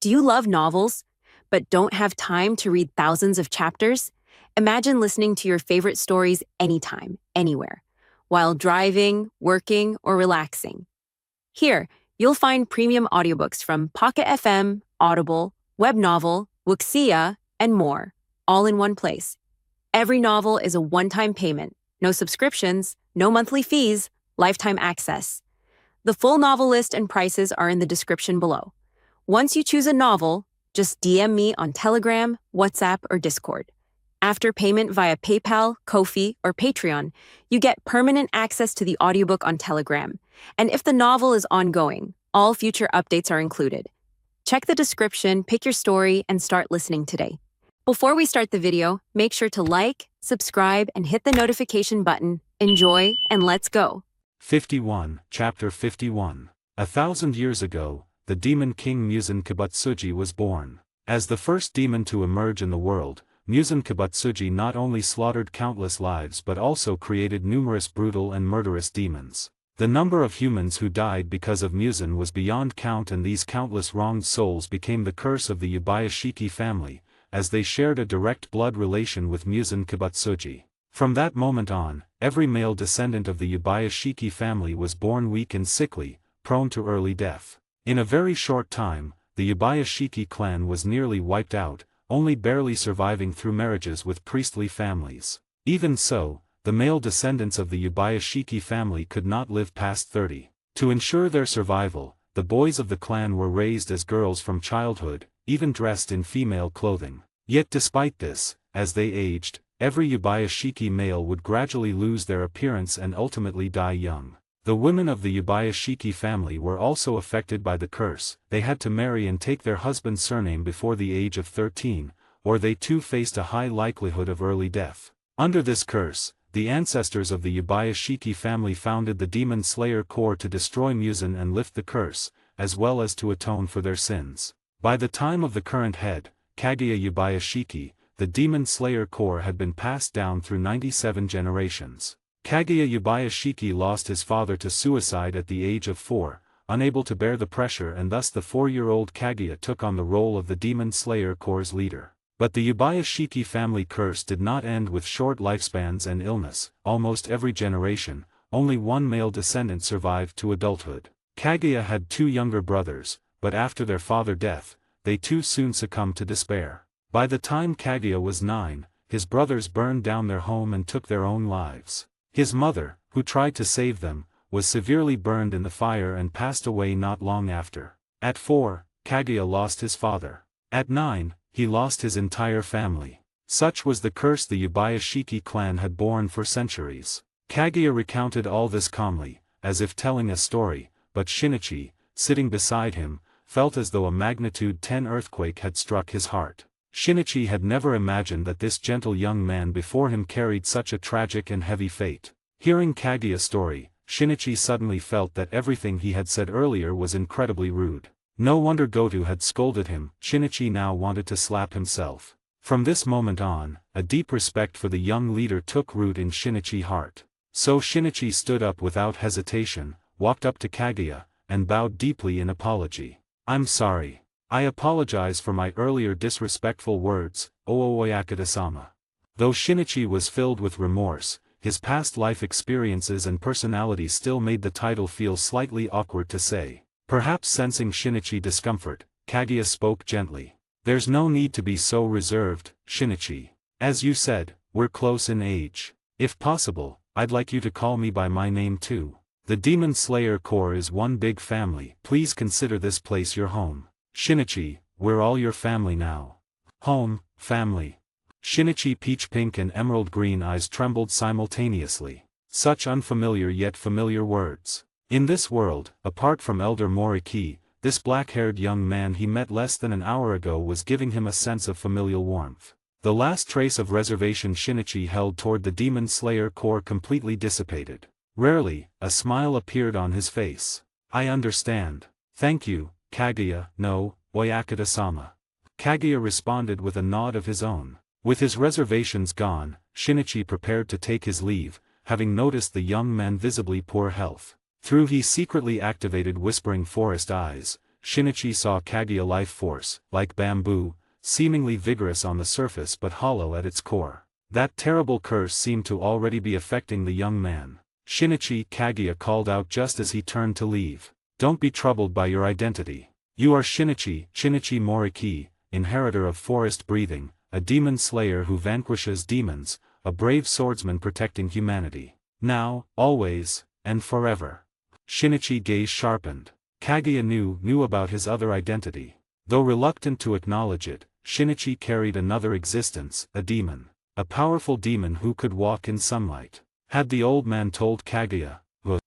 Do you love novels, but don't have time to read thousands of chapters? Imagine listening to your favorite stories anytime, anywhere, while driving, working, or relaxing. Here, you'll find premium audiobooks from Pocket FM, Audible, Webnovel, Wuxia, and more, all in one place. Every novel is a one-time payment, no subscriptions, no monthly fees, lifetime access. The full novel list and prices are in the description below. Once you choose a novel, just DM me on Telegram, WhatsApp, or Discord. After payment via PayPal, Ko-fi, or Patreon, you get permanent access to the audiobook on Telegram. And if the novel is ongoing, all future updates are included. Check the description, pick your story, and start listening today. Before we start the video, make sure to like, subscribe, and hit the notification button. Enjoy, and let's go. 51, Chapter 51. 1,000 years ago, the demon king Muzan Kibutsuji was born. As the first demon to emerge in the world, Muzan Kibutsuji not only slaughtered countless lives but also created numerous brutal and murderous demons. The number of humans who died because of Muzan was beyond count, and these countless wronged souls became the curse of the Yubayashiki family, as they shared a direct blood relation with Muzan Kibutsuji. From that moment on, every male descendant of the Yubayashiki family was born weak and sickly, prone to early death. In a very short time, the Yubayashiki clan was nearly wiped out, only barely surviving through marriages with priestly families. Even so, the male descendants of the Yubayashiki family could not live past 30. To ensure their survival, the boys of the clan were raised as girls from childhood, even dressed in female clothing. Yet despite this, as they aged, every Yubayashiki male would gradually lose their appearance and ultimately die young. The women of the Yubayashiki family were also affected by the curse. They had to marry and take their husband's surname before the age of 13, or they too faced a high likelihood of early death. Under this curse, the ancestors of the Yubayashiki family founded the Demon Slayer Corps to destroy Muzan and lift the curse, as well as to atone for their sins. By the time of the current head, Kaguya Yubayashiki, the Demon Slayer Corps had been passed down through 97 generations. Kaguya Yubayashiki lost his father to suicide at the age of 4, unable to bear the pressure, and thus the 4-year-old Kaguya took on the role of the Demon Slayer Corps' leader. But the Yubayashiki family curse did not end with short lifespans and illness. Almost every generation, only one male descendant survived to adulthood. Kaguya had 2 younger brothers, but after their father's death, they too soon succumbed to despair. By the time Kaguya was 9, his brothers burned down their home and took their own lives. His mother, who tried to save them, was severely burned in the fire and passed away not long after. At 4, Kaguya lost his father. At 9, he lost his entire family. Such was the curse the Yubayashiki clan had borne for centuries. Kaguya recounted all this calmly, as if telling a story, but Shinichi, sitting beside him, felt as though a magnitude 10 earthquake had struck his heart. Shinichi had never imagined that this gentle young man before him carried such a tragic and heavy fate. Hearing Kaguya's story, Shinichi suddenly felt that everything he had said earlier was incredibly rude. No wonder Goto had scolded him. Shinichi now wanted to slap himself. From this moment on, a deep respect for the young leader took root in Shinichi's heart. So Shinichi stood up without hesitation, walked up to Kaguya, and bowed deeply in apology. "I'm sorry. I apologize for my earlier disrespectful words, Oyakata-sama." Though Shinichi was filled with remorse, his past life experiences and personality still made the title feel slightly awkward to say. Perhaps sensing Shinichi's discomfort, Kaguya spoke gently. "There's no need to be so reserved, Shinichi. As you said, we're close in age. If possible, I'd like you to call me by my name too. The Demon Slayer Corps is one big family. Please consider this place your home. Shinichi, we're all your family now." Home, family. Shinichi peach pink and emerald green eyes trembled simultaneously. Such unfamiliar yet familiar words. In this world, apart from Elder Moriki, this black-haired young man he met less than an hour ago was giving him a sense of familial warmth. The last trace of reservation Shinichi held toward the Demon Slayer Corps completely dissipated. Rarely, a smile appeared on his face. "I understand. Thank you, Kaguya." "No, Oyakata-sama." Kaguya responded with a nod of his own. With his reservations gone, Shinichi prepared to take his leave, having noticed the young man's visibly poor health. Through his secretly activated Whispering Forest eyes, Shinichi saw Kaguya life force, like bamboo, seemingly vigorous on the surface but hollow at its core. That terrible curse seemed to already be affecting the young man. Shinichi, Kaguya called out just as he turned to leave. Don't be troubled by your identity. You are Shinichi Moriki, inheritor of forest breathing, a demon slayer who vanquishes demons, a brave swordsman protecting humanity. Now, always, and forever. Shinichi's gaze sharpened. Kaguya knew about his other identity. Though reluctant to acknowledge it, Shinichi carried another existence, a demon. A powerful demon who could walk in sunlight. Had the old man told Kaguya?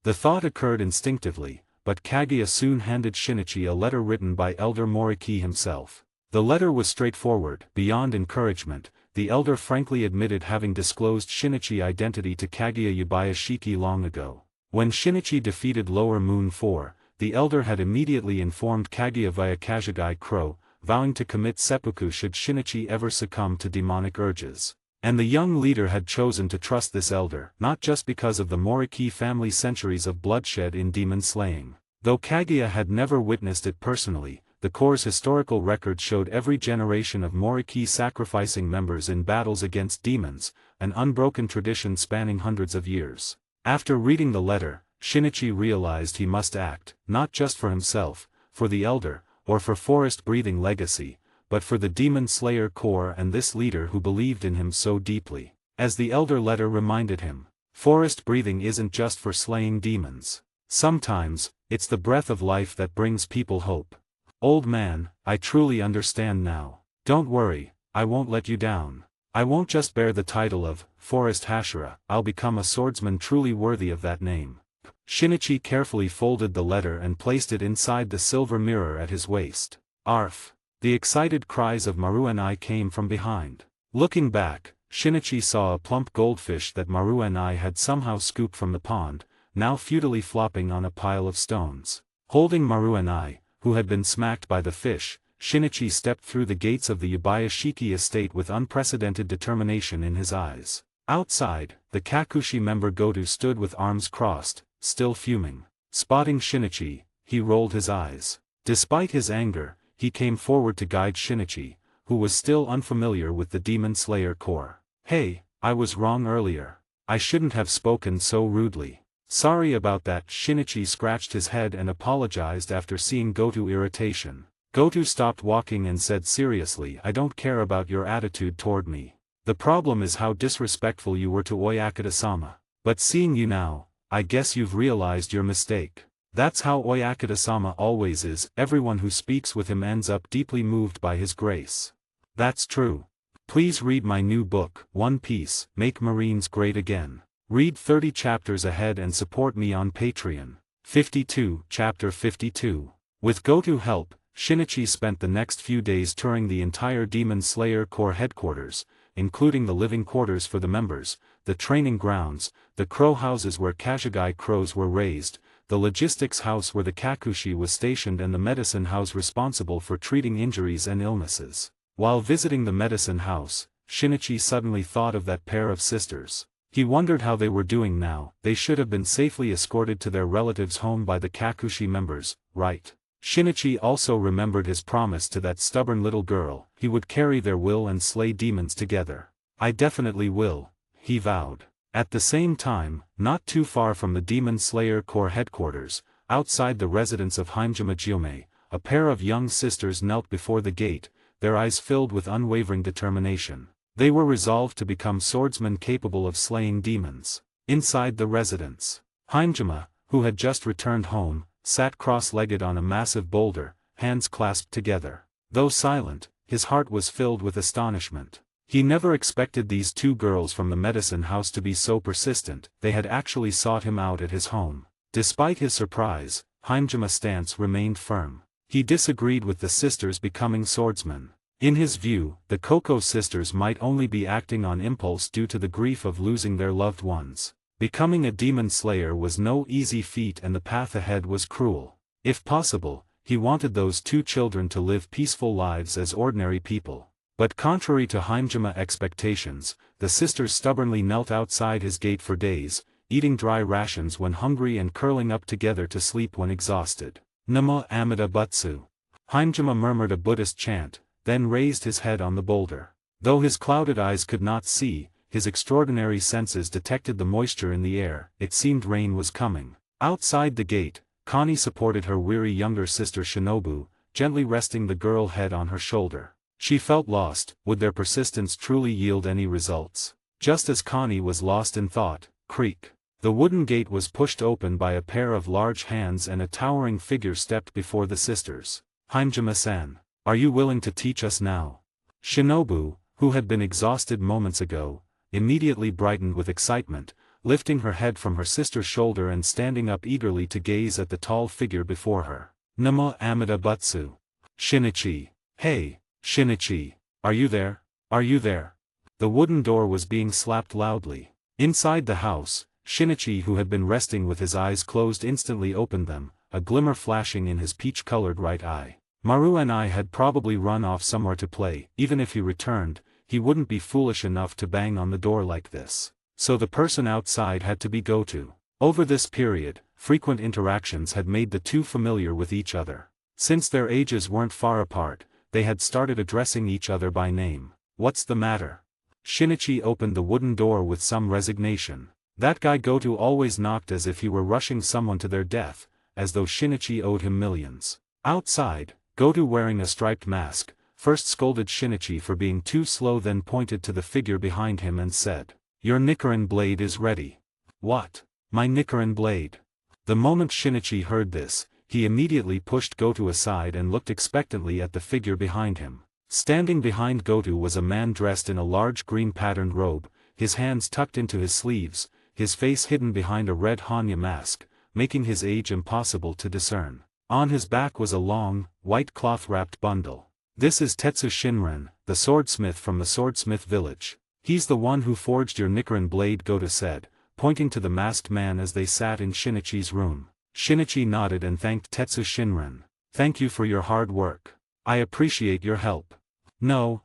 The thought occurred instinctively, but Kaguya soon handed Shinichi a letter written by Elder Moriki himself. The letter was straightforward. Beyond encouragement, the elder frankly admitted having disclosed Shinichi's identity to Kaguya Yubayashiki long ago. When Shinichi defeated Lower Moon 4, the elder had immediately informed Kaguya via Kazhigai Crow, vowing to commit seppuku should Shinichi ever succumb to demonic urges. And the young leader had chosen to trust this elder, not just because of the Moriki family's centuries of bloodshed in demon slaying. Though Kaguya had never witnessed it personally, the Corps' historical record showed every generation of Moriki sacrificing members in battles against demons, an unbroken tradition spanning hundreds of years. After reading the letter, Shinichi realized he must act, not just for himself, for the elder, or for forest-breathing legacy, but for the Demon Slayer Corps and this leader who believed in him so deeply. As the elder letter reminded him, forest breathing isn't just for slaying demons. Sometimes, it's the breath of life that brings people hope. Old man, I truly understand now. Don't worry, I won't let you down. I won't just bear the title of Forest Hashira, I'll become a swordsman truly worthy of that name. Shinichi carefully folded the letter and placed it inside the silver mirror at his waist. Arf! The excited cries of Maru and I came from behind. Looking back, Shinichi saw a plump goldfish that Maru and I had somehow scooped from the pond, now futilely flopping on a pile of stones. Holding Maru and I, who had been smacked by the fish, Shinichi stepped through the gates of the Yubayashiki estate with unprecedented determination in his eyes. Outside, the Kakushi member Goto stood with arms crossed, still fuming. Spotting Shinichi, he rolled his eyes. Despite his anger, he came forward to guide Shinichi, who was still unfamiliar with the Demon Slayer Corps. Hey, I was wrong earlier. I shouldn't have spoken so rudely. Sorry about that. Shinichi scratched his head and apologized after seeing Goto's irritation. Goto stopped walking and said seriously, I don't care about your attitude toward me. The problem is how disrespectful you were to Oyakata-sama. But seeing you now, I guess you've realized your mistake. That's how Oyakata-sama always is, everyone who speaks with him ends up deeply moved by his grace. That's true. Please read my new book, One Piece, Make Marines Great Again. Read 30 chapters ahead and support me on Patreon. 52, Chapter 52. With Goto's help, Shinichi spent the next few days touring the entire Demon Slayer Corps headquarters, including the living quarters for the members, the training grounds, the crow houses where Kazhigai crows were raised, the logistics house where the Kakushi was stationed and the medicine house responsible for treating injuries and illnesses. While visiting the medicine house, Shinichi suddenly thought of that pair of sisters. He wondered how they were doing now. They should have been safely escorted to their relatives' home by the Kakushi members, right? Shinichi also remembered his promise to that stubborn little girl, he would carry their will and slay demons together. I definitely will, he vowed. At the same time, not too far from the Demon Slayer Corps headquarters, outside the residence of Himejima Gyome, a pair of young sisters knelt before the gate, their eyes filled with unwavering determination. They were resolved to become swordsmen capable of slaying demons. Inside the residence, Himejima, who had just returned home, sat cross-legged on a massive boulder, hands clasped together. Though silent, his heart was filled with astonishment. He never expected these two girls from the medicine house to be so persistent. They had actually sought him out at his home. Despite his surprise, Himejima's stance remained firm. He disagreed with the sisters becoming swordsmen. In his view, the Koko sisters might only be acting on impulse due to the grief of losing their loved ones. Becoming a demon slayer was no easy feat and the path ahead was cruel. If possible, he wanted those two children to live peaceful lives as ordinary people. But contrary to Himejima's expectations, the sisters stubbornly knelt outside his gate for days, eating dry rations when hungry and curling up together to sleep when exhausted. Namo Amida Butsu. Himejima murmured a Buddhist chant, then raised his head on the boulder. Though his clouded eyes could not see, his extraordinary senses detected the moisture in the air. It seemed rain was coming. Outside the gate, Connie supported her weary younger sister Shinobu, gently resting the girl head on her shoulder. She felt lost. Would their persistence truly yield any results? Just as Connie was lost in thought, creak. The wooden gate was pushed open by a pair of large hands and a towering figure stepped before the sisters. Himejima-san, are you willing to teach us now? Shinobu, who had been exhausted moments ago, immediately brightened with excitement, lifting her head from her sister's shoulder and standing up eagerly to gaze at the tall figure before her. Namo Amida Butsu. Shinichi. Hey, Shinichi, are you there? Are you there? The wooden door was being slapped loudly. Inside the house, Shinichi, who had been resting with his eyes closed, instantly opened them, a glimmer flashing in his peach-colored right eye. Maru and I had probably run off somewhere to play. Even if he returned, he wouldn't be foolish enough to bang on the door like this. So the person outside had to be Goto. Over this period, frequent interactions had made the two familiar with each other. Since their ages weren't far apart, they had started addressing each other by name. What's the matter? Shinichi opened the wooden door with some resignation. That guy Goto always knocked as if he were rushing someone to their death, as though Shinichi owed him millions. Outside, Goto, wearing a striped mask, first scolded Shinichi for being too slow, then pointed to the figure behind him and said, "Your Nichiren blade is ready." What? My Nichiren blade? The moment Shinichi heard this, he immediately pushed Goto aside and looked expectantly at the figure behind him. Standing behind Goto was a man dressed in a large green-patterned robe, his hands tucked into his sleeves, his face hidden behind a red Hanya mask, making his age impossible to discern. On his back was a long, white cloth-wrapped bundle. "This is Tetsu Shinren, the swordsmith from the swordsmith village. He's the one who forged your Nichiren blade," Goto said, pointing to the masked man as they sat in Shinichi's room. Shinichi nodded and thanked Tetsu Shinren. "Thank you for your hard work. I appreciate your help." No.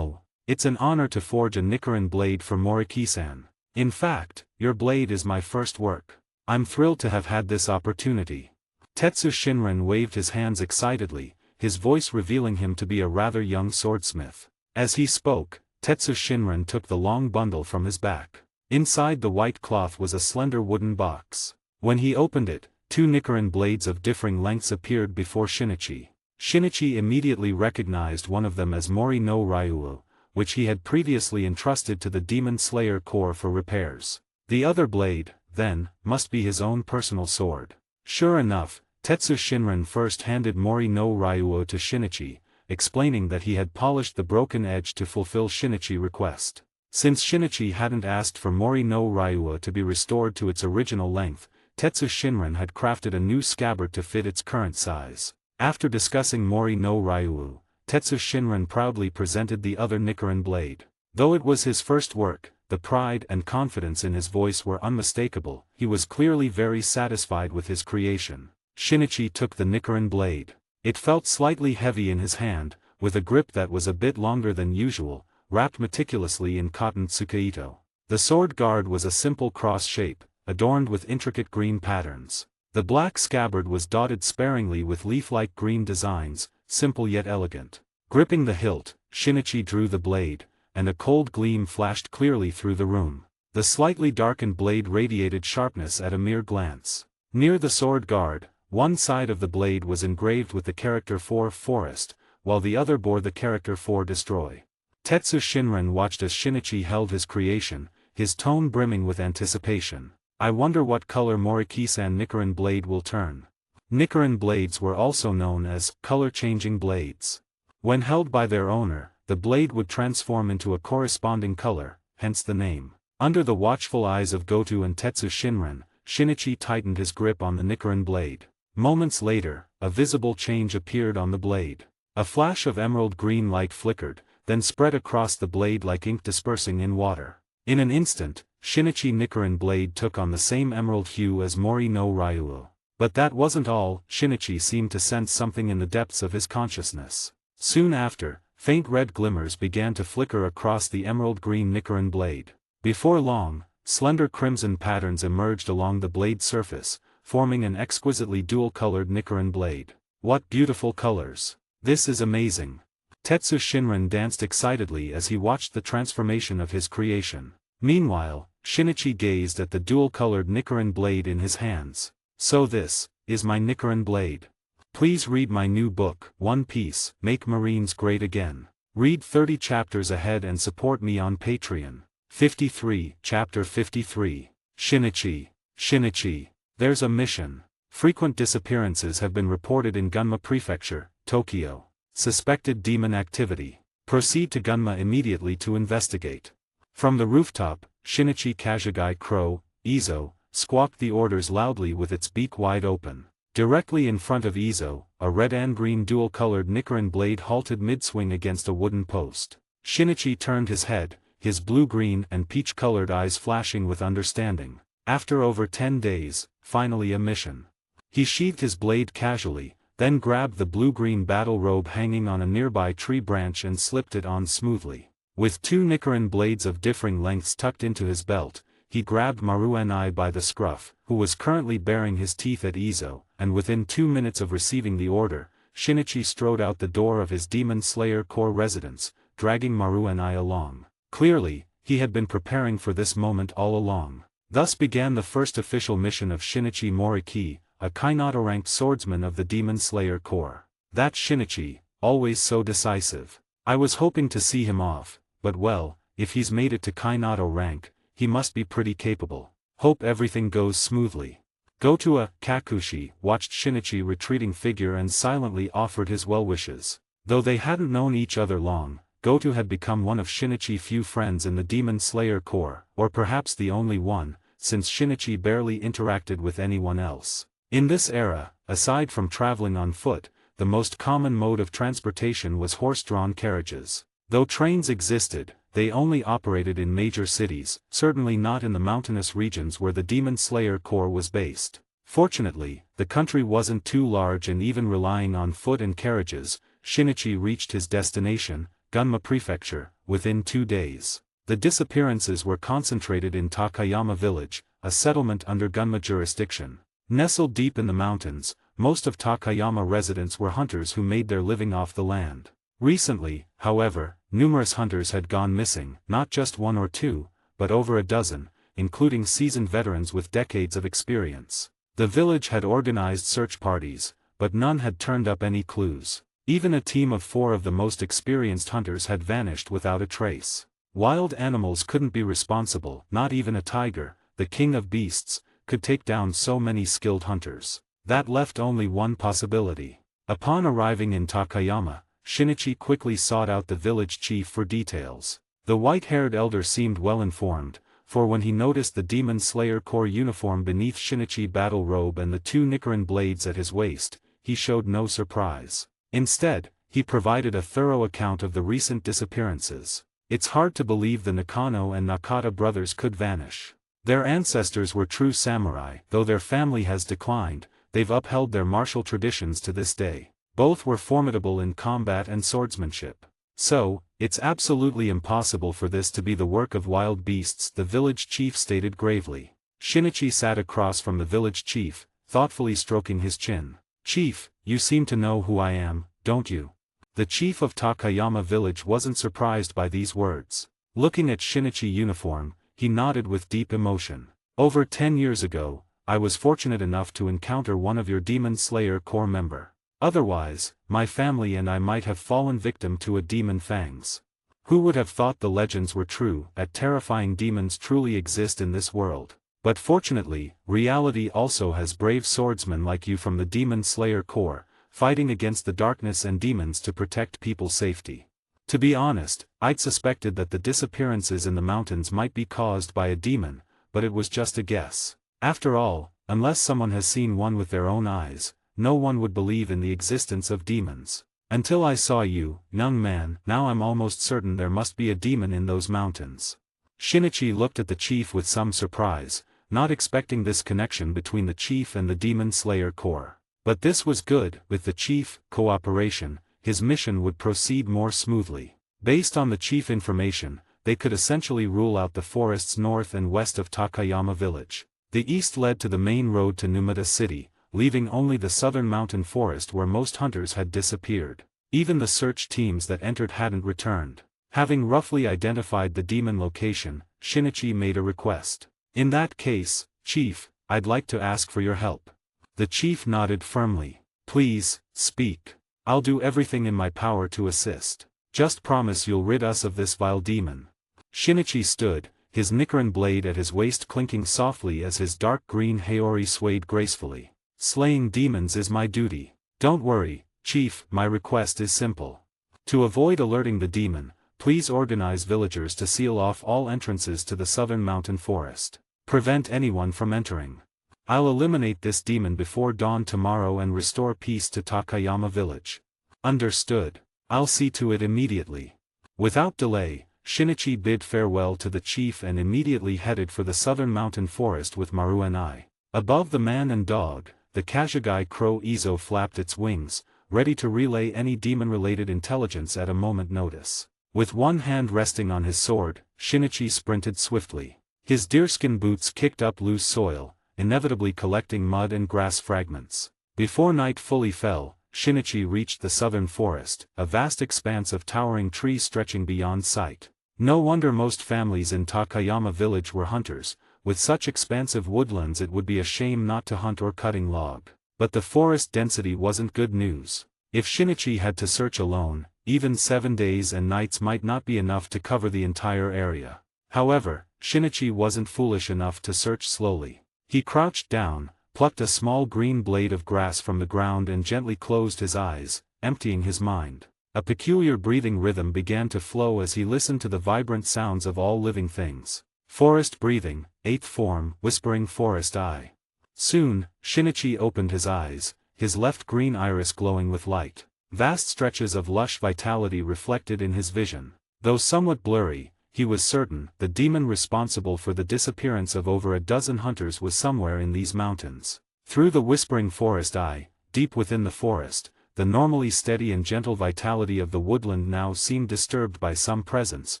It's an honor to forge a Nichiren blade for Moriki-san. In fact, your blade is my first work. I'm thrilled to have had this opportunity." Tetsu Shinren waved his hands excitedly, his voice revealing him to be a rather young swordsmith. As he spoke, Tetsu Shinren took the long bundle from his back. Inside the white cloth was a slender wooden box. When he opened it, two Nichiren blades of differing lengths appeared before Shinichi. Shinichi immediately recognized one of them as Mori no Ryuo, which he had previously entrusted to the Demon Slayer Corps for repairs. The other blade, then, must be his own personal sword. Sure enough, Tetsu Shinren first handed Mori no Ryuo to Shinichi, explaining that he had polished the broken edge to fulfill Shinichi's request. Since Shinichi hadn't asked for Mori no Ryuo to be restored to its original length, Tetsu Shinren had crafted a new scabbard to fit its current size. After discussing Mori no Ryuo, Tetsu Shinren proudly presented the other Nichiren blade. Though it was his first work, the pride and confidence in his voice were unmistakable. He was clearly very satisfied with his creation. Shinichi took the Nichiren blade. It felt slightly heavy in his hand, with a grip that was a bit longer than usual, wrapped meticulously in cotton tsukaito. The sword guard was a simple cross shape, adorned with intricate green patterns. The black scabbard was dotted sparingly with leaf-like green designs, simple yet elegant. Gripping the hilt, Shinichi drew the blade, and a cold gleam flashed clearly through the room. The slightly darkened blade radiated sharpness at a mere glance. Near the sword guard, one side of the blade was engraved with the character for forest, while the other bore the character for destroy. Tetsu Shinren watched as Shinichi held his creation, his tone brimming with anticipation. "I wonder what color Moriki-san Nichiren blade will turn." Nichiren blades were also known as color-changing blades. When held by their owner, the blade would transform into a corresponding color, hence the name. Under the watchful eyes of Goto and Tetsu Shinren, Shinichi tightened his grip on the Nichiren blade. Moments later, a visible change appeared on the blade. A flash of emerald green light flickered, then spread across the blade like ink dispersing in water. In an instant, Shinichi Nichiren blade took on the same emerald hue as Mori no Ryuo. But that wasn't all. Shinichi seemed to sense something in the depths of his consciousness. Soon after, faint red glimmers began to flicker across the emerald green Nichiren blade. Before long, slender crimson patterns emerged along the blade's surface, forming an exquisitely dual-colored Nichiren blade. What beautiful colors! This is amazing! Tetsu Shinran danced excitedly as he watched the transformation of his creation. Meanwhile, Shinichi gazed at the dual-colored Nichiren blade in his hands. So this is my Nichiren blade. Please read my new book, One Piece, Make Marines Great Again. Read 30 chapters ahead and support me on Patreon. 53, Chapter 53. Shinichi. There's a mission. Frequent disappearances have been reported in Gunma Prefecture, Tokyo. Suspected demon activity. Proceed to Gunma immediately to investigate. From the rooftop, Shinichi Kazhigai Crow, Izo, squawked the orders loudly with its beak wide open. Directly in front of Izo, a red and green dual-colored Nichiren blade halted mid-swing against a wooden post. Shinichi turned his head, his blue-green and peach-colored eyes flashing with understanding. After over 10 days, finally a mission. He sheathed his blade casually, then grabbed the blue-green battle robe hanging on a nearby tree branch and slipped it on smoothly. With 2 Nichiren blades of differing lengths tucked into his belt, he grabbed Maruenai by the scruff, who was currently baring his teeth at Izo, and within 2 minutes of receiving the order, Shinichi strode out the door of his Demon Slayer Corps residence, dragging Maruenai along. Clearly, he had been preparing for this moment all along. Thus began the first official mission of Shinichi Moriki, a Kainato-ranked swordsman of the Demon Slayer Corps. That Shinichi, always so decisive. I was hoping to see him off, but well, if he's made it to Kainato rank, he must be pretty capable. Hope everything goes smoothly. Gotoa, Kakushi, watched Shinichi's retreating figure and silently offered his well wishes. Though they hadn't known each other long, Goto had become one of Shinichi's few friends in the Demon Slayer Corps, or perhaps the only one, since Shinichi barely interacted with anyone else. In this era, aside from traveling on foot, the most common mode of transportation was horse-drawn carriages. Though trains existed, they only operated in major cities, certainly not in the mountainous regions where the Demon Slayer Corps was based. Fortunately, the country wasn't too large, and even relying on foot and carriages, Shinichi reached his destination, Gunma Prefecture, within 2 days. The disappearances were concentrated in Takayama Village, a settlement under Gunma jurisdiction. Nestled deep in the mountains, most of Takayama residents were hunters who made their living off the land. Recently, however, numerous hunters had gone missing, not just 1 or 2, but over a dozen, including seasoned veterans with decades of experience. The village had organized search parties, but none had turned up any clues. Even a team of 4 of the most experienced hunters had vanished without a trace. Wild animals couldn't be responsible, not even a tiger, the king of beasts, could take down so many skilled hunters. That left only one possibility. Upon arriving in Takayama, Shinichi quickly sought out the village chief for details. The white-haired elder seemed well informed, for when he noticed the Demon Slayer Corps uniform beneath Shinichi's battle robe and the 2 Nichiren blades at his waist, he showed no surprise. Instead, he provided a thorough account of the recent disappearances. It's hard to believe the Nakano and Nakata brothers could vanish. Their ancestors were true samurai. Though their family has declined, they've upheld their martial traditions to this day. Both were formidable in combat and swordsmanship. So, it's absolutely impossible for this to be the work of wild beasts, the village chief stated gravely. Shinichi sat across from the village chief, thoughtfully stroking his chin. "Chief, you seem to know who I am, don't you?" The chief of Takayama village wasn't surprised by these words. Looking at Shinichi's uniform, he nodded with deep emotion. "Over 10 years ago, I was fortunate enough to encounter one of your Demon Slayer Corps member. Otherwise, my family and I might have fallen victim to a demon fangs. Who would have thought the legends were true, that terrifying demons truly exist in this world? But fortunately, reality also has brave swordsmen like you from the Demon Slayer Corps, fighting against the darkness and demons to protect people's safety. To be honest, I'd suspected that the disappearances in the mountains might be caused by a demon, but it was just a guess. After all, unless someone has seen one with their own eyes, no one would believe in the existence of demons. Until I saw you, young man, now I'm almost certain there must be a demon in those mountains." Shinichi looked at the chief with some surprise, not expecting this connection between the chief and the Demon Slayer Corps. But this was good. With the chief cooperation, his mission would proceed more smoothly. Based on the chief information, they could essentially rule out the forests north and west of Takayama village. The east led to the main road to Numata City, leaving only the southern mountain forest where most hunters had disappeared. Even the search teams that entered hadn't returned. Having roughly identified the demon location, Shinichi made a request. "In that case, Chief, I'd like to ask for your help." The chief nodded firmly. "Please, speak. I'll do everything in my power to assist. Just promise you'll rid us of this vile demon." Shinichi stood, his Nichiren blade at his waist clinking softly as his dark green Haori swayed gracefully. "Slaying demons is my duty. Don't worry, Chief, my request is simple. To avoid alerting the demon, please organize villagers to seal off all entrances to the southern mountain forest. Prevent anyone from entering. I'll eliminate this demon before dawn tomorrow and restore peace to Takayama village." "Understood. I'll see to it immediately." Without delay, Shinichi bid farewell to the chief and immediately headed for the southern mountain forest with Maru and I. Above the man and dog, the Kashagi crow Izo flapped its wings, ready to relay any demon-related intelligence at a moment's notice. With one hand resting on his sword, Shinichi sprinted swiftly. His deerskin boots kicked up loose soil, inevitably collecting mud and grass fragments. Before night fully fell, Shinichi reached the southern forest, a vast expanse of towering trees stretching beyond sight. No wonder most families in Takayama village were hunters. With such expansive woodlands it would be a shame not to hunt or cutting log. But the forest density wasn't good news. If Shinichi had to search alone, even 7 days and nights might not be enough to cover the entire area. However, Shinichi wasn't foolish enough to search slowly. He crouched down, plucked a small green blade of grass from the ground and gently closed his eyes, emptying his mind. A peculiar breathing rhythm began to flow as he listened to the vibrant sounds of all living things. Forest breathing, 8th form, whispering forest eye. Soon, Shinichi opened his eyes, his left green iris glowing with light. Vast stretches of lush vitality reflected in his vision. Though somewhat blurry, he was certain the demon responsible for the disappearance of over a dozen hunters was somewhere in these mountains. Through the whispering forest eye, deep within the forest, the normally steady and gentle vitality of the woodland now seemed disturbed by some presence,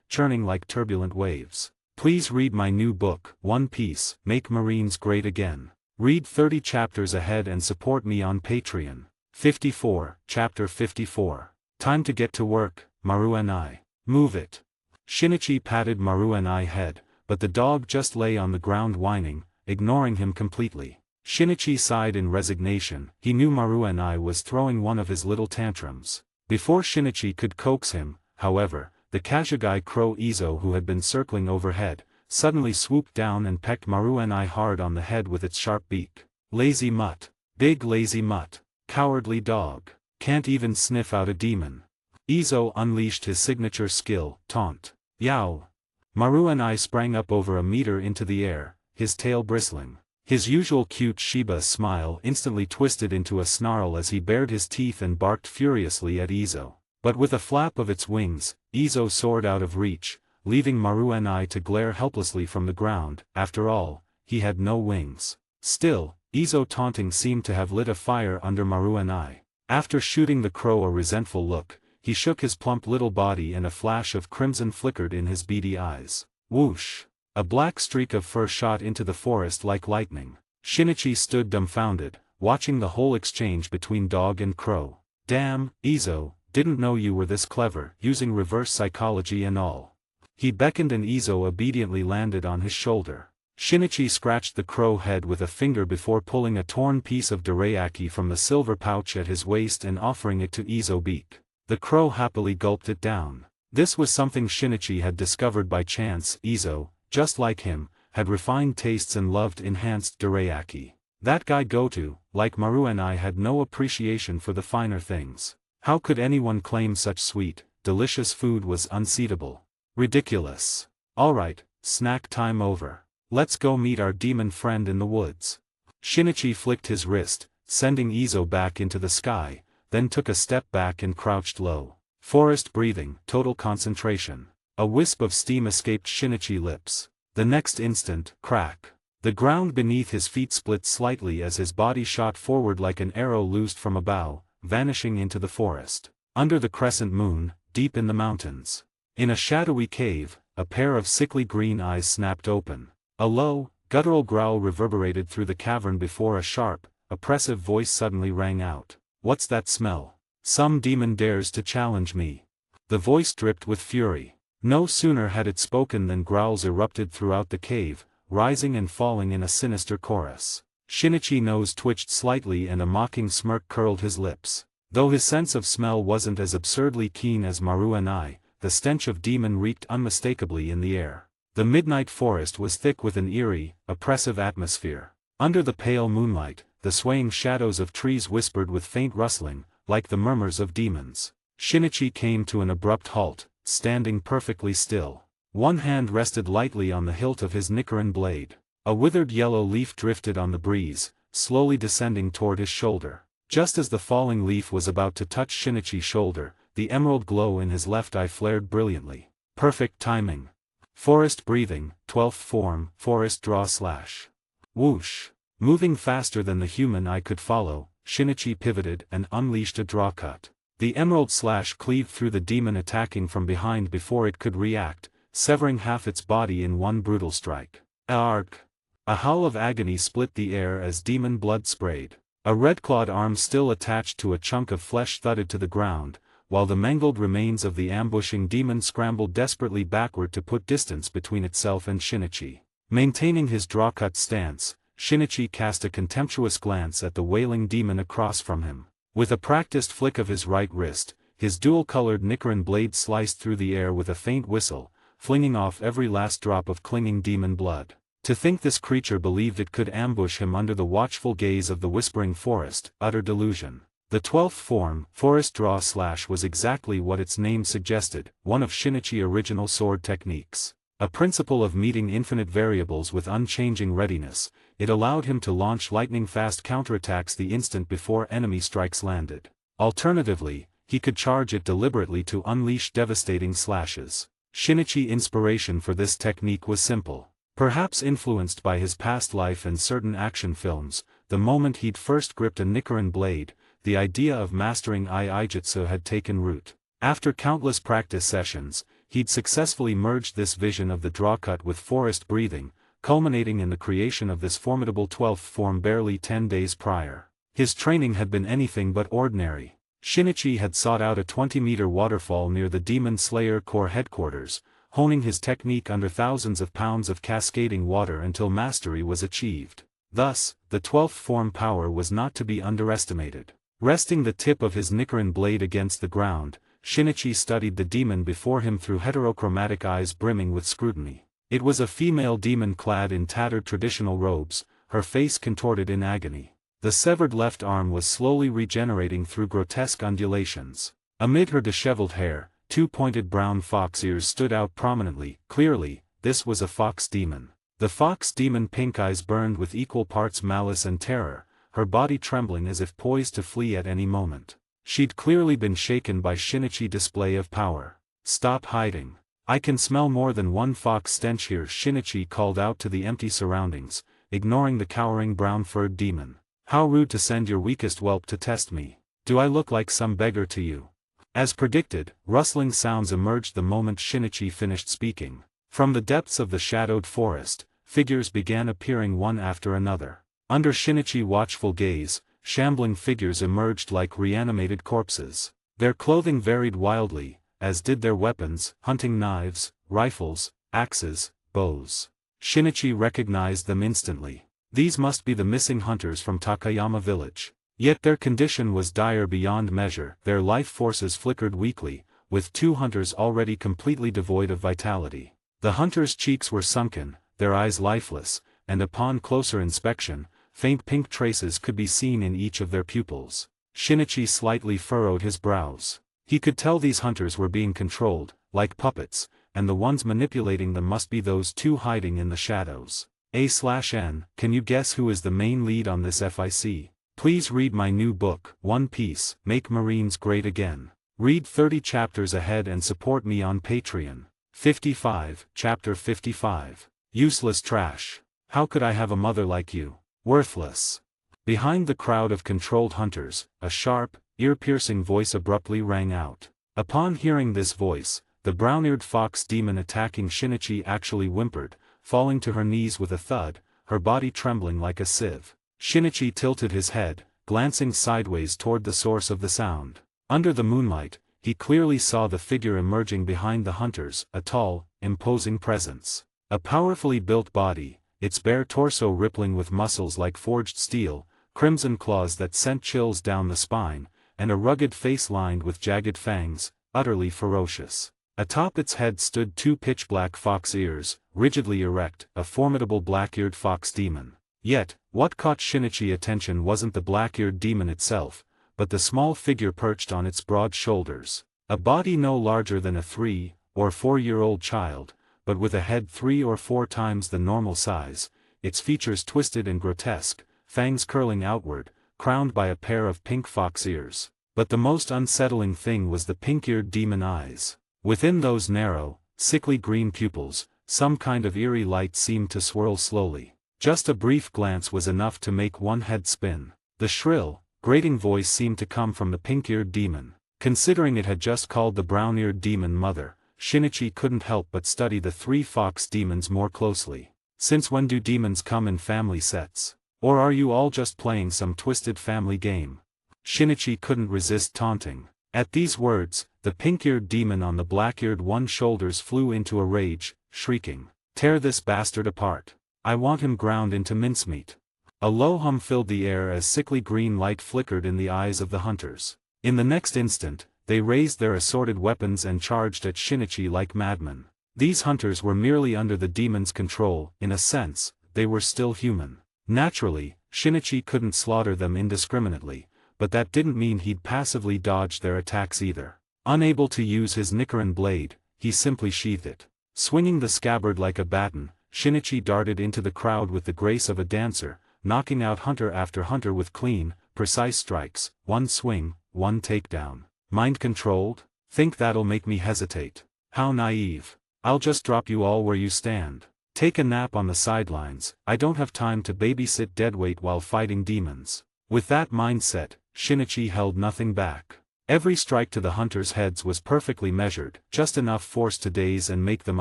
churning like turbulent waves. Please read my new book, One Piece, Make Marines Great Again. Read 30 chapters ahead and support me on Patreon. 54, Chapter 54. Time to get to work, Maru and I. Move it. Shinichi patted Maru and I's head, but the dog just lay on the ground whining, ignoring him completely. Shinichi sighed in resignation. He knew Maru and I was throwing one of his little tantrums. Before Shinichi could coax him, however, the Kashagi crow Izo, who had been circling overhead, suddenly swooped down and pecked Maru and I hard on the head with its sharp beak. "Lazy mutt. Big lazy mutt. Cowardly dog. Can't even sniff out a demon." Izo unleashed his signature skill, Taunt. "Yow!" Maru and I sprang up over a meter into the air, his tail bristling. His usual cute Shiba smile instantly twisted into a snarl as he bared his teeth and barked furiously at Izo. But with a flap of its wings, Izo soared out of reach, leaving Maru and I to glare helplessly from the ground. After all, he had no wings. Still, Izo taunting seemed to have lit a fire under Maru and I. After shooting the crow a resentful look, he shook his plump little body and a flash of crimson flickered in his beady eyes. Whoosh! A black streak of fur shot into the forest like lightning. Shinichi stood dumbfounded, watching the whole exchange between dog and crow. "Damn, Izo, didn't know you were this clever, using reverse psychology and all." He beckoned and Izo obediently landed on his shoulder. Shinichi scratched the crow head with a finger before pulling a torn piece of dorayaki from the silver pouch at his waist and offering it to Izo beak. The crow happily gulped it down. This was something Shinichi had discovered by chance. Izo, just like him, had refined tastes and loved enhanced dorayaki. That guy Goto, like Maru and I, had no appreciation for the finer things. How could anyone claim such sweet, delicious food was unseatable? Ridiculous. Alright, snack time over. Let's go meet our demon friend in the woods. Shinichi flicked his wrist, sending Izo back into the sky, then took a step back and crouched low. Forest breathing, total concentration. A wisp of steam escaped Shinichi's lips. The next instant, crack. The ground beneath his feet split slightly as his body shot forward like an arrow loosed from a bow, vanishing into the forest. Under the crescent moon, deep in the mountains. In a shadowy cave, a pair of sickly green eyes snapped open. A low, Guttural growl reverberated through the cavern before a sharp, oppressive voice suddenly rang out. "What's that smell? Some demon dares to challenge me." The voice dripped with fury. No sooner had it spoken than growls erupted throughout the cave, rising and falling in a sinister chorus. Shinichi's nose twitched slightly and a mocking smirk curled his lips. Though his sense of smell wasn't as absurdly keen as Maru and I, the stench of demon reeked unmistakably in the air. The midnight forest was thick with an eerie, oppressive atmosphere. Under the pale moonlight, the swaying shadows of trees whispered with faint rustling, like the murmurs of demons. Shinichi came to an abrupt halt, standing perfectly still. One hand rested lightly on the hilt of his Nichiren blade. A withered yellow leaf drifted on the breeze, slowly descending toward his shoulder. Just as the falling leaf was about to touch Shinichi's shoulder, the emerald glow in his left eye flared brilliantly. Perfect timing. Forest breathing, 12th form, forest draw slash. Whoosh. Moving faster than the human eye could follow, Shinichi pivoted and unleashed a draw cut. The emerald slash cleaved through the demon attacking from behind before it could react, severing half its body in one brutal strike. Arg! A howl of agony split the air as demon blood sprayed. A red-clawed arm still attached to a chunk of flesh thudded to the ground, while the mangled remains of the ambushing demon scrambled desperately backward to put distance between itself and Shinichi. Maintaining his draw-cut stance, Shinichi cast a contemptuous glance at the wailing demon across from him. With a practiced flick of his right wrist, his dual-colored Nichiren blade sliced through the air with a faint whistle, flinging off every last drop of clinging demon blood. To think this creature believed it could ambush him under the watchful gaze of the whispering forest, utter delusion. The 12th form, forest draw slash, was exactly what its name suggested, one of Shinichi's original sword techniques. A principle of meeting infinite variables with unchanging readiness, it allowed him to launch lightning-fast counterattacks the instant before enemy strikes landed. Alternatively, he could charge it deliberately to unleash devastating slashes. Shinichi's inspiration for this technique was simple. Perhaps influenced by his past life and certain action films, the moment he'd first gripped a Nichiren blade, the idea of mastering Ijutsu had taken root. After countless practice sessions, he'd successfully merged this vision of the drawcut with forest breathing, culminating in the creation of this formidable 12th form barely 10 days prior. His training had been anything but ordinary. Shinichi had sought out a 20-meter waterfall near the Demon Slayer Corps headquarters, honing his technique under thousands of pounds of cascading water until mastery was achieved. Thus, the 12th form power was not to be underestimated. Resting the tip of his Nichiren blade against the ground, Shinichi studied the demon before him through heterochromatic eyes brimming with scrutiny. It was a female demon clad in tattered traditional robes, her face contorted in agony. The severed left arm was slowly regenerating through grotesque undulations. Amid her disheveled hair, two pointed brown fox ears stood out prominently. Clearly, this was a fox demon. The fox demon pink eyes burned with equal parts malice and terror, her body trembling as if poised to flee at any moment. She'd clearly been shaken by Shinichi's display of power. "Stop hiding. I can smell more than one fox stench here," Shinichi called out to the empty surroundings, ignoring the cowering brown-furred demon. "How rude to send your weakest whelp to test me. Do I look like some beggar to you?" As predicted, rustling sounds emerged the moment Shinichi finished speaking. From the depths of the shadowed forest, figures began appearing one after another. Under Shinichi's watchful gaze, shambling figures emerged like reanimated corpses. Their clothing varied wildly, as did their weapons: hunting knives, rifles, axes, bows. Shinichi recognized them instantly. These must be the missing hunters from Takayama village. Yet their condition was dire beyond measure. Their life forces flickered weakly, with two hunters already completely devoid of vitality. The hunters' cheeks were sunken, their eyes lifeless, and upon closer inspection, faint pink traces could be seen in each of their pupils. Shinichi slightly furrowed his brows. He could tell these hunters were being controlled, like puppets, and the ones manipulating them must be those two hiding in the shadows. A/N, can you guess who is the main lead on this fic? Please read my new book, One Piece, Make Marines Great Again. Read 30 chapters ahead and support me on Patreon. 55, Chapter 55. Useless trash. How could I have a mother like you? Worthless. Behind the crowd of controlled hunters, a sharp, ear-piercing voice abruptly rang out. Upon hearing this voice, the brown-eared fox demon attacking Shinichi actually whimpered, falling to her knees with a thud, her body trembling like a sieve. Shinichi tilted his head, glancing sideways toward the source of the sound. Under the moonlight, he clearly saw the figure emerging behind the hunters, a tall, imposing presence. A powerfully built body, its bare torso rippling with muscles like forged steel, crimson claws that sent chills down the spine, and a rugged face lined with jagged fangs, utterly ferocious. Atop its head stood two pitch-black fox ears, rigidly erect, a formidable black-eared fox demon. Yet, what caught Shinichi's attention wasn't the black-eared demon itself, but the small figure perched on its broad shoulders. A body no larger than a 3- or 4-year-old child, but with a head 3 or 4 times the normal size, its features twisted and grotesque, fangs curling outward, crowned by a pair of pink fox ears. But the most unsettling thing was the pink-eared demon eyes. Within those narrow, sickly green pupils, some kind of eerie light seemed to swirl slowly. Just a brief glance was enough to make one head spin. The shrill, grating voice seemed to come from the pink-eared demon. Considering it had just called the brown-eared demon mother, Shinichi couldn't help but study the 3 fox demons more closely. Since when do demons come in family sets? Or are you all just playing some twisted family game? Shinichi couldn't resist taunting. At these words, the pink-eared demon on the black-eared one's shoulders flew into a rage, shrieking, "Tear this bastard apart! I want him ground into mincemeat." A low hum filled the air as sickly green light flickered in the eyes of the hunters. In the next instant, they raised their assorted weapons and charged at Shinichi like madmen. These hunters were merely under the demon's control. In a sense, they were still human. Naturally, Shinichi couldn't slaughter them indiscriminately, but that didn't mean he'd passively dodge their attacks either. Unable to use his Nichiren blade, he simply sheathed it. Swinging the scabbard like a baton, Shinichi darted into the crowd with the grace of a dancer, knocking out hunter after hunter with clean, precise strikes, one swing, one takedown. Mind controlled? Think that'll make me hesitate? How naive. I'll just drop you all where you stand. Take a nap on the sidelines. I don't have time to babysit deadweight while fighting demons. With that mindset, Shinichi held nothing back. Every strike to the hunters' heads was perfectly measured, just enough force to daze and make them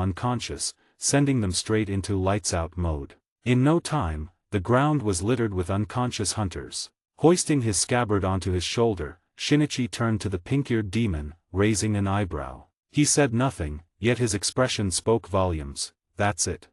unconscious, sending them straight into lights-out mode. In no time, the ground was littered with unconscious hunters. Hoisting his scabbard onto his shoulder, Shinichi turned to the pink-eared demon, raising an eyebrow. He said nothing, yet his expression spoke volumes. "That's it.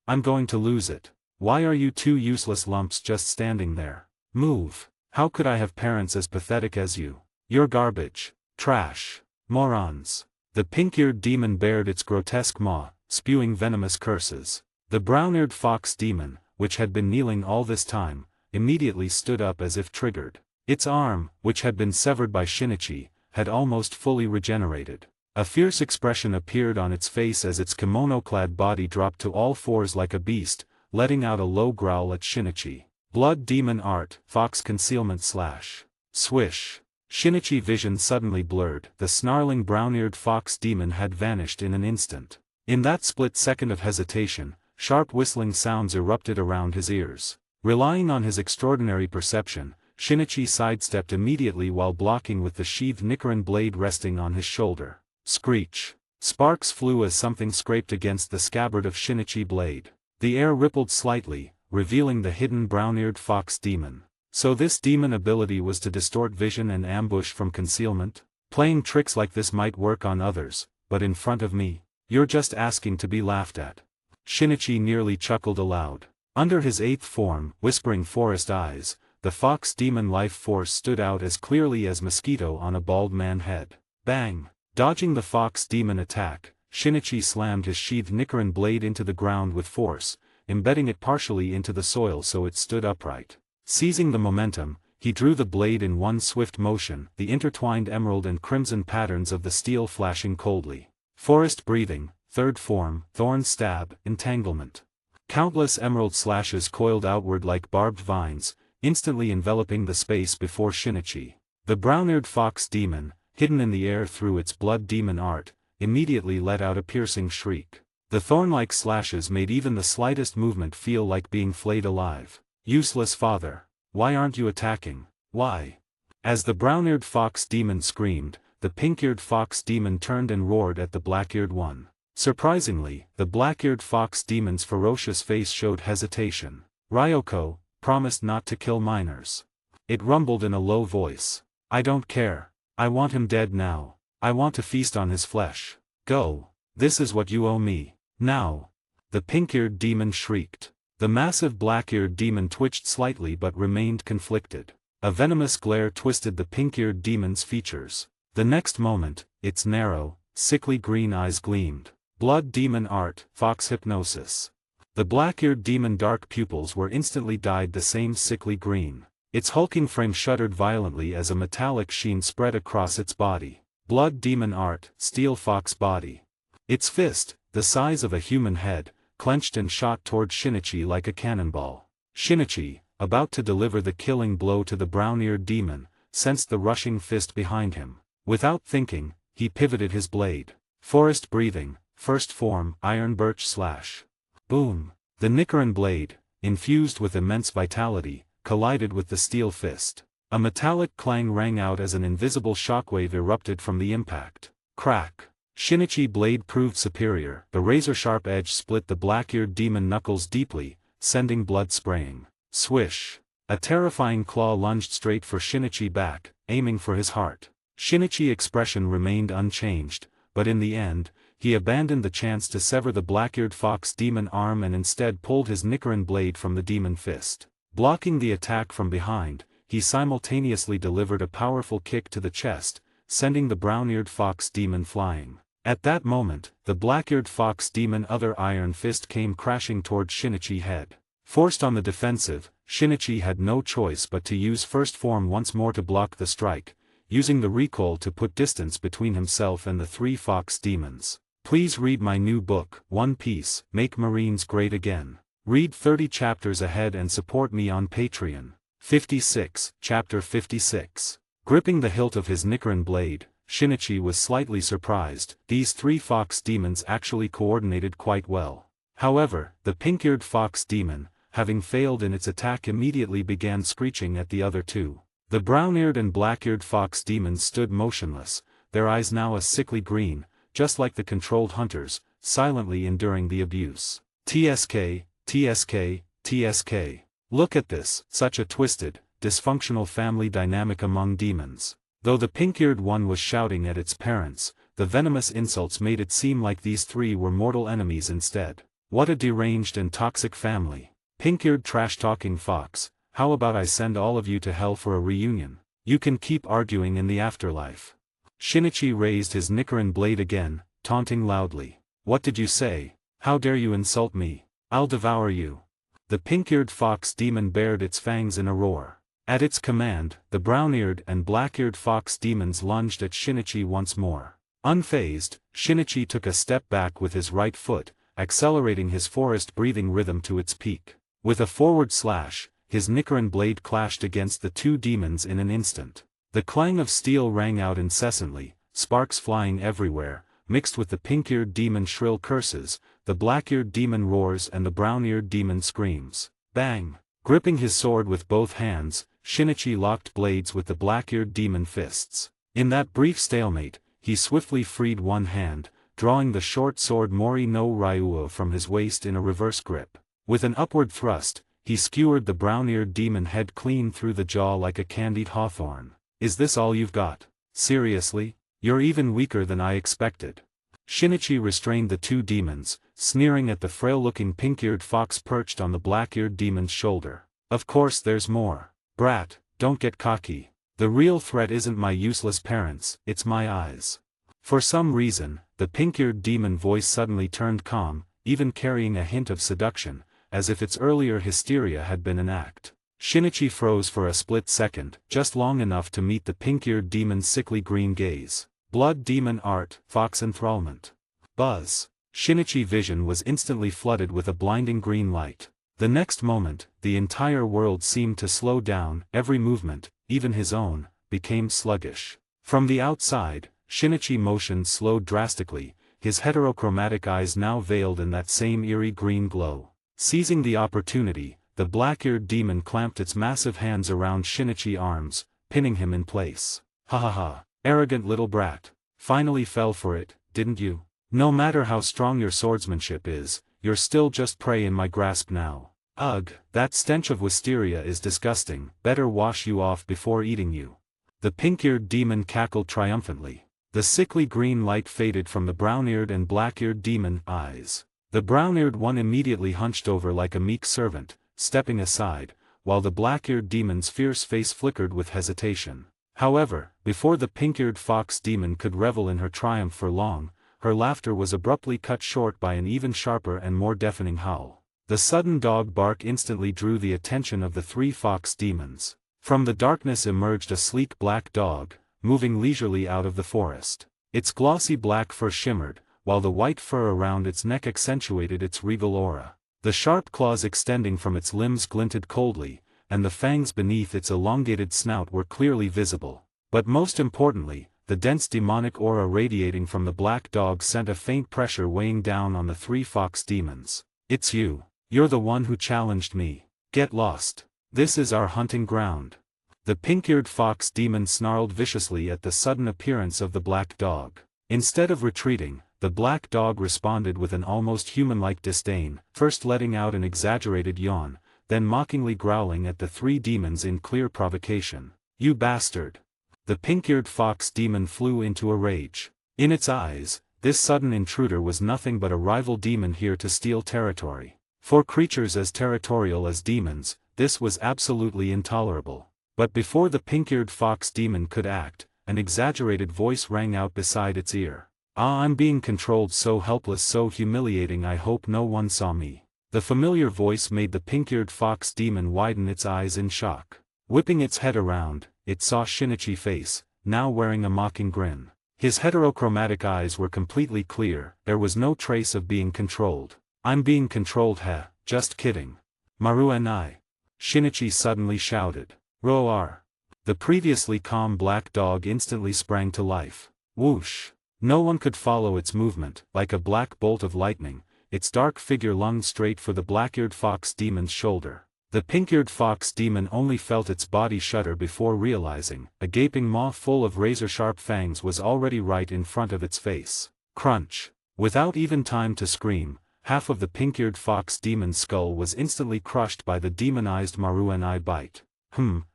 I'm going to lose it. Why are you two useless lumps just standing there? Move. How could I have parents as pathetic as you? You're garbage. Trash. Morons." The pink-eared demon bared its grotesque maw, spewing venomous curses. The brown-eared fox demon, which had been kneeling all this time, immediately stood up as if triggered. Its arm, which had been severed by Shinichi, had almost fully regenerated. A fierce expression appeared on its face as its kimono-clad body dropped to all fours like a beast, letting out a low growl at Shinichi. Blood demon art, fox concealment slash. Swish. Shinichi vision suddenly blurred. The snarling brown-eared fox demon had vanished in an instant. In that split second of hesitation, sharp whistling sounds erupted around his ears. Relying on his extraordinary perception, Shinichi sidestepped immediately while blocking with the sheathed Nichiren blade resting on his shoulder. Screech. Sparks flew as something scraped against the scabbard of Shinichi blade. The air rippled slightly, revealing the hidden brown-eared fox demon. So this demon ability was to distort vision and ambush from concealment? Playing tricks like this might work on others, but in front of me? You're just asking to be laughed at. Shinichi nearly chuckled aloud. Under his 8th form, whispering forest eyes, the fox demon life force stood out as clearly as mosquito on a bald man head. Bang! Dodging the fox demon attack, Shinichi slammed his sheathed Nichiren blade into the ground with force, embedding it partially into the soil so it stood upright. Seizing the momentum, he drew the blade in one swift motion, the intertwined emerald and crimson patterns of the steel flashing coldly. Forest breathing, 3rd form, thorn stab, entanglement. Countless emerald slashes coiled outward like barbed vines, instantly enveloping the space before Shinichi. The brown-eared fox demon, hidden in the air through its blood demon art, immediately let out a piercing shriek. The thorn-like slashes made even the slightest movement feel like being flayed alive. Useless father. Why aren't you attacking? Why? As the brown-eared fox demon screamed, the pink-eared fox demon turned and roared at the black-eared one. Surprisingly, the black-eared fox demon's ferocious face showed hesitation. Ryoko, promised not to kill minors. It rumbled in a low voice. I don't care. I want him dead now. I want to feast on his flesh. Go. This is what you owe me. Now. The pink-eared demon shrieked. The massive black-eared demon twitched slightly but remained conflicted. A venomous glare twisted the pink-eared demon's features. The next moment, its narrow, sickly green eyes gleamed. Blood demon art, fox hypnosis. The black-eared demon dark pupils were instantly dyed the same sickly green. Its hulking frame shuddered violently as a metallic sheen spread across its body. Blood demon art, steel fox body. Its fist, the size of a human head, clenched and shot toward Shinichi like a cannonball. Shinichi, about to deliver the killing blow to the brown-eared demon, sensed the rushing fist behind him. Without thinking, he pivoted his blade. Forest breathing, first form, iron birch slash. Boom! The Nichiren blade, infused with immense vitality, collided with the steel fist. A metallic clang rang out as an invisible shockwave erupted from the impact. Crack! Shinichi blade proved superior. The razor-sharp edge split the black-eared demon knuckles deeply, sending blood spraying. Swish! A terrifying claw lunged straight for Shinichi back, aiming for his heart. Shinichi's expression remained unchanged, but in the end, he abandoned the chance to sever the black-eared fox demon arm and instead pulled his Nichiren blade from the demon fist. Blocking the attack from behind, he simultaneously delivered a powerful kick to the chest, sending the brown-eared fox demon flying. At that moment, the black-eared fox demon other iron fist came crashing toward Shinichi's head. Forced on the defensive, Shinichi had no choice but to use first form once more to block the strike, using the recoil to put distance between himself and the three fox demons. Please read my new book, One Piece, Make Marines Great Again. Read 30 chapters ahead and support me on Patreon. 56, Chapter 56. Gripping the hilt of his Nichiren blade, Shinichi was slightly surprised. These three fox demons actually coordinated quite well. However, the pink-eared fox demon, having failed in its attack, immediately began screeching at the other two. The brown-eared and black-eared fox demons stood motionless, their eyes now a sickly green, just like the controlled hunters, silently enduring the abuse. TSK, TSK, TSK. Look at this, such a twisted, dysfunctional family dynamic among demons. Though the pink-eared one was shouting at its parents, the venomous insults made it seem like these three were mortal enemies instead. What a deranged and toxic family. Pink-eared trash-talking fox, how about I send all of you to hell for a reunion? You can keep arguing in the afterlife. Shinichi raised his Nichiren blade again, taunting loudly. What did you say? How dare you insult me? I'll devour you. The pink-eared fox demon bared its fangs in a roar. At its command, the brown-eared and black-eared fox demons lunged at Shinichi once more. Unfazed, Shinichi took a step back with his right foot, accelerating his forest-breathing rhythm to its peak. With a forward slash, his Nichiren blade clashed against the two demons in an instant. The clang of steel rang out incessantly, sparks flying everywhere, mixed with the pink-eared demon shrill curses, the black-eared demon roars and the brown-eared demon screams. Bang! Gripping his sword with both hands, Shinichi locked blades with the black-eared demon fists. In that brief stalemate, he swiftly freed one hand, drawing the short sword Mori no Ryuo from his waist in a reverse grip. With an upward thrust, he skewered the brown-eared demon head clean through the jaw like a candied hawthorn. Is this all you've got? Seriously? You're even weaker than I expected. Shinichi restrained the two demons, sneering at the frail-looking pink-eared fox perched on the black-eared demon's shoulder. Of course there's more. Brat, don't get cocky. The real threat isn't my useless parents, it's my eyes. For some reason, the pink-eared demon voice suddenly turned calm, even carrying a hint of seduction, as if its earlier hysteria had been an act. Shinichi froze for a split second, just long enough to meet the pink-eared demon's sickly green gaze. Blood demon art, fox enthrallment. Buzz. Shinichi's vision was instantly flooded with a blinding green light. The next moment, the entire world seemed to slow down, every movement, even his own, became sluggish. From the outside, Shinichi's motion slowed drastically, his heterochromatic eyes now veiled in that same eerie green glow. Seizing the opportunity, the black-eared demon clamped its massive hands around Shinichi's arms, pinning him in place. Ha ha ha, arrogant little brat. Finally fell for it, didn't you? No matter how strong your swordsmanship is, you're still just prey in my grasp now. Ugh, that stench of wisteria is disgusting, better wash you off before eating you. The pink-eared demon cackled triumphantly. The sickly green light faded from the brown-eared and black-eared demon eyes. The brown-eared one immediately hunched over like a meek servant, stepping aside, while the black-eared demon's fierce face flickered with hesitation. However, before the pink-eared fox demon could revel in her triumph for long, her laughter was abruptly cut short by an even sharper and more deafening howl. The sudden dog bark instantly drew the attention of the three fox demons. From the darkness emerged a sleek black dog, moving leisurely out of the forest. Its glossy black fur shimmered, while the white fur around its neck accentuated its regal aura. The sharp claws extending from its limbs glinted coldly, and the fangs beneath its elongated snout were clearly visible. But most importantly, the dense demonic aura radiating from the black dog sent a faint pressure weighing down on the three fox demons. "It's you. You're the one who challenged me. Get lost. This is our hunting ground." The pink-eared fox demon snarled viciously at the sudden appearance of the black dog. Instead of retreating, the black dog responded with an almost human-like disdain, first letting out an exaggerated yawn, then mockingly growling at the three demons in clear provocation. "You bastard!" The pink-eared fox demon flew into a rage. In its eyes, this sudden intruder was nothing but a rival demon here to steal territory. For creatures as territorial as demons, this was absolutely intolerable. But before the pink-eared fox demon could act, an exaggerated voice rang out beside its ear. "Ah, I'm being controlled, so helpless, so humiliating, I hope no one saw me." The familiar voice made the pink-eared fox demon widen its eyes in shock. Whipping its head around, it saw Shinichi face, now wearing a mocking grin. His heterochromatic eyes were completely clear, there was no trace of being controlled. "I'm being controlled, heh, just kidding. Maru and I," Shinichi suddenly shouted. "Roar!" The previously calm black dog instantly sprang to life. Whoosh! No one could follow its movement. Like a black bolt of lightning, its dark figure lunged straight for the black-eared fox demon's shoulder. The pink-eared fox demon only felt its body shudder before realizing, a gaping maw full of razor-sharp fangs was already right in front of its face. Crunch! Without even time to scream, half of the pink-eared fox demon's skull was instantly crushed by the demonized Maru-N-I bite.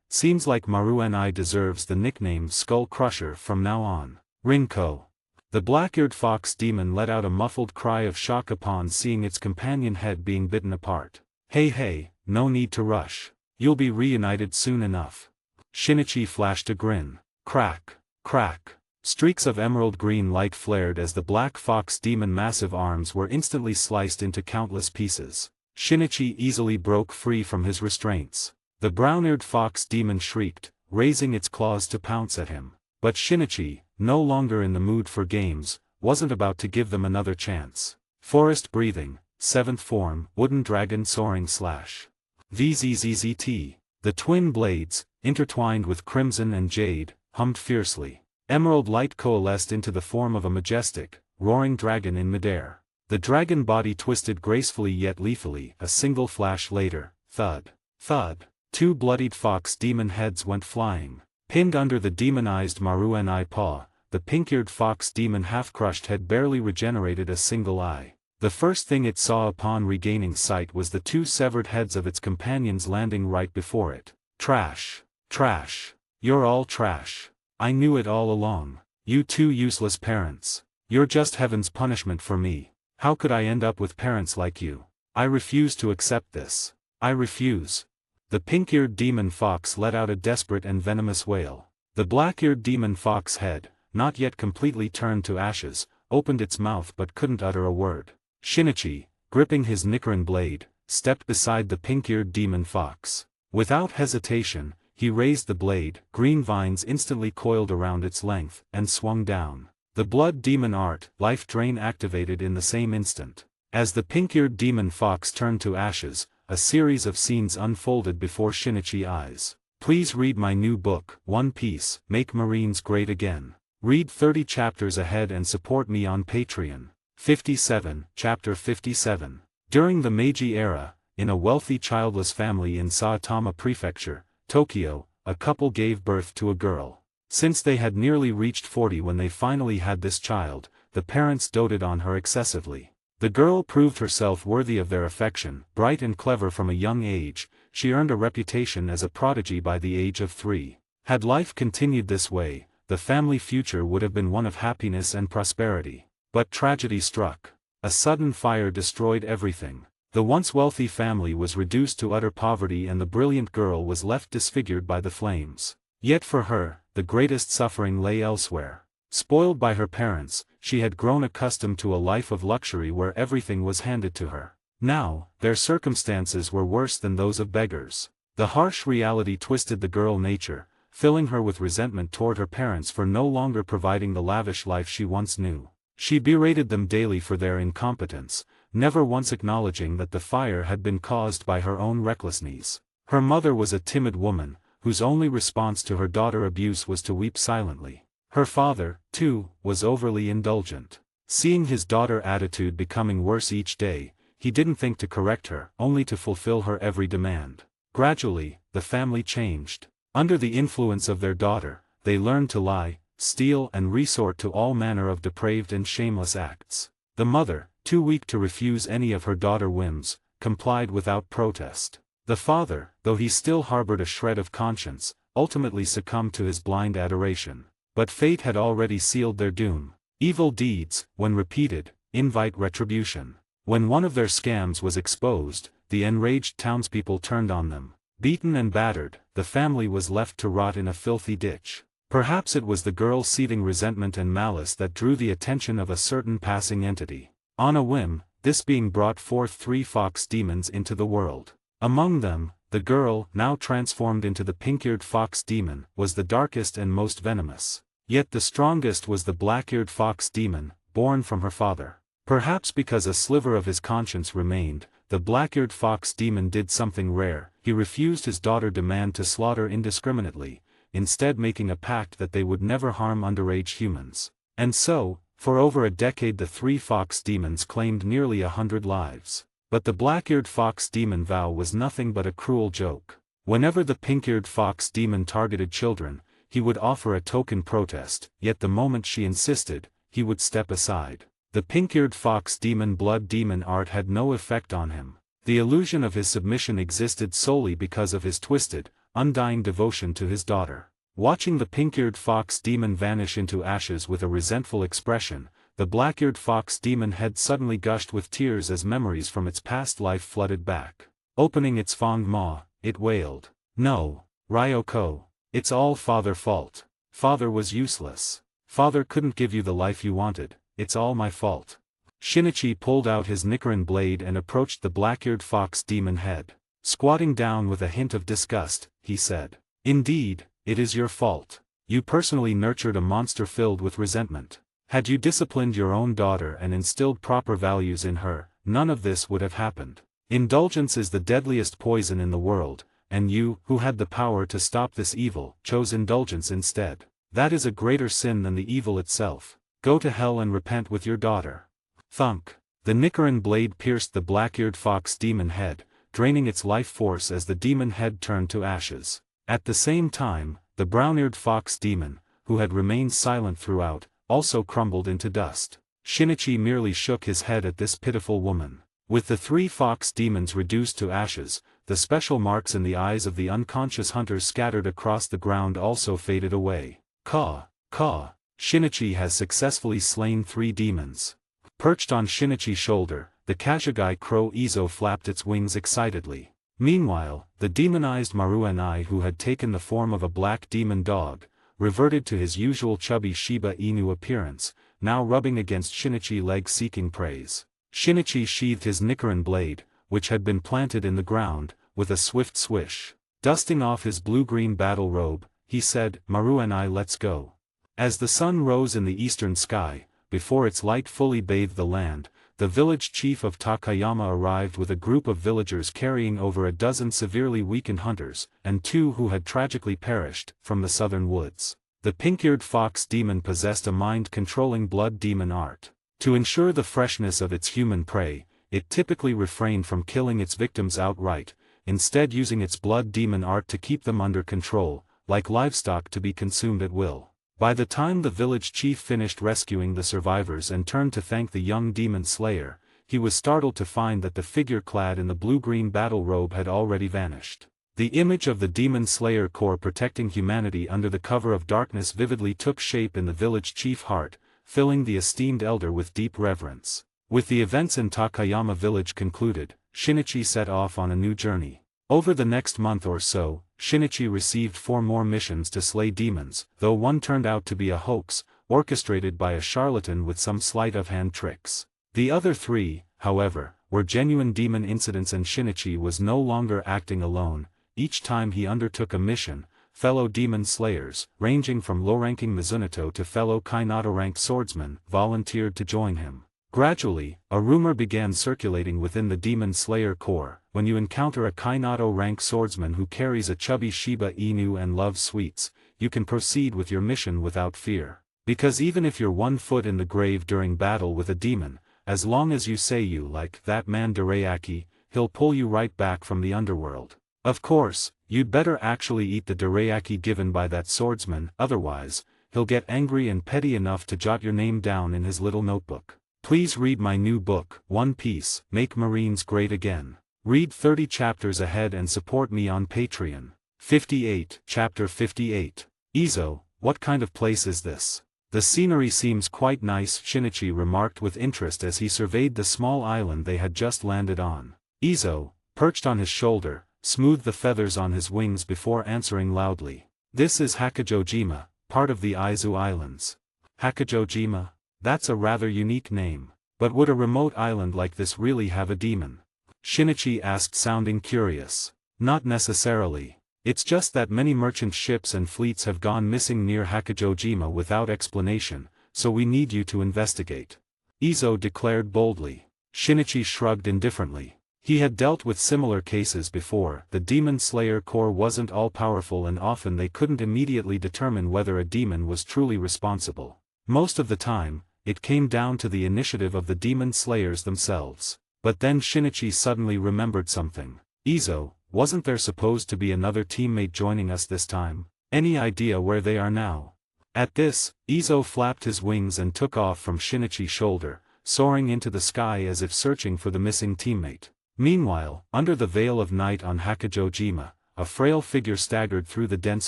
Seems like Maru-N-I deserves the nickname Skull Crusher from now on. Rinko. The black-eared fox demon let out a muffled cry of shock upon seeing its companion head being bitten apart. Hey, no need to rush. You'll be reunited soon enough." Shinichi flashed a grin. Crack, crack. Streaks of emerald green light flared as the black fox demon massive arms were instantly sliced into countless pieces. Shinichi easily broke free from his restraints. The brown-eared fox demon shrieked, raising its claws to pounce at him. But Shinichi, no longer in the mood for games, wasn't about to give them another chance. Forest breathing, 7th form, wooden dragon soaring slash. VZZZT. The twin blades, intertwined with crimson and jade, hummed fiercely. Emerald light coalesced into the form of a majestic, roaring dragon in midair. The dragon body twisted gracefully yet lethally. A single flash later, thud, thud. Two bloodied fox demon heads went flying. Pinned under the demonized Maru-N-I paw, the pink-eared fox demon half-crushed had barely regenerated a single eye. The first thing it saw upon regaining sight was the two severed heads of its companions landing right before it. Trash. Trash. You're all trash. I knew it all along. You two useless parents. You're just heaven's punishment for me. How could I end up with parents like you? I refuse to accept this. I refuse. The pink-eared demon fox let out a desperate and venomous wail. The black-eared demon fox head, not yet completely turned to ashes, opened its mouth but couldn't utter a word. Shinichi, gripping his Nichiren blade, stepped beside the pink-eared demon fox. Without hesitation, he raised the blade, green vines instantly coiled around its length, and swung down. The blood demon art, life drain activated in the same instant. As the pink-eared demon fox turned to ashes, a series of scenes unfolded before Shinichi's eyes. Please read my new book, One Piece, Make Marines Great Again. Read 30 chapters ahead and support me on Patreon. 57, Chapter 57. During the Meiji era, in a wealthy childless family in Saitama Prefecture, Tokyo, a couple gave birth to a girl. Since they had nearly reached 40 when they finally had this child, the parents doted on her excessively. The girl proved herself worthy of their affection. Bright and clever from a young age, she earned a reputation as a prodigy by the age of 3. Had life continued this way, the family future would have been one of happiness and prosperity. But tragedy struck. A sudden fire destroyed everything. The once wealthy family was reduced to utter poverty and the brilliant girl was left disfigured by the flames. Yet for her, the greatest suffering lay elsewhere. Spoiled by her parents, she had grown accustomed to a life of luxury where everything was handed to her. Now, their circumstances were worse than those of beggars. The harsh reality twisted the girl nature, filling her with resentment toward her parents for no longer providing the lavish life she once knew. She berated them daily for their incompetence, never once acknowledging that the fire had been caused by her own recklessness. Her mother was a timid woman, whose only response to her daughter's abuse was to weep silently. Her father, too, was overly indulgent. Seeing his daughter's attitude becoming worse each day, he didn't think to correct her, only to fulfill her every demand. Gradually, the family changed. Under the influence of their daughter, they learned to lie, steal and resort to all manner of depraved and shameless acts. The mother, too weak to refuse any of her daughter's whims, complied without protest. The father, though he still harbored a shred of conscience, ultimately succumbed to his blind adoration. But fate had already sealed their doom. Evil deeds, when repeated, invite retribution. When one of their scams was exposed, the enraged townspeople turned on them. Beaten and battered, the family was left to rot in a filthy ditch. Perhaps it was the girl's seething resentment and malice that drew the attention of a certain passing entity. On a whim, this being brought forth 3 fox demons into the world. Among them, the girl, now transformed into the pink-eared fox demon, was the darkest and most venomous. Yet the strongest was the black-eared fox demon, born from her father. Perhaps because a sliver of his conscience remained, the black-eared fox demon did something rare. He refused his daughter's demand to slaughter indiscriminately, instead making a pact that they would never harm underage humans. And so, for over a decade the 3 fox demons claimed nearly 100 lives. But the black-eared fox demon vow was nothing but a cruel joke. Whenever the pink-eared fox demon targeted children, he would offer a token protest, yet the moment she insisted, he would step aside. The pink-eared fox demon blood demon art had no effect on him. The illusion of his submission existed solely because of his twisted, undying devotion to his daughter. Watching the pink-eared fox demon vanish into ashes with a resentful expression, the black-eared fox demon head suddenly gushed with tears as memories from its past life flooded back. Opening its fond maw, it wailed, "No, Ryoko. It's all Father's fault. Father was useless. Father couldn't give you the life you wanted, it's all my fault." Shinichi pulled out his Nichiren blade and approached the black-eared fox demon head. Squatting down with a hint of disgust, he said, "Indeed, it is your fault. You personally nurtured a monster filled with resentment. Had you disciplined your own daughter and instilled proper values in her, none of this would have happened. Indulgence is the deadliest poison in the world, and you, who had the power to stop this evil, chose indulgence instead. That is a greater sin than the evil itself. Go to hell and repent with your daughter." Thunk. The Nichiren blade pierced the black-eared fox demon head, draining its life force as the demon head turned to ashes. At the same time, the brown-eared fox demon, who had remained silent throughout, also crumbled into dust. Shinichi merely shook his head at this pitiful woman. With the 3 fox demons reduced to ashes, the special marks in the eyes of the unconscious hunters scattered across the ground also faded away. Caw, caw. Shinichi has successfully slain 3 demons. Perched on Shinichi's shoulder, the Kashagi crow Izo flapped its wings excitedly. Meanwhile, the demonized Maruenai, who had taken the form of a black demon dog, reverted to his usual chubby Shiba Inu appearance, now rubbing against Shinichi's leg seeking praise. Shinichi sheathed his Nichiren blade, which had been planted in the ground, with a swift swish. Dusting off his blue-green battle robe, he said, "Maruenai, let's go." As the sun rose in the eastern sky, before its light fully bathed the land, the village chief of Takayama arrived with a group of villagers carrying over a dozen severely weakened hunters, and 2 who had tragically perished, from the southern woods. The pink-eared fox demon possessed a mind-controlling blood demon art. To ensure the freshness of its human prey, it typically refrained from killing its victims outright, instead using its blood demon art to keep them under control, like livestock to be consumed at will. By the time the village chief finished rescuing the survivors and turned to thank the young demon slayer, he was startled to find that the figure clad in the blue-green battle robe had already vanished. The image of the Demon Slayer Corps protecting humanity under the cover of darkness vividly took shape in the village chief's heart, filling the esteemed elder with deep reverence. With the events in Takayama village concluded, Shinichi set off on a new journey. Over the next month or so, Shinichi received 4 more missions to slay demons, though one turned out to be a hoax, orchestrated by a charlatan with some sleight-of-hand tricks. The other 3, however, were genuine demon incidents, and Shinichi was no longer acting alone. Each time he undertook a mission, fellow demon slayers, ranging from low-ranking Mizunato to fellow Kainato-ranked swordsmen, volunteered to join him. Gradually, a rumor began circulating within the Demon Slayer Corps: when you encounter a Kainato-rank swordsman who carries a chubby Shiba Inu and loves sweets, you can proceed with your mission without fear. Because even if you're 1 foot in the grave during battle with a demon, as long as you say you like that man Dorayaki, he'll pull you right back from the underworld. Of course, you'd better actually eat the dorayaki given by that swordsman, otherwise, he'll get angry and petty enough to jot your name down in his little notebook. Please read my new book, One Piece, Make Marines Great Again. Read 30 chapters ahead and support me on Patreon. 58, Chapter 58. Izo, what kind of place is this? The scenery seems quite nice, Shinichi remarked with interest as he surveyed the small island they had just landed on. Izo, perched on his shoulder, smoothed the feathers on his wings before answering loudly. This is Hakujojima, part of the Izu Islands. Hakujojima? That's a rather unique name. But would a remote island like this really have a demon? Shinichi asked, sounding curious. Not necessarily. It's just that many merchant ships and fleets have gone missing near Hakujojima without explanation, so we need you to investigate. Izo declared boldly. Shinichi shrugged indifferently. He had dealt with similar cases before. The Demon Slayer Corps wasn't all-powerful, and often they couldn't immediately determine whether a demon was truly responsible. Most of the time, it came down to the initiative of the demon slayers themselves. But then Shinichi suddenly remembered something. Izo, wasn't there supposed to be another teammate joining us this time? Any idea where they are now? At this, Izo flapped his wings and took off from Shinichi's shoulder, soaring into the sky as if searching for the missing teammate. Meanwhile, under the veil of night on Hakujojima, a frail figure staggered through the dense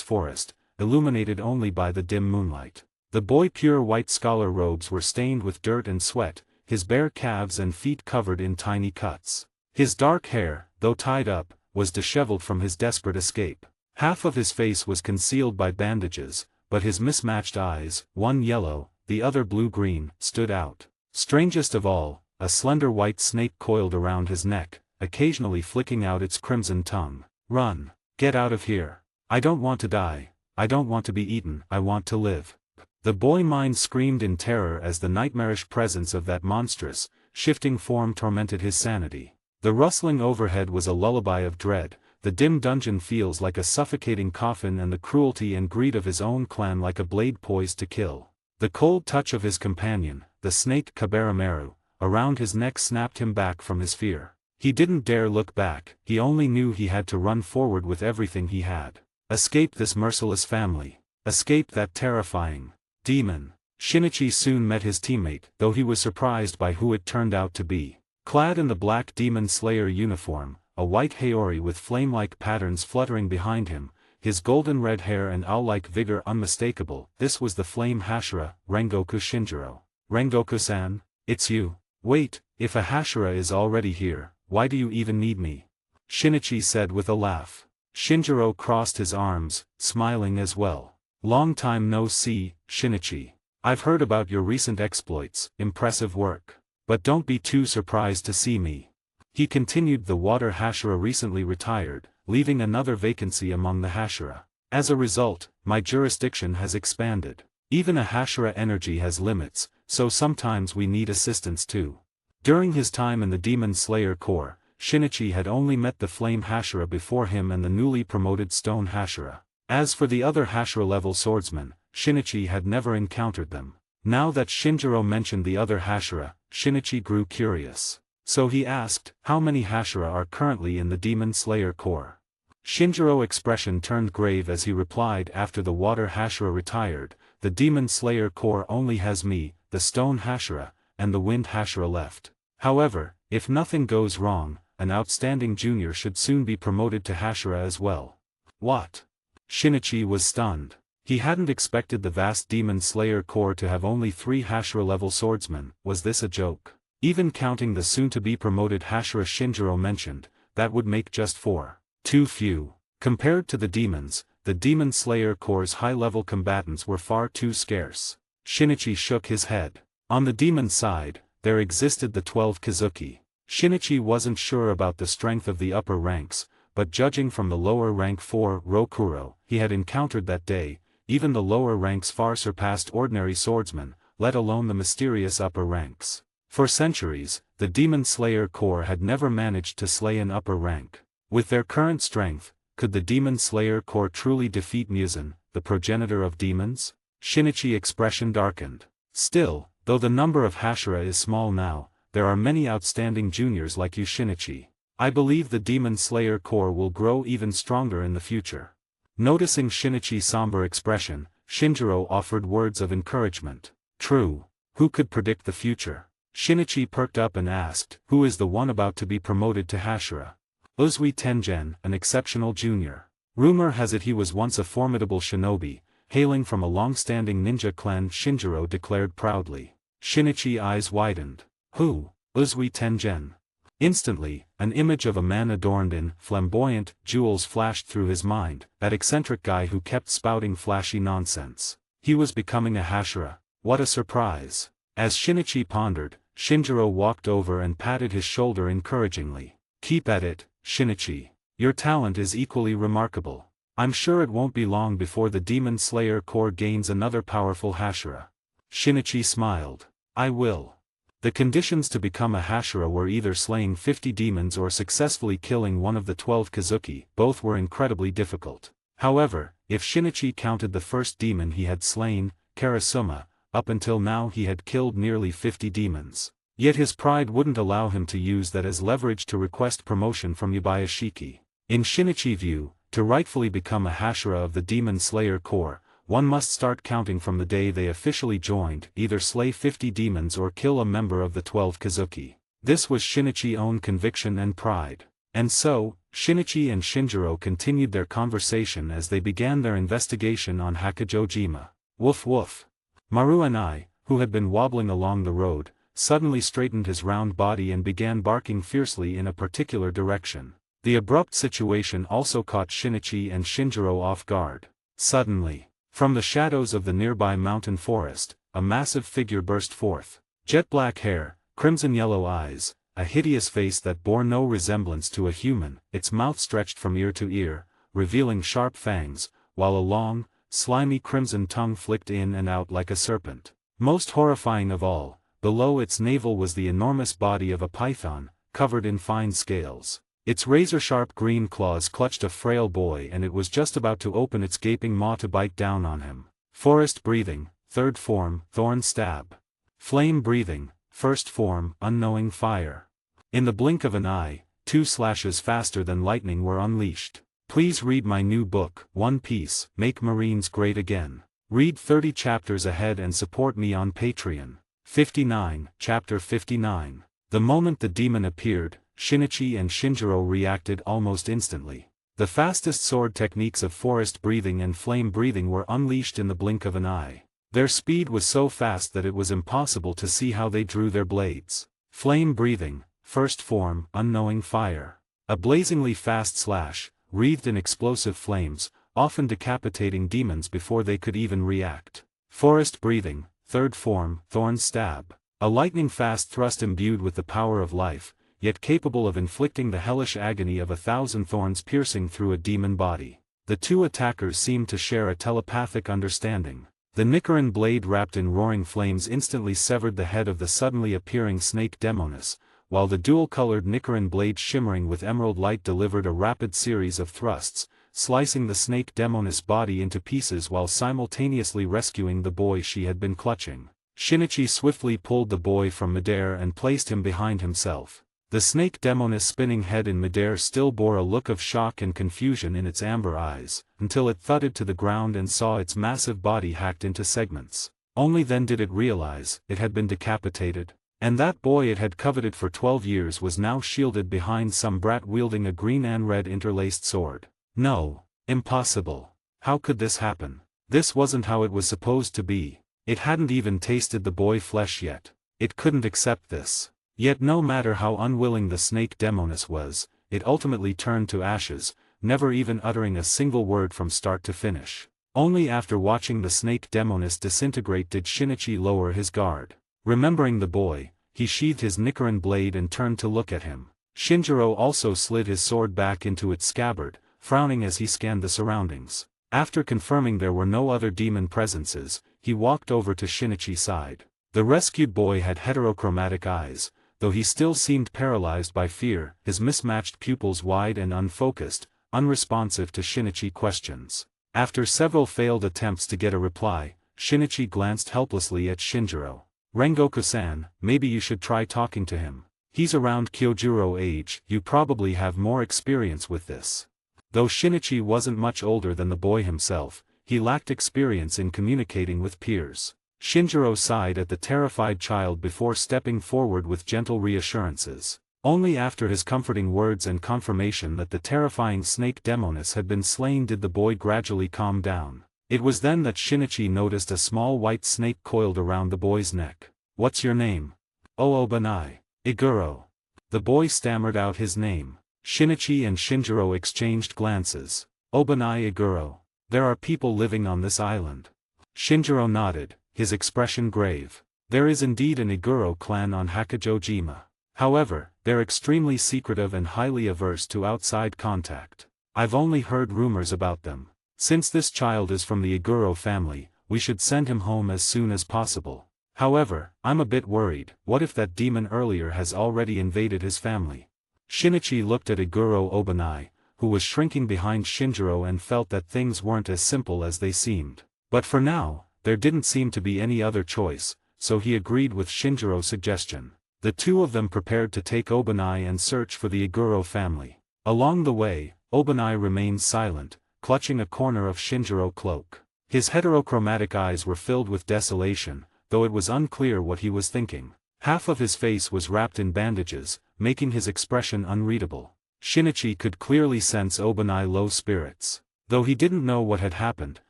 forest, illuminated only by the dim moonlight. The boy's pure white scholar robes were stained with dirt and sweat, his bare calves and feet covered in tiny cuts. His dark hair, though tied up, was disheveled from his desperate escape. Half of his face was concealed by bandages, but his mismatched eyes, one yellow, the other blue-green, stood out. Strangest of all, a slender white snake coiled around his neck, occasionally flicking out its crimson tongue. Run! Get out of here! I don't want to die, I don't want to be eaten, I want to live. The boy mind screamed in terror as the nightmarish presence of that monstrous, shifting form tormented his sanity. The rustling overhead was a lullaby of dread, the dim dungeon feels like a suffocating coffin, and the cruelty and greed of his own clan like a blade poised to kill. The cold touch of his companion, the snake Kabarameru, around his neck snapped him back from his fear. He didn't dare look back, he only knew he had to run forward with everything he had. Escape this merciless family. Escape that terrifying demon. Shinichi soon met his teammate, though he was surprised by who it turned out to be. Clad in the black Demon Slayer uniform, a white Haori with flame-like patterns fluttering behind him, his golden-red hair and owl-like vigor unmistakable, this was the flame Hashira, Rengoku Shinjiro. Rengoku-san? It's you. Wait, if a Hashira is already here, why do you even need me? Shinichi said with a laugh. Shinjiro crossed his arms, smiling as well. Long time no see, Shinichi. I've heard about your recent exploits, impressive work. But don't be too surprised to see me. He continued. The water Hashira recently retired, leaving another vacancy among the Hashira. As a result, my jurisdiction has expanded. Even a Hashira energy has limits, so sometimes we need assistance too. During his time in the Demon Slayer Corps, Shinichi had only met the Flame Hashira before him and the newly promoted Stone Hashira. As for the other Hashira-level swordsmen, Shinichi had never encountered them. Now that Shinjiro mentioned the other Hashira, Shinichi grew curious. So he asked, how many Hashira are currently in the Demon Slayer Corps? Shinjiro's expression turned grave as he replied, after the Water Hashira retired, the Demon Slayer Corps only has me, the Stone Hashira, and the Wind Hashira left. However, if nothing goes wrong, an outstanding junior should soon be promoted to Hashira as well. What? Shinichi was stunned. He hadn't expected the vast Demon Slayer Corps to have only 3 Hashira-level swordsmen. Was this a joke? Even counting the soon-to-be promoted Hashira Shinjiro mentioned, that would make just 4. Too few. Compared to the demons, the Demon Slayer Corps' high-level combatants were far too scarce. Shinichi shook his head. On the demon side, there existed the 12 Kazuki. Shinichi wasn't sure about the strength of the upper ranks, but judging from the lower rank 4 Rokuro he had encountered that day, even the lower ranks far surpassed ordinary swordsmen, let alone the mysterious upper ranks. For centuries, the Demon Slayer Corps had never managed to slay an upper rank. With their current strength, could the Demon Slayer Corps truly defeat Muzan, the progenitor of demons? Shinichi's expression darkened. Still, though the number of Hashira is small now, there are many outstanding juniors like you, Shinichi. I believe the Demon Slayer Corps will grow even stronger in the future. Noticing Shinichi's somber expression, Shinjiro offered words of encouragement. True. Who could predict the future? Shinichi perked up and asked, who is the one about to be promoted to Hashira? Uzui Tengen, an exceptional junior. Rumor has it he was once a formidable shinobi, hailing from a long-standing ninja clan, Shinjiro declared proudly. Shinichi's eyes widened. Who? Uzui Tengen. Instantly, an image of a man adorned in flamboyant jewels flashed through his mind, that eccentric guy who kept spouting flashy nonsense. He was becoming a Hashira. What a surprise. As Shinichi pondered, Shinjiro walked over and patted his shoulder encouragingly. Keep at it, Shinichi. Your talent is equally remarkable. I'm sure it won't be long before the Demon Slayer Corps gains another powerful Hashira. Shinichi smiled. I will. The conditions to become a Hashira were either slaying 50 demons or successfully killing one of the 12 Kazuki. Both were incredibly difficult. However, if Shinichi counted the first demon he had slain, Karasuma, up until now he had killed nearly 50 demons. Yet his pride wouldn't allow him to use that as leverage to request promotion from Yubayashiki. In Shinichi's view, to rightfully become a Hashira of the Demon Slayer Corps, one must start counting from the day they officially joined, either slay 50 demons or kill a member of the 12 Kazuki. This was Shinichi's own conviction and pride. And so, Shinichi and Shinjiro continued their conversation as they began their investigation on Hakujojima. Woof woof. Maru and I, who had been wobbling along the road, suddenly straightened his round body and began barking fiercely in a particular direction. The abrupt situation also caught Shinichi and Shinjiro off guard. Suddenly, from the shadows of the nearby mountain forest, a massive figure burst forth. Jet black hair, crimson-yellow eyes, a hideous face that bore no resemblance to a human, its mouth stretched from ear to ear, revealing sharp fangs, while a long, slimy crimson tongue flicked in and out like a serpent. Most horrifying of all, below its navel was the enormous body of a python, covered in fine scales. Its razor-sharp green claws clutched a frail boy and it was just about to open its gaping maw to bite down on him. Forest breathing, third form, thorn stab. Flame breathing, first form, unknowing fire. In the blink of an eye, 2 slashes faster than lightning were unleashed. Please read my new book, One Piece, Make Marines Great Again. Read 30 chapters ahead and support me on Patreon. 59, Chapter 59. The moment the demon appeared, Shinichi and Shinjiro reacted almost instantly. The fastest sword techniques of forest breathing and flame breathing were unleashed in the blink of an eye. Their speed was so fast that it was impossible to see how they drew their blades. Flame breathing, first form, unknowing fire. A blazingly fast slash, wreathed in explosive flames, often decapitating demons before they could even react. Forest breathing, third form, thorn stab. A lightning-fast thrust imbued with the power of life, yet capable of inflicting the hellish agony of 1,000 thorns piercing through a demon body. The two attackers seemed to share a telepathic understanding. The Nichiren blade wrapped in roaring flames instantly severed the head of the suddenly appearing snake Demoness, while the dual-colored Nichiren blade shimmering with emerald light delivered a rapid series of thrusts, slicing the snake Demoness body into pieces while simultaneously rescuing the boy she had been clutching. Shinichi swiftly pulled the boy from midair and placed him behind himself. The snake Demoness spinning head in midair still bore a look of shock and confusion in its amber eyes, until it thudded to the ground and saw its massive body hacked into segments. Only then did it realize it had been decapitated. And that boy it had coveted for 12 years was now shielded behind some brat wielding a green and red interlaced sword. No. Impossible. How could this happen? This wasn't how it was supposed to be. It hadn't even tasted the boy flesh yet. It couldn't accept this. Yet no matter how unwilling the snake demoness was, it ultimately turned to ashes, never even uttering a single word from start to finish. Only after watching the snake demoness disintegrate did Shinichi lower his guard. Remembering the boy, he sheathed his Nichiren blade and turned to look at him. Shinjiro also slid his sword back into its scabbard, frowning as he scanned the surroundings. After confirming there were no other demon presences, he walked over to Shinichi's side. The rescued boy had heterochromatic eyes, though he still seemed paralyzed by fear, his mismatched pupils wide and unfocused, unresponsive to Shinichi questions. After several failed attempts to get a reply, Shinichi glanced helplessly at Shinjiro. Rengoku-san, maybe you should try talking to him. He's around Kyojuro age, you probably have more experience with this. Though Shinichi wasn't much older than the boy himself, he lacked experience in communicating with peers. Shinjiro sighed at the terrified child before stepping forward with gentle reassurances. Only after his comforting words and confirmation that the terrifying snake demoness had been slain did the boy gradually calm down. It was then that Shinichi noticed a small white snake coiled around the boy's neck. What's your name? Oh, Obanai. Iguro. The boy stammered out his name. Shinichi and Shinjiro exchanged glances. Obanai Iguro. There are people living on this island. Shinjiro nodded, his expression grave. There is indeed an Iguro clan on Hakujojima. However, they're extremely secretive and highly averse to outside contact. I've only heard rumors about them. Since this child is from the Iguro family, we should send him home as soon as possible. However, I'm a bit worried, what if that demon earlier has already invaded his family? Shinichi looked at Iguro Obanai, who was shrinking behind Shinjiro and felt that things weren't as simple as they seemed. But for now, there didn't seem to be any other choice, so he agreed with Shinjiro's suggestion. The two of them prepared to take Obanai and search for the Iguro family. Along the way, Obanai remained silent, clutching a corner of Shinjiro's cloak. His heterochromatic eyes were filled with desolation, though it was unclear what he was thinking. Half of his face was wrapped in bandages, making his expression unreadable. Shinichi could clearly sense Obanai's low spirits. Though he didn't know what had happened,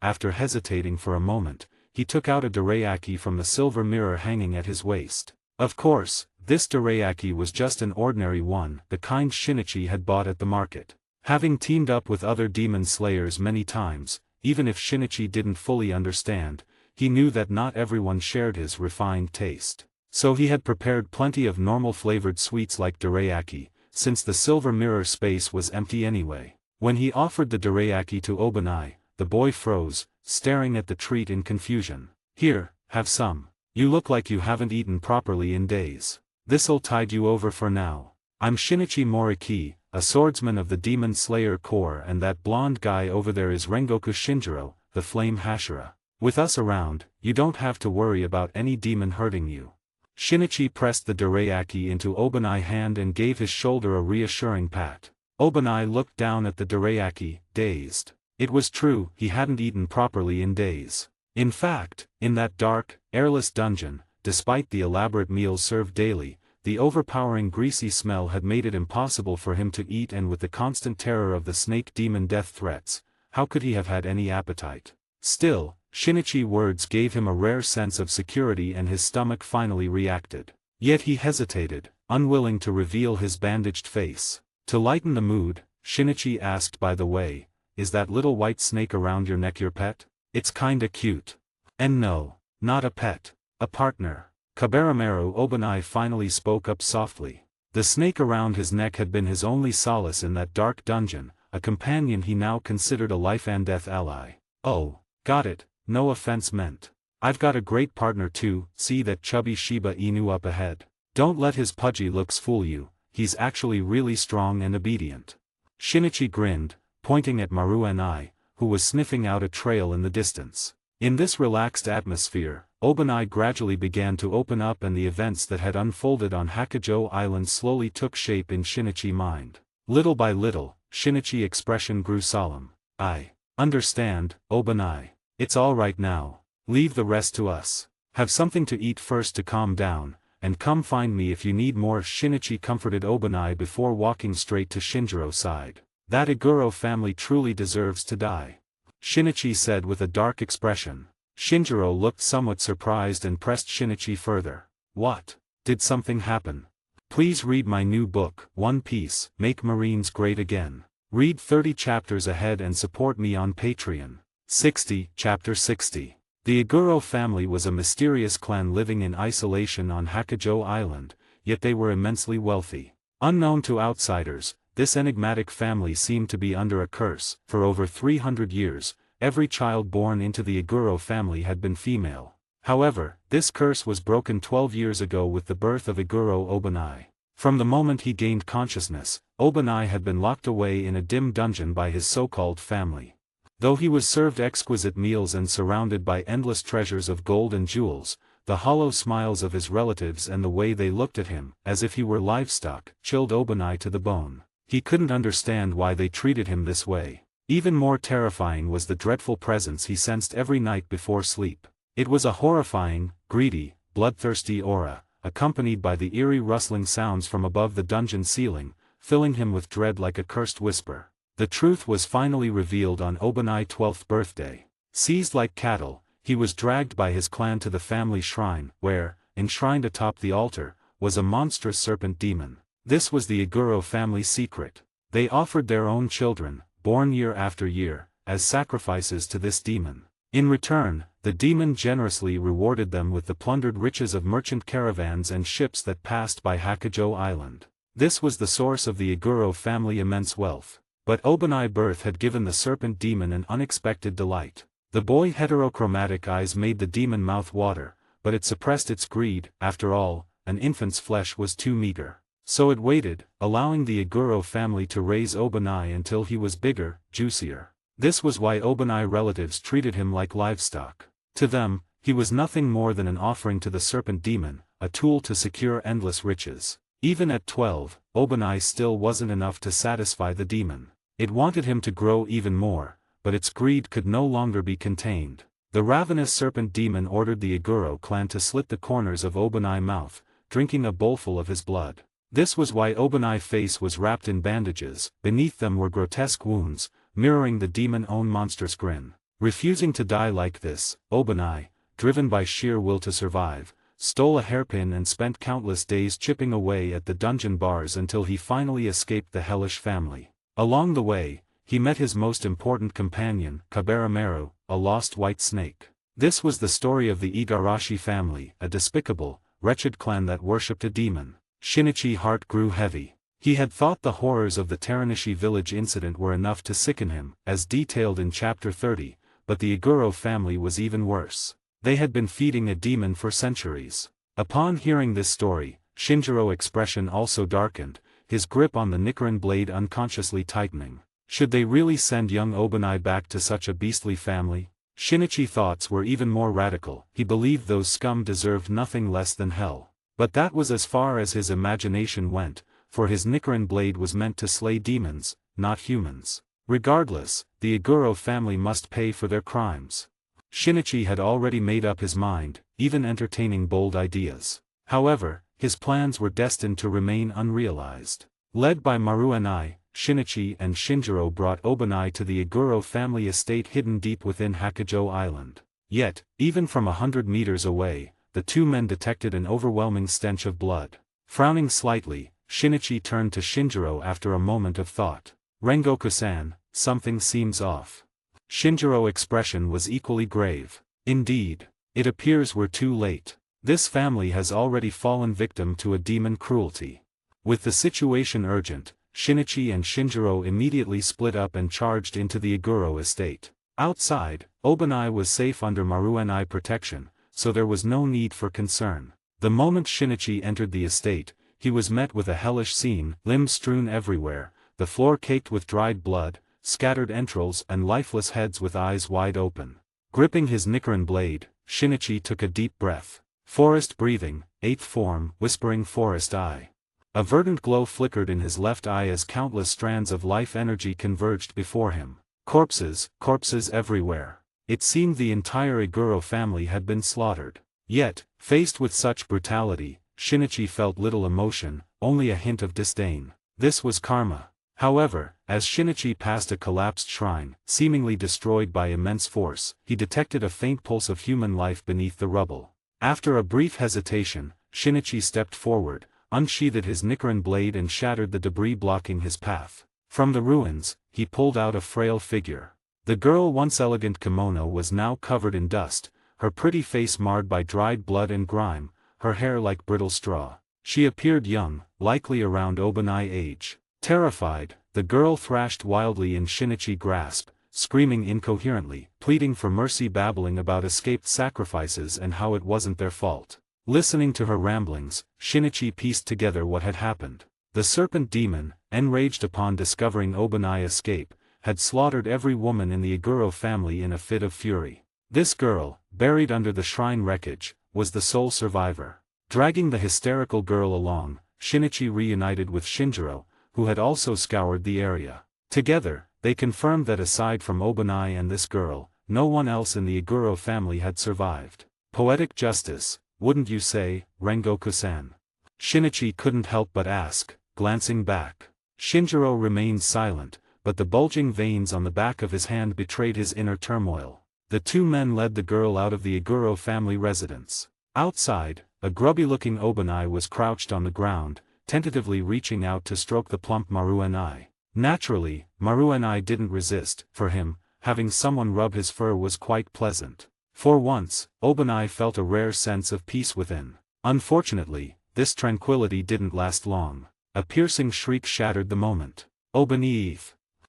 after hesitating for a moment, he took out a dorayaki from the silver mirror hanging at his waist. Of course, this dorayaki was just an ordinary one, the kind Shinichi had bought at the market. Having teamed up with other demon slayers many times, even if Shinichi didn't fully understand, he knew that not everyone shared his refined taste. So he had prepared plenty of normal flavored sweets like dorayaki, since the silver mirror space was empty anyway. When he offered the dorayaki to Obanai, the boy froze, staring at the treat in confusion. Here, have some. You look like you haven't eaten properly in days. This'll tide you over for now. I'm Shinichi Moriki, a swordsman of the Demon Slayer Corps, and that blonde guy over there is Rengoku Shinjiro, the Flame Hashira. With us around, you don't have to worry about any demon hurting you. Shinichi pressed the dorayaki into Obanai's hand and gave his shoulder a reassuring pat. Obanai looked down at the dorayaki, dazed. It was true, he hadn't eaten properly in days. In fact, in that dark, airless dungeon, despite the elaborate meals served daily, the overpowering greasy smell had made it impossible for him to eat, and with the constant terror of the snake demon death threats, how could he have had any appetite? Still, Shinichi's words gave him a rare sense of security and his stomach finally reacted. Yet he hesitated, unwilling to reveal his bandaged face. To lighten the mood, Shinichi asked, by the way, is that little white snake around your neck your pet? It's kinda cute. And no, not a pet. A partner. Kabarameru Obanai finally spoke up softly. The snake around his neck had been his only solace in that dark dungeon, a companion he now considered a life-and-death ally. Oh, got it, no offense meant. I've got a great partner too, see that chubby Shiba Inu up ahead? Don't let his pudgy looks fool you, he's actually really strong and obedient. Shinichi grinned, pointing at Maru and I, who was sniffing out a trail in the distance. In this relaxed atmosphere, Obanai gradually began to open up, and the events that had unfolded on Hakujo Island slowly took shape in Shinichi's mind. Little by little, Shinichi's expression grew solemn. I understand, Obanai. It's all right now. Leave the rest to us. Have something to eat first to calm down, and come find me if you need more. Shinichi comforted Obanai before walking straight to Shinjiro's side. That Iguro family truly deserves to die, Shinichi said with a dark expression. Shinjiro looked somewhat surprised and pressed Shinichi further. What? Did something happen? Please read my new book, One Piece, Make Marines Great Again. Read 30 chapters ahead and support me on Patreon. 60, Chapter 60. The Iguro family was a mysterious clan living in isolation on Hakujo Island, yet they were immensely wealthy. Unknown to outsiders, this enigmatic family seemed to be under a curse. For over 300 years, every child born into the Iguro family had been female. However, this curse was broken 12 years ago with the birth of Iguro Obanai. From the moment he gained consciousness, Obanai had been locked away in a dim dungeon by his so-called family. Though he was served exquisite meals and surrounded by endless treasures of gold and jewels, the hollow smiles of his relatives and the way they looked at him, as if he were livestock, chilled Obanai to the bone. He couldn't understand why they treated him this way. Even more terrifying was the dreadful presence he sensed every night before sleep. It was a horrifying, greedy, bloodthirsty aura, accompanied by the eerie rustling sounds from above the dungeon ceiling, filling him with dread like a cursed whisper. The truth was finally revealed on Obanai's 12th birthday. Seized like cattle, he was dragged by his clan to the family shrine, where, enshrined atop the altar, was a monstrous serpent demon. This was the Iguro family secret. They offered their own children, born year after year, as sacrifices to this demon. In return, the demon generously rewarded them with the plundered riches of merchant caravans and ships that passed by Hakujo Island. This was the source of the Iguro family immense wealth. But Obanai's birth had given the serpent demon an unexpected delight. The boy's heterochromatic eyes made the demon mouth water, but it suppressed its greed. After all, an infant's flesh was too meager. So it waited, allowing the Iguro family to raise Obanai until he was bigger, juicier. This was why Obanai's relatives treated him like livestock. To them, he was nothing more than an offering to the serpent demon, a tool to secure endless riches. Even at 12, Obanai still wasn't enough to satisfy the demon. It wanted him to grow even more, but its greed could no longer be contained. The ravenous serpent demon ordered the Iguro clan to slit the corners of Obanai's mouth, drinking a bowlful of his blood. This was why Obanai's face was wrapped in bandages. Beneath them were grotesque wounds, mirroring the demon's own monstrous grin. Refusing to die like this, Obanai, driven by sheer will to survive, stole a hairpin and spent countless days chipping away at the dungeon bars until he finally escaped the hellish family. Along the way, he met his most important companion, Kabarameru, a lost white snake. This was the story of the Igarashi family, a despicable, wretched clan that worshipped a demon. Shinichi's heart grew heavy. He had thought the horrors of the Teranishi village incident were enough to sicken him, as detailed in Chapter 30, but the Iguro family was even worse. They had been feeding a demon for centuries. Upon hearing this story, Shinjiro's expression also darkened, his grip on the Nichiren blade unconsciously tightening. Should they really send young Obanai back to such a beastly family? Shinichi's thoughts were even more radical. He believed those scum deserved nothing less than hell. But that was as far as his imagination went, for his Nichiren blade was meant to slay demons, not humans. Regardless, the Iguro family must pay for their crimes. Shinichi had already made up his mind, even entertaining bold ideas. However, his plans were destined to remain unrealized. Led by Maruenai, Shinichi and Shinjiro brought Obanai to the Iguro family estate hidden deep within Hakujo Island. Yet, even from 100 meters away, the two men detected an overwhelming stench of blood. Frowning slightly, Shinichi turned to Shinjiro after a moment of thought. Rengoku-san, something seems off. Shinjiro's expression was equally grave. Indeed. It appears we're too late. This family has already fallen victim to a demon cruelty. With the situation urgent, Shinichi and Shinjiro immediately split up and charged into the Iguro estate. Outside, Obanai was safe under Maruenai protection, so there was no need for concern. The moment Shinichi entered the estate, he was met with a hellish scene, limbs strewn everywhere, the floor caked with dried blood, scattered entrails and lifeless heads with eyes wide open. Gripping his Nichiren blade, Shinichi took a deep breath. Forest breathing, 8th form, whispering forest eye. A verdant glow flickered in his left eye as countless strands of life energy converged before him. Corpses, corpses everywhere. It seemed the entire Iguro family had been slaughtered. Yet, faced with such brutality, Shinichi felt little emotion, only a hint of disdain. This was karma. However, as Shinichi passed a collapsed shrine, seemingly destroyed by immense force, he detected a faint pulse of human life beneath the rubble. After a brief hesitation, Shinichi stepped forward, unsheathed his Nichiren blade and shattered the debris blocking his path. From the ruins, he pulled out a frail figure. The girl once elegant kimono was now covered in dust, her pretty face marred by dried blood and grime, her hair like brittle straw. She appeared young, likely around Obanai age. Terrified, the girl thrashed wildly in Shinichi's grasp, screaming incoherently, pleading for mercy, babbling about escaped sacrifices and how it wasn't their fault. Listening to her ramblings, Shinichi pieced together what had happened. The serpent demon, enraged upon discovering Obanai's escape, had slaughtered every woman in the Iguro family in a fit of fury. This girl, buried under the shrine wreckage, was the sole survivor. Dragging the hysterical girl along, Shinichi reunited with Shinjiro, who had also scoured the area. Together, they confirmed that aside from Obanai and this girl, no one else in the Iguro family had survived. Poetic justice, wouldn't you say, Rengoku-san? Shinichi couldn't help but ask, glancing back. Shinjiro remained silent, but the bulging veins on the back of his hand betrayed his inner turmoil. The two men led the girl out of the Iguro family residence. Outside, a grubby-looking Obanai was crouched on the ground, tentatively reaching out to stroke the plump Maruenai. Naturally, Maruenai didn't resist. For him, having someone rub his fur was quite pleasant. For once, Obanai felt a rare sense of peace within. Unfortunately, this tranquility didn't last long. A piercing shriek shattered the moment. "Obanai!"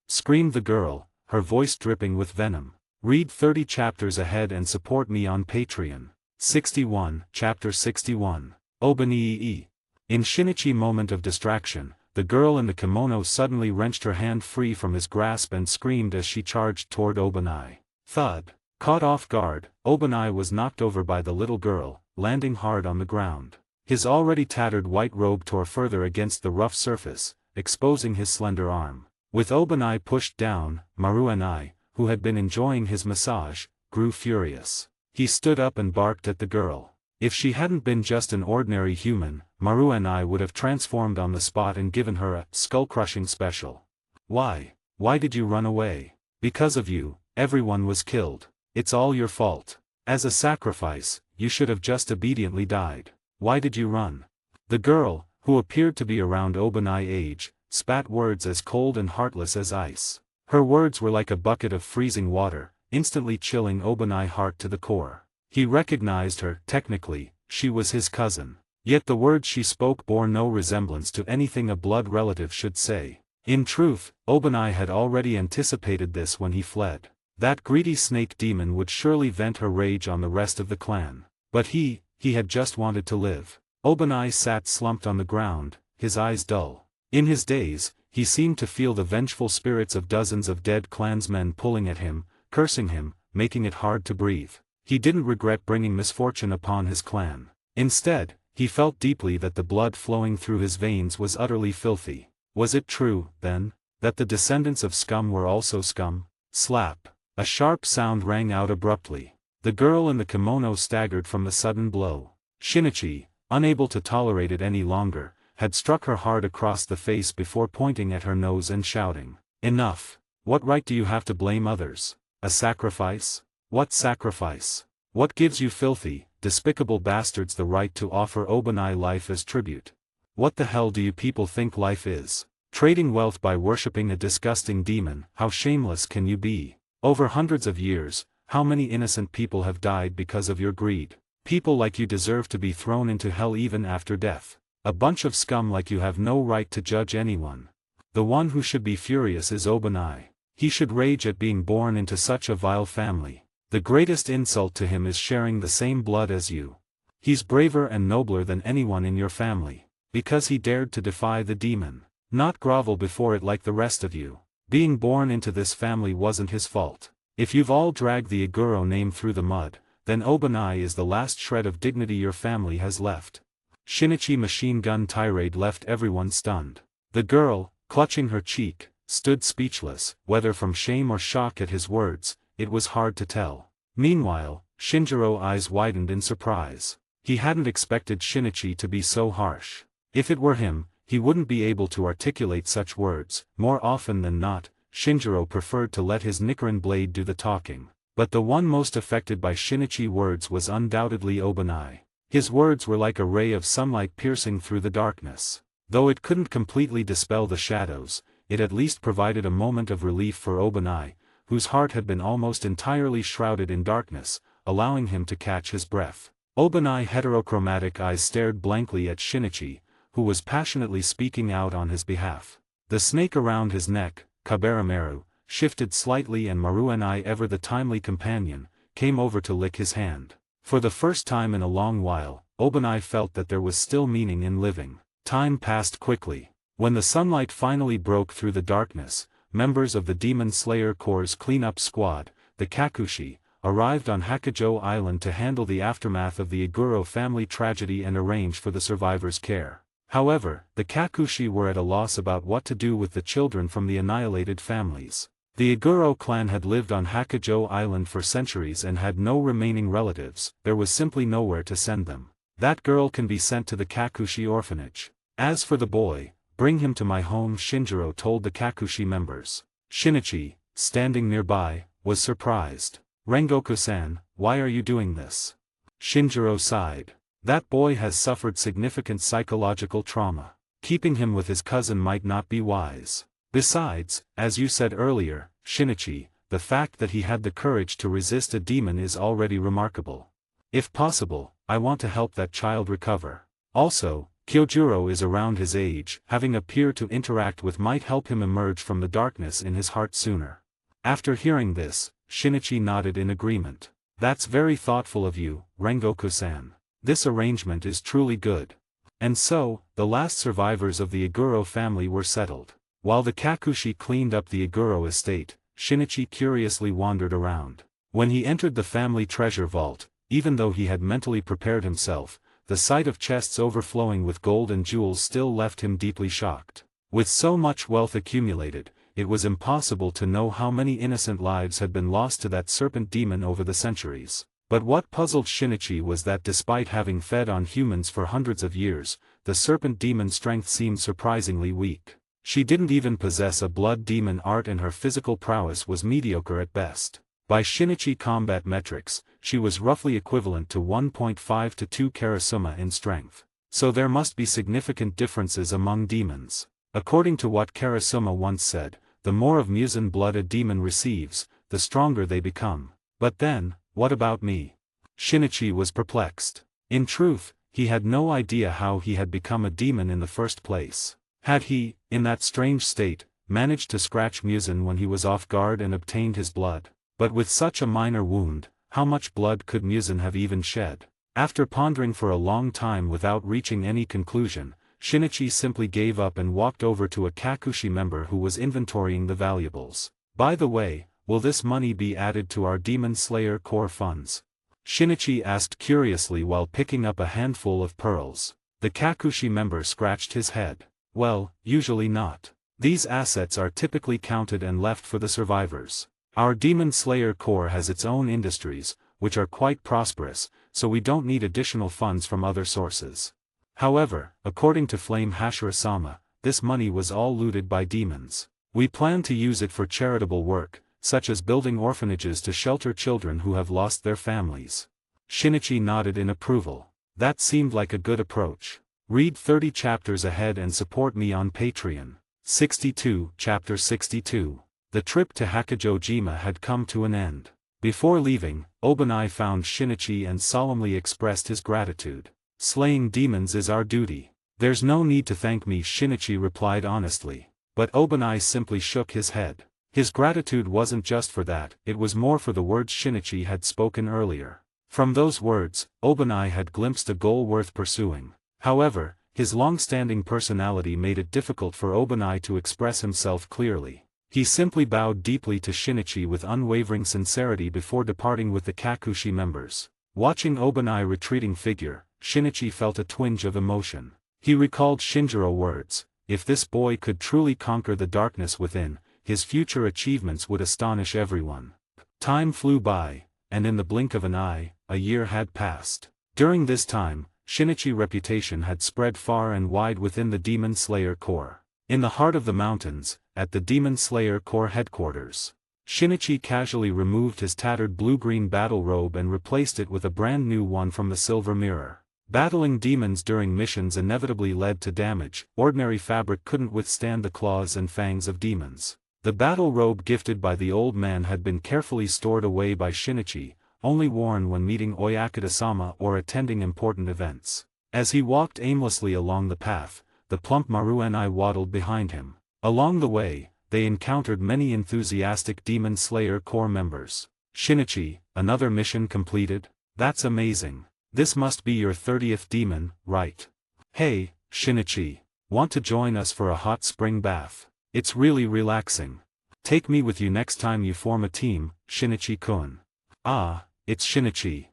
screamed the girl, her voice dripping with venom. Read 30 chapters ahead and support me on Patreon. 61, Chapter 61. Obanai. In Shinichi's moment of distraction, the girl in the kimono suddenly wrenched her hand free from his grasp and screamed as she charged toward Obanai. Thud. Caught off guard, Obanai was knocked over by the little girl, landing hard on the ground. His already tattered white robe tore further against the rough surface, exposing his slender arm. With Obanai pushed down, Maruenai, who had been enjoying his massage, grew furious. He stood up and barked at the girl. If she hadn't been just an ordinary human, Maruenai would have transformed on the spot and given her a skull-crushing special. Why? Why did you run away? Because of you, everyone was killed. It's all your fault. As a sacrifice, you should have just obediently died. Why did you run? The girl, who appeared to be around Obanai age, spat words as cold and heartless as ice. Her words were like a bucket of freezing water, instantly chilling Obanai's heart to the core. He recognized her. Technically, she was his cousin. Yet the words she spoke bore no resemblance to anything a blood relative should say. In truth, Obanai had already anticipated this when he fled. That greedy snake demon would surely vent her rage on the rest of the clan. But he had just wanted to live. Obanai sat slumped on the ground, his eyes dull. In his daze, he seemed to feel the vengeful spirits of dozens of dead clansmen pulling at him, cursing him, making it hard to breathe. He didn't regret bringing misfortune upon his clan. Instead, he felt deeply that the blood flowing through his veins was utterly filthy. Was it true, then, that the descendants of scum were also scum? Slap. A sharp sound rang out abruptly. The girl in the kimono staggered from the sudden blow. Shinichi, unable to tolerate it any longer, had struck her hard across the face before pointing at her nose and shouting, "Enough! What right do you have to blame others? A sacrifice? What sacrifice? What gives you filthy, despicable bastards the right to offer Obanai life as tribute? What the hell do you people think life is? Trading wealth by worshipping a disgusting demon? How shameless can you be? Over hundreds of years, how many innocent people have died because of your greed? People like you deserve to be thrown into hell even after death. A bunch of scum like you have no right to judge anyone. The one who should be furious is Obanai. He should rage at being born into such a vile family. The greatest insult to him is sharing the same blood as you. He's braver and nobler than anyone in your family. Because he dared to defy the demon. Not grovel before it like the rest of you. Being born into this family wasn't his fault. If you've all dragged the Iguro name through the mud, then Obanai is the last shred of dignity your family has left." Shinichi's machine gun tirade left everyone stunned. The girl, clutching her cheek, stood speechless, whether from shame or shock at his words, it was hard to tell. Meanwhile, Shinjiro's eyes widened in surprise. He hadn't expected Shinichi to be so harsh. If it were him, he wouldn't be able to articulate such words. More often than not, Shinjiro preferred to let his Nichiren blade do the talking. But the one most affected by Shinichi's words was undoubtedly Obanai. His words were like a ray of sunlight piercing through the darkness. Though it couldn't completely dispel the shadows, it at least provided a moment of relief for Obanai, whose heart had been almost entirely shrouded in darkness, allowing him to catch his breath. Obanai's heterochromatic eyes stared blankly at Shinichi, who was passionately speaking out on his behalf. The snake around his neck, Kabarameru, shifted slightly and Maruenai, ever the timely companion, came over to lick his hand. For the first time in a long while, Obanai felt that there was still meaning in living. Time passed quickly. When the sunlight finally broke through the darkness, members of the Demon Slayer Corps' cleanup squad, the Kakushi, arrived on Hakujo Island to handle the aftermath of the Iguro family tragedy and arrange for the survivors' care. However, the Kakushi were at a loss about what to do with the children from the annihilated families. The Iguro clan had lived on Hakujo Island for centuries and had no remaining relatives. There was simply nowhere to send them. That girl can be sent to the Kakushi orphanage. As for the boy, bring him to my home, Shinjiro told the Kakushi members. Shinichi, standing nearby, was surprised. Rengoku-san, why are you doing this? Shinjiro sighed. That boy has suffered significant psychological trauma. Keeping him with his cousin might not be wise. Besides, as you said earlier, Shinichi, the fact that he had the courage to resist a demon is already remarkable. If possible, I want to help that child recover. Also, Kyojuro is around his age. Having a peer to interact with might help him emerge from the darkness in his heart sooner. After hearing this, Shinichi nodded in agreement. That's very thoughtful of you, Rengoku-san. This arrangement is truly good. And so, the last survivors of the Iguro family were settled. While the Kakushi cleaned up the Iguro estate, Shinichi curiously wandered around. When he entered the family treasure vault, even though he had mentally prepared himself, the sight of chests overflowing with gold and jewels still left him deeply shocked. With so much wealth accumulated, it was impossible to know how many innocent lives had been lost to that serpent demon over the centuries. But what puzzled Shinichi was that despite having fed on humans for hundreds of years, the serpent demon's strength seemed surprisingly weak. She didn't even possess a blood demon art and her physical prowess was mediocre at best. By Shinichi combat metrics, she was roughly equivalent to 1.5 to 2 Karasuma in strength. So there must be significant differences among demons. According to what Karasuma once said, the more of Muzan blood a demon receives, the stronger they become. But then, what about me? Shinichi was perplexed. In truth, he had no idea how he had become a demon in the first place. Had he, in that strange state, managed to scratch Muzan when he was off guard and obtained his blood? But with such a minor wound, how much blood could Muzan have even shed? After pondering for a long time without reaching any conclusion, Shinichi simply gave up and walked over to a Kakushi member who was inventorying the valuables. By the way, will this money be added to our Demon Slayer Corps funds? Shinichi asked curiously while picking up a handful of pearls. The Kakushi member scratched his head. Well, usually not. These assets are typically counted and left for the survivors. Our Demon Slayer Corps has its own industries, which are quite prosperous, so we don't need additional funds from other sources. However, according to Flame Hashira-sama, this money was all looted by demons. We plan to use it for charitable work, such as building orphanages to shelter children who have lost their families. Shinichi nodded in approval. That seemed like a good approach. Read 30 chapters ahead and support me on Patreon. 62, Chapter 62. The trip to Hakujojima had come to an end. Before leaving, Obanai found Shinichi and solemnly expressed his gratitude. Slaying demons is our duty. There's no need to thank me, Shinichi replied honestly. But Obanai simply shook his head. His gratitude wasn't just for that, it was more for the words Shinichi had spoken earlier. From those words, Obanai had glimpsed a goal worth pursuing. However, his long-standing personality made it difficult for Obanai to express himself clearly. He simply bowed deeply to Shinichi with unwavering sincerity before departing with the Kakushi members. Watching Obanai's retreating figure, Shinichi felt a twinge of emotion. He recalled Shinjiro's words, if this boy could truly conquer the darkness within, his future achievements would astonish everyone. Time flew by, and in the blink of an eye, a year had passed. During this time, Shinichi's reputation had spread far and wide within the Demon Slayer Corps. In the heart of the mountains, at the Demon Slayer Corps headquarters, Shinichi casually removed his tattered blue-green battle robe and replaced it with a brand new one from the Silver Mirror. Battling demons during missions inevitably led to damage. Ordinary fabric couldn't withstand the claws and fangs of demons. The battle robe gifted by the old man had been carefully stored away by Shinichi, only worn when meeting Oyakata-sama or attending important events. As he walked aimlessly along the path, the plump Maruenai waddled behind him. Along the way, they encountered many enthusiastic Demon Slayer Corps members. Shinichi, another mission completed? That's amazing. This must be your 30th demon, right? Hey, Shinichi. Want to join us for a hot spring bath? It's really relaxing. Take me with you next time you form a team, Shinichi-kun. Ah, it's Shinichi.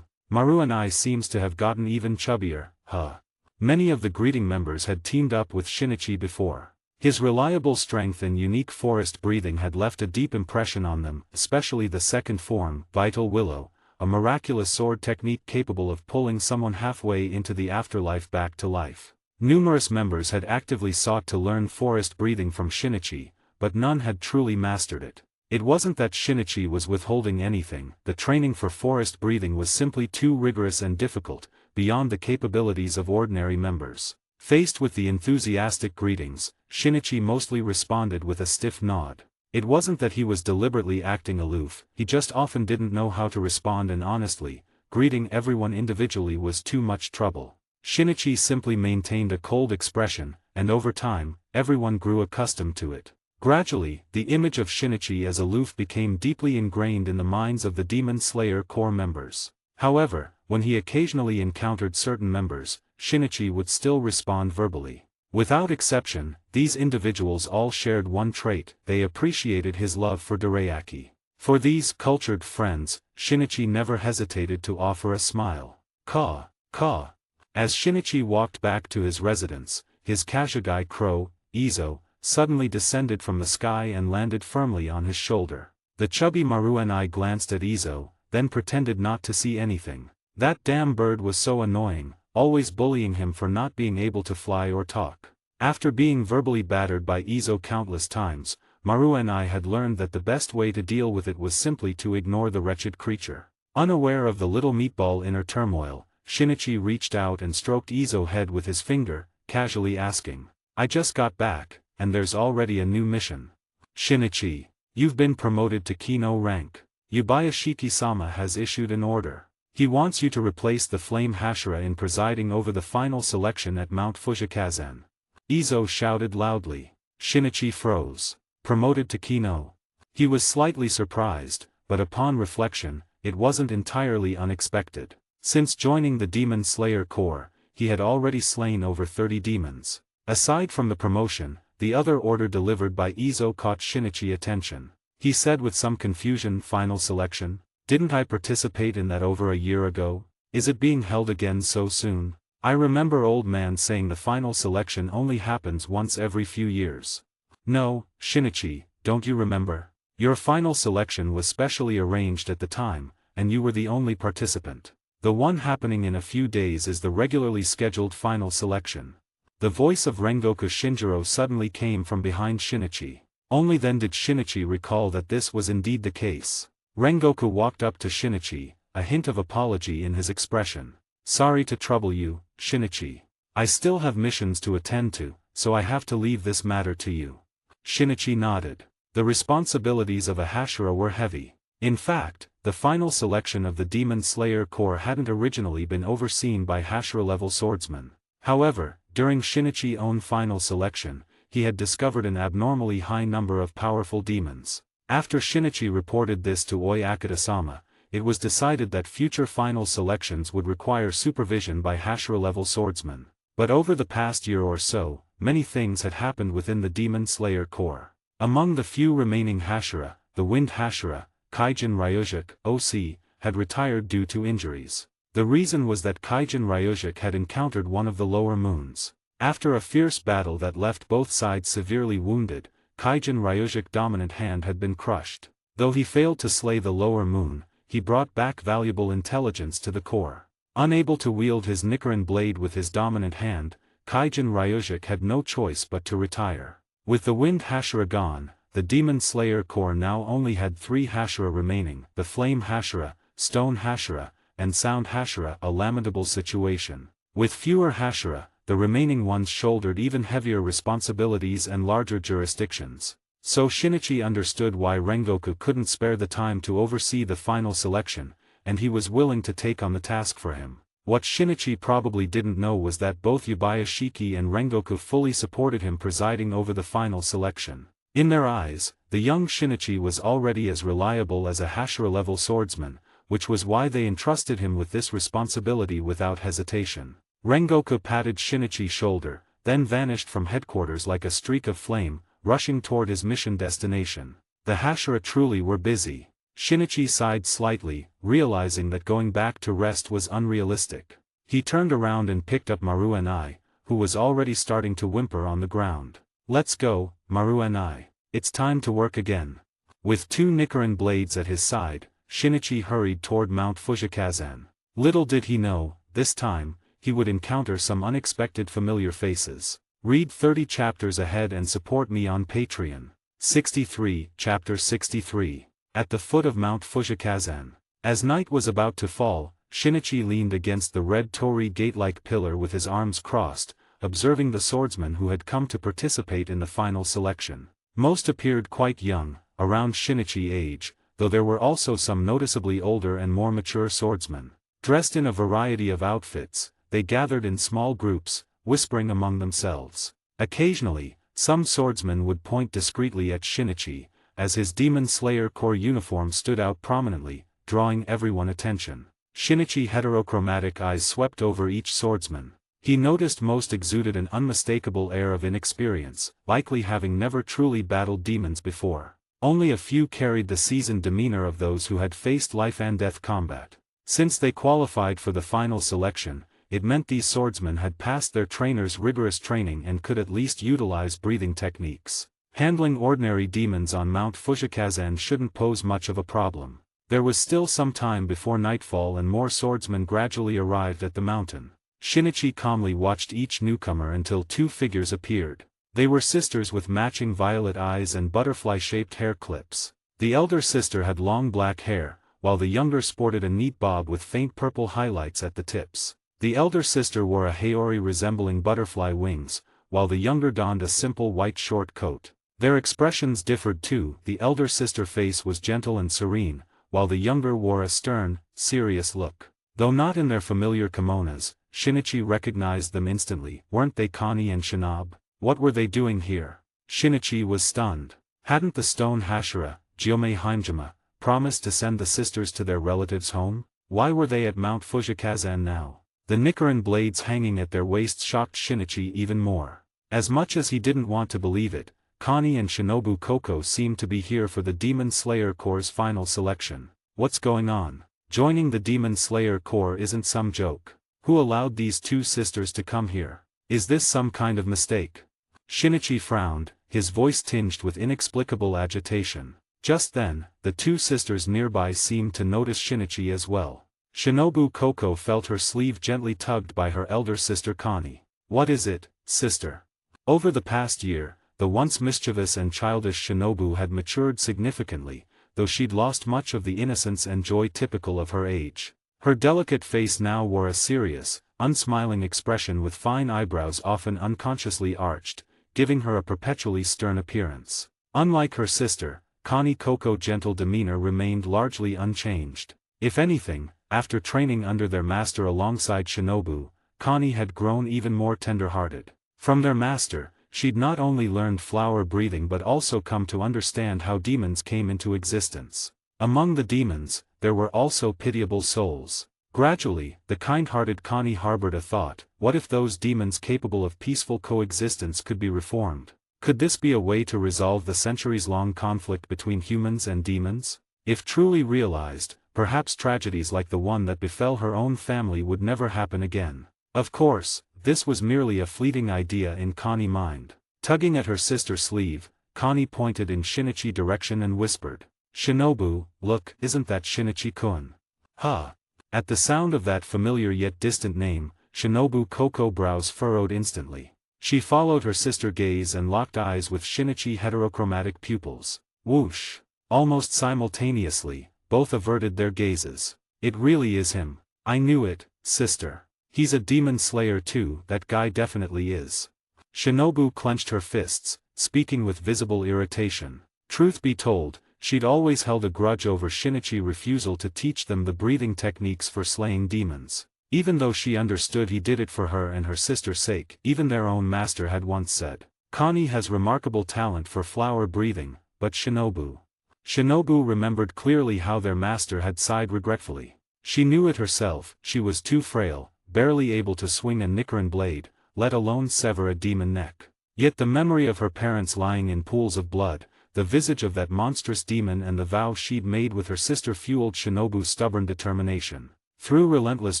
Maruenai seems to have gotten even chubbier, huh? Many of the greeting members had teamed up with Shinichi before. His reliable strength and unique forest breathing had left a deep impression on them, especially the second form, Vital Willow, a miraculous sword technique capable of pulling someone halfway into the afterlife back to life. Numerous members had actively sought to learn forest breathing from Shinichi, but none had truly mastered it. It wasn't that Shinichi was withholding anything, the training for forest breathing was simply too rigorous and difficult, beyond the capabilities of ordinary members. Faced with the enthusiastic greetings, Shinichi mostly responded with a stiff nod. It wasn't that he was deliberately acting aloof, he just often didn't know how to respond, and honestly, greeting everyone individually was too much trouble. Shinichi simply maintained a cold expression, and over time, everyone grew accustomed to it. Gradually, the image of Shinichi as aloof became deeply ingrained in the minds of the Demon Slayer Corps members. However, when he occasionally encountered certain members, Shinichi would still respond verbally. Without exception, these individuals all shared one trait: they appreciated his love for dorayaki. For these cultured friends, Shinichi never hesitated to offer a smile. Caw, caw. As Shinichi walked back to his residence, his Kasugai crow, Izo, suddenly descended from the sky and landed firmly on his shoulder. The chubby Maruenai glanced at Izo, then pretended not to see anything. That damn bird was so annoying, always bullying him for not being able to fly or talk. After being verbally battered by Izo countless times, Maruenai had learned that the best way to deal with it was simply to ignore the wretched creature. Unaware of the little meatball inner turmoil, Shinichi reached out and stroked Izo's head with his finger, casually asking, "I just got back, and there's already a new mission." "Shinichi, you've been promoted to Kino rank. Yubayashiki-sama has issued an order. He wants you to replace the Flame Hashira in presiding over the final selection at Mount Fujikazen." Izo shouted loudly. Shinichi froze. Promoted to Kino. He was slightly surprised, but upon reflection, it wasn't entirely unexpected. Since joining the Demon Slayer Corps, he had already slain over 30 demons. Aside from the promotion, the other order delivered by Izo caught Shinichi's attention. He said with some confusion, "Final selection? Didn't I participate in that over a year ago? Is it being held again so soon? I remember old man saying the final selection only happens once every few years." "No, Shinichi, don't you remember? Your final selection was specially arranged at the time, and you were the only participant. The one happening in a few days is the regularly scheduled final selection." The voice of Rengoku Shinjiro suddenly came from behind Shinichi. Only then did Shinichi recall that this was indeed the case. Rengoku walked up to Shinichi, a hint of apology in his expression. "Sorry to trouble you, Shinichi. I still have missions to attend to, so I have to leave this matter to you." Shinichi nodded. The responsibilities of a Hashira were heavy. In fact, the final selection of the Demon Slayer Corps hadn't originally been overseen by Hashira-level swordsmen. However, during Shinichi's own final selection, he had discovered an abnormally high number of powerful demons. After Shinichi reported this to Oyakata-sama, it was decided that future final selections would require supervision by Hashira-level swordsmen. But over the past year or so, many things had happened within the Demon Slayer Corps. Among the few remaining Hashira, the Wind Hashira, Kaijin Ryujuk, OC, had retired due to injuries. The reason was that Kaijin Ryujuk had encountered one of the lower moons. After a fierce battle that left both sides severely wounded, Kaijin Ryujuk's dominant hand had been crushed. Though he failed to slay the lower moon, he brought back valuable intelligence to the Corps. Unable to wield his Nichiren blade with his dominant hand, Kaijin Ryuzik had no choice but to retire. With the Wind Hashira gone, the Demon Slayer Corps now only had 3 Hashira remaining: the Flame Hashira, Stone Hashira, and Sound Hashira. A lamentable situation. With fewer Hashira, the remaining ones shouldered even heavier responsibilities and larger jurisdictions. So Shinichi understood why Rengoku couldn't spare the time to oversee the final selection, and he was willing to take on the task for him. What Shinichi probably didn't know was that both Yubayashiki and Rengoku fully supported him presiding over the final selection. In their eyes, the young Shinichi was already as reliable as a Hashira-level swordsman, which was why they entrusted him with this responsibility without hesitation. Rengoku patted Shinichi's shoulder, then vanished from headquarters like a streak of flame, rushing toward his mission destination. The Hashira truly were busy. Shinichi sighed slightly, realizing that going back to rest was unrealistic. He turned around and picked up Maruenai, who was already starting to whimper on the ground. "Let's go, Maruenai. It's time to work again." With 2 Nichiren blades at his side, Shinichi hurried toward Mount Fujikazan. Little did he know, this time, he would encounter some unexpected familiar faces. Read 30 chapters ahead and support me on Patreon. 63, Chapter 63. At the foot of Mount Fujikazan. As night was about to fall, Shinichi leaned against the red torii gate-like pillar with his arms crossed, observing the swordsmen who had come to participate in the final selection. Most appeared quite young, around Shinichi age, though there were also some noticeably older and more mature swordsmen. Dressed in a variety of outfits, they gathered in small groups, whispering among themselves. Occasionally, some swordsmen would point discreetly at Shinichi, as his Demon Slayer Corps uniform stood out prominently, drawing everyone's attention. Shinichi's heterochromatic eyes swept over each swordsman. He noticed most exuded an unmistakable air of inexperience, likely having never truly battled demons before. Only a few carried the seasoned demeanor of those who had faced life-and-death combat. Since they qualified for the final selection, it meant these swordsmen had passed their trainers' rigorous training and could at least utilize breathing techniques. Handling ordinary demons on Mount Fujikazan shouldn't pose much of a problem. There was still some time before nightfall and more swordsmen gradually arrived at the mountain. Shinichi calmly watched each newcomer until 2 figures appeared. They were sisters with matching violet eyes and butterfly-shaped hair clips. The elder sister had long black hair, while the younger sported a neat bob with faint purple highlights at the tips. The elder sister wore a haori resembling butterfly wings, while the younger donned a simple white short coat. Their expressions differed too. The elder sister's face was gentle and serene, while the younger wore a stern, serious look. Though not in their familiar kimonos, Shinichi recognized them instantly. Weren't they Connie and Shinobu? What were they doing here? Shinichi was stunned. Hadn't the stone Hashira, Gyomei Haimjima, promised to send the sisters to their relatives' home? Why were they at Mount Fujikazan now? The Nichiren blades hanging at their waists shocked Shinichi even more. As much as he didn't want to believe it, Connie and Shinobu Koko seemed to be here for the Demon Slayer Corps' final selection. What's going on? Joining the Demon Slayer Corps isn't some joke. Who allowed these 2 sisters to come here? Is this some kind of mistake? Shinichi frowned, his voice tinged with inexplicable agitation. Just then, the 2 sisters nearby seemed to notice Shinichi as well. Shinobu Koko felt her sleeve gently tugged by her elder sister Connie. "What is it, sister?" Over the past year, the once mischievous and childish Shinobu had matured significantly, though she'd lost much of the innocence and joy typical of her age. Her delicate face now wore a serious, unsmiling expression with fine eyebrows often unconsciously arched, giving her a perpetually stern appearance. Unlike her sister, Connie Koko's gentle demeanor remained largely unchanged. If anything, after training under their master alongside Shinobu, Connie had grown even more tender-hearted. From their master, she'd not only learned flower breathing but also come to understand how demons came into existence. Among the demons, there were also pitiable souls. Gradually, the kind-hearted Connie harbored a thought: what if those demons capable of peaceful coexistence could be reformed? Could this be a way to resolve the centuries-long conflict between humans and demons? If truly realized, perhaps tragedies like the one that befell her own family would never happen again. Of course, this was merely a fleeting idea in Connie's mind. Tugging at her sister's sleeve, Connie pointed in Shinichi's direction and whispered, "Shinobu, look, isn't that Shinichi-kun?" "Huh." At the sound of that familiar yet distant name, Shinobu Koko brows furrowed instantly. She followed her sister's gaze and locked eyes with Shinichi heterochromatic pupils. Whoosh! Almost simultaneously, both averted their gazes. It really is him. I knew it, sister. He's a demon slayer too, that guy definitely is. Shinobu clenched her fists, speaking with visible irritation. Truth be told, she'd always held a grudge over Shinichi's refusal to teach them the breathing techniques for slaying demons. Even though she understood he did it for her and her sister's sake, even their own master had once said, "Connie has remarkable talent for flower breathing, but Shinobu." Shinobu remembered clearly how their master had sighed regretfully. She knew it herself, she was too frail, barely able to swing a Nichiren blade, let alone sever a demon neck. Yet the memory of her parents lying in pools of blood, the visage of that monstrous demon and the vow she'd made with her sister fueled Shinobu's stubborn determination. Through relentless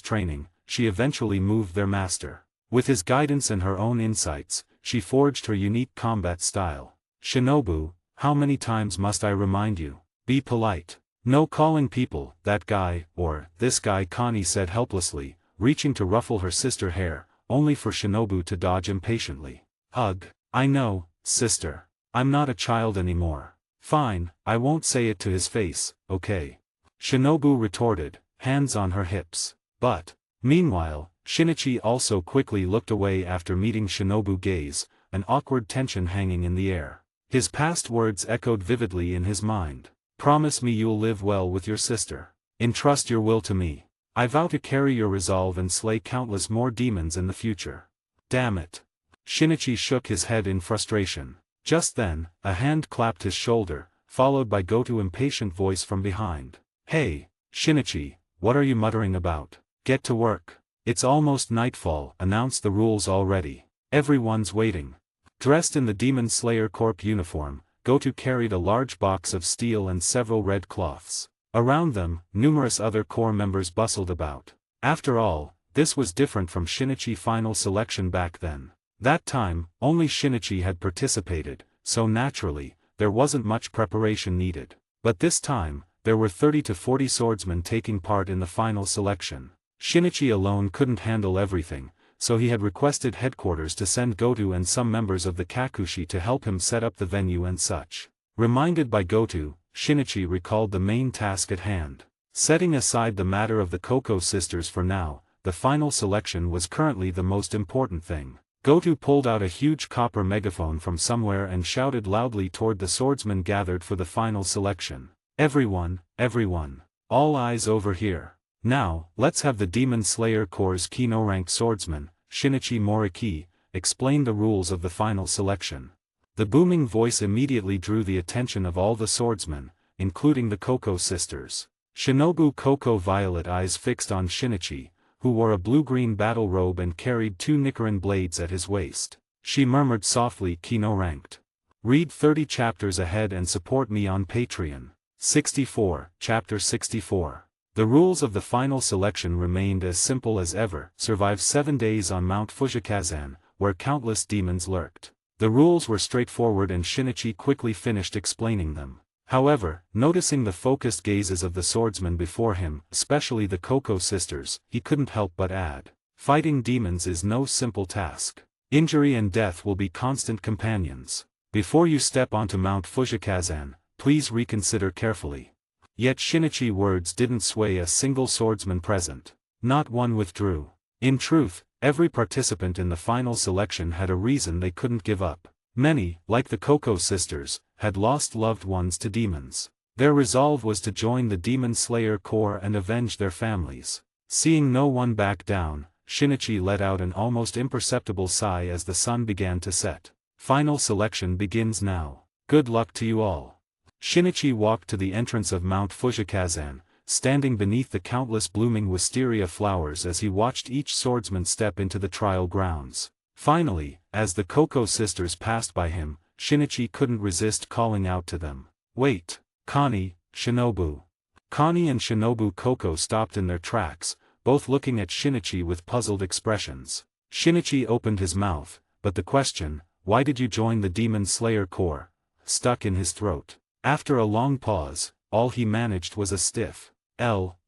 training, she eventually moved their master. With his guidance and her own insights, she forged her unique combat style. Shinobu, how many times must I remind you? Be polite. No calling people, that guy, or, this guy, Connie said helplessly, reaching to ruffle her sister's hair, only for Shinobu to dodge impatiently. Ugh, I know, sister. I'm not a child anymore. Fine, I won't say it to his face, okay? Shinobu retorted, hands on her hips. But, meanwhile, Shinichi also quickly looked away after meeting Shinobu's gaze, an awkward tension hanging in the air. His past words echoed vividly in his mind. Promise me you'll live well with your sister. Entrust your will to me. I vow to carry your resolve and slay countless more demons in the future. Damn it. Shinichi shook his head in frustration. Just then, a hand clapped his shoulder, followed by Goto's impatient voice from behind. Hey, Shinichi, what are you muttering about? Get to work. It's almost nightfall, announced the rules already. Everyone's waiting. Dressed in the Demon Slayer Corps uniform, Goto carried a large box of steel and several red cloths. Around them, numerous other Corps members bustled about. After all, this was different from Shinichi's final selection back then. That time, only Shinichi had participated, so naturally, there wasn't much preparation needed. But this time, there were 30 to 40 swordsmen taking part in the final selection. Shinichi alone couldn't handle everything, so he had requested headquarters to send Goto and some members of the Kakushi to help him set up the venue and such. Reminded by Goto, Shinichi recalled the main task at hand. Setting aside the matter of the Koko sisters for now, the final selection was currently the most important thing. Goto pulled out a huge copper megaphone from somewhere and shouted loudly toward the swordsmen gathered for the final selection. Everyone, everyone. All eyes over here. Now, let's have the Demon Slayer Corps' Kino-ranked swordsman, Shinichi Moriki, explain the rules of the final selection. The booming voice immediately drew the attention of all the swordsmen, including the Koko sisters. Shinobu Koko violet eyes fixed on Shinichi, who wore a blue-green battle robe and carried 2 Nichiren blades at his waist. She murmured softly, Kino-ranked. Read 30 chapters ahead and support me on Patreon. 64, Chapter 64. The rules of the final selection remained as simple as ever: survive 7 days on Mount Fujikazan, where countless demons lurked. The rules were straightforward and Shinichi quickly finished explaining them. However, noticing the focused gazes of the swordsmen before him, especially the Koko sisters, he couldn't help but add, fighting demons is no simple task. Injury and death will be constant companions. Before you step onto Mount Fujikazan, please reconsider carefully. Yet Shinichi's words didn't sway a single swordsman present. Not one withdrew. In truth, every participant in the final selection had a reason they couldn't give up. Many, like the Koko sisters, had lost loved ones to demons. Their resolve was to join the Demon Slayer Corps and avenge their families. Seeing no one back down, Shinichi let out an almost imperceptible sigh as the sun began to set. Final selection begins now. Good luck to you all. Shinichi walked to the entrance of Mount Fujikazan, standing beneath the countless blooming wisteria flowers as he watched each swordsman step into the trial grounds. Finally, as the Koko sisters passed by him, Shinichi couldn't resist calling out to them. Wait, Connie, Shinobu. Connie and Shinobu Koko stopped in their tracks, both looking at Shinichi with puzzled expressions. Shinichi opened his mouth, but the question, "Why did you join the Demon Slayer Corps?" stuck in his throat. After a long pause, all he managed was a stiff,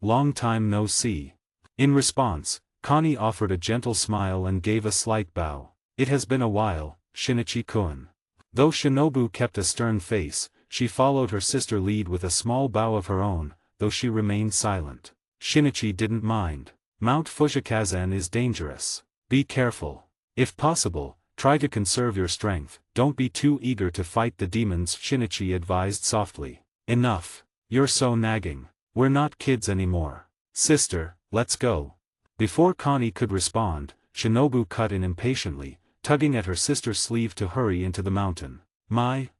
Long time no see. In response, Connie offered a gentle smile and gave a slight bow. It has been a while, Shinichi-kun. Though Shinobu kept a stern face, she followed her sister lead with a small bow of her own, though she remained silent. Shinichi didn't mind. Mount Fujikazan is dangerous. Be careful. If possible, try to conserve your strength, don't be too eager to fight the demons, Shinichi advised softly. Enough. You're so nagging. We're not kids anymore. Sister, let's go. Before Connie could respond, Shinobu cut in impatiently, tugging at her sister's sleeve to hurry into the mountain. My,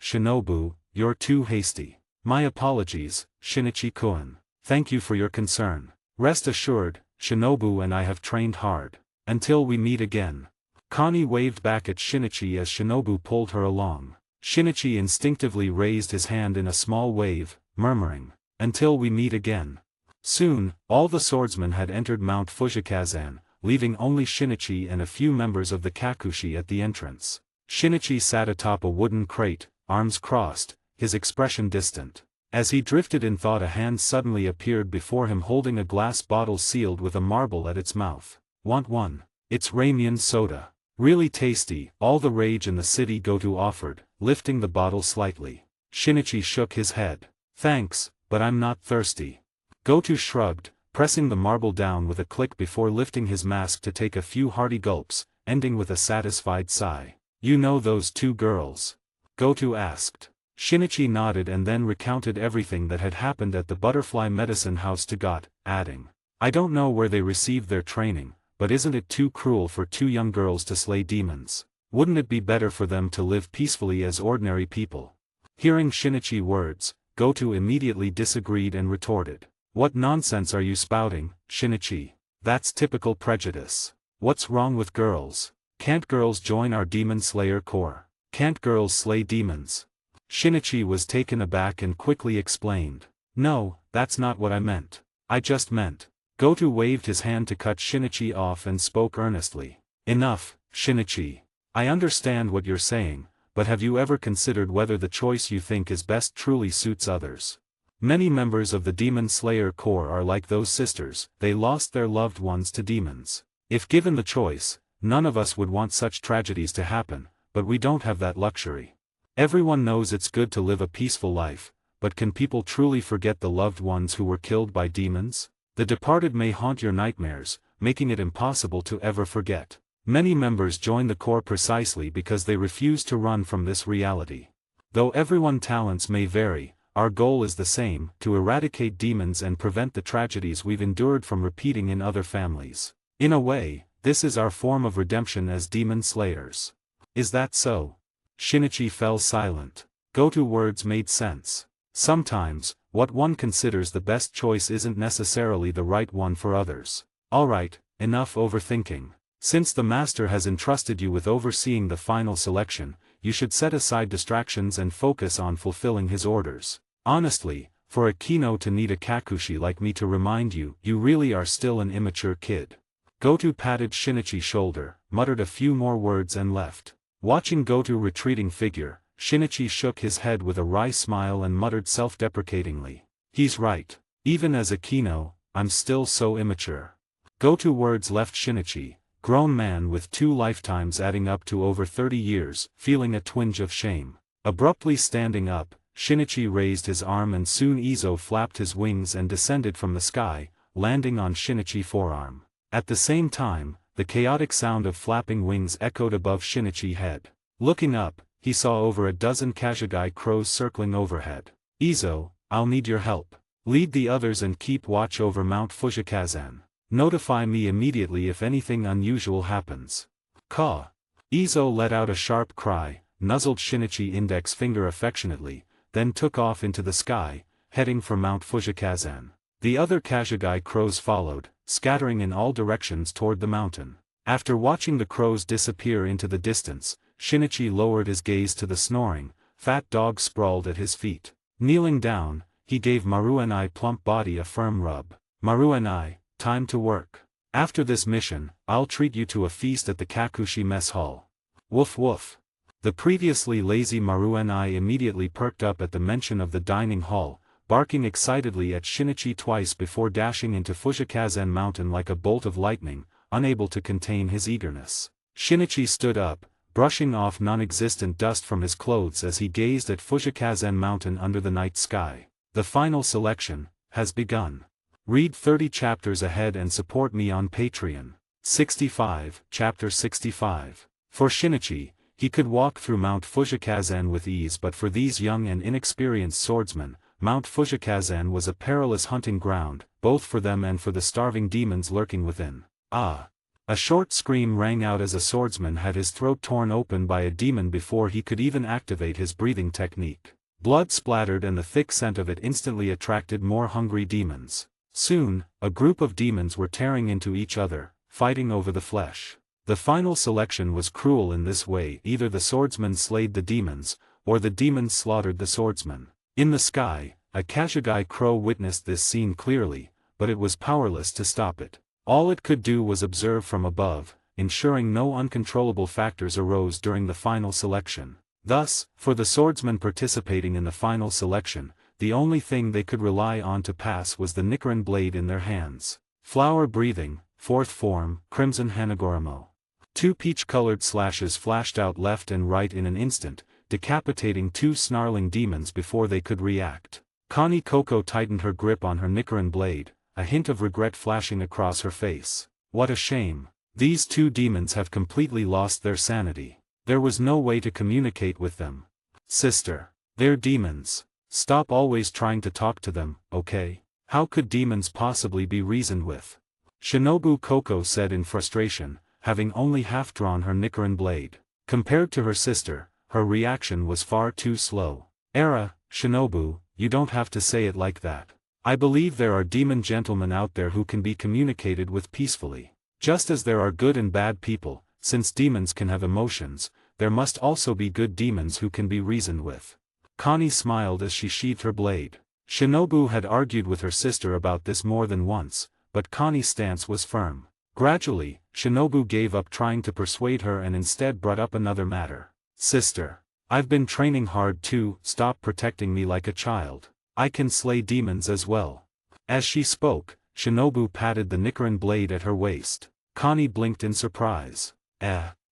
Shinobu, you're too hasty. My apologies, Shinichi-kun. Thank you for your concern. Rest assured, Shinobu and I have trained hard. Until we meet again. Connie waved back at Shinichi as Shinobu pulled her along. Shinichi instinctively raised his hand in a small wave, murmuring, "Until we meet again." Soon, all the swordsmen had entered Mount Fujikazan, leaving only Shinichi and a few members of the Kakushi at the entrance. Shinichi sat atop a wooden crate, arms crossed, his expression distant. As he drifted in thought, a hand suddenly appeared before him holding a glass bottle sealed with a marble at its mouth. Want one? It's ramen soda. Really tasty, all the rage in the city, Goto offered, lifting the bottle slightly. Shinichi shook his head. Thanks, but I'm not thirsty. Goto shrugged, pressing the marble down with a click before lifting his mask to take a few hearty gulps, ending with a satisfied sigh. You know those two girls? Goto asked. Shinichi nodded and then recounted everything that had happened at the butterfly medicine house to Got, adding, I don't know where they received their training, but isn't it too cruel for two young girls to slay demons? Wouldn't it be better for them to live peacefully as ordinary people? Hearing Shinichi's words, Goto immediately disagreed and retorted. What nonsense are you spouting, Shinichi? That's typical prejudice. What's wrong with girls? Can't girls join our demon slayer corps? Can't girls slay demons? Shinichi was taken aback and quickly explained. No, that's not what I meant. I just meant. Goto waved his hand to cut Shinichi off and spoke earnestly. Enough, Shinichi. I understand what you're saying, but have you ever considered whether the choice you think is best truly suits others? Many members of the Demon Slayer Corps are like those sisters, they lost their loved ones to demons. If given the choice, none of us would want such tragedies to happen, but we don't have that luxury. Everyone knows it's good to live a peaceful life, but can people truly forget the loved ones who were killed by demons? The departed may haunt your nightmares, making it impossible to ever forget. Many members join the Corps precisely because they refuse to run from this reality. Though everyone's talents may vary, our goal is the same, to eradicate demons and prevent the tragedies we've endured from repeating in other families. In a way, this is our form of redemption as demon slayers. Is that so? Shinichi fell silent. Goto's words made sense. Sometimes, what one considers the best choice isn't necessarily the right one for others. Alright, enough overthinking. Since the master has entrusted you with overseeing the final selection, you should set aside distractions and focus on fulfilling his orders. Honestly, for a Kino to need a Kakushi like me to remind you, you really are still an immature kid. Goto patted Shinichi's shoulder, muttered a few more words and left. Watching Goto's retreating figure, Shinichi shook his head with a wry smile and muttered self-deprecatingly. He's right. Even as a Kino, I'm still so immature. Goto's words left Shinichi, grown man with 2 lifetimes adding up to over 30 years, feeling a twinge of shame. Abruptly standing up, Shinichi raised his arm and soon Izo flapped his wings and descended from the sky, landing on Shinichi's forearm. At the same time, the chaotic sound of flapping wings echoed above Shinichi's head. Looking up, he saw over a dozen Kashagi crows circling overhead. Izo, I'll need your help. Lead the others and keep watch over Mount Fujikazan. Notify me immediately if anything unusual happens. Caw. Izo let out a sharp cry, nuzzled Shinichi's index finger affectionately, then took off into the sky, heading for Mount Fujikazan. The other Kashagi crows followed, scattering in all directions toward the mountain. After watching the crows disappear into the distance, Shinichi lowered his gaze to the snoring, fat dog sprawled at his feet. Kneeling down, he gave Maruenai's plump body a firm rub. Maruenai, time to work. After this mission, I'll treat you to a feast at the Kakushi mess hall. Woof woof. The previously lazy Maruenai immediately perked up at the mention of the dining hall, barking excitedly at Shinichi twice before dashing into Fujikazen Mountain like a bolt of lightning, unable to contain his eagerness. Shinichi stood up, brushing off non-existent dust from his clothes as he gazed at Fujikazen Mountain under the night sky. The final selection has begun. Read 30 chapters ahead and support me on Patreon. 65, Chapter 65. For Shinichi, he could walk through Mount Fujikazen with ease, but for these young and inexperienced swordsmen, Mount Fujikazen was a perilous hunting ground, both for them and for the starving demons lurking within. Ah! A short scream rang out as a swordsman had his throat torn open by a demon before he could even activate his breathing technique. Blood splattered and the thick scent of it instantly attracted more hungry demons. Soon, a group of demons were tearing into each other, fighting over the flesh. The final selection was cruel in this way: either the swordsman slayed the demons, or the demons slaughtered the swordsman. In the sky, a Kashagi crow witnessed this scene clearly, but it was powerless to stop it. All it could do was observe from above, ensuring no uncontrollable factors arose during the final selection. Thus, for the swordsmen participating in the final selection, the only thing they could rely on to pass was the Nichiren blade in their hands. Flower breathing, 4th form, Crimson Hanagoramo. 2 peach-colored slashes flashed out left and right in an instant, decapitating 2 snarling demons before they could react. Connie Coco tightened her grip on her Nichiren blade, a hint of regret flashing across her face. What a shame. These 2 demons have completely lost their sanity. There was no way to communicate with them. Sister. They're demons. Stop always trying to talk to them, okay? How could demons possibly be reasoned with? Shinobu Coco said in frustration, having only half-drawn her Nichiren blade. Compared to her sister, her reaction was far too slow. Shinobu, you don't have to say it like that. I believe there are demon gentlemen out there who can be communicated with peacefully. Just as there are good and bad people, since demons can have emotions, there must also be good demons who can be reasoned with. Connie smiled as she sheathed her blade. Shinobu had argued with her sister about this more than once, but Connie's stance was firm. Gradually, Shinobu gave up trying to persuade her and instead brought up another matter. Sister. I've been training hard too. Stop protecting me like a child. I can slay demons as well. As she spoke, Shinobu patted the Nichiren blade at her waist. Connie blinked in surprise.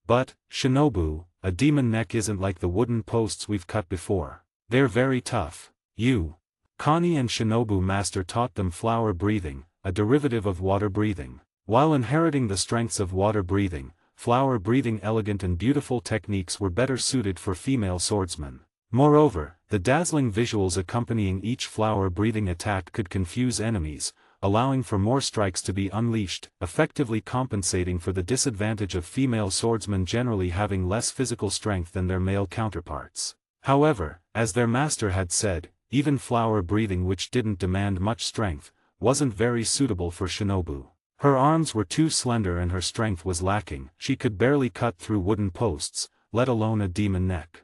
But, Shinobu, a demon neck isn't like the wooden posts we've cut before. They're very tough. Connie and Shinobu Master taught them flower breathing, a derivative of water breathing. While inheriting the strengths of water breathing, flower breathing elegant and beautiful techniques were better suited for female swordsmen. Moreover, the dazzling visuals accompanying each flower breathing attack could confuse enemies, allowing for more strikes to be unleashed, effectively compensating for the disadvantage of female swordsmen generally having less physical strength than their male counterparts. However, as their master had said, even flower breathing, which didn't demand much strength, wasn't very suitable for Shinobu. Her arms were too slender and her strength was lacking. She could barely cut through wooden posts, let alone a demon neck.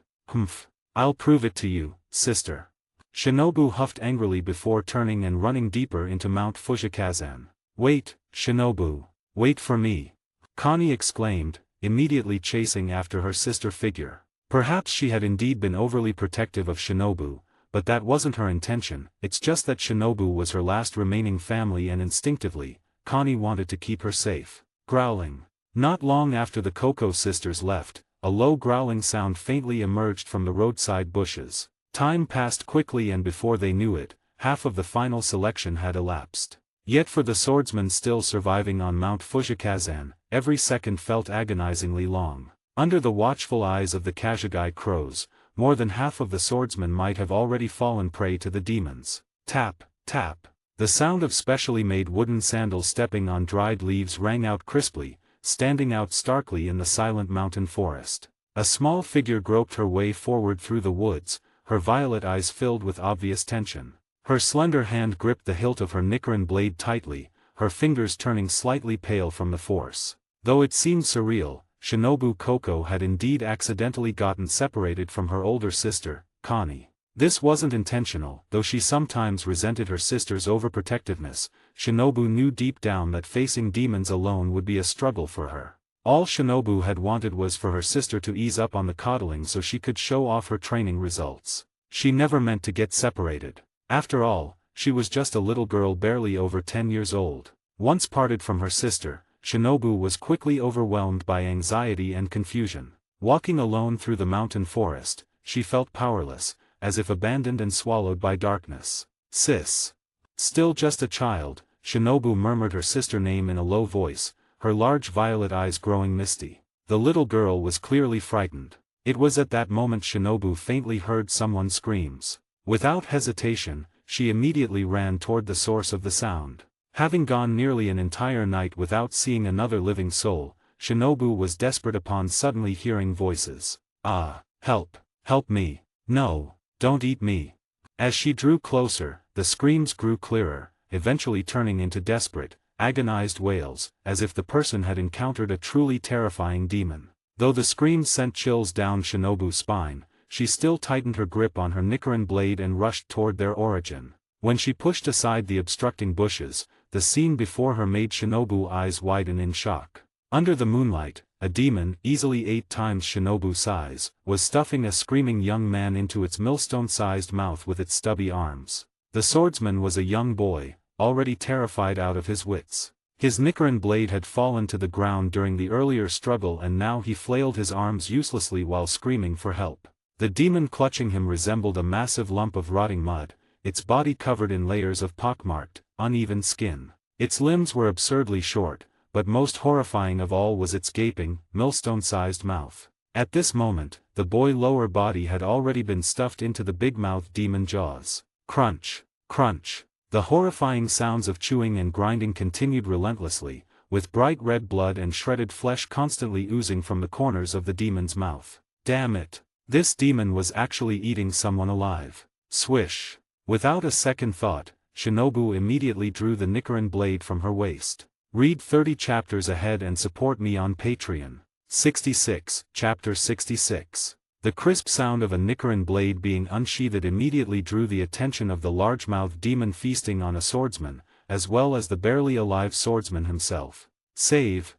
I'll prove it to you, sister. Shinobu huffed angrily before turning and running deeper into Mount Fujikazen. Wait, Shinobu. Wait for me. Connie exclaimed, immediately chasing after her sister figure. Perhaps she had indeed been overly protective of Shinobu, but that wasn't her intention. It's just that Shinobu was her last remaining family and instinctively, Connie wanted to keep her safe. Growling. Not long after the Coco sisters left, a low growling sound faintly emerged from the roadside bushes. Time passed quickly and before they knew it, half of the final selection had elapsed. Yet for the swordsmen still surviving on Mount Fujikazen, every second felt agonizingly long. Under the watchful eyes of the Kashagi crows, more than half of the swordsmen might have already fallen prey to the demons. Tap, tap. The sound of specially made wooden sandals stepping on dried leaves rang out crisply, standing out starkly in the silent mountain forest. A small figure groped her way forward through the woods, her violet eyes filled with obvious tension. Her slender hand gripped the hilt of her Nichiren blade tightly, her fingers turning slightly pale from the force. Though it seemed surreal, Shinobu Coco had indeed accidentally gotten separated from her older sister, Connie. This wasn't intentional. Though she sometimes resented her sister's overprotectiveness, Shinobu knew deep down that facing demons alone would be a struggle for her. All Shinobu had wanted was for her sister to ease up on the coddling so she could show off her training results. She never meant to get separated. After all, she was just a little girl barely over 10 years old. Once parted from her sister, Shinobu was quickly overwhelmed by anxiety and confusion. Walking alone through the mountain forest, she felt powerless, as if abandoned and swallowed by darkness. "Sis." Still just a child, Shinobu murmured her sister's name in a low voice, her large violet eyes growing misty. The little girl was clearly frightened. It was at that moment Shinobu faintly heard someone's screams. Without hesitation, she immediately ran toward the source of the sound. Having gone nearly an entire night without seeing another living soul, Shinobu was desperate upon suddenly hearing voices. "Ah, help, help me. No, don't eat me." As she drew closer, the screams grew clearer, eventually turning into desperate, agonized wails, as if the person had encountered a truly terrifying demon. Though the screams sent chills down Shinobu's spine, she still tightened her grip on her Nichiren blade and rushed toward their origin. When she pushed aside the obstructing bushes, the scene before her made Shinobu's eyes widen in shock. Under the moonlight, a demon, easily 8 times Shinobu's size, was stuffing a screaming young man into its millstone-sized mouth with its stubby arms. The swordsman was a young boy, already terrified out of his wits. His Nichiren blade had fallen to the ground during the earlier struggle and now he flailed his arms uselessly while screaming for help. The demon clutching him resembled a massive lump of rotting mud, its body covered in layers of pockmarked, uneven skin. Its limbs were absurdly short, but most horrifying of all was its gaping, millstone-sized mouth. At this moment, the boy's lower body had already been stuffed into the big-mouthed demon jaws. Crunch, crunch. The horrifying sounds of chewing and grinding continued relentlessly, with bright red blood and shredded flesh constantly oozing from the corners of the demon's mouth. Damn it! This demon was actually eating someone alive. Swish! Without a second thought, Shinobu immediately drew the Nichiren blade from her waist. Read 30 chapters ahead and support me on Patreon. 66, Chapter 66. The crisp sound of a Nichiren blade being unsheathed immediately drew the attention of the large-mouthed demon feasting on a swordsman, as well as the barely alive swordsman himself. Save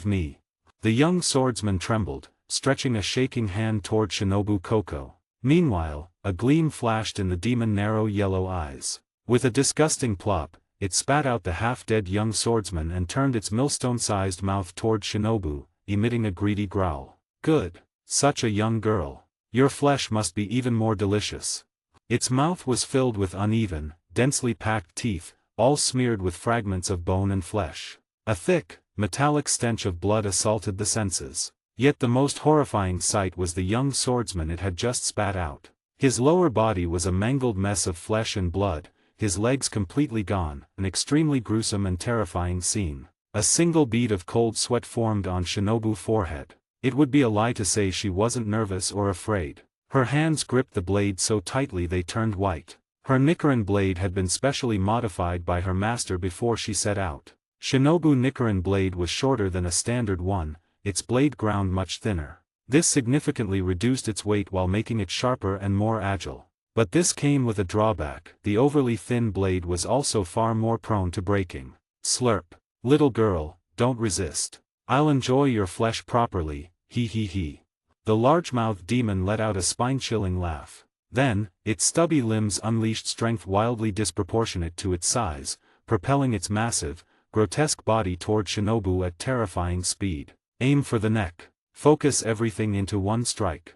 me. The young swordsman trembled, stretching a shaking hand toward Shinobu Koko. Meanwhile, a gleam flashed in the demon's narrow yellow eyes. With a disgusting plop, it spat out the half-dead young swordsman and turned its millstone-sized mouth toward Shinobu, emitting a greedy growl. Good. Such a young girl. Your flesh must be even more delicious. Its mouth was filled with uneven, densely packed teeth, all smeared with fragments of bone and flesh. A thick, metallic stench of blood assaulted the senses. Yet the most horrifying sight was the young swordsman it had just spat out. His lower body was a mangled mess of flesh and blood, his legs completely gone, an extremely gruesome and terrifying scene. A single bead of cold sweat formed on Shinobu's forehead. It would be a lie to say she wasn't nervous or afraid. Her hands gripped the blade so tightly they turned white. Her Nichiren blade had been specially modified by her master before she set out. Shinobu's Nichiren blade was shorter than a standard one, its blade ground much thinner. This significantly reduced its weight while making it sharper and more agile. But this came with a drawback: the overly thin blade was also far more prone to breaking. Slurp. Little girl, don't resist. I'll enjoy your flesh properly. He. The large-mouthed demon let out a spine-chilling laugh. Then, its stubby limbs unleashed strength wildly disproportionate to its size, propelling its massive, grotesque body toward Shinobu at terrifying speed. Aim for the neck. Focus everything into one strike.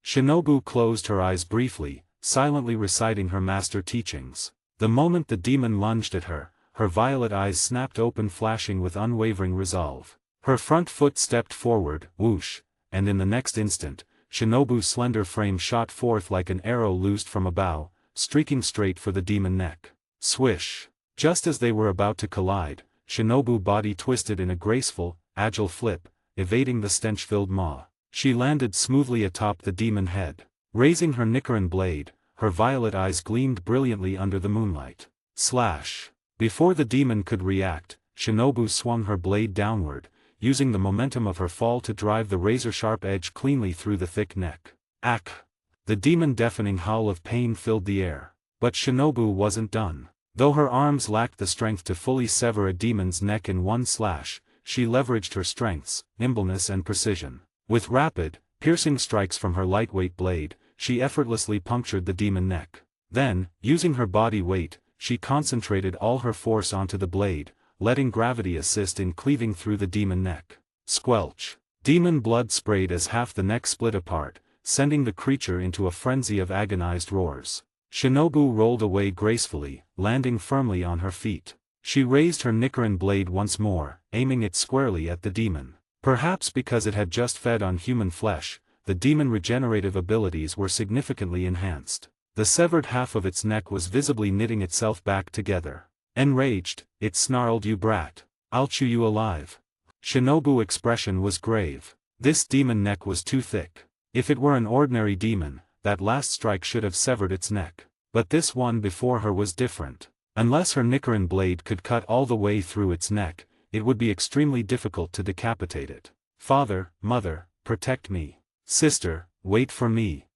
Shinobu closed her eyes briefly, silently reciting her master teachings. The moment the demon lunged at her, her violet eyes snapped open, flashing with unwavering resolve. Her front foot stepped forward, whoosh, and in the next instant, Shinobu's slender frame shot forth like an arrow loosed from a bow, streaking straight for the demon neck. Swish! Just as they were about to collide, Shinobu's body twisted in a graceful, agile flip, evading the stench-filled maw. She landed smoothly atop the demon head. Raising her Nichiren blade, her violet eyes gleamed brilliantly under the moonlight. Slash! Before the demon could react, Shinobu swung her blade downward, using the momentum of her fall to drive the razor-sharp edge cleanly through the thick neck. Ack! The demon's deafening howl of pain filled the air. But Shinobu wasn't done. Though her arms lacked the strength to fully sever a demon's neck in one slash, she leveraged her strengths, nimbleness and precision. With rapid, piercing strikes from her lightweight blade, she effortlessly punctured the demon's neck. Then, using her body weight, she concentrated all her force onto the blade, letting gravity assist in cleaving through the demon neck. Squelch. Demon blood sprayed as half the neck split apart, sending the creature into a frenzy of agonized roars. Shinobu rolled away gracefully, landing firmly on her feet. She raised her Nichiren blade once more, aiming it squarely at the demon. Perhaps because it had just fed on human flesh, the demon regenerative abilities were significantly enhanced. The severed half of its neck was visibly knitting itself back together. Enraged, it snarled, "You brat! I'll chew you alive." Shinobu's expression was grave. This demon neck was too thick. If it were an ordinary demon, that last strike should have severed its neck. But this one before her was different. Unless her Nichiren blade could cut all the way through its neck, it would be extremely difficult to decapitate it. "Father, mother, protect me. Sister, wait for me."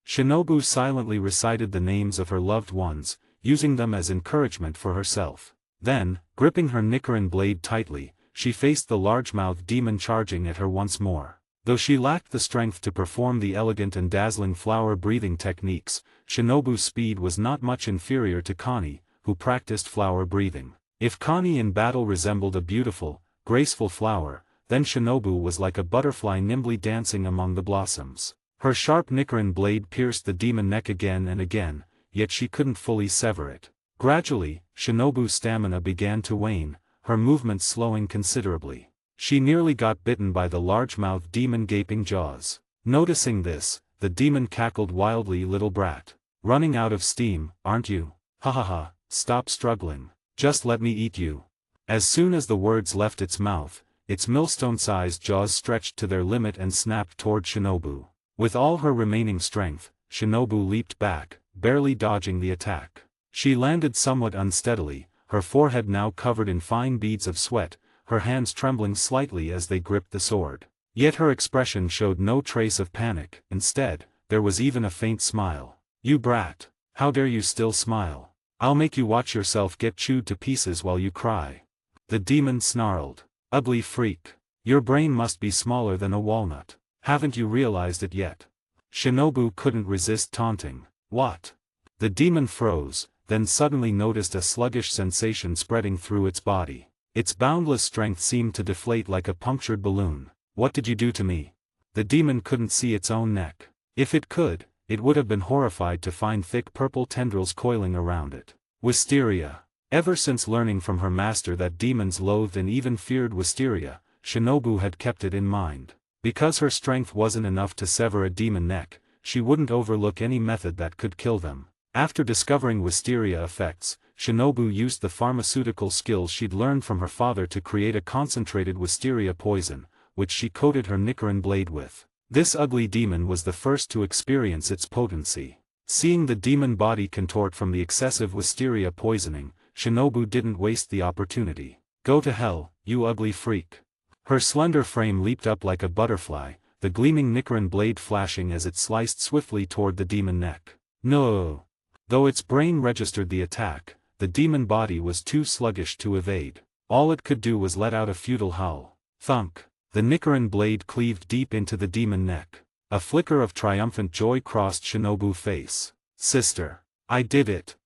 Shinobu silently recited the names of her loved ones, using them as encouragement for herself. Then, gripping her Nichiren blade tightly, she faced the large-mouthed demon charging at her once more. Though she lacked the strength to perform the elegant and dazzling flower-breathing techniques, Shinobu's speed was not much inferior to Connie, who practiced flower breathing. If Connie in battle resembled a beautiful, graceful flower, then Shinobu was like a butterfly nimbly dancing among the blossoms. Her sharp Nichiren blade pierced the demon neck again and again, yet she couldn't fully sever it. Gradually, Shinobu's stamina began to wane, her movements slowing considerably. She nearly got bitten by the large-mouthed demon gaping jaws. Noticing this, the demon cackled wildly, "Little brat. Running out of steam, aren't you? Ha ha ha, stop struggling. Just let me eat you." As soon as the words left its mouth, its millstone-sized jaws stretched to their limit and snapped toward Shinobu. With all her remaining strength, Shinobu leaped back, barely dodging the attack. She landed somewhat unsteadily, her forehead now covered in fine beads of sweat, her hands trembling slightly as they gripped the sword. Yet her expression showed no trace of panic. Instead, there was even a faint smile. "You brat! How dare you still smile? I'll make you watch yourself get chewed to pieces while you cry." The demon snarled. "Ugly freak. Your brain must be smaller than a walnut. Haven't you realized it yet?" Shinobu couldn't resist taunting. "What?" The demon froze, then suddenly noticed a sluggish sensation spreading through its body. Its boundless strength seemed to deflate like a punctured balloon. "What did you do to me?" The demon couldn't see its own neck. If it could, it would have been horrified to find thick purple tendrils coiling around it. Wisteria. Ever since learning from her master that demons loathed and even feared wisteria, Shinobu had kept it in mind. Because her strength wasn't enough to sever a demon neck, she wouldn't overlook any method that could kill them. After discovering wisteria effects, Shinobu used the pharmaceutical skills she'd learned from her father to create a concentrated wisteria poison, which she coated her Nichiren blade with. This ugly demon was the first to experience its potency. Seeing the demon body contort from the excessive wisteria poisoning, Shinobu didn't waste the opportunity. "Go to hell, you ugly freak." Her slender frame leaped up like a butterfly, the gleaming Nichiren blade flashing as it sliced swiftly toward the demon neck. No! Though its brain registered the attack, the demon body was too sluggish to evade. All it could do was let out a futile howl. Thunk! The Nichiren blade cleaved deep into the demon neck. A flicker of triumphant joy crossed Shinobu's face. "Sister! I did it!"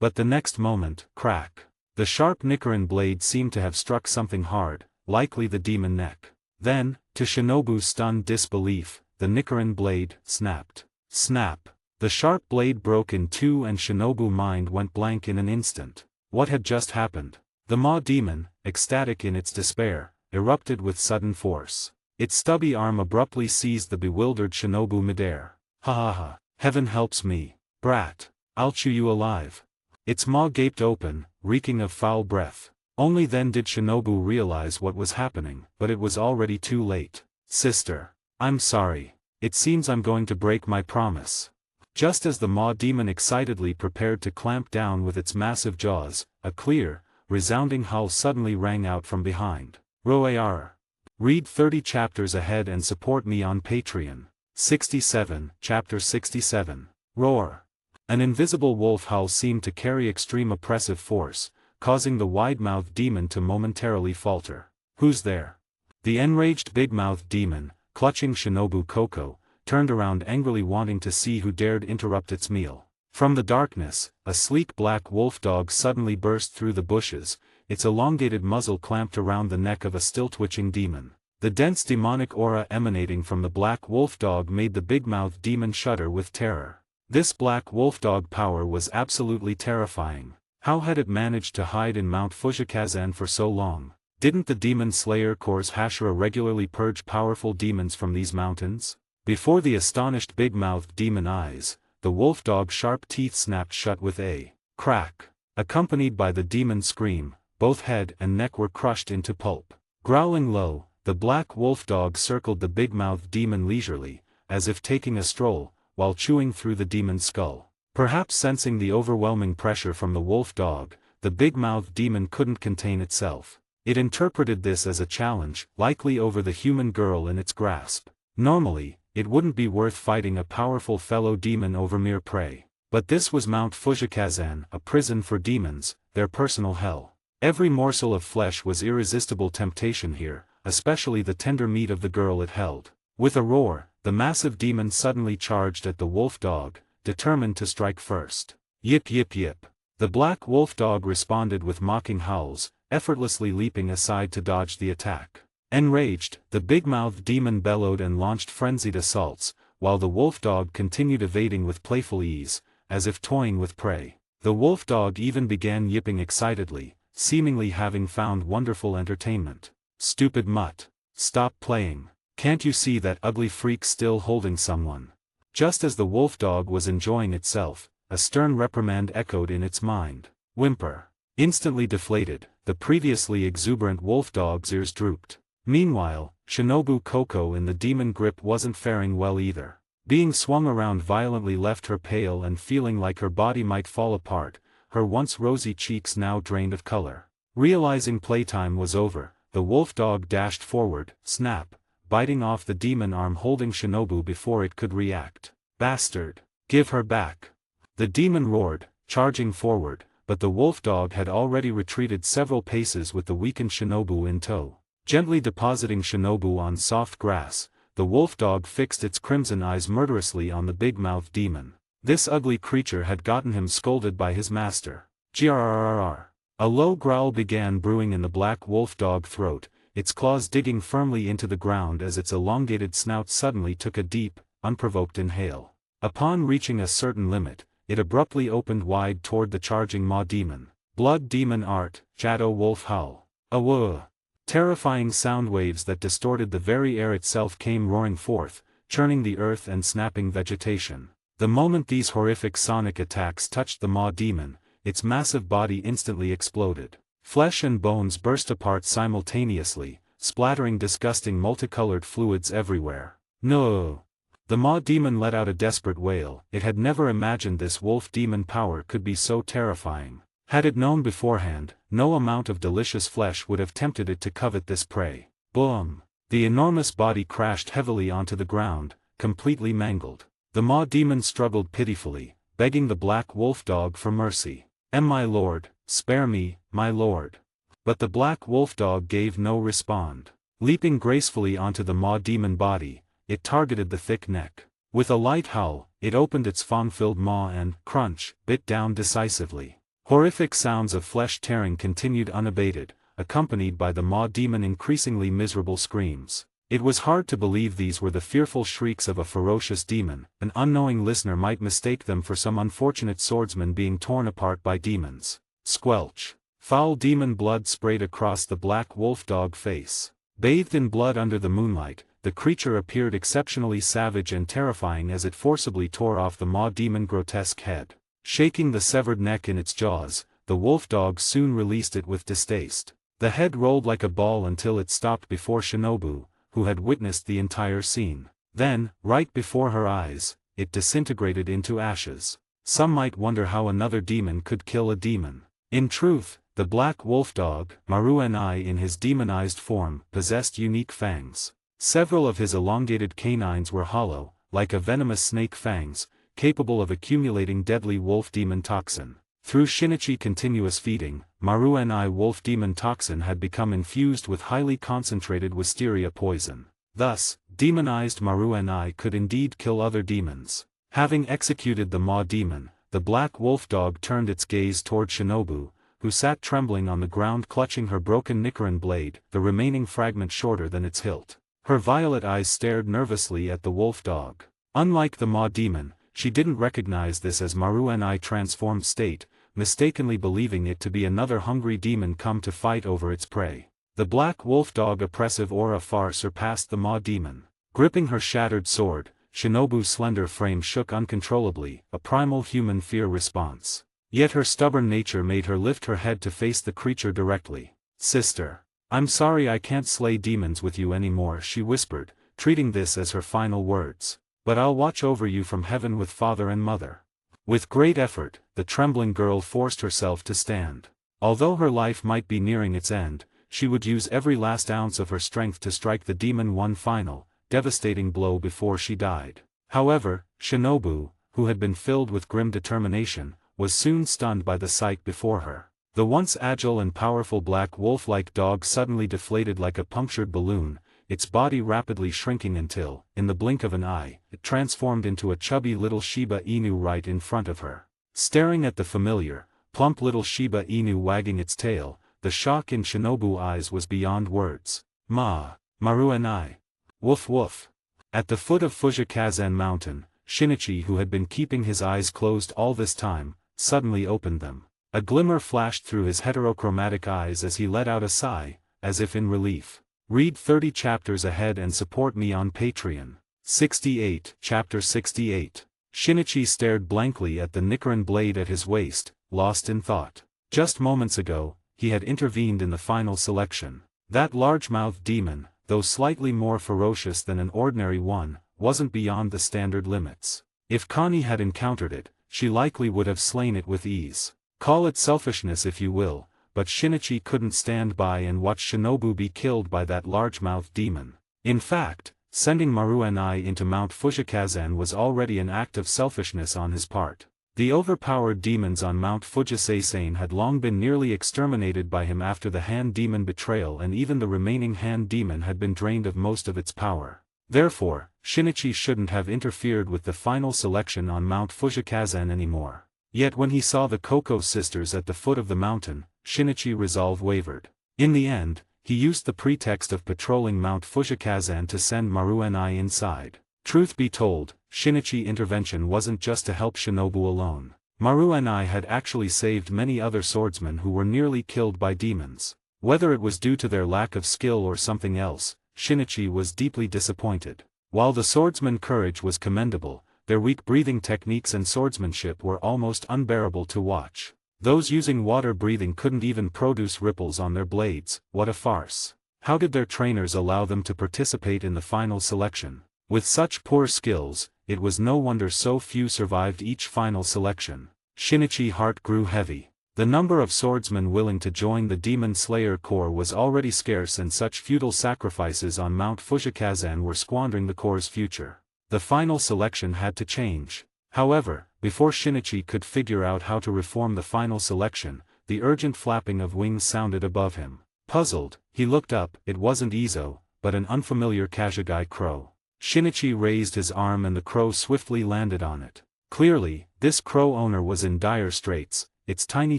But the next moment, crack! The sharp Nichiren blade seemed to have struck something hard, likely the demon neck. Then, to Shinobu's stunned disbelief, the Nichiren blade snapped. Snap! The sharp blade broke in two and Shinobu's mind went blank in an instant. What had just happened? The Maw demon, ecstatic in its despair, erupted with sudden force. Its stubby arm abruptly seized the bewildered Shinobu midair. "Ha ha ha, heaven helps me, brat. I'll chew you alive." Its maw gaped open, reeking of foul breath. Only then did Shinobu realize what was happening, but it was already too late. "Sister. I'm sorry. It seems I'm going to break my promise." Just as the Maw demon excitedly prepared to clamp down with its massive jaws, a clear, resounding howl suddenly rang out from behind. "Roar!" Read 30 chapters ahead and support me on Patreon. 67, Chapter 67. Roar! An invisible wolf howl seemed to carry extreme oppressive force, causing the wide-mouthed demon to momentarily falter. "Who's there?" The enraged big-mouthed demon, clutching Shinobu Koko, turned around angrily wanting to see who dared interrupt its meal. From the darkness, a sleek black wolf dog suddenly burst through the bushes, its elongated muzzle clamped around the neck of a still-twitching demon. The dense demonic aura emanating from the black wolf dog made the big-mouthed demon shudder with terror. This black wolf dog power was absolutely terrifying. How had it managed to hide in Mount Fujikazan for so long? Didn't the demon slayer Corps Hashira regularly purge powerful demons from these mountains? Before the astonished big-mouthed demon eyes, the wolf dog's sharp teeth snapped shut with a crack. Accompanied by the demon's scream, both head and neck were crushed into pulp. Growling low, the black wolf dog circled the big-mouthed demon leisurely, as if taking a stroll, while chewing through the demon's skull. Perhaps sensing the overwhelming pressure from the wolf dog, the big-mouthed demon couldn't contain itself. It interpreted this as a challenge, likely over the human girl in its grasp. Normally, it wouldn't be worth fighting a powerful fellow demon over mere prey. But this was Mount Fujikazan, a prison for demons, their personal hell. Every morsel of flesh was irresistible temptation here, especially the tender meat of the girl it held. With a roar, the massive demon suddenly charged at the wolf dog, determined to strike first. Yip yip yip. The black wolf dog responded with mocking howls, effortlessly leaping aside to dodge the attack. Enraged, the big-mouthed demon bellowed and launched frenzied assaults, while the wolf dog continued evading with playful ease, as if toying with prey. The wolf dog even began yipping excitedly, seemingly having found wonderful entertainment. Stupid mutt. Stop playing. Can't you see that ugly freak still holding someone? Just as the wolf dog was enjoying itself, a stern reprimand echoed in its mind. Whimper. Instantly deflated, the previously exuberant wolf dog's ears drooped. Meanwhile, Shinobu Koko in the demon grip wasn't faring well either. Being swung around violently left her pale and feeling like her body might fall apart, her once rosy cheeks now drained of color. Realizing playtime was over, the wolf dog dashed forward, snap, biting off the demon arm holding Shinobu before it could react. Bastard! Give her back! The demon roared, charging forward, but the wolf dog had already retreated several paces with the weakened Shinobu in tow. Gently depositing Shinobu on soft grass, the wolf dog fixed its crimson eyes murderously on the big-mouthed demon. This ugly creature had gotten him scolded by his master. Grrrr. A low growl began brewing in the black wolf dog throat, its claws digging firmly into the ground as its elongated snout suddenly took a deep, unprovoked inhale. Upon reaching a certain limit, it abruptly opened wide toward the charging maw demon. Blood demon art, shadow wolf howl. Awooh. Terrifying sound waves that distorted the very air itself came roaring forth, churning the earth and snapping vegetation. The moment these horrific sonic attacks touched the maw demon, its massive body instantly exploded. Flesh and bones burst apart simultaneously, splattering disgusting multicolored fluids everywhere. No! The maw demon let out a desperate wail. It had never imagined this wolf demon power could be so terrifying. Had it known beforehand, no amount of delicious flesh would have tempted it to covet this prey. Boom! The enormous body crashed heavily onto the ground, completely mangled. The maw demon struggled pitifully, begging the black wolf dog for mercy. My lord, spare me, my lord. But the black wolf dog gave no respond. Leaping gracefully onto the maw demon body, it targeted the thick neck. With a light howl, it opened its fang-filled maw and, crunch, bit down decisively. Horrific sounds of flesh tearing continued unabated, accompanied by the maw demon increasingly miserable screams. It was hard to believe these were the fearful shrieks of a ferocious demon. An unknowing listener might mistake them for some unfortunate swordsman being torn apart by demons. Squelch. Foul demon blood sprayed across the black wolf dog face. Bathed in blood under the moonlight, the creature appeared exceptionally savage and terrifying as it forcibly tore off the maw demon grotesque head. Shaking the severed neck in its jaws, the wolf dog soon released it with distaste. The head rolled like a ball until it stopped before Shinobu, who had witnessed the entire scene. Then, right before her eyes, it disintegrated into ashes. Some might wonder how another demon could kill a demon. In truth, the black wolf dog, Maru-ni in his demonized form, possessed unique fangs. Several of his elongated canines were hollow, like a venomous snake fangs, capable of accumulating deadly wolf demon toxin. Through Shinichi continuous feeding, Maru-ni wolf demon toxin had become infused with highly concentrated wisteria poison. Thus, demonized Maru-ni could indeed kill other demons. Having executed the maw demon, the black wolf dog turned its gaze toward Shinobu, who sat trembling on the ground clutching her broken Nichiren blade, the remaining fragment shorter than its hilt. Her violet eyes stared nervously at the wolf dog. Unlike the maw demon, she didn't recognize this as Maruenai transformed state, mistakenly believing it to be another hungry demon come to fight over its prey. The black wolf dog oppressive aura far surpassed the maw demon. Gripping her shattered sword, Shinobu's slender frame shook uncontrollably, a primal human fear response. Yet her stubborn nature made her lift her head to face the creature directly. "Sister, I'm sorry I can't slay demons with you anymore," she whispered, treating this as her final words. "But I'll watch over you from heaven with father and mother." With great effort, the trembling girl forced herself to stand. Although her life might be nearing its end, she would use every last ounce of her strength to strike the demon one final, devastating blow before she died. However, Shinobu, who had been filled with grim determination, was soon stunned by the sight before her. The once agile and powerful black wolf-like dog suddenly deflated like a punctured balloon, its body rapidly shrinking until, in the blink of an eye, it transformed into a chubby little Shiba Inu right in front of her. Staring at the familiar, plump little Shiba Inu wagging its tail, the shock in Shinobu's eyes was beyond words. Maruenai. Woof woof. At the foot of Fujikazen Mountain, Shinichi, who had been keeping his eyes closed all this time, suddenly opened them. A glimmer flashed through his heterochromatic eyes as he let out a sigh, as if in relief. Read 30 chapters ahead and support me on Patreon. 68. Chapter 68. Shinichi stared blankly at the Nichiren blade at his waist, lost in thought. Just moments ago, he had intervened in the final selection. That large-mouthed demon, though slightly more ferocious than an ordinary one, wasn't beyond the standard limits. If Connie had encountered it, she likely would have slain it with ease. Call it selfishness if you will, but Shinichi couldn't stand by and watch Shinobu be killed by that large-mouthed demon. In fact, sending Maruenai into Mount Fujikazen was already an act of selfishness on his part. The overpowered demons on Mount Fujisazen had long been nearly exterminated by him after the hand demon betrayal, and even the remaining hand demon had been drained of most of its power. Therefore, Shinichi shouldn't have interfered with the final selection on Mount Fujikazen anymore. Yet when he saw the Koko sisters at the foot of the mountain, Shinichi's resolve wavered. In the end, he used the pretext of patrolling Mount Fujikazen to send Maruenai inside. Truth be told, Shinichi's intervention wasn't just to help Shinobu alone. Maruenai had actually saved many other swordsmen who were nearly killed by demons. Whether it was due to their lack of skill or something else, Shinichi was deeply disappointed. While the swordsmen's courage was commendable, their weak breathing techniques and swordsmanship were almost unbearable to watch. Those using water breathing couldn't even produce ripples on their blades. What a farce. How did their trainers allow them to participate in the final selection? With such poor skills, it was no wonder so few survived each final selection. Shinichi's heart grew heavy. The number of swordsmen willing to join the Demon Slayer Corps was already scarce, and such futile sacrifices on Mount Fujikazen were squandering the Corps' future. The final selection had to change. However, before Shinichi could figure out how to reform the final selection, the urgent flapping of wings sounded above him. Puzzled, he looked up. It wasn't Izo, but an unfamiliar Kashagi crow. Shinichi raised his arm and the crow swiftly landed on it. Clearly, this crow owner was in dire straits, its tiny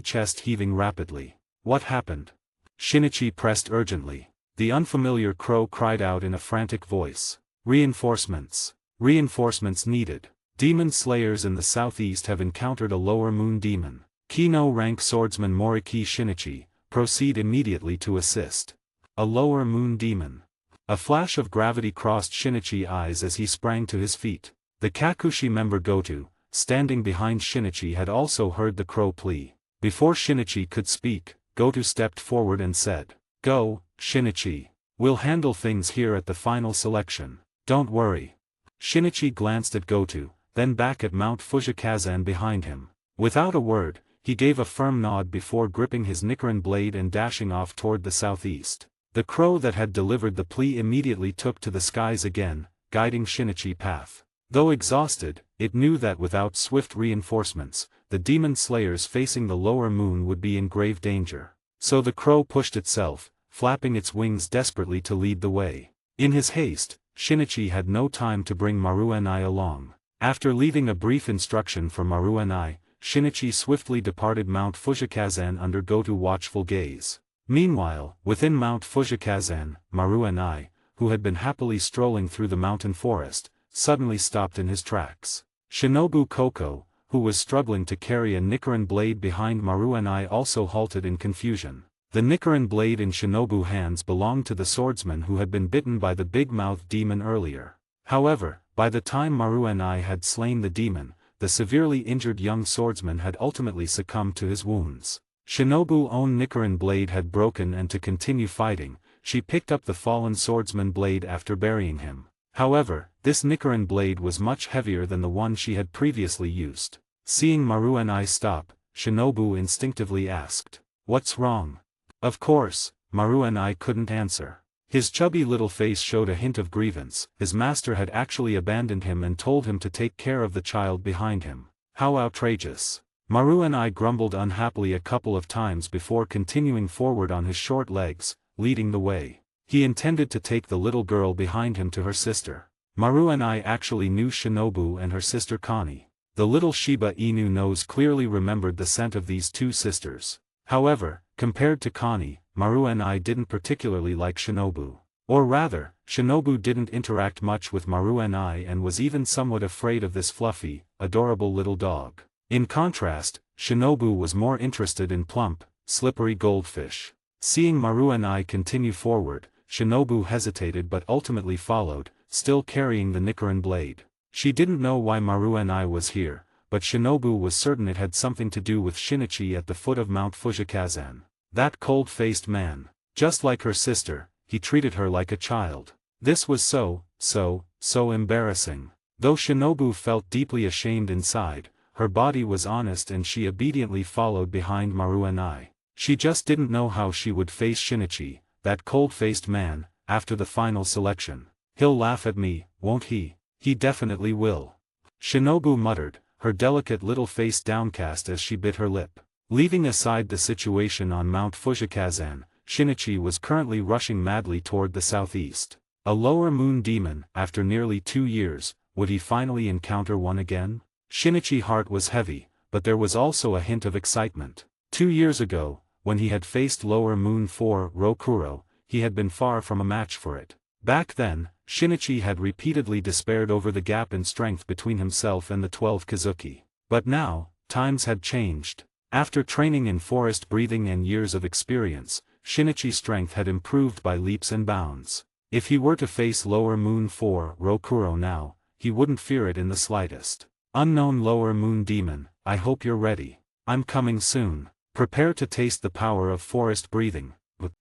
chest heaving rapidly. What happened? Shinichi pressed urgently. The unfamiliar crow cried out in a frantic voice. Reinforcements. Reinforcements needed. Demon slayers in the southeast have encountered a lower moon demon. Kino rank swordsman Moriki Shinichi, proceed immediately to assist. A lower moon demon. A flash of gravity crossed Shinichi's eyes as he sprang to his feet. The Kakushi member Goto, standing behind Shinichi, had also heard the crow plea. Before Shinichi could speak, Goto stepped forward and said, "Go, Shinichi. We'll handle things here at the final selection. Don't worry." Shinichi glanced at Goto, then back at Mount Fujikazen behind him. Without a word, he gave a firm nod before gripping his Nichiren blade and dashing off toward the southeast. The crow that had delivered the plea immediately took to the skies again, guiding Shinichi's path. Though exhausted, it knew that without swift reinforcements, the demon slayers facing the lower moon would be in grave danger. So the crow pushed itself, flapping its wings desperately to lead the way. In his haste, Shinichi had no time to bring Maruenai along. After leaving a brief instruction for Maruenai, Shinichi swiftly departed Mount Fujikazan under Goto watchful gaze. Meanwhile, within Mount Fujikazan, Maru and I, who had been happily strolling through the mountain forest, suddenly stopped in his tracks. Shinobu Koko, who was struggling to carry a Nichiren blade behind Maru and I, also halted in confusion. The Nichiren blade in Shinobu's hands belonged to the swordsman who had been bitten by the big-mouthed demon earlier. However, by the time Maru and I had slain the demon, the severely injured young swordsman had ultimately succumbed to his wounds. Shinobu's own Nichiren blade had broken, and to continue fighting, she picked up the fallen swordsman blade after burying him. However, this Nichiren blade was much heavier than the one she had previously used. Seeing Maru and I stop, Shinobu instinctively asked, "What's wrong?" Of course, Maru and I couldn't answer. His chubby little face showed a hint of grievance. His master had actually abandoned him and told him to take care of the child behind him. How outrageous. Maru and I grumbled unhappily a couple of times before continuing forward on his short legs, leading the way. He intended to take the little girl behind him to her sister. Maru and I actually knew Shinobu and her sister Connie. The little Shiba Inu nose clearly remembered the scent of these two sisters. However, compared to Connie, Maru and I didn't particularly like Shinobu. Or rather, Shinobu didn't interact much with Maru and I and was even somewhat afraid of this fluffy, adorable little dog. In contrast, Shinobu was more interested in plump, slippery goldfish. Seeing Maru and I continue forward, Shinobu hesitated but ultimately followed, still carrying the Nichiren blade. She didn't know why Maru and I was here, but Shinobu was certain it had something to do with Shinichi at the foot of Mount Fujikazan. That cold-faced man. Just like her sister, he treated her like a child. This was so embarrassing. Though Shinobu felt deeply ashamed inside, her body was honest and she obediently followed behind Maru and I. She just didn't know how she would face Shinichi, that cold-faced man, after the final selection. "He'll laugh at me, won't he?" "He definitely will," Shinobu muttered, her delicate little face downcast as she bit her lip. Leaving aside the situation on Mount Fujikazan, Shinichi was currently rushing madly toward the southeast. A lower moon demon, after nearly 2 years, would he finally encounter one again? Shinichi's heart was heavy, but there was also a hint of excitement. 2 years ago, when he had faced Lower Moon 4 Rokuro, he had been far from a match for it. Back then, Shinichi had repeatedly despaired over the gap in strength between himself and the 12 Kazuki. But now, times had changed. After training in forest breathing and years of experience, Shinichi's strength had improved by leaps and bounds. If he were to face Lower Moon 4 Rokuro now, he wouldn't fear it in the slightest. "Unknown Lower Moon Demon, I hope you're ready. I'm coming soon. Prepare to taste the power of forest breathing,"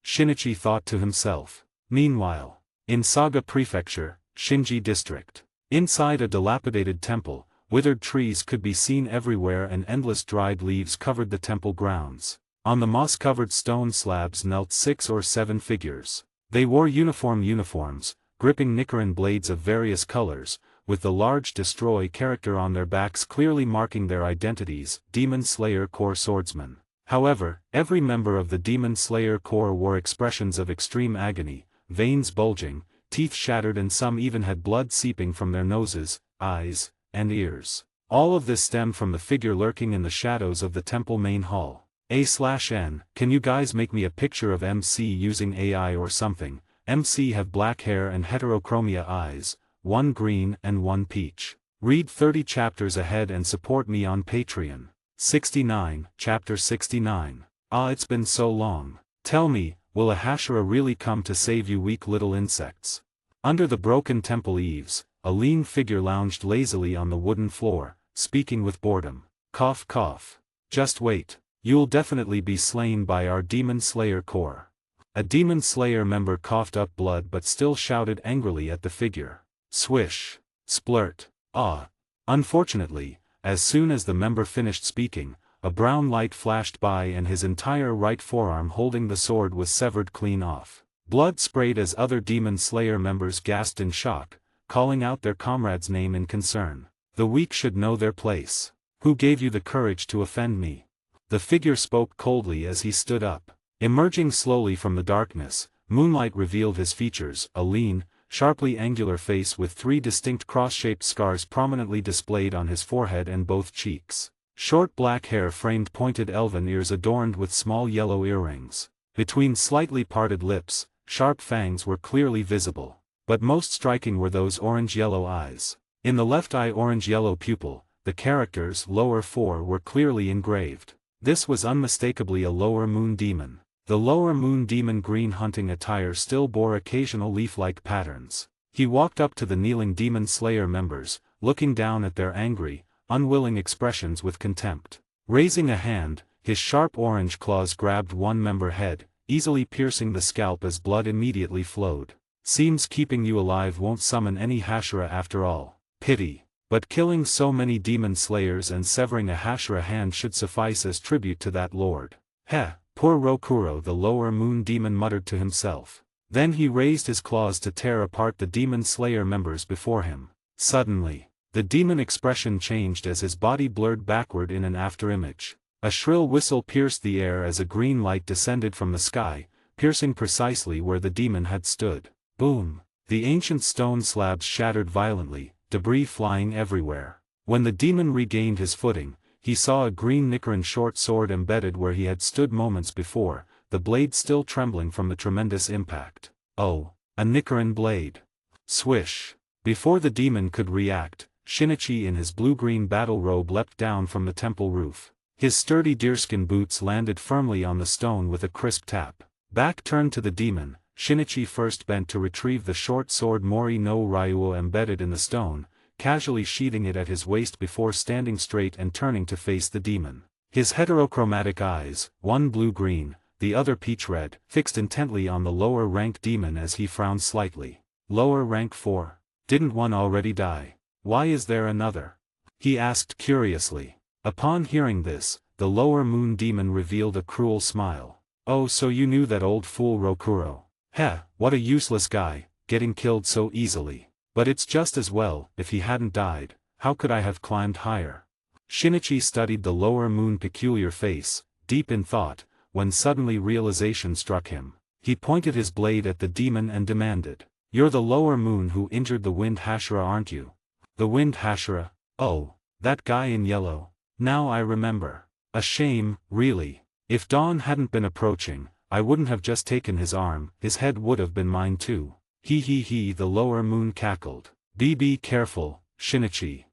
Shinichi thought to himself. Meanwhile, in Saga Prefecture, Shinji District. Inside a dilapidated temple, withered trees could be seen everywhere and endless dried leaves covered the temple grounds. On the moss-covered stone slabs knelt 6 or 7 figures. They wore uniforms, gripping Nichiren blades of various colors, with the large Destroy character on their backs clearly marking their identities, Demon Slayer Corps swordsmen. However, every member of the Demon Slayer Corps wore expressions of extreme agony, veins bulging, teeth shattered, and some even had blood seeping from their noses, eyes, and ears. All of this stemmed from the figure lurking in the shadows of the temple main hall. A/N, can you guys make me a picture of MC using AI or something? MC have black hair and heterochromia eyes, one green and one peach. Read 30 chapters ahead and support me on Patreon. 69, Chapter 69. Ah, it's been so long. Tell me, will a Hashira really come to save you weak little insects? Under the broken temple eaves, a lean figure lounged lazily on the wooden floor, speaking with boredom. Cough cough. Just wait. You'll definitely be slain by our Demon Slayer Corps. A Demon Slayer member coughed up blood but still shouted angrily at the figure. Swish. Splurt. Ah. Unfortunately, as soon as the member finished speaking, a brown light flashed by and his entire right forearm holding the sword was severed clean off. Blood sprayed as other Demon Slayer members gasped in shock, calling out their comrade's name in concern. The weak should know their place. Who gave you the courage to offend me? The figure spoke coldly as he stood up. Emerging slowly from the darkness, moonlight revealed his features, a lean, sharply angular face with 3 distinct cross-shaped scars prominently displayed on his forehead and both cheeks. Short black hair framed pointed elven ears adorned with small yellow earrings. Between slightly parted lips, sharp fangs were clearly visible. But most striking were those orange-yellow eyes. In the left eye orange-yellow pupil, the characters lower 4 were clearly engraved. This was unmistakably a lower moon demon. The lower moon demon green hunting attire still bore occasional leaf-like patterns. He walked up to the kneeling demon slayer members, looking down at their angry, unwilling expressions with contempt. Raising a hand, his sharp orange claws grabbed one member head, easily piercing the scalp as blood immediately flowed. Seems keeping you alive won't summon any Hashira after all. Pity. But killing so many demon slayers and severing a Hashira hand should suffice as tribute to that lord. Heh, poor Rokuro, the lower moon demon muttered to himself. Then he raised his claws to tear apart the demon slayer members before him. Suddenly, the demon expression changed as his body blurred backward in an afterimage. A shrill whistle pierced the air as a green light descended from the sky, piercing precisely where the demon had stood. Boom! The ancient stone slabs shattered violently, debris flying everywhere. When the demon regained his footing, he saw a green Nicaran short sword embedded where he had stood moments before, the blade still trembling from the tremendous impact. Oh, a Nicaran blade! Swish! Before the demon could react, Shinichi in his blue-green battle robe leapt down from the temple roof. His sturdy deerskin boots landed firmly on the stone with a crisp tap. Back turned to the demon, Shinichi first bent to retrieve the short sword Mori no Ryuo embedded in the stone, casually sheathing it at his waist before standing straight and turning to face the demon. His heterochromatic eyes, one blue-green, the other peach-red, fixed intently on the lower-rank demon as he frowned slightly. Lower rank 4? Didn't one already die? Why is there another? He asked curiously. Upon hearing this, the lower moon demon revealed a cruel smile. Oh, so you knew that old fool Rokuro. Heh, what a useless guy, getting killed so easily. But it's just as well, if he hadn't died, how could I have climbed higher? Shinichi studied the lower moon peculiar face, deep in thought, when suddenly realization struck him. He pointed his blade at the demon and demanded. You're the lower moon who injured the wind Hashira, aren't you? The wind Hashira? Oh, that guy in yellow. Now I remember. A shame, really. If Dawn hadn't been approaching, I wouldn't have just taken his arm, his head would have been mine too. He, the lower moon cackled. Be careful, Shinichi.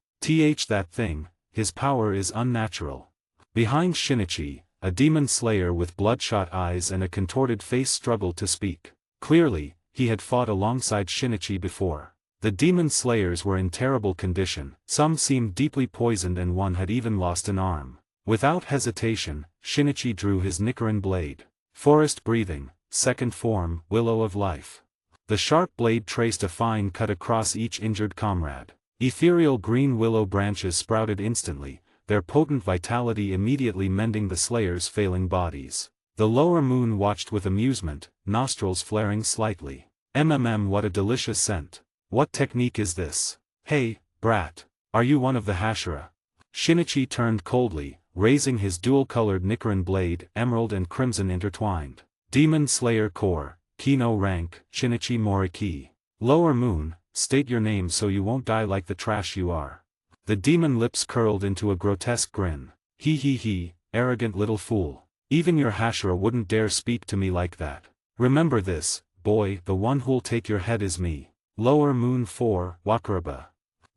That thing, his power is unnatural. Behind Shinichi, a demon slayer with bloodshot eyes and a contorted face struggled to speak. Clearly, he had fought alongside Shinichi before. The demon slayers were in terrible condition, some seemed deeply poisoned and one had even lost an arm. Without hesitation, Shinichi drew his Nicaran blade. Forest breathing, second form, willow of life. The sharp blade traced a fine cut across each injured comrade. Ethereal green willow branches sprouted instantly, their potent vitality immediately mending the slayers' failing bodies. The lower moon watched with amusement, nostrils flaring slightly. What a delicious scent. What technique is this? Hey, brat. Are you one of the Hashira? Shinichi turned coldly, raising his dual-colored Nicaran blade, emerald and crimson intertwined. Demon Slayer Core, Kino rank, Shinichi Moriki. Lower moon, state your name so you won't die like the trash you are. The demon lips curled into a grotesque grin. He, arrogant little fool. Even your Hashira wouldn't dare speak to me like that. Remember this, boy, the one who'll take your head is me. Lower moon 4, Wakuraba.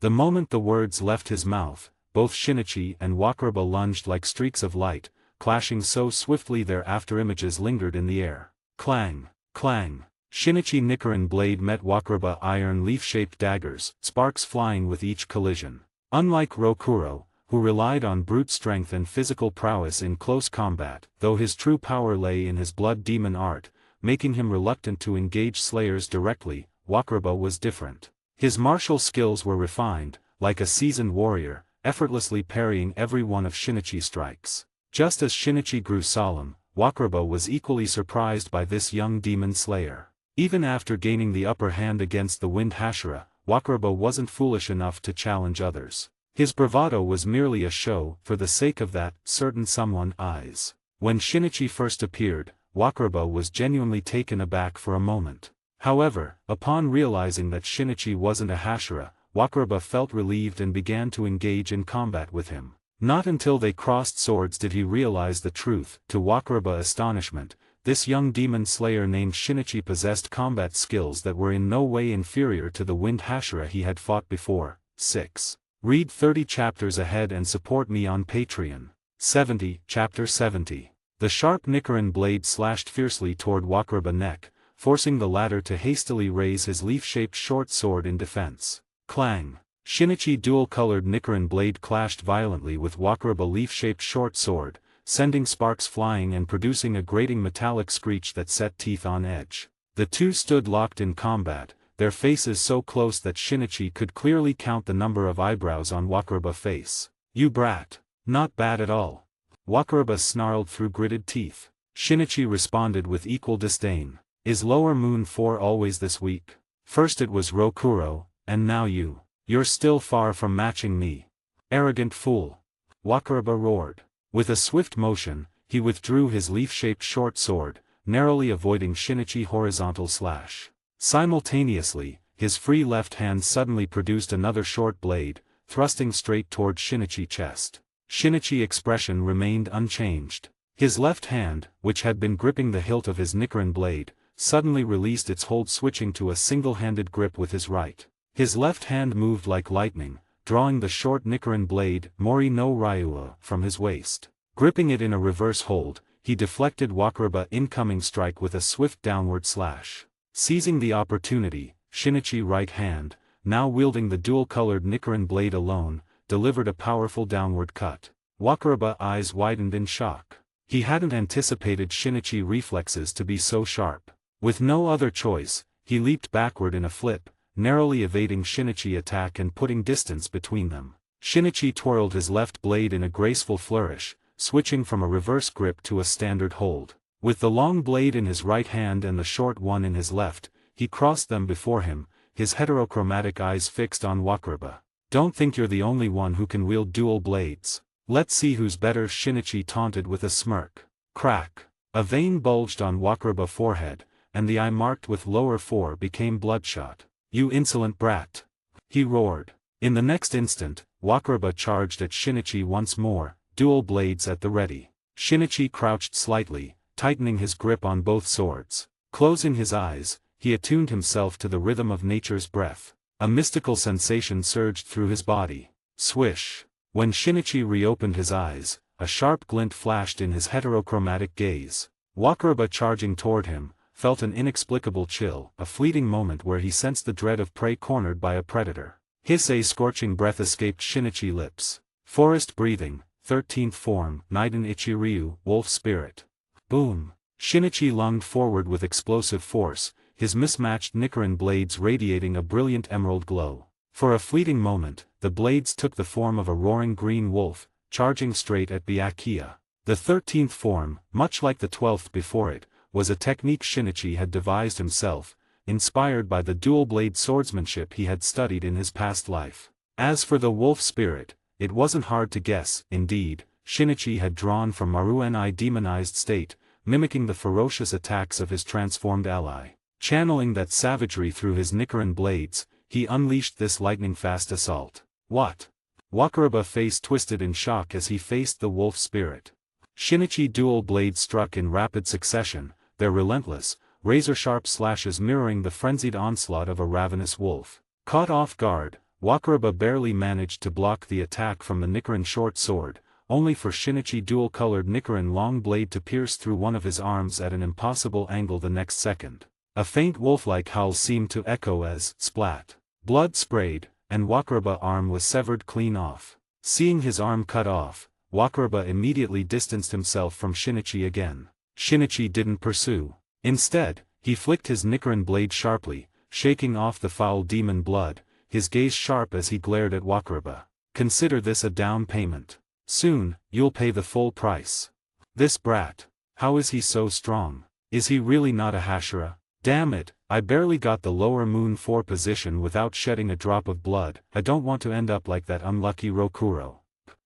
The moment the words left his mouth, both Shinichi and Wakuraba lunged like streaks of light, clashing so swiftly their afterimages lingered in the air. Clang, clang. Shinichi Nicaran blade met Wakuraba iron leaf-shaped daggers, sparks flying with each collision. Unlike Rokuro, who relied on brute strength and physical prowess in close combat, though his true power lay in his blood demon art, making him reluctant to engage slayers directly, Wakuraba was different. His martial skills were refined, like a seasoned warrior, effortlessly parrying every one of Shinichi's strikes. Just as Shinichi grew solemn, Wakuraba was equally surprised by this young demon slayer. Even after gaining the upper hand against the wind Hashira, Wakuraba wasn't foolish enough to challenge others. His bravado was merely a show, for the sake of that certain someone eyes. When Shinichi first appeared, Wakuraba was genuinely taken aback for a moment. However, upon realizing that Shinichi wasn't a Hashira, Wakuraba felt relieved and began to engage in combat with him. Not until they crossed swords did he realize the truth. To Wakaraba's astonishment, this young demon slayer named Shinichi possessed combat skills that were in no way inferior to the winged Hashira he had fought before. 6. Read 30 chapters ahead and support me on Patreon. 70. Chapter 70. The sharp Nichiren blade slashed fiercely toward Wakaraba's neck, forcing the latter to hastily raise his leaf-shaped short sword in defense. Clang! Shinichi dual-colored Nichiren blade clashed violently with Wakaraba's leaf-shaped short sword, sending sparks flying and producing a grating metallic screech that set teeth on edge. The two stood locked in combat, their faces so close that Shinichi could clearly count the number of eyebrows on Wakaraba's face. "You brat! Not bad at all." Wakaraba snarled through gritted teeth. Shinichi responded with equal disdain. "Is Lower Moon 4 always this weak? First it was Rokuro, and now you. You're still far from matching me. Arrogant fool." Wakaraba roared. With a swift motion, he withdrew his leaf-shaped short sword, narrowly avoiding Shinichi's horizontal slash. Simultaneously, his free left hand suddenly produced another short blade, thrusting straight toward Shinichi's chest. Shinichi's expression remained unchanged. His left hand, which had been gripping the hilt of his Nichiren blade, suddenly released its hold, switching to a single-handed grip with his right. His left hand moved like lightning, drawing the short Nichiren blade, Mori no Ryua, from his waist. Gripping it in a reverse hold, he deflected Wakaraba's incoming strike with a swift downward slash. Seizing the opportunity, Shinichi's right hand, now wielding the dual-colored Nichiren blade alone, delivered a powerful downward cut. Wakaraba's eyes widened in shock. He hadn't anticipated Shinichi's reflexes to be so sharp. With no other choice, he leaped backward in a flip, narrowly evading Shinichi's attack and putting distance between them. Shinichi twirled his left blade in a graceful flourish, switching from a reverse grip to a standard hold. With the long blade in his right hand and the short one in his left, he crossed them before him, his heterochromatic eyes fixed on Wakaraba. "Don't think you're the only one who can wield dual blades. Let's see who's better," Shinichi taunted with a smirk. Crack! A vein bulged on Wakaraba's forehead, and the eye marked with lower 4 became bloodshot. "You insolent brat!" he roared. In the next instant, Wakaraba charged at Shinichi once more, dual blades at the ready. Shinichi crouched slightly, tightening his grip on both swords. Closing his eyes, he attuned himself to the rhythm of nature's breath. A mystical sensation surged through his body. Swish! When Shinichi reopened his eyes, a sharp glint flashed in his heterochromatic gaze. Wakaraba, charging toward him, felt an inexplicable chill, a fleeting moment where he sensed the dread of prey cornered by a predator. A scorching breath escaped Shinichi's lips. Forest breathing, 13th form, Naiden Ichiryu, wolf spirit. Boom! Shinichi lunged forward with explosive force, his mismatched Nichiren blades radiating a brilliant emerald glow. For a fleeting moment, the blades took the form of a roaring green wolf, charging straight at Byakuya. The 13th form, much like the 12th before it, was a technique Shinichi had devised himself, inspired by the dual-blade swordsmanship he had studied in his past life. As for the wolf spirit, it wasn't hard to guess. Indeed, Shinichi had drawn from Maruen's demonized state, mimicking the ferocious attacks of his transformed ally. Channeling that savagery through his Nichiren blades, he unleashed this lightning-fast assault. What? Wakaraba's face twisted in shock as he faced the wolf spirit. Shinichi dual blades struck in rapid succession, their relentless, razor-sharp slashes mirroring the frenzied onslaught of a ravenous wolf. Caught off guard, Wakaraba barely managed to block the attack from the Nichiren short sword, only for Shinichi dual-colored Nichiren long blade to pierce through one of his arms at an impossible angle the next second. A faint wolf-like howl seemed to echo as, splat. Blood sprayed, and Wakaraba's arm was severed clean off. Seeing his arm cut off, Wakaraba immediately distanced himself from Shinichi again. Shinichi didn't pursue. Instead, he flicked his Nichiren blade sharply, shaking off the foul demon blood, his gaze sharp as he glared at Wakaraba. "Consider this a down payment. Soon, you'll pay the full price. This brat. How is he so strong? Is he really not a Hashira? Damn it, I barely got the Lower Moon 4 position without shedding a drop of blood. I don't want to end up like that unlucky Rokuro.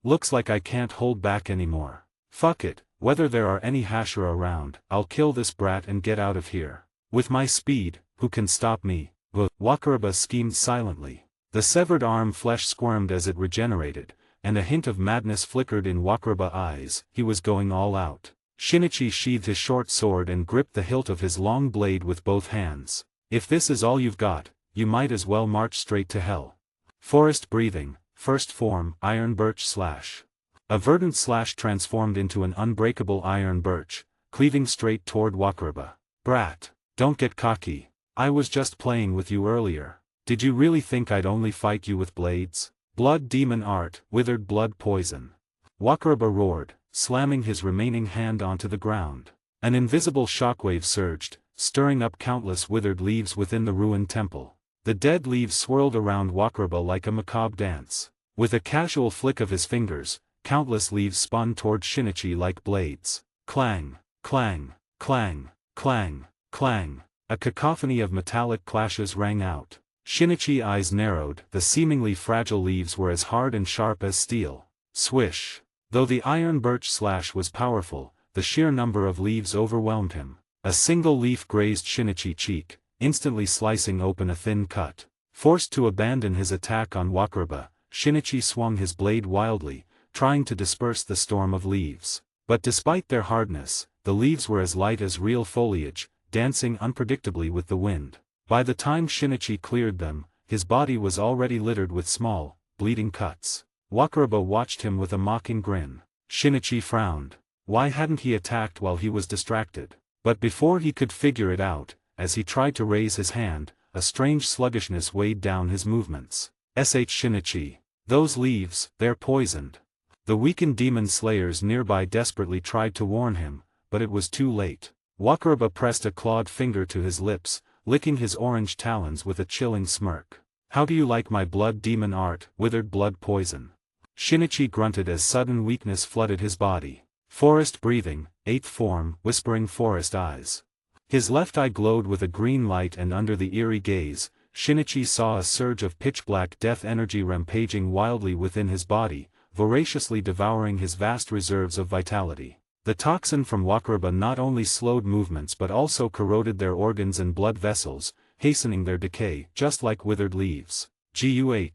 Looks like I can't hold back anymore. Fuck it, whether there are any Hashira around, I'll kill this brat and get out of here. With my speed, who can stop me?" Wakaraba schemed silently. The severed arm flesh squirmed as it regenerated, and a hint of madness flickered in Wakuraba's eyes. He was going all out. Shinichi sheathed his short sword and gripped the hilt of his long blade with both hands. If this is all you've got, you might as well march straight to hell. Forest breathing, first form, iron birch slash. A verdant slash transformed into an unbreakable iron birch, cleaving straight toward Wakuraba. Brat, don't get cocky. I was just playing with you earlier. Did you really think I'd only fight you with blades? Blood demon art, withered blood poison. Wakuraba roared, slamming his remaining hand onto the ground. An invisible shockwave surged, stirring up countless withered leaves within the ruined temple. The dead leaves swirled around Wakuraba like a macabre dance. With a casual flick of his fingers, countless leaves spun toward Shinichi like blades. Clang, clang, clang, clang, clang. A cacophony of metallic clashes rang out. Shinichi's eyes narrowed. The seemingly fragile leaves were as hard and sharp as steel. Swish. Though the iron birch slash was powerful, the sheer number of leaves overwhelmed him. A single leaf grazed Shinichi's cheek, instantly slicing open a thin cut. Forced to abandon his attack on Wakuraba, Shinichi swung his blade wildly, trying to disperse the storm of leaves. But despite their hardness, the leaves were as light as real foliage, dancing unpredictably with the wind. By the time Shinichi cleared them, his body was already littered with small, bleeding cuts. Wakuraba watched him with a mocking grin. Shinichi frowned. Why hadn't he attacked while he was distracted? But before he could figure it out, as he tried to raise his hand, a strange sluggishness weighed down his movements. Shinichi. Those leaves, they're poisoned. The weakened demon slayers nearby desperately tried to warn him, but it was too late. Wakuraba pressed a clawed finger to his lips, licking his orange talons with a chilling smirk. How do you like my blood demon art, withered blood poison? Shinichi grunted as sudden weakness flooded his body. Forest breathing, 8th form, whispering forest eyes. His left eye glowed with a green light, and under the eerie gaze, Shinichi saw a surge of pitch-black death energy rampaging wildly within his body, voraciously devouring his vast reserves of vitality. The toxin from Wakuraba not only slowed movements but also corroded their organs and blood vessels, hastening their decay, just like withered leaves. Guh.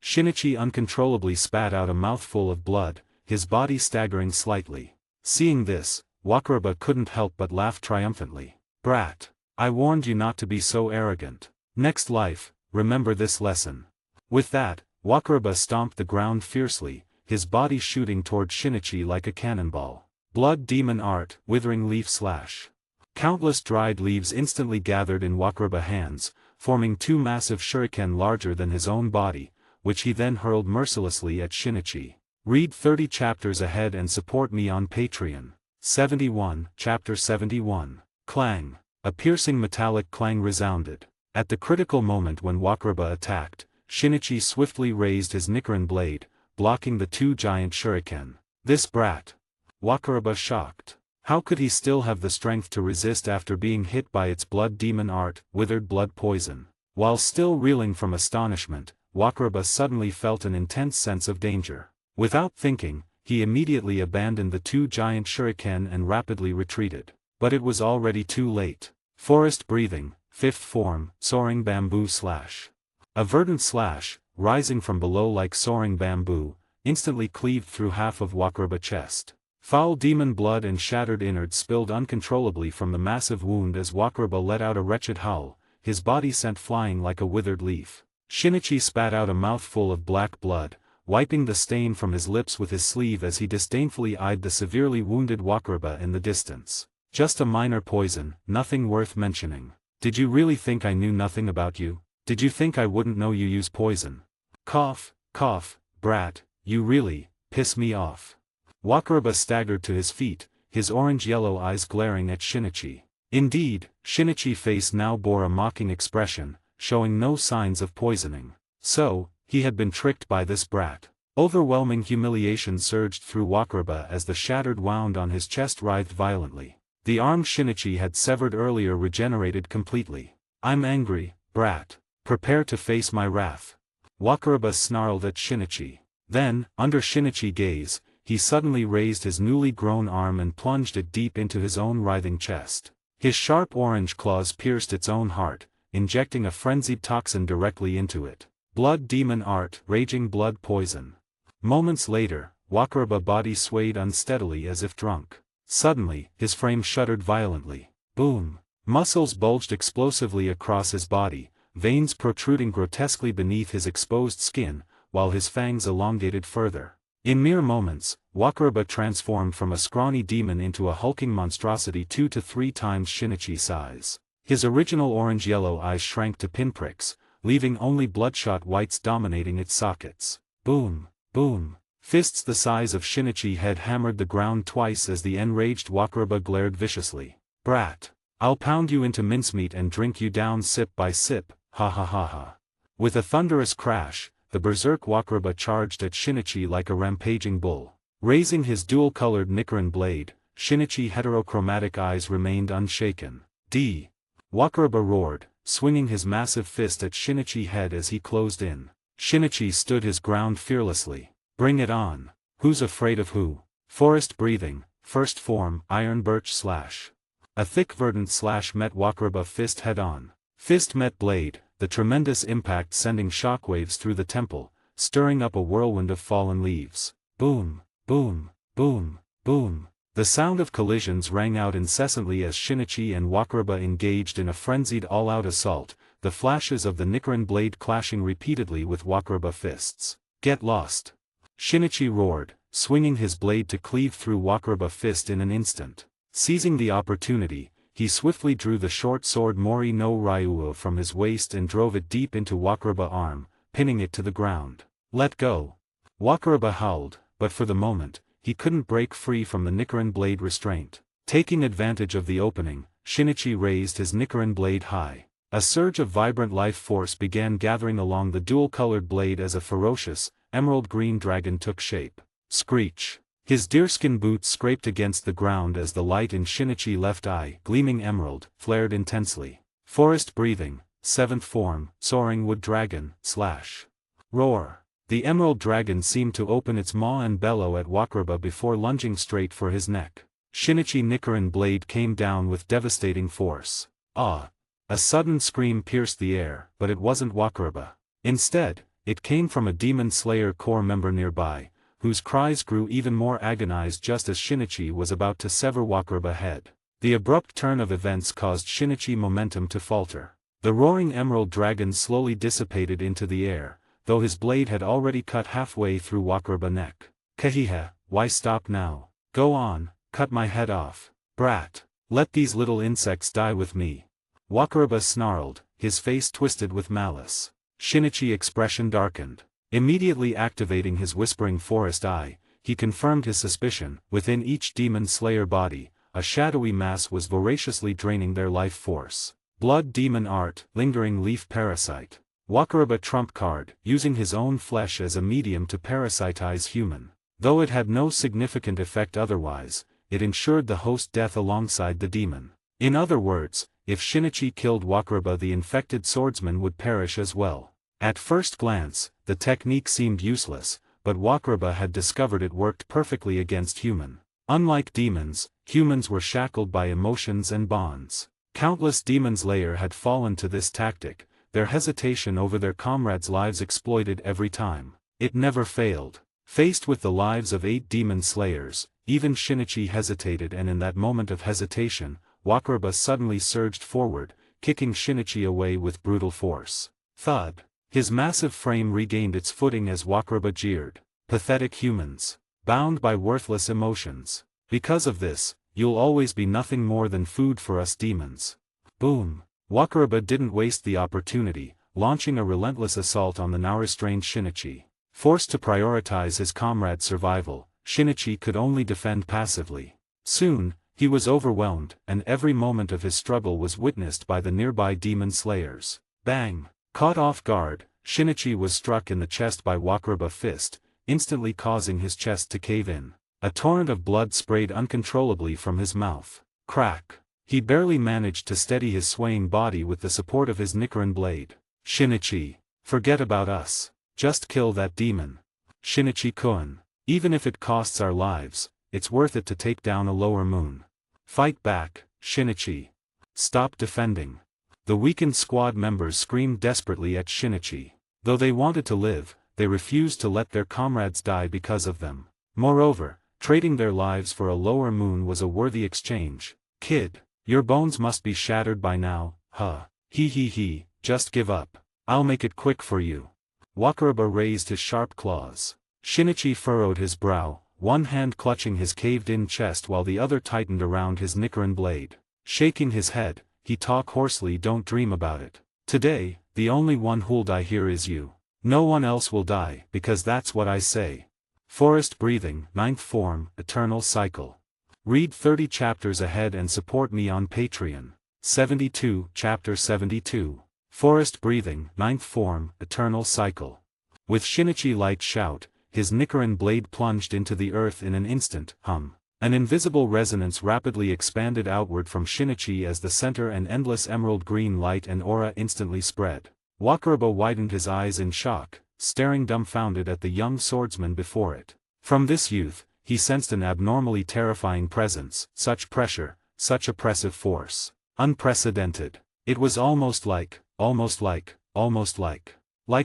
Shinichi uncontrollably spat out a mouthful of blood, his body staggering slightly. Seeing this, Wakuraba couldn't help but laugh triumphantly. Brat. I warned you not to be so arrogant. Next life, remember this lesson. With that, Wakuraba stomped the ground fiercely, his body shooting toward Shinichi like a cannonball. Blood demon art, withering leaf slash. Countless dried leaves instantly gathered in Wakuraba's hands, forming two massive shuriken larger than his own body, which he then hurled mercilessly at Shinichi. Read 30 chapters ahead and support me on Patreon. 71, Chapter 71. Clang. A piercing metallic clang resounded. At the critical moment when Wakuraba attacked, Shinichi swiftly raised his Nichiren blade, blocking the two giant shuriken. This brat. Wakuraba shocked. How could he still have the strength to resist after being hit by its blood demon art, withered blood poison? While still reeling from astonishment, Wakuraba suddenly felt an intense sense of danger. Without thinking, he immediately abandoned the two giant shuriken and rapidly retreated. But it was already too late. Forest breathing, 5th form, soaring bamboo slash. A verdant slash, rising from below like soaring bamboo, instantly cleaved through half of Wakuraba's chest. Foul demon blood and shattered innards spilled uncontrollably from the massive wound as Wakuraba let out a wretched howl, his body sent flying like a withered leaf. Shinichi spat out a mouthful of black blood, wiping the stain from his lips with his sleeve as he disdainfully eyed the severely wounded Wakuraba in the distance. Just a minor poison, nothing worth mentioning. Did you really think I knew nothing about you? Did you think I wouldn't know you use poison? Cough, cough, brat, you really piss me off. Wakuraba staggered to his feet, his orange-yellow eyes glaring at Shinichi. Indeed, Shinichi's face now bore a mocking expression, showing no signs of poisoning. So, he had been tricked by this brat. Overwhelming humiliation surged through Wakuraba as the shattered wound on his chest writhed violently. The arm Shinichi had severed earlier regenerated completely. I'm angry, brat. Prepare to face my wrath. Wakuraba snarled at Shinichi. Then, under Shinichi's gaze, he suddenly raised his newly grown arm and plunged it deep into his own writhing chest. His sharp orange claws pierced its own heart, injecting a frenzied toxin directly into it. Blood demon art, raging blood poison. Moments later, Wakuraba's body swayed unsteadily as if drunk. Suddenly, his frame shuddered violently. Boom! Muscles bulged explosively across his body, veins protruding grotesquely beneath his exposed skin, while his fangs elongated further. In mere moments, Wakuraba transformed from a scrawny demon into a hulking monstrosity 2 to 3 times Shinichi's size. His original orange-yellow eyes shrank to pinpricks, leaving only bloodshot whites dominating its sockets. Boom! Boom! Fists the size of Shinichi's head hammered the ground twice as the enraged Wakuraba glared viciously. Brat! I'll pound you into mincemeat and drink you down sip by sip, ha ha ha ha. With a thunderous crash, the berserk Wakuraba charged at Shinichi like a rampaging bull. Raising his dual-colored Nichiren blade, Shinichi's heterochromatic eyes remained unshaken. D. Wakuraba roared, swinging his massive fist at Shinichi's head as he closed in. Shinichi stood his ground fearlessly. Bring it on. Who's afraid of who? Forest breathing, first form, iron birch slash. A thick verdant slash met Wakuraba's fist head-on. Fist met blade, the tremendous impact sending shockwaves through the temple, stirring up a whirlwind of fallen leaves. Boom, boom, boom, boom. The sound of collisions rang out incessantly as Shinichi and Wakuraba engaged in a frenzied all-out assault, the flashes of the Nichiren blade clashing repeatedly with Wakuraba's fists. Get lost! Shinichi roared, swinging his blade to cleave through Wakuraba's fist in an instant. Seizing the opportunity, he swiftly drew the short sword Mori no Ryuo from his waist and drove it deep into Wakuraba's arm, pinning it to the ground. Let go! Wakuraba howled, but for the moment, he couldn't break free from the Nichiren blade restraint. Taking advantage of the opening, Shinichi raised his Nichiren blade high. A surge of vibrant life force began gathering along the dual-colored blade as a ferocious, emerald-green dragon took shape. Screech! His deerskin boots scraped against the ground as the light in Shinichi's left eye, gleaming emerald, flared intensely. Forest breathing, 7th form, soaring wood dragon, slash. Roar! The emerald dragon seemed to open its maw and bellow at Wakuraba before lunging straight for his neck. Shinichi's Nichiren blade came down with devastating force. Ah! A sudden scream pierced the air, but it wasn't Wakuraba. Instead, it came from a demon slayer corps member nearby, whose cries grew even more agonized just as Shinichi was about to sever Wakuraba's head. The abrupt turn of events caused Shinichi's momentum to falter. The roaring emerald dragon slowly dissipated into the air, though his blade had already cut halfway through Wakuraba's neck. Kahiha, why stop now? Go on, cut my head off. Brat! Let these little insects die with me. Wakuraba snarled, his face twisted with malice. Shinichi's expression darkened. Immediately activating his whispering forest eye, he confirmed his suspicion. Within each demon slayer body, a shadowy mass was voraciously draining their life force. Blood demon art, lingering leaf parasite. Wakuraba trump card, using his own flesh as a medium to parasitize human. Though it had no significant effect otherwise, it ensured the host death alongside the demon. In other words, if Shinichi killed Wakuraba, the infected swordsman would perish as well. At first glance, the technique seemed useless, but Wakuraba had discovered it worked perfectly against human. Unlike demons, humans were shackled by emotions and bonds. Countless demon slayers had fallen to this tactic, their hesitation over their comrades' lives exploited every time. It never failed. Faced with the lives of 8 demon slayers, even Shinichi hesitated, and in that moment of hesitation, Wakuraba suddenly surged forward, kicking Shinichi away with brutal force. Thud! His massive frame regained its footing as Wakuraba jeered. Pathetic humans. Bound by worthless emotions. Because of this, you'll always be nothing more than food for us demons. Boom! Wakuraba didn't waste the opportunity, launching a relentless assault on the now restrained Shinichi. Forced to prioritize his comrade's survival, Shinichi could only defend passively. Soon, he was overwhelmed, and every moment of his struggle was witnessed by the nearby demon slayers. Bang! Caught off guard, Shinichi was struck in the chest by Wakuraba's fist, instantly causing his chest to cave in. A torrent of blood sprayed uncontrollably from his mouth. Crack! He barely managed to steady his swaying body with the support of his Nichiren blade. Shinichi, forget about us. Just kill that demon. Shinichi-kun. Even if it costs our lives, it's worth it to take down a lower moon. Fight back, Shinichi. Stop defending. The weakened squad members screamed desperately at Shinichi. Though they wanted to live, they refused to let their comrades die because of them. Moreover, trading their lives for a lower moon was a worthy exchange. Kid, your bones must be shattered by now, huh? He, just give up. I'll make it quick for you. Wakuraba raised his sharp claws. Shinichi furrowed his brow, one hand clutching his caved-in chest while the other tightened around his Nichiren blade. Shaking his head, he talked hoarsely, don't dream about it. Today, the only one who'll die here is you. No one else will die, because that's what I say. Forest Breathing, 9th Form, Eternal Cycle. Read 30 chapters ahead and support me on Patreon. 72, Chapter 72. Forest Breathing, 9th Form, Eternal Cycle. With Shinichi light shout, his Nichiren blade plunged into the earth in an instant, An invisible resonance rapidly expanded outward from Shinichi as the center and endless emerald green light and aura instantly spread. Wakuraba widened his eyes in shock, staring dumbfounded at the young swordsman before it. From this youth, he sensed an abnormally terrifying presence, such pressure, such oppressive force. Unprecedented. It was almost like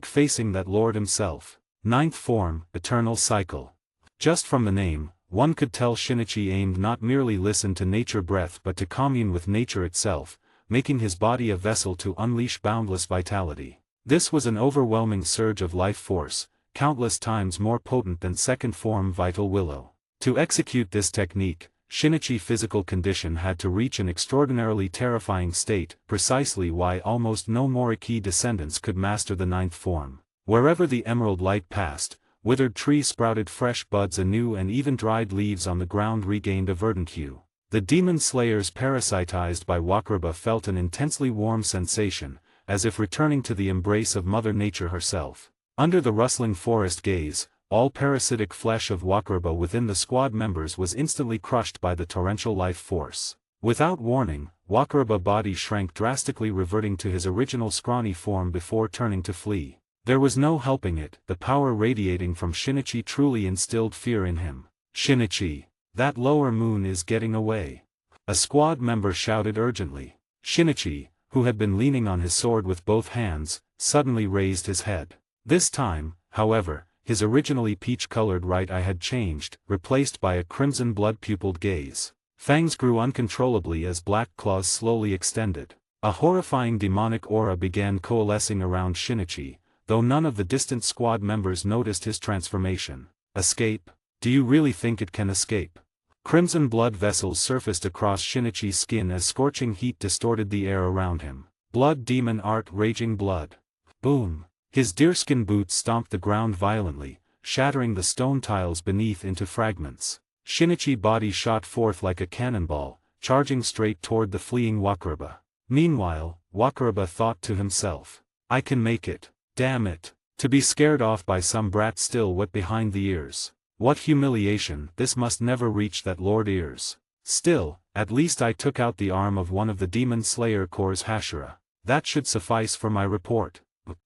facing that Lord himself. 9th Form, Eternal Cycle. Just from the name, one could tell Shinichi aimed not merely listen to nature breath but to commune with nature itself, making his body a vessel to unleash boundless vitality. This was an overwhelming surge of life force, countless times more potent than 2nd Form Vital Willow. To execute this technique, Shinichi's physical condition had to reach an extraordinarily terrifying state, precisely why almost no Moriki descendants could master the 9th Form. Wherever the emerald light passed, withered trees sprouted fresh buds anew and even dried leaves on the ground regained a verdant hue. The demon slayers parasitized by Wakuraba felt an intensely warm sensation, as if returning to the embrace of Mother Nature herself. Under the rustling forest gaze, all parasitic flesh of Wakuraba within the squad members was instantly crushed by the torrential life force. Without warning, Wakuraba's body shrank drastically, reverting to his original scrawny form before turning to flee. There was no helping it, the power radiating from Shinichi truly instilled fear in him. Shinichi, that lower moon is getting away. A squad member shouted urgently. Shinichi, who had been leaning on his sword with both hands, suddenly raised his head. This time, however, his originally peach-colored right eye had changed, replaced by a crimson blood-pupilled gaze. Fangs grew uncontrollably as black claws slowly extended. A horrifying demonic aura began coalescing around Shinichi, though none of the distant squad members noticed his transformation. Escape? Do you really think it can escape? Crimson blood vessels surfaced across Shinichi's skin as scorching heat distorted the air around him. Blood demon art, raging blood. Boom! His deerskin boots stomped the ground violently, shattering the stone tiles beneath into fragments. Shinichi's body shot forth like a cannonball, charging straight toward the fleeing Wakuraba. Meanwhile, Wakuraba thought to himself, I can make it. Damn it. To be scared off by some brat still wet behind the ears. What humiliation, this must never reach that Lord ears. Still, at least I took out the arm of one of the Demon Slayer Corps' Hashira. That should suffice for my report.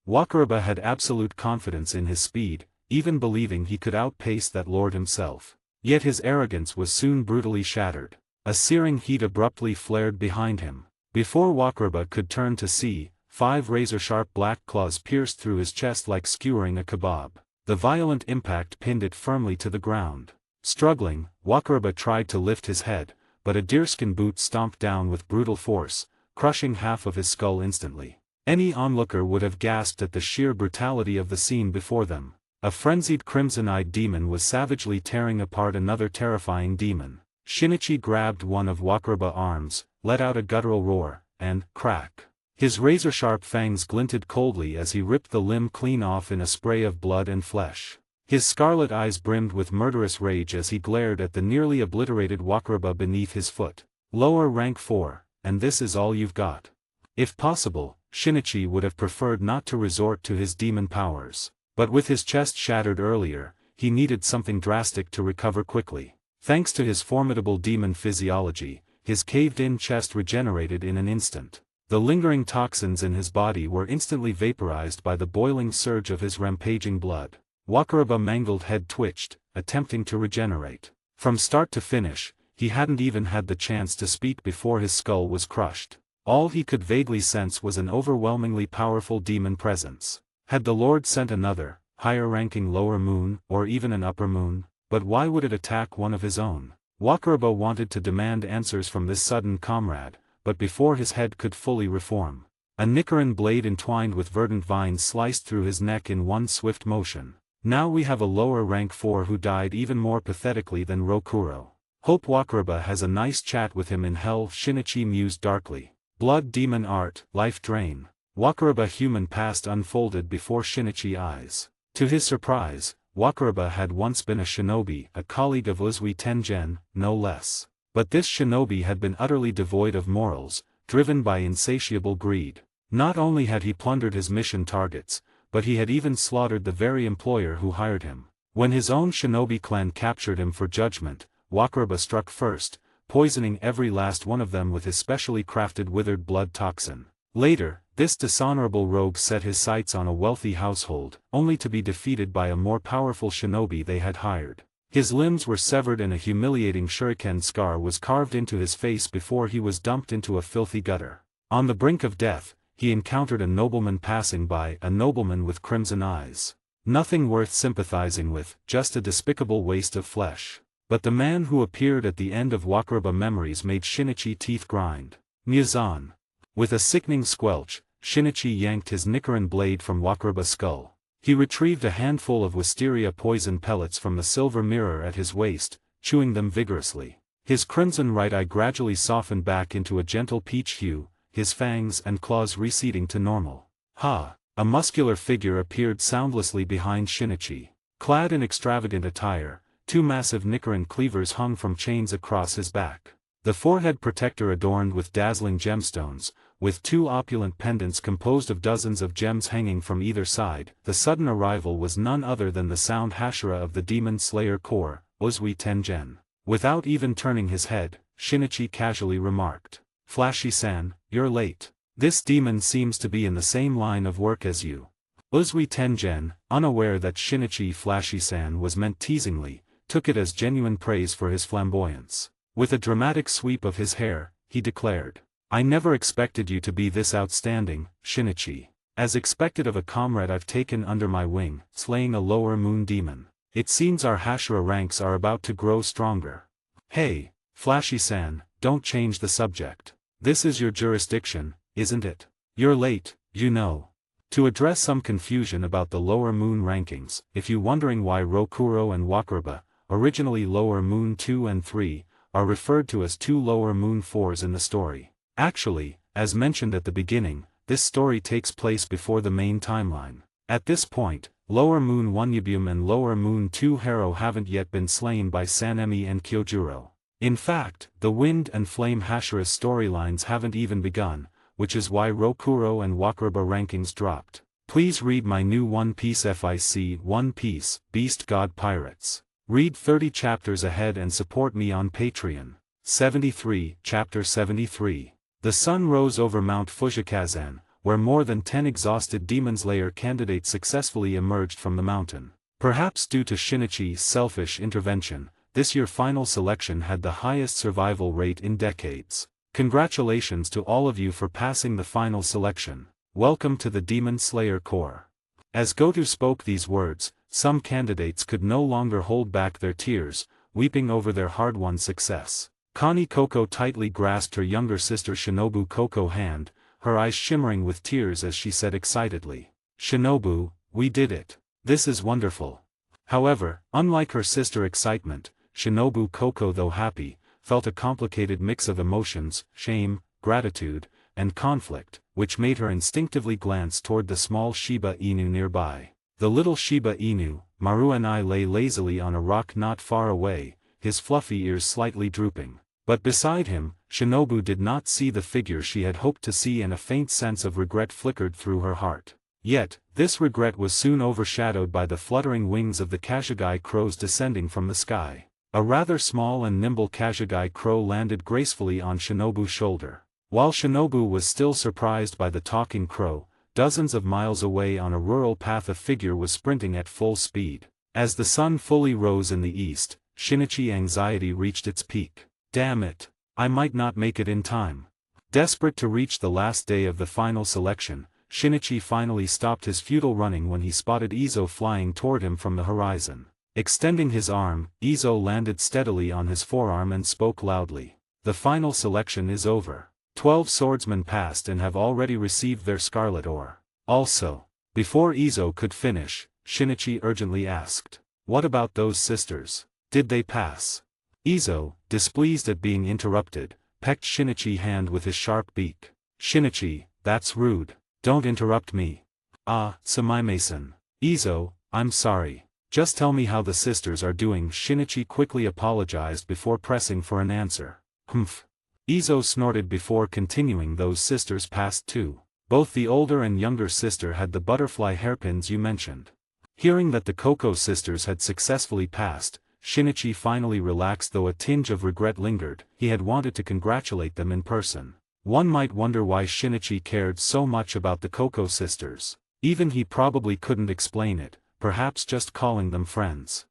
Wakuraba had absolute confidence in his speed, even believing he could outpace that Lord himself. Yet his arrogance was soon brutally shattered. A searing heat abruptly flared behind him. Before Wakuraba could turn to see, 5 razor-sharp black claws pierced through his chest like skewering a kebab. The violent impact pinned it firmly to the ground. Struggling, Wakuraba tried to lift his head, but a deerskin boot stomped down with brutal force, crushing half of his skull instantly. Any onlooker would have gasped at the sheer brutality of the scene before them. A frenzied crimson-eyed demon was savagely tearing apart another terrifying demon. Shinichi grabbed one of Wakuraba's arms, let out a guttural roar, and, crack. His razor-sharp fangs glinted coldly as he ripped the limb clean off in a spray of blood and flesh. His scarlet eyes brimmed with murderous rage as he glared at the nearly obliterated Wakuraba beneath his foot. Lower rank 4, and this is all you've got. If possible, Shinichi would have preferred not to resort to his demon powers. But with his chest shattered earlier, he needed something drastic to recover quickly. Thanks to his formidable demon physiology, his caved-in chest regenerated in an instant. The lingering toxins in his body were instantly vaporized by the boiling surge of his rampaging blood. Wakuraba's mangled head twitched, attempting to regenerate. From start to finish, he hadn't even had the chance to speak before his skull was crushed. All he could vaguely sense was an overwhelmingly powerful demon presence. Had the Lord sent another, higher-ranking lower moon, or even an upper moon? But why would it attack one of his own? Wakuraba wanted to demand answers from this sudden comrade, but before his head could fully reform, a Nicaran blade entwined with verdant vines sliced through his neck in one swift motion. Now we have a lower rank 4 who died even more pathetically than Rokuro. Hope Wakuraba has a nice chat with him in hell, Shinichi mused darkly. Blood demon art, life drain. Wakuraba human past unfolded before Shinichi eyes. To his surprise, Wakuraba had once been a shinobi, a colleague of Uzui Tengen, no less. But this shinobi had been utterly devoid of morals, driven by insatiable greed. Not only had he plundered his mission targets, but he had even slaughtered the very employer who hired him. When his own shinobi clan captured him for judgment, Wakuraba struck first, poisoning every last one of them with his specially crafted withered blood toxin. Later, this dishonorable rogue set his sights on a wealthy household, only to be defeated by a more powerful shinobi they had hired. His limbs were severed and a humiliating shuriken scar was carved into his face before he was dumped into a filthy gutter. On the brink of death, he encountered a nobleman passing by, a nobleman with crimson eyes. Nothing worth sympathizing with, just a despicable waste of flesh. But the man who appeared at the end of Wakuraba memories made Shinichi teeth grind. Muzan. With a sickening squelch, Shinichi yanked his Nicaran blade from Wakuraba's skull. He retrieved a handful of wisteria poison pellets from the silver mirror at his waist, chewing them vigorously. His crimson right eye gradually softened back into a gentle peach hue, his fangs and claws receding to normal. Ha! A muscular figure appeared soundlessly behind Shinichi. Clad in extravagant attire, 2 massive Nicaran cleavers hung from chains across his back. The forehead protector adorned with dazzling gemstones, with 2 opulent pendants composed of dozens of gems hanging from either side. The sudden arrival was none other than the sound Hashira of the Demon Slayer Corps, Uzui Tengen. Without even turning his head, Shinichi casually remarked, "Flashy-san, you're late. This demon seems to be in the same line of work as you." Uzui Tengen, unaware that Shinichi Flashy-san was meant teasingly, took it as genuine praise for his flamboyance. With a dramatic sweep of his hair, he declared, "I never expected you to be this outstanding, Shinichi. As expected of a comrade I've taken under my wing, slaying a lower moon demon. It seems our Hashira ranks are about to grow stronger." "Hey, Flashy-san, don't change the subject. This is your jurisdiction, isn't it? You're late, you know." To address some confusion about the lower moon rankings, if you wondering why Rokuro and Wakuraba, originally lower moon 2 and 3, are referred to as 2 lower moon 4s in the story. Actually, as mentioned at the beginning, this story takes place before the main timeline. At this point, lower moon 1 Yubum and lower moon 2 Hero haven't yet been slain by Sanemi and Kyojuro. In fact, the Wind and Flame Hashira's storylines haven't even begun, which is why Rokuro and Wakuraba rankings dropped. Please read my new One Piece FIC One Piece, Beast God Pirates. Read 30 chapters ahead and support me on Patreon. 73, Chapter 73. The sun rose over Mount Fujikazan, where more than 10 exhausted Demon Slayer candidates successfully emerged from the mountain. Perhaps due to Shinichi's selfish intervention, this year's final selection had the highest survival rate in decades. Congratulations to all of you for passing the final selection. Welcome to the Demon Slayer Corps. As Goto spoke these words, some candidates could no longer hold back their tears, weeping over their hard-won success. Connie Coco tightly grasped her younger sister Shinobu Coco's hand, her eyes shimmering with tears as she said excitedly, "Shinobu, we did it. This is wonderful." However, unlike her sister's excitement, Shinobu Coco, though happy, felt a complicated mix of emotions, shame, gratitude, and conflict, which made her instinctively glance toward the small Shiba Inu nearby. The little Shiba Inu, Maruanai, lay lazily on a rock not far away, his fluffy ears slightly drooping. But beside him, Shinobu did not see the figure she had hoped to see, and a faint sense of regret flickered through her heart. Yet, this regret was soon overshadowed by the fluttering wings of the Kashagi crows descending from the sky. A rather small and nimble Kashagi crow landed gracefully on Shinobu's shoulder. While Shinobu was still surprised by the talking crow, dozens of miles away on a rural path a figure was sprinting at full speed. As the sun fully rose in the east, Shinichi's anxiety reached its peak. Damn it! I might not make it in time. Desperate to reach the last day of the final selection, Shinichi finally stopped his futile running when he spotted Izo flying toward him from the horizon. Extending his arm, Izo landed steadily on his forearm and spoke loudly. The final selection is over. 12 swordsmen passed and have already received their scarlet ore. Also, before Izo could finish, Shinichi urgently asked, "What about those sisters? Did they pass?" Izo, displeased at being interrupted, pecked Shinichi's hand with his sharp beak. "Shinichi, that's rude. Don't interrupt me." "Ah, Sumimasen. Izo, I'm sorry. Just tell me how the sisters are doing." Shinichi quickly apologized before pressing for an answer. "Humph." Izo snorted before continuing. "Those sisters passed too. Both the older and younger sister had the butterfly hairpins you mentioned." Hearing that the Coco sisters had successfully passed, Shinichi finally relaxed, though a tinge of regret lingered. He had wanted to congratulate them in person. One might wonder why Shinichi cared so much about the Coco sisters. Even he probably couldn't explain it, perhaps just calling them friends.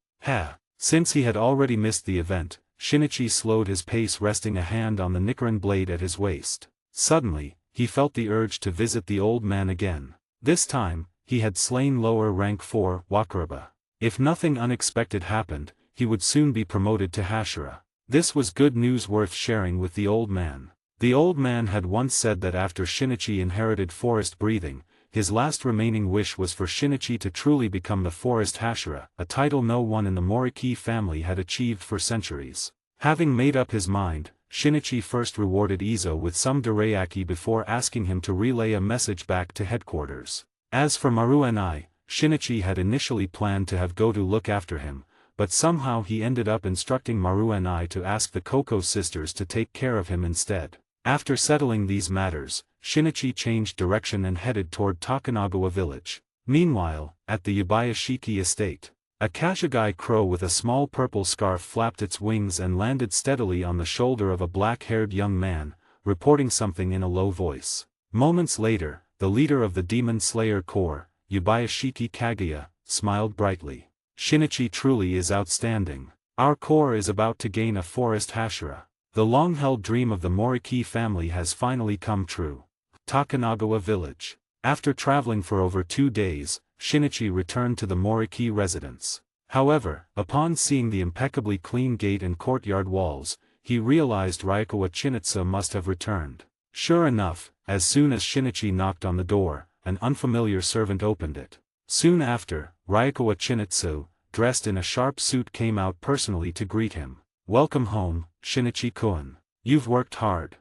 Since he had already missed the event, Shinichi slowed his pace, resting a hand on the Nichiren blade at his waist. Suddenly, he felt the urge to visit the old man again. This time, he had slain lower rank 4 Wakuraba. If nothing unexpected happened, he would soon be promoted to Hashira. This was good news worth sharing with the old man. The old man had once said that after Shinichi inherited forest breathing, his last remaining wish was for Shinichi to truly become the Forest Hashira, a title no one in the Moriki family had achieved for centuries. Having made up his mind, Shinichi first rewarded Izo with some dorayaki before asking him to relay a message back to headquarters. As for Maru and I, Shinichi had initially planned to have Goto look after him, but somehow he ended up instructing Maru and I to ask the Coco sisters to take care of him instead. After settling these matters, Shinichi changed direction and headed toward Takanagawa village. Meanwhile, at the Yabayashiki estate, a Kashigai crow with a small purple scarf flapped its wings and landed steadily on the shoulder of a black-haired young man, reporting something in a low voice. Moments later, the leader of the Demon Slayer Corps, Yabayashiki Kaguya, smiled brightly. "Shinichi truly is outstanding. Our corps is about to gain a Forest Hashira. The long-held dream of the Moriki family has finally come true." Takanagawa village. After traveling for over 2 days, Shinichi returned to the Moriki residence. However, upon seeing the impeccably clean gate and courtyard walls, he realized Ryakawa Chinitsu must have returned. Sure enough, as soon as Shinichi knocked on the door, an unfamiliar servant opened it. Soon after, Ryakawa Chinitsu, dressed in a sharp suit, came out personally to greet him. "Welcome home, Shinichi-kun. You've worked hard."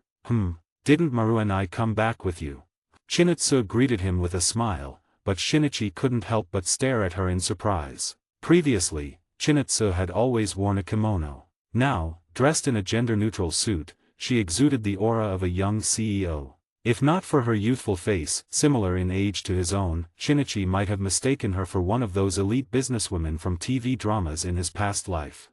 Didn't Maru and I come back with you?" Chinitsu greeted him with a smile, but Shinichi couldn't help but stare at her in surprise. Previously, Chinitsu had always worn a kimono. Now, dressed in a gender-neutral suit, she exuded the aura of a young CEO. If not for her youthful face, similar in age to his own, Shinichi might have mistaken her for one of those elite businesswomen from TV dramas in his past life.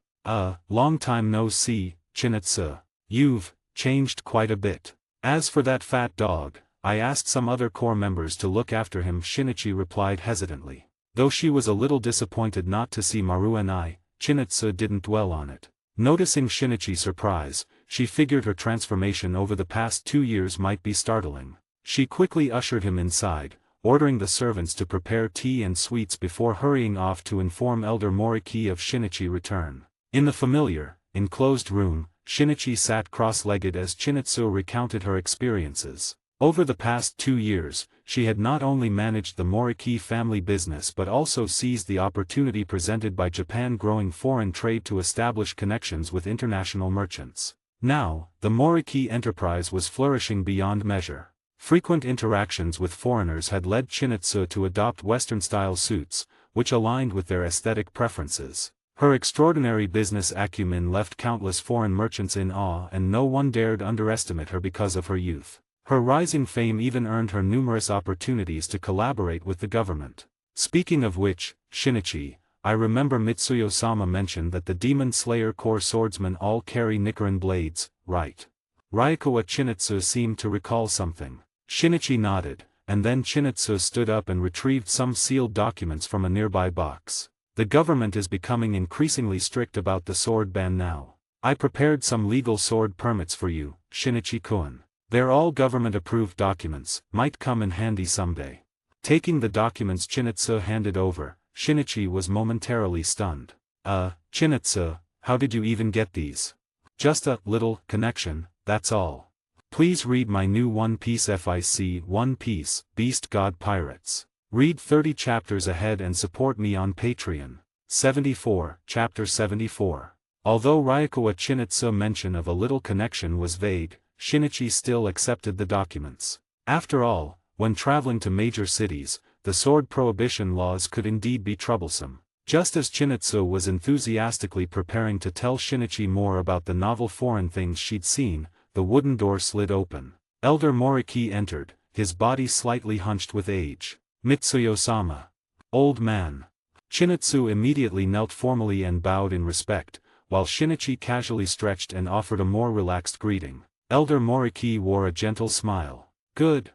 Long time no see, Chinitsu. You've changed quite a bit. As for that fat dog, I asked some other corps members to look after him," Shinichi replied hesitantly. Though she was a little disappointed not to see Maru and I, Chinitsu didn't dwell on it. Noticing Shinichi's surprise, she figured her transformation over the past 2 years might be startling. She quickly ushered him inside, ordering the servants to prepare tea and sweets before hurrying off to inform Elder Moriki of Shinichi's return. In the familiar, enclosed room, Shinichi sat cross-legged as Chinitsu recounted her experiences. Over the past 2 years, she had not only managed the Moriki family business but also seized the opportunity presented by Japan growing foreign trade to establish connections with international merchants. Now, the Moriki enterprise was flourishing beyond measure. Frequent interactions with foreigners had led Chinitsu to adopt Western-style suits, which aligned with their aesthetic preferences. Her extraordinary business acumen left countless foreign merchants in awe, and no one dared underestimate her because of her youth. Her rising fame even earned her numerous opportunities to collaborate with the government. Speaking of which, Shinichi, I remember Mitsuyo-sama mentioned that the Demon Slayer Corps swordsmen all carry Nichiren blades, right? Ryakawa Chinitsu seemed to recall something. Shinichi nodded, and then Chinitsu stood up and retrieved some sealed documents from a nearby box. "The government is becoming increasingly strict about the sword ban now. I prepared some legal sword permits for you, Shinichi-kun. They're all government-approved documents, might come in handy someday. Taking the documents Chinatsu handed over, Shinichi was momentarily stunned. Chinatsu, how did you even get these? Just a little connection, that's all. Please read my new One Piece FIC One Piece, Beast God Pirates. Read 30 chapters ahead and support me on Patreon. 74, Chapter 74. Although Ryukawa Chinatsu's mention of a little connection was vague, Shinichi still accepted the documents. After all, when traveling to major cities, the sword prohibition laws could indeed be troublesome. Just as Chinatsu was enthusiastically preparing to tell Shinichi more about the novel foreign things she'd seen, the wooden door slid open. Elder Moriki entered, his body slightly hunched with age. Mitsuyo-sama. Old man. Chinatsu immediately knelt formally and bowed in respect, while Shinichi casually stretched and offered a more relaxed greeting. Elder Moriki wore a gentle smile. Good,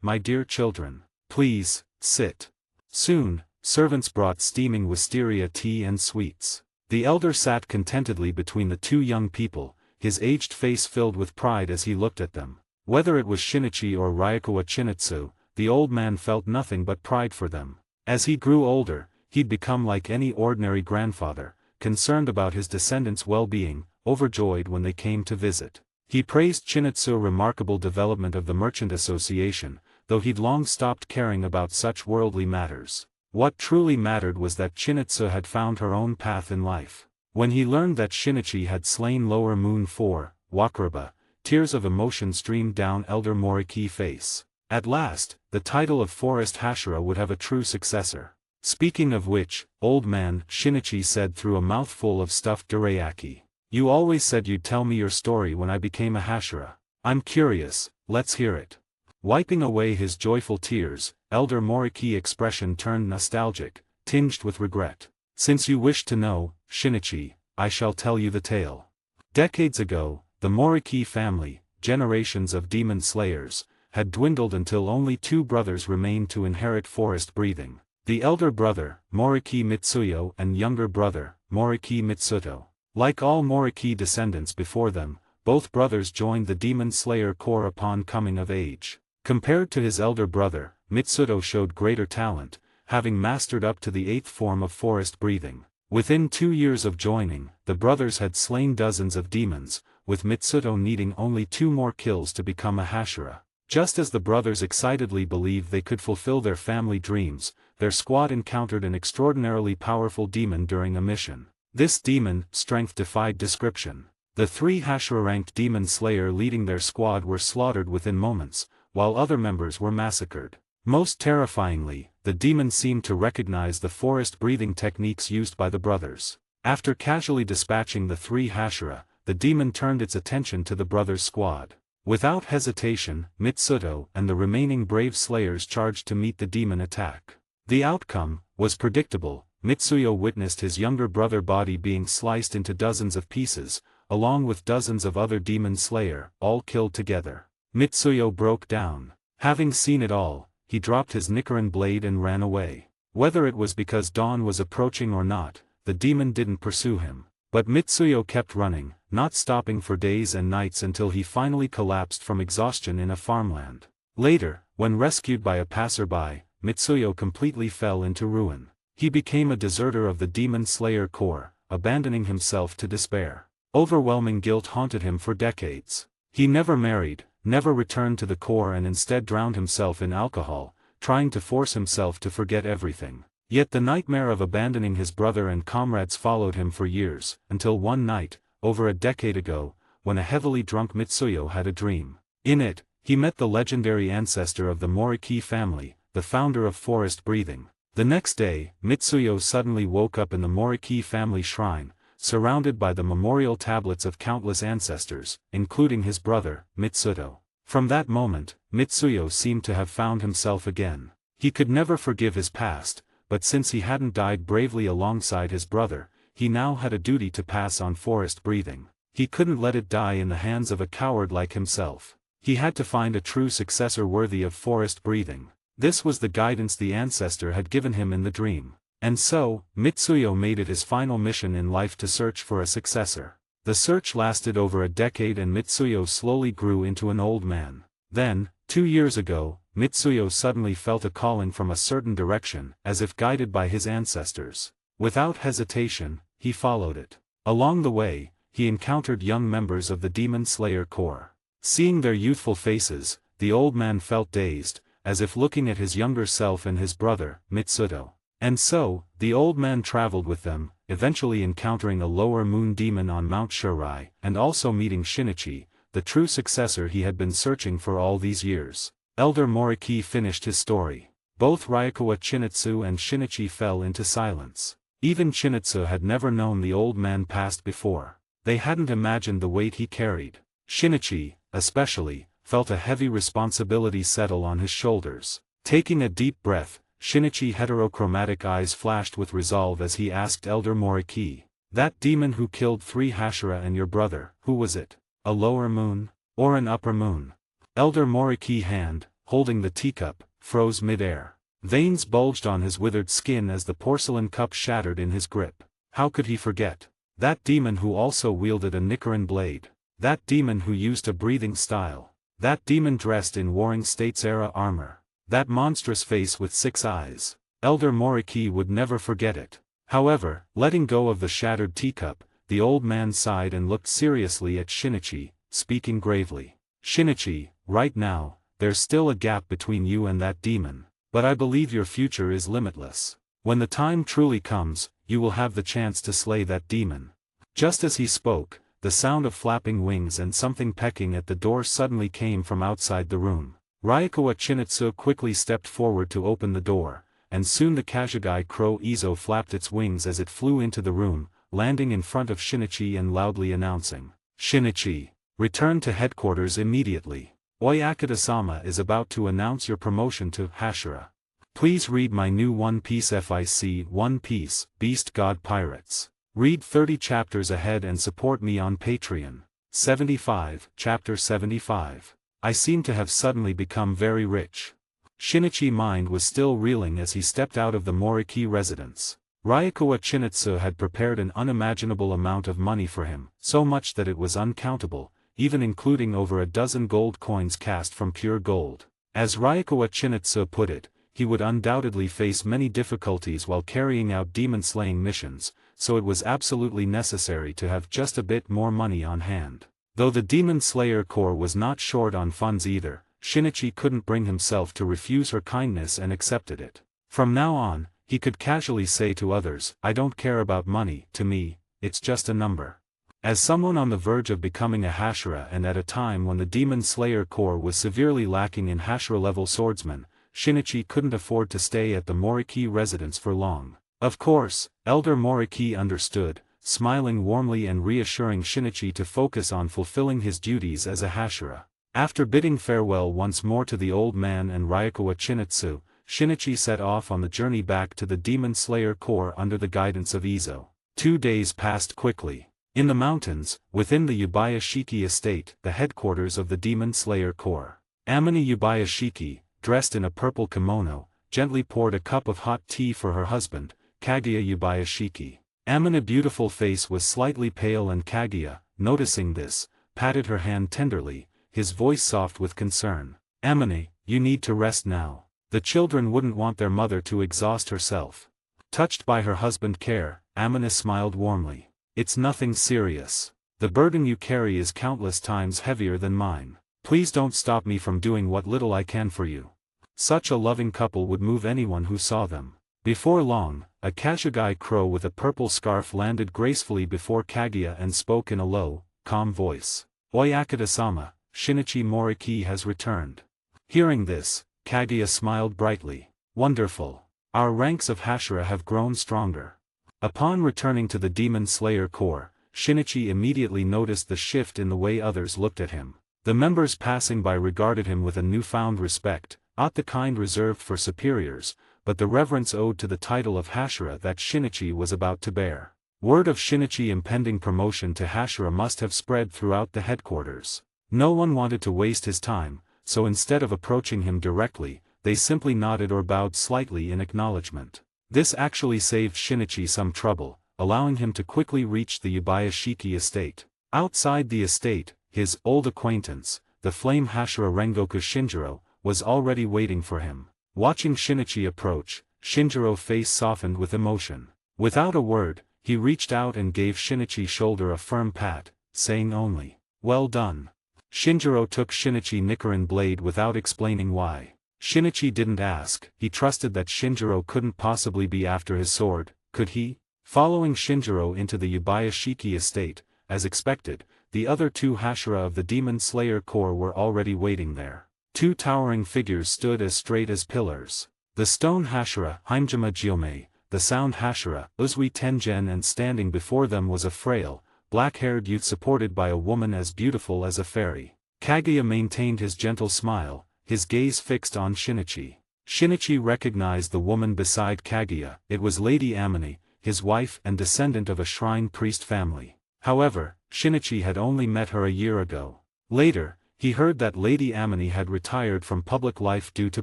my dear children. Please, sit. Soon, servants brought steaming wisteria tea and sweets. The elder sat contentedly between the two young people, his aged face filled with pride as he looked at them. Whether it was Shinichi or Ryukawa Chinatsu, the old man felt nothing but pride for them. As he grew older, he'd become like any ordinary grandfather, concerned about his descendants' well-being, overjoyed when they came to visit. He praised Chinatsu's remarkable development of the Merchant Association, though he'd long stopped caring about such worldly matters. What truly mattered was that Chinatsu had found her own path in life. When he learned that Shinichi had slain Lower Moon 4, Wakuraba, tears of emotion streamed down Elder Moriki's face. At last, the title of Forest Hashira would have a true successor. Speaking of which, old man, Shinichi said through a mouthful of stuffed dorayaki. You always said you'd tell me your story when I became a Hashira. I'm curious, let's hear it. Wiping away his joyful tears, Elder Moriki's expression turned nostalgic, tinged with regret. Since you wish to know, Shinichi, I shall tell you the tale. Decades ago, the Moriki family, generations of demon slayers, had dwindled until only two brothers remained to inherit forest breathing. The elder brother, Moriki Mitsuyo, and younger brother, Moriki Mitsuto. Like all Moriki descendants before them, both brothers joined the demon slayer corps upon coming of age. Compared to his elder brother, Mitsuto showed greater talent, having mastered up to the 8th form of forest breathing. Within 2 years of joining, the brothers had slain dozens of demons, with Mitsuto needing only 2 more kills to become a Hashira. Just as the brothers excitedly believed they could fulfill their family dreams, their squad encountered an extraordinarily powerful demon during a mission. This demon, strength defied description. The 3 Hashira-ranked demon slayer leading their squad were slaughtered within moments, while other members were massacred. Most terrifyingly, the demon seemed to recognize the forest breathing techniques used by the brothers. After casually dispatching the 3 Hashira, the demon turned its attention to the brothers' squad. Without hesitation, Mitsuto and the remaining brave slayers charged to meet the demon attack. The outcome was predictable. Mitsuyo witnessed his younger brother's body being sliced into dozens of pieces, along with dozens of other demon slayer, all killed together. Mitsuyo broke down. Having seen it all, he dropped his Nichiren blade and ran away. Whether it was because dawn was approaching or not, the demon didn't pursue him. But Mitsuyo kept running, not stopping for days and nights until he finally collapsed from exhaustion in a farmland. Later, when rescued by a passerby, Mitsuyo completely fell into ruin. He became a deserter of the Demon Slayer Corps, abandoning himself to despair. Overwhelming guilt haunted him for decades. He never married, never returned to the Corps and instead drowned himself in alcohol, trying to force himself to forget everything. Yet the nightmare of abandoning his brother and comrades followed him for years, until one night, over a decade ago, when a heavily drunk Mitsuyo had a dream. In it, he met the legendary ancestor of the Moriki family, the founder of forest breathing. The next day, Mitsuyo suddenly woke up in the Moriki family shrine, surrounded by the memorial tablets of countless ancestors, including his brother, Mitsuto. From that moment, Mitsuyo seemed to have found himself again. He could never forgive his past, but since he hadn't died bravely alongside his brother, he now had a duty to pass on forest breathing. He couldn't let it die in the hands of a coward like himself. He had to find a true successor worthy of forest breathing. This was the guidance the ancestor had given him in the dream. And so, Mitsuyo made it his final mission in life to search for a successor. The search lasted over a decade and Mitsuyo slowly grew into an old man. Then, 2 years ago, Mitsuyo suddenly felt a calling from a certain direction, as if guided by his ancestors. Without hesitation, he followed it. Along the way, he encountered young members of the Demon Slayer Corps. Seeing their youthful faces, the old man felt dazed, as if looking at his younger self and his brother, Mitsuto. And so, the old man traveled with them, eventually encountering a lower moon demon on Mount Shirai, and also meeting Shinichi, the true successor he had been searching for all these years. Elder Moriki finished his story. Both Ryukawa Chinitsu and Shinichi fell into silence. Even Chinitsu had never known the old man past before. They hadn't imagined the weight he carried. Shinichi, especially, felt a heavy responsibility settle on his shoulders. Taking a deep breath, Shinichi's heterochromatic eyes flashed with resolve as he asked Elder Moriki, "That demon who killed 3 Hashira and your brother, who was it? A lower moon? Or an upper moon?" Elder Moriki's hand, holding the teacup, froze mid-air. Veins bulged on his withered skin as the porcelain cup shattered in his grip. How could he forget? That demon who also wielded a Nichiren blade. That demon who used a breathing style. That demon dressed in Warring States-era armor. That monstrous face with 6 eyes. Elder Moriki would never forget it. However, letting go of the shattered teacup, the old man sighed and looked seriously at Shinichi, speaking gravely. "Shinichi, right now, there's still a gap between you and that demon. But I believe your future is limitless. When the time truly comes, you will have the chance to slay that demon." Just as he spoke, the sound of flapping wings and something pecking at the door suddenly came from outside the room. Ryukawa Chinitsu quickly stepped forward to open the door, and soon the Kashigi crow Izo flapped its wings as it flew into the room, landing in front of Shinichi and loudly announcing, "Shinichi, return to headquarters immediately. Oyakata-sama is about to announce your promotion to Hashira. Please read my new One Piece FIC One Piece, Beast God Pirates. Read 30 chapters ahead and support me on Patreon." 75, Chapter 75. I seem to have suddenly become very rich. Shinichi's mind was still reeling as he stepped out of the Moriki residence. Ryukawa Chinitsu had prepared an unimaginable amount of money for him, so much that it was uncountable, even including over a dozen gold coins cast from pure gold. As Ryukawa Chinitsu put it, he would undoubtedly face many difficulties while carrying out demon-slaying missions, so it was absolutely necessary to have just a bit more money on hand. Though the Demon Slayer Corps was not short on funds either, Shinichi couldn't bring himself to refuse her kindness and accepted it. From now on, he could casually say to others, "I don't care about money, to me, it's just a number." As someone on the verge of becoming a Hashira and at a time when the Demon Slayer Corps was severely lacking in Hashira-level swordsmen, Shinichi couldn't afford to stay at the Moriki residence for long. Of course, Elder Moriki understood, smiling warmly and reassuring Shinichi to focus on fulfilling his duties as a Hashira. After bidding farewell once more to the old man and Ryukawa Chinitsu, Shinichi set off on the journey back to the Demon Slayer Corps under the guidance of Izo. 2 days passed quickly. In the mountains, within the Yubayashiki estate, the headquarters of the Demon Slayer Corps, Amine Yubayashiki, dressed in a purple kimono, gently poured a cup of hot tea for her husband, Kaguya Yubayashiki. Amine's beautiful face was slightly pale and Kaguya, noticing this, patted her hand tenderly, his voice soft with concern. "Amine, you need to rest now. The children wouldn't want their mother to exhaust herself." Touched by her husband's care, Amine smiled warmly. "It's nothing serious. The burden you carry is countless times heavier than mine. Please don't stop me from doing what little I can for you." Such a loving couple would move anyone who saw them. Before long, a Kashigi crow with a purple scarf landed gracefully before Kaguya and spoke in a low, calm voice. "Oyakata-sama, Shinichi Moriki has returned." Hearing this, Kaguya smiled brightly. "Wonderful. Our ranks of Hashira have grown stronger." Upon returning to the Demon Slayer Corps, Shinichi immediately noticed the shift in the way others looked at him. The members passing by regarded him with a newfound respect, not the kind reserved for superiors, but the reverence owed to the title of Hashira that Shinichi was about to bear. Word of Shinichi's impending promotion to Hashira must have spread throughout the headquarters. No one wanted to waste his time, so instead of approaching him directly, they simply nodded or bowed slightly in acknowledgement. This actually saved Shinichi some trouble, allowing him to quickly reach the Yubayashiki estate. Outside the estate, his old acquaintance, the flame Hashira Rengoku Shinjiro, was already waiting for him. Watching Shinichi approach, Shinjiro's face softened with emotion. Without a word, he reached out and gave Shinichi's shoulder a firm pat, saying only, "Well done." Shinjiro took Shinichi's Nichiren blade without explaining why. Shinichi didn't ask, he trusted that Shinjiro couldn't possibly be after his sword, could he? Following Shinjiro into the Yubayashiki estate, as expected, the other two Hashira of the Demon Slayer Corps were already waiting there. Two towering figures stood as straight as pillars. The stone Hashira, Haimjima Jiomei, the sound Hashira, Uzui Tengen, and standing before them was a frail, black-haired youth supported by a woman as beautiful as a fairy. Kaguya maintained his gentle smile, his gaze fixed on Shinichi. Shinichi recognized the woman beside Kaguya. It was Lady Amine, his wife and descendant of a shrine priest family. However, Shinichi had only met her a year ago. Later, he heard that Lady Amine had retired from public life due to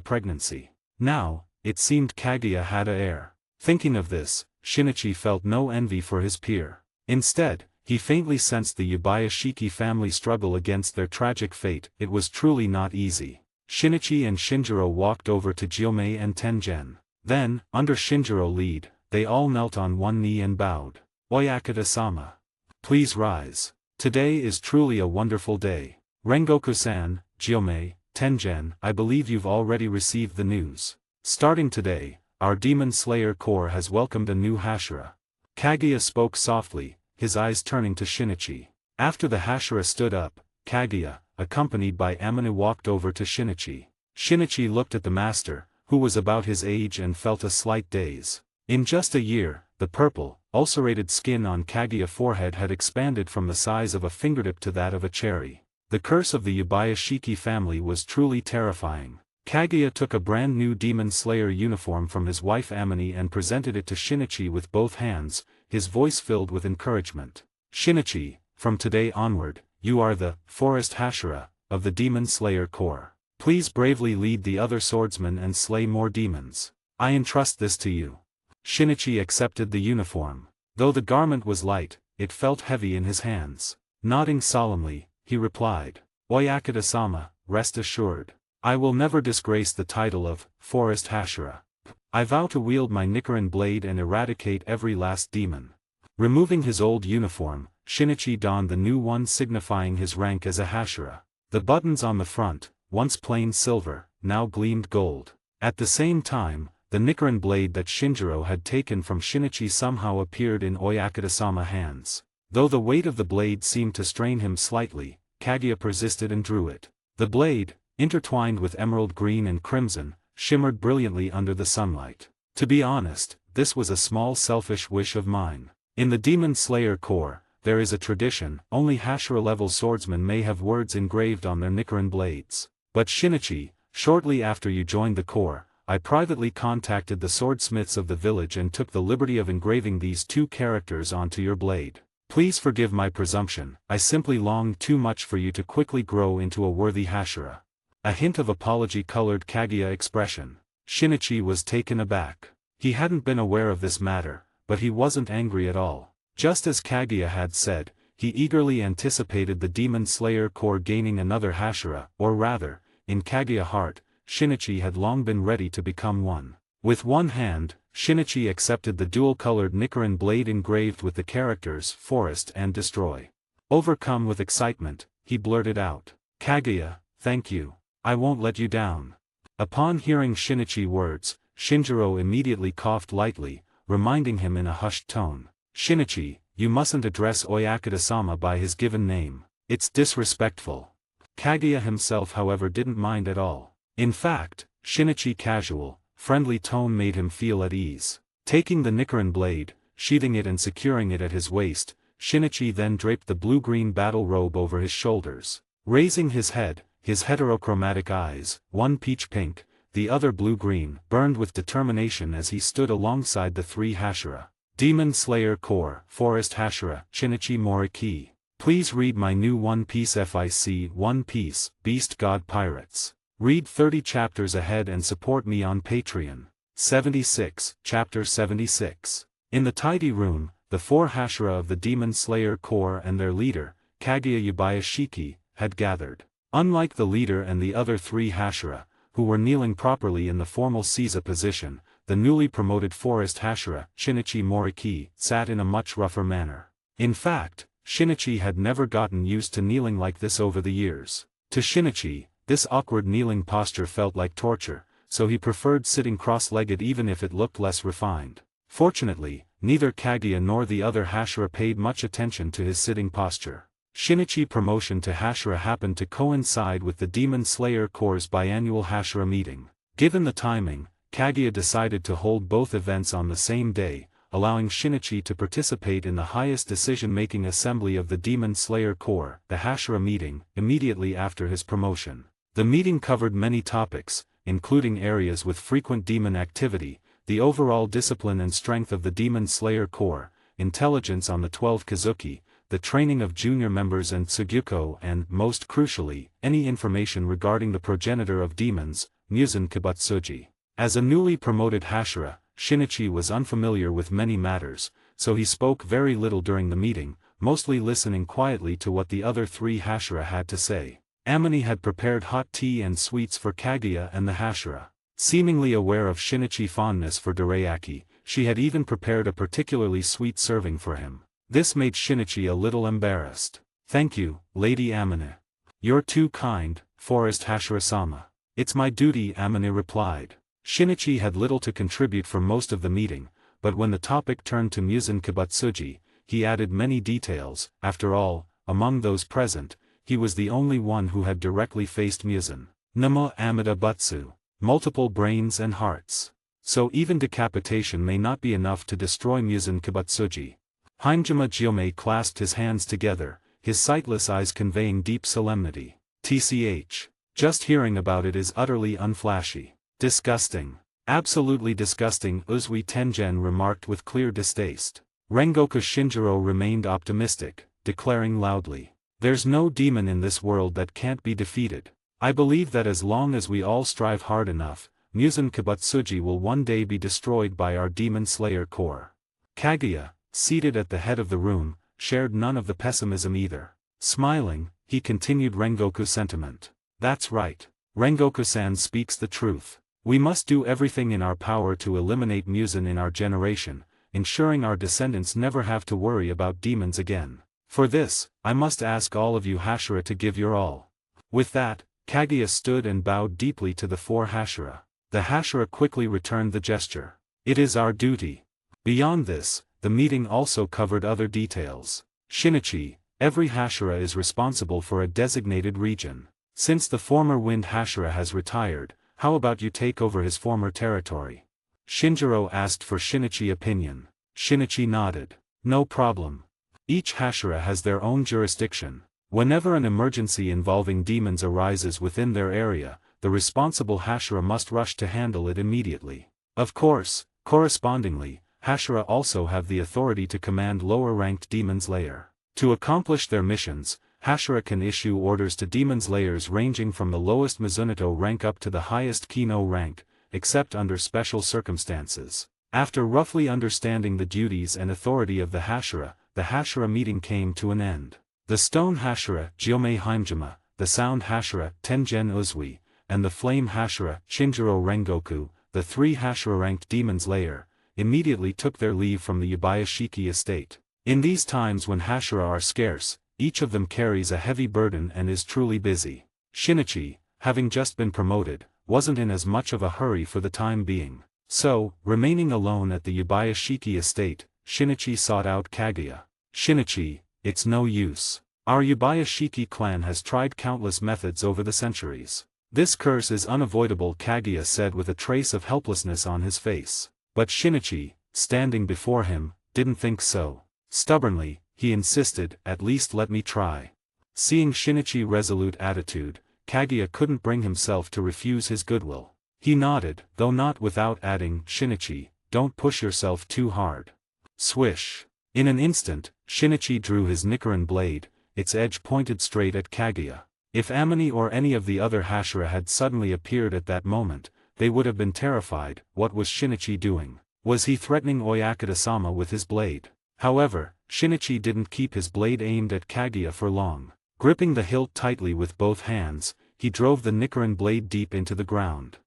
pregnancy. Now, it seemed Kaguya had an heir. Thinking of this, Shinichi felt no envy for his peer. Instead, he faintly sensed the Yubayashiki family struggle against their tragic fate. It was truly not easy. Shinichi and Shinjiro walked over to Jiomei and Tengen. Then, under Shinjiro's lead, they all knelt on one knee and bowed. "Oyakata-sama. Please rise. Today is truly a wonderful day. Rengoku-san, Jiomei, Tengen, I believe you've already received the news. Starting today, our Demon Slayer Corps has welcomed a new Hashira." Kaguya spoke softly, his eyes turning to Shinichi. After the Hashira stood up, Kaguya, accompanied by Amine, walked over to Shinichi. Shinichi looked at the master, who was about his age, and felt a slight daze. In just a year, the purple, ulcerated skin on Kaguya's forehead had expanded from the size of a fingertip to that of a cherry. The curse of the Yubayashiki family was truly terrifying. Kaguya took a brand new Demon Slayer uniform from his wife Amine and presented it to Shinichi with both hands, his voice filled with encouragement. "Shinichi, from today onward, you are the Forest Hashira of the Demon Slayer Corps. Please bravely lead the other swordsmen and slay more demons. I entrust this to you." Shinichi accepted the uniform. Though the garment was light, it felt heavy in his hands. Nodding solemnly, he replied, "Oyakata-sama, rest assured. I will never disgrace the title of Forest Hashira. I vow to wield my Nichiren blade and eradicate every last demon." Removing his old uniform, Shinichi donned the new one, signifying his rank as a Hashira. The buttons on the front, once plain silver, now gleamed gold. At the same time, the Nichiren blade that Shinjiro had taken from Shinichi somehow appeared in Oyakata-sama's hands. Though the weight of the blade seemed to strain him slightly, Kaguya persisted and drew it. The blade, intertwined with emerald green and crimson, shimmered brilliantly under the sunlight. To be honest, this was a small selfish wish of mine. In the Demon Slayer Corps, there is a tradition, only Hashira-level swordsmen may have words engraved on their Nichiren blades. But Shinichi, shortly after you joined the Corps, I privately contacted the swordsmiths of the village and took the liberty of engraving these two characters onto your blade. Please forgive my presumption, I simply longed too much for you to quickly grow into a worthy Hashira. A hint of apology colored Kaguya's expression. Shinichi was taken aback. He hadn't been aware of this matter, but he wasn't angry at all. Just as Kaguya had said, he eagerly anticipated the Demon Slayer Corps gaining another Hashira, or rather, in Kaguya's heart, Shinichi had long been ready to become one. With one hand, Shinichi accepted the dual-colored Nichiren blade engraved with the characters Forest and Destroy. Overcome with excitement, he blurted out, "Kaguya, thank you. I won't let you down." Upon hearing Shinichi's words, Shinjiro immediately coughed lightly, reminding him in a hushed tone, "Shinichi, you mustn't address Oyakata-sama by his given name. It's disrespectful." Kaguya himself, however, didn't mind at all. In fact, Shinichi's casual, friendly tone made him feel at ease. Taking the Nichiren blade, sheathing it and securing it at his waist, Shinichi then draped the blue-green battle robe over his shoulders. Raising his head, his heterochromatic eyes, one peach pink, the other blue-green, burned with determination as he stood alongside the three Hashira. Demon Slayer Corps, Forest Hashira, Shinichi Moriki. Please read my new One Piece FIC One Piece, Beast God Pirates. Read 30 chapters ahead and support me on Patreon. 76, Chapter 76. In the tidy room, the four Hashira of the Demon Slayer Corps and their leader, Kaguya Yubayashiki, had gathered. Unlike the leader and the other 3 Hashira, who were kneeling properly in the formal Seiza position, the newly promoted forest Hashira, Shinichi Moriki, sat in a much rougher manner. In fact, Shinichi had never gotten used to kneeling like this over the years. To Shinichi, this awkward kneeling posture felt like torture, so he preferred sitting cross-legged even if it looked less refined. Fortunately, neither Kaguya nor the other Hashira paid much attention to his sitting posture. Shinichi's promotion to Hashira happened to coincide with the Demon Slayer Corps' biannual Hashira meeting. Given the timing, Kaguya decided to hold both events on the same day, allowing Shinichi to participate in the highest decision-making assembly of the Demon Slayer Corps, the Hashira meeting, immediately after his promotion. The meeting covered many topics, including areas with frequent demon activity, the overall discipline and strength of the Demon Slayer Corps, intelligence on the 12 Kazuki, the training of junior members and Tsugyuko, and, most crucially, any information regarding the progenitor of demons, Muzan Kibutsuji. As a newly promoted Hashira, Shinichi was unfamiliar with many matters, so he spoke very little during the meeting, mostly listening quietly to what the other 3 Hashira had to say. Amini had prepared hot tea and sweets for Kaguya and the Hashira. Seemingly aware of Shinichi's fondness for dorayaki, she had even prepared a particularly sweet serving for him. This made Shinichi a little embarrassed. "Thank you, Lady Amine. You're too kind, Forest Hashira-sama." "It's my duty," Amine replied. Shinichi had little to contribute for most of the meeting, but when the topic turned to Muzan Kibutsuji, he added many details. After all, among those present, he was the only one who had directly faced Muzan. Nama Amida Butsu. Multiple brains and hearts. So even decapitation may not be enough to destroy Muzan Kibutsuji. Himejima Gyomei clasped his hands together, his sightless eyes conveying deep solemnity. "Tch. Just hearing about it is utterly unflashy. Disgusting. Absolutely disgusting," Uzui Tengen remarked with clear distaste. Rengoku Shinjiro remained optimistic, declaring loudly, "There's no demon in this world that can't be defeated. I believe that as long as we all strive hard enough, Muzan Kibutsuji will one day be destroyed by our Demon Slayer Corps." Kaguya, seated at the head of the room, shared none of the pessimism either. Smiling, he continued Rengoku's sentiment. "That's right. Rengoku-san speaks the truth. We must do everything in our power to eliminate Muzan in our generation, ensuring our descendants never have to worry about demons again. For this, I must ask all of you Hashira to give your all." With that, Kaguya stood and bowed deeply to the 4 Hashira. The Hashira quickly returned the gesture. "It is our duty." Beyond this, the meeting also covered other details. Shinichi, every Hashira is responsible for a designated region. Since the former Wind Hashira has retired, how about you take over his former territory? Shinjiro asked for Shinichi's opinion. Shinichi nodded. "No problem. Each Hashira has their own jurisdiction. Whenever an emergency involving demons arises within their area, the responsible Hashira must rush to handle it immediately. Of course, correspondingly, Hashira also have the authority to command lower-ranked demons lair. To accomplish their missions, Hashira can issue orders to demons lairs ranging from the lowest Mizunato rank up to the highest Kino rank, except under special circumstances. After roughly understanding the duties and authority of the Hashira meeting came to an end. The Stone Hashira, Gyomei Himejima, the Sound Hashira, Tengen Uzui, and the Flame Hashira, Shinjiro Rengoku, the 3 Hashira-ranked demons lair, immediately took their leave from the Yubayashiki estate. In these times when Hashira are scarce, each of them carries a heavy burden and is truly busy. Shinichi, having just been promoted, wasn't in as much of a hurry for the time being. So, remaining alone at the Yubayashiki estate, Shinichi sought out Kaguya. "Shinichi, it's no use. Our Yubayashiki clan has tried countless methods over the centuries. This curse is unavoidable," Kaguya said with a trace of helplessness on his face. But Shinichi, standing before him, didn't think so. Stubbornly, he insisted, "At least let me try." Seeing Shinichi's resolute attitude, Kaguya couldn't bring himself to refuse his goodwill. He nodded, though not without adding, "Shinichi, don't push yourself too hard." Swish. In an instant, Shinichi drew his Nichiren blade, its edge pointed straight at Kaguya. If Amini or any of the other Hashira had suddenly appeared at that moment, they would have been terrified. What was Shinichi doing? Was he threatening Oyakata-sama with his blade? However, Shinichi didn't keep his blade aimed at Kaguya for long. Gripping the hilt tightly with both hands, he drove the Nichiren blade deep into the ground.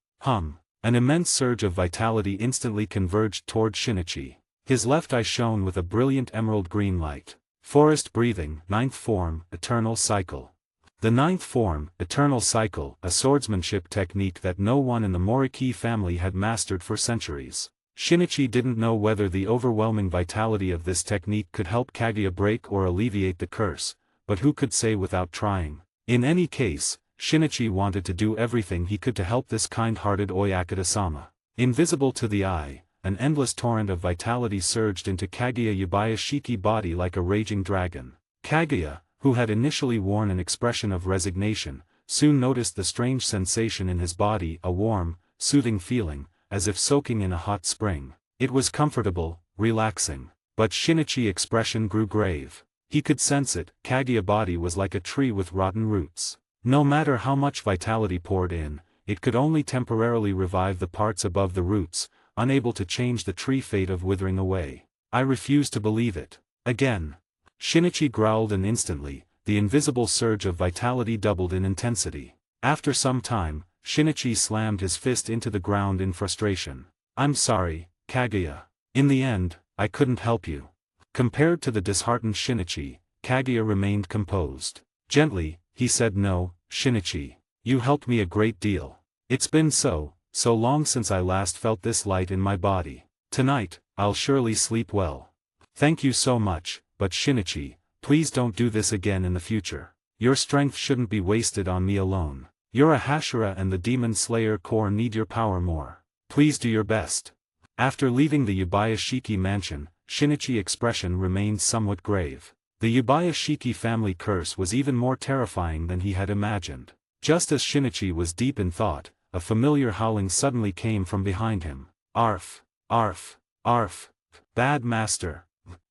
An immense surge of vitality instantly converged toward Shinichi. His left eye shone with a brilliant emerald green light. Forest breathing, ninth form, eternal cycle. The ninth form, eternal cycle, a swordsmanship technique that no one in the Moriki family had mastered for centuries. Shinichi didn't know whether the overwhelming vitality of this technique could help Kaguya break or alleviate the curse, but who could say without trying? In any case, Shinichi wanted to do everything he could to help this kind-hearted Oyakata-sama. Invisible to the eye, an endless torrent of vitality surged into Kaguya Yubayashiki's body like a raging dragon. Kaguya, who had initially worn an expression of resignation, soon noticed the strange sensation in his body, a warm, soothing feeling, as if soaking in a hot spring. It was comfortable, relaxing. But Shinichi's expression grew grave. He could sense it. Kaguya's body was like a tree with rotten roots. No matter how much vitality poured in, it could only temporarily revive the parts above the roots, unable to change the tree fate of withering away. I refuse to believe it. Again. Shinichi growled, and instantly, the invisible surge of vitality doubled in intensity. After some time, Shinichi slammed his fist into the ground in frustration. I'm sorry, Kaguya. In the end, I couldn't help you. Compared to the disheartened Shinichi, Kaguya remained composed. Gently, he said, no, Shinichi. You helped me a great deal. It's been so long since I last felt this light in my body. Tonight, I'll surely sleep well. Thank you so much, but Shinichi, please don't do this again in the future. Your strength shouldn't be wasted on me alone. You're a Hashira and the Demon Slayer Corps need your power more. Please do your best. After leaving the Yubayashiki mansion, Shinichi's expression remained somewhat grave. The Yubayashiki family curse was even more terrifying than he had imagined. Just as Shinichi was deep in thought, a familiar howling suddenly came from behind him. Arf! Arf! Arf! Bad master!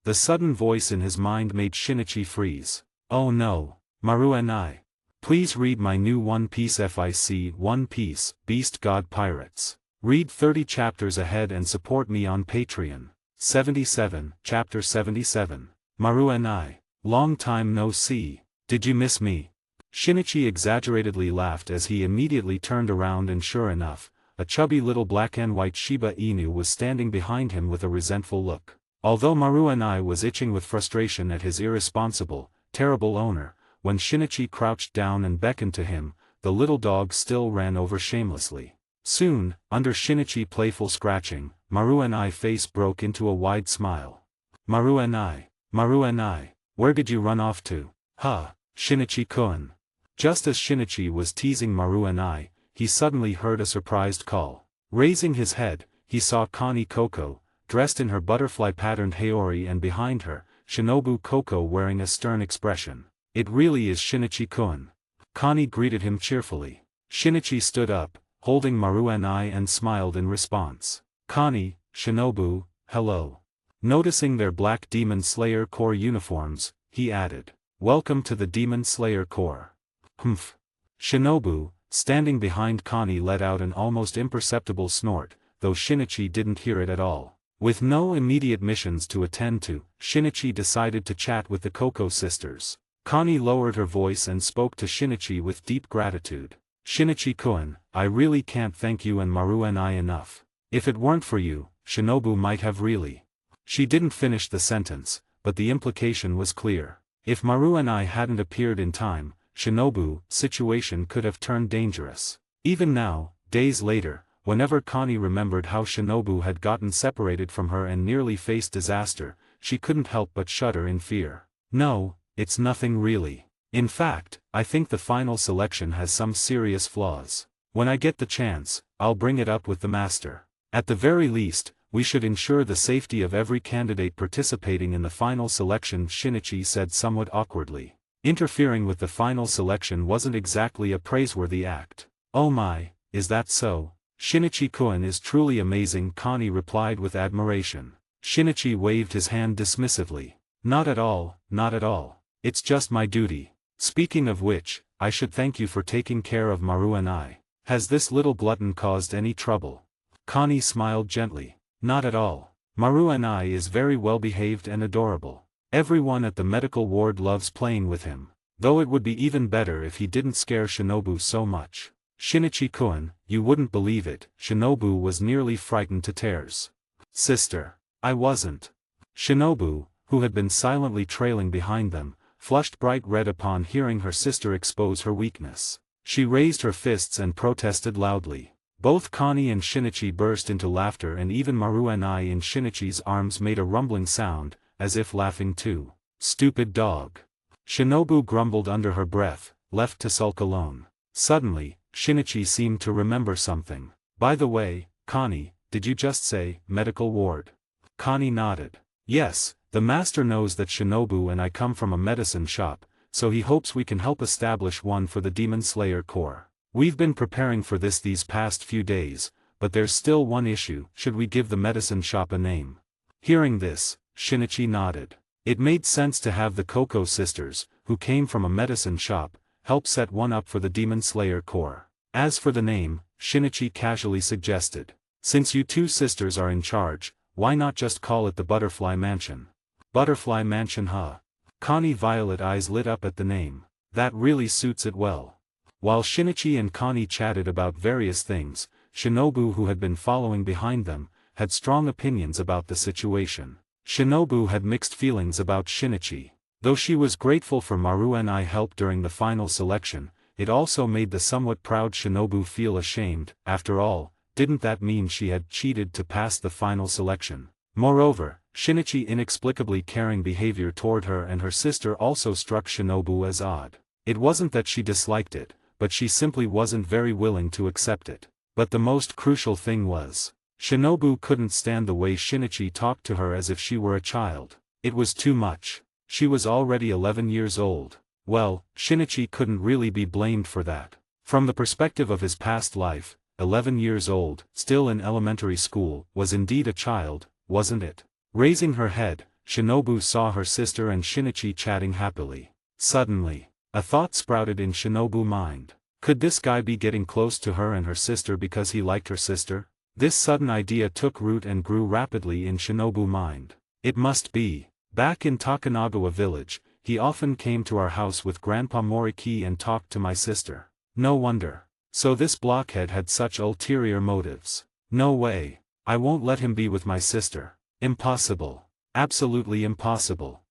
The sudden voice in his mind made Shinichi freeze. Oh no! Maru and I. Please read my new One Piece FIC One Piece, Beast God Pirates. Read 30 chapters ahead and support me on Patreon. 77, Chapter 77. Maru and I. Long time no see. Did you miss me? Shinichi exaggeratedly laughed as he immediately turned around, and sure enough, a chubby little black and white Shiba Inu was standing behind him with a resentful look. Although Maru and I was itching with frustration at his irresponsible, terrible owner, when Shinichi crouched down and beckoned to him, the little dog still ran over shamelessly. Soon, under Shinichi's playful scratching, Maru and I's face broke into a wide smile. Maru and I, where did you run off to? Ha, Shinichi-kun. Just as Shinichi was teasing Maru and I, he suddenly heard a surprised call. Raising his head, he saw Connie Coco, dressed in her butterfly-patterned haori, and behind her, Shinobu Coco wearing a stern expression. It really is Shinichi-kun. Connie greeted him cheerfully. Shinichi stood up, holding Maru and I, and smiled in response. Connie, Shinobu, hello. Noticing their black Demon Slayer Corps uniforms, he added, welcome to the Demon Slayer Corps. Humph. Shinobu, standing behind Connie, let out an almost imperceptible snort, though Shinichi didn't hear it at all. With no immediate missions to attend to, Shinichi decided to chat with the Coco sisters. Connie lowered her voice and spoke to Shinichi with deep gratitude. Shinichi-kun, I really can't thank you and Maru and I enough. If it weren't for you, Shinobu might have really. She didn't finish the sentence, but the implication was clear. If Maru and I hadn't appeared in time, Shinobu's situation could have turned dangerous. Even now, days later, whenever Connie remembered how Shinobu had gotten separated from her and nearly faced disaster, she couldn't help but shudder in fear. No, it's nothing really. In fact, I think the final selection has some serious flaws. When I get the chance, I'll bring it up with the master. At the very least, we should ensure the safety of every candidate participating in the final selection, Shinichi said somewhat awkwardly. Interfering with the final selection wasn't exactly a praiseworthy act. Oh my, is that so? Shinichi-kun is truly amazing, Connie replied with admiration. Shinichi waved his hand dismissively. Not at all, not at all. It's just my duty. Speaking of which, I should thank you for taking care of Maru and I. Has this little glutton caused any trouble? Connie smiled gently. Not at all. Maru and I is very well behaved and adorable. Everyone at the medical ward loves playing with him. Though it would be even better if he didn't scare Shinobu so much. Shinichi-kun, you wouldn't believe it, Shinobu was nearly frightened to tears. Sister. I wasn't. Shinobu, who had been silently trailing behind them, flushed bright red upon hearing her sister expose her weakness. She raised her fists and protested loudly. Both Connie and Shinichi burst into laughter, and even Maruenai in Shinichi's arms made a rumbling sound, as if laughing too. Stupid dog. Shinobu grumbled under her breath, left to sulk alone. Suddenly, Shinichi seemed to remember something. By the way, Connie, did you just say, medical ward? Connie nodded. Yes, the master knows that Shinobu and I come from a medicine shop, so he hopes we can help establish one for the Demon Slayer Corps. We've been preparing for this these past few days, but there's still one issue: should we give the medicine shop a name? Hearing this, Shinichi nodded. It made sense to have the Koko sisters, who came from a medicine shop, help set one up for the Demon Slayer Corps. As for the name, Shinichi casually suggested, since you two sisters are in charge, why not just call it the Butterfly Mansion? Butterfly Mansion, huh? Connie violet eyes lit up at the name. That really suits it well. While Shinichi and Connie chatted about various things, Shinobu, who had been following behind them, had strong opinions about the situation. Shinobu had mixed feelings about Shinichi. Though she was grateful for Maruenai help during the final selection, it also made the somewhat proud Shinobu feel ashamed. After all, didn't that mean she had cheated to pass the final selection? Moreover, Shinichi's inexplicably caring behavior toward her and her sister also struck Shinobu as odd. It wasn't that she disliked it, but she simply wasn't very willing to accept it. But the most crucial thing was, Shinobu couldn't stand the way Shinichi talked to her as if she were a child. It was too much. She was already 11 years old. Well, Shinichi couldn't really be blamed for that. From the perspective of his past life, 11 years old, still in elementary school, was indeed a child, wasn't it? Raising her head, Shinobu saw her sister and Shinichi chatting happily. Suddenly, a thought sprouted in Shinobu's mind. Could this guy be getting close to her and her sister because he liked her sister? This sudden idea took root and grew rapidly in Shinobu's mind. It must be. Back in Takanagawa village, he often came to our house with Grandpa Moriki and talked to my sister. No wonder. So this blockhead had such ulterior motives. No way. I won't let him be with my sister. Impossible. Absolutely impossible.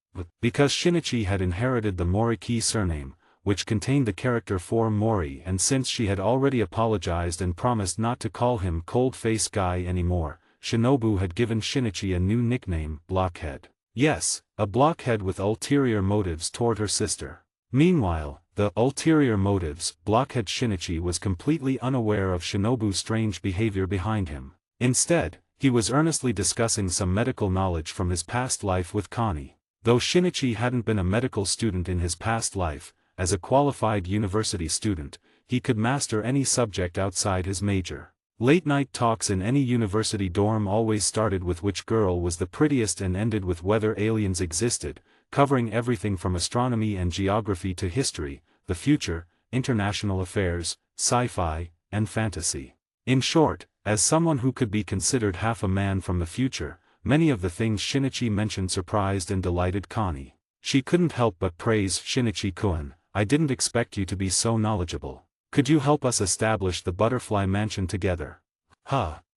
Because Shinichi had inherited the Moriki surname, which contained the character for Mori, and since she had already apologized and promised not to call him cold-faced guy anymore, Shinobu had given Shinichi a new nickname, Blockhead. Yes, a blockhead with ulterior motives toward her sister. Meanwhile, the ulterior motives, blockhead Shinichi was completely unaware of Shinobu's strange behavior behind him. Instead, he was earnestly discussing some medical knowledge from his past life with Connie. Though Shinichi hadn't been a medical student in his past life, as a qualified university student, he could master any subject outside his major. Late-night talks in any university dorm always started with which girl was the prettiest and ended with whether aliens existed, covering everything from astronomy and geography to history, the future, international affairs, sci-fi, and fantasy. In short, as someone who could be considered half a man from the future, many of the things Shinichi mentioned surprised and delighted Connie. She couldn't help but praise Shinichi-kun. I didn't expect you to be so knowledgeable. Could you help us establish the Butterfly Mansion together?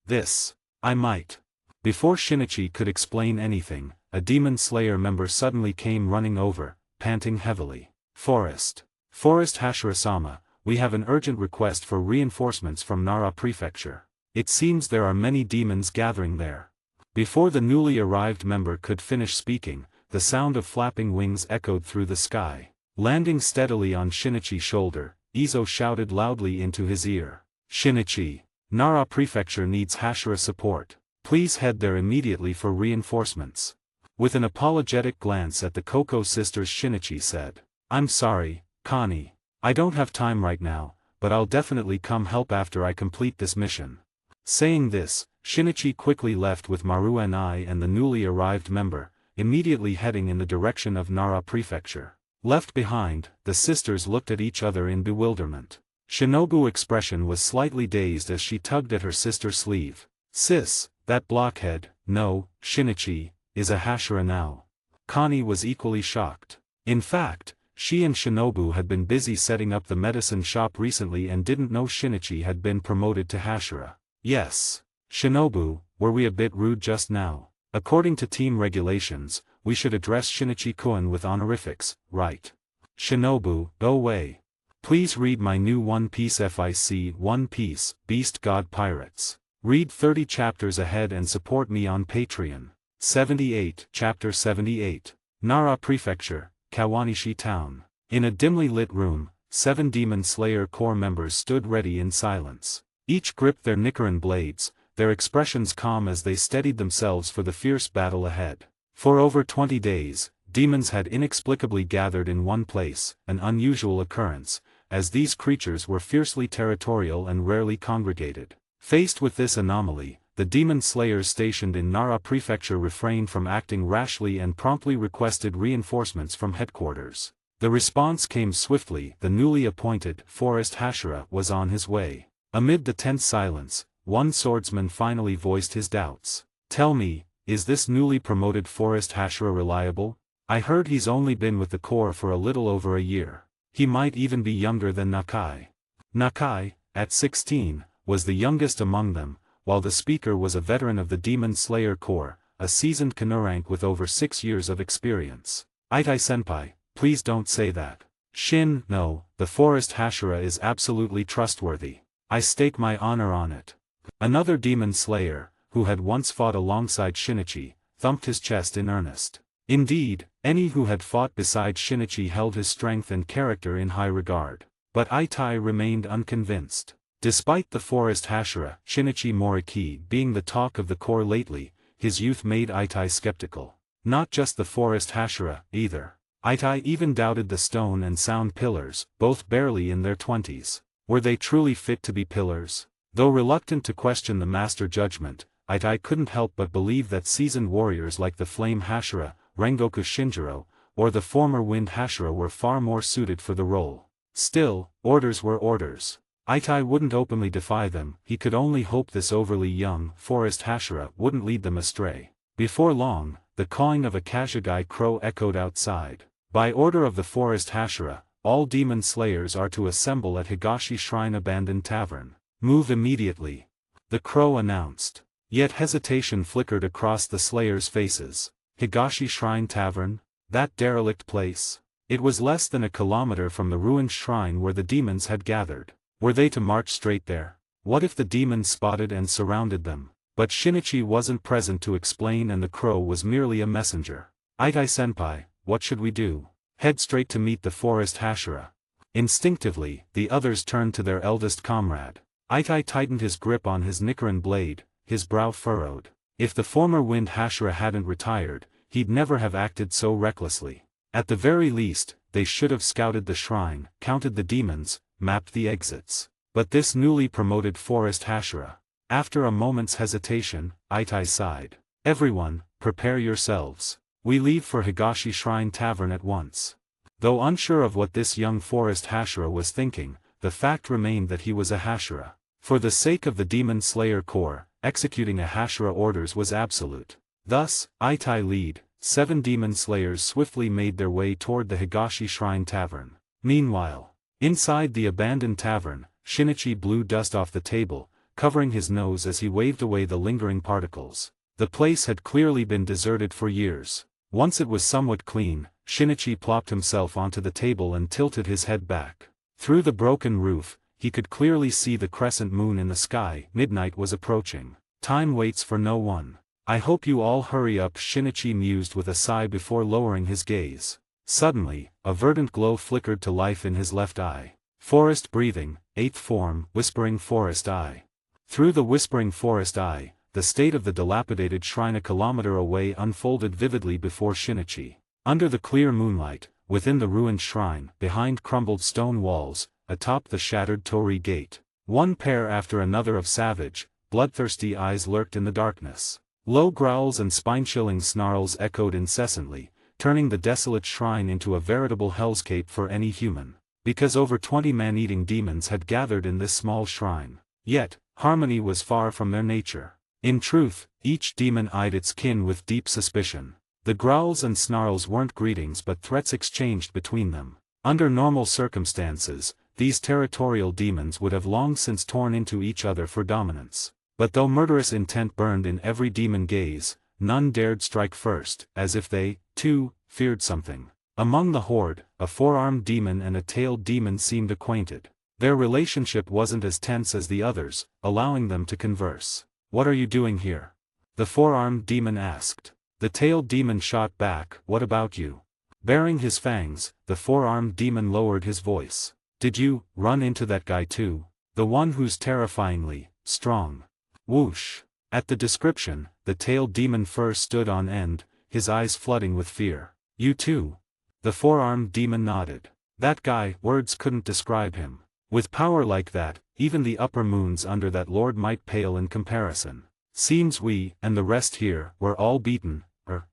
This. I might. Before Shinichi could explain anything, a Demon Slayer member suddenly came running over, panting heavily. Forest Hashira-sama, we have an urgent request for reinforcements from Nara Prefecture. It seems there are many demons gathering there. Before the newly arrived member could finish speaking, the sound of flapping wings echoed through the sky. Landing steadily on Shinichi's shoulder, Izo shouted loudly into his ear. Shinichi, Nara Prefecture needs Hashira support. Please head there immediately for reinforcements. With an apologetic glance at the Koko sisters, Shinichi said, I'm sorry, Connie. I don't have time right now, but I'll definitely come help after I complete this mission. Saying this, Shinichi quickly left with Maruenai and the newly arrived member, immediately heading in the direction of Nara Prefecture. Left behind, the sisters looked at each other in bewilderment. Shinobu's expression was slightly dazed as she tugged at her sister's sleeve. Sis, that blockhead, no, Shinichi, is a Hashira now. Connie was equally shocked. In fact, she and Shinobu had been busy setting up the medicine shop recently and didn't know Shinichi had been promoted to Hashira. Yes. Shinobu, were we a bit rude just now? According to team regulations, we should address Shinichi-kun with honorifics, right? Shinobu, go away. Please read my new One Piece FIC One Piece, Beast God Pirates. Read 30 chapters ahead and support me on Patreon. 78 Chapter 78. Nara Prefecture, Kawanishi Town. In a dimly lit room, 7 Demon Slayer Corps members stood ready in silence. Each gripped their Nichiren blades, their expressions calm as they steadied themselves for the fierce battle ahead. For over 20 days, demons had inexplicably gathered in one place, an unusual occurrence, as these creatures were fiercely territorial and rarely congregated. Faced with this anomaly, the demon slayers stationed in Nara Prefecture refrained from acting rashly and promptly requested reinforcements from headquarters. The response came swiftly. The newly appointed Forest Hashira was on his way. Amid the tense silence, one swordsman finally voiced his doubts. Tell me, is this newly promoted Forest Hashira reliable? I heard he's only been with the Corps for a little over a year. He might even be younger than Nakai. Nakai, at 16, was the youngest among them, while the speaker was a veteran of the Demon Slayer Corps, a seasoned Kanurank with over 6 years of experience. Itai-senpai, please don't say that. Shin, no, the Forest Hashira is absolutely trustworthy. I stake my honor on it. Another Demon Slayer, who had once fought alongside Shinichi, thumped his chest in earnest. Indeed, any who had fought beside Shinichi held his strength and character in high regard. But Itai remained unconvinced. Despite the Forest Hashira, Shinichi Moriki being the talk of the Corps lately, his youth made Itai skeptical. Not just the Forest Hashira, either. Itai even doubted the stone and sound pillars, both barely in their 20s. Were they truly fit to be pillars? Though reluctant to question the master judgment, Itai couldn't help but believe that seasoned warriors like the Flame Hashira, Rengoku Shinjiro, or the former Wind Hashira were far more suited for the role. Still, orders were orders. Itai wouldn't openly defy them. He could only hope this overly young Forest Hashira wouldn't lead them astray. Before long, the cawing of a Kashagi crow echoed outside. By order of the Forest Hashira, all demon slayers are to assemble at Higashi Shrine Abandoned Tavern. Move immediately. The crow announced. Yet hesitation flickered across the slayers' faces. Higashi Shrine Tavern? That derelict place? It was less than a kilometer from the ruined shrine where the demons had gathered. Were they to march straight there? What if the demons spotted and surrounded them? But Shinichi wasn't present to explain and the crow was merely a messenger. Itai-senpai, what should we do? Head straight to meet the Forest Hashira. Instinctively, the others turned to their eldest comrade. Itai tightened his grip on his Nichiren blade, his brow furrowed. If the former Wind Hashira hadn't retired, he'd never have acted so recklessly. At the very least, they should have scouted the shrine, counted the demons, mapped the exits. But this newly promoted Forest Hashira. After a moment's hesitation, Itai sighed. Everyone, prepare yourselves. We leave for Higashi Shrine Tavern at once. Though unsure of what this young Forest Hashira was thinking, the fact remained that he was a Hashira. For the sake of the Demon Slayer Corps, executing a Hashira orders was absolute. Thus, Itai lead, 7 Demon Slayers swiftly made their way toward the Higashi Shrine Tavern. Meanwhile, inside the abandoned tavern, Shinichi blew dust off the table, covering his nose as he waved away the lingering particles. The place had clearly been deserted for years. Once it was somewhat clean, Shinichi plopped himself onto the table and tilted his head back. Through the broken roof, he could clearly see the crescent moon in the sky. Midnight was approaching. Time waits for no one. I hope you all hurry up, Shinichi mused with a sigh before lowering his gaze. Suddenly, a verdant glow flickered to life in his left eye. Forest breathing, 8th form, Whispering Forest Eye. Through the Whispering Forest Eye, the state of the dilapidated shrine a kilometer away unfolded vividly before Shinichi. Under the clear moonlight, within the ruined shrine, behind crumbled stone walls, atop the shattered torii gate, one pair after another of savage, bloodthirsty eyes lurked in the darkness. Low growls and spine-chilling snarls echoed incessantly, turning the desolate shrine into a veritable hellscape for any human. Because over 20 man-eating demons had gathered in this small shrine. Yet, harmony was far from their nature. In truth, each demon eyed its kin with deep suspicion. The growls and snarls weren't greetings but threats exchanged between them. Under normal circumstances, these territorial demons would have long since torn into each other for dominance. But though murderous intent burned in every demon gaze, none dared strike first, as if they, too, feared something. Among the horde, a four-armed demon and a tailed demon seemed acquainted. Their relationship wasn't as tense as the others, allowing them to converse. "What are you doing here?" the four-armed demon asked. The tailed demon shot back, "What about you?" Baring his fangs, the four-armed demon lowered his voice. "Did you run into that guy too? The one who's terrifyingly strong?" Whoosh! At the description, the tailed demon fur stood on end, his eyes flooding with fear. "You too?" The four-armed demon nodded. "That guy, words couldn't describe him. With power like that, even the upper moons under that lord might pale in comparison. Seems we, and the rest here, were all beaten,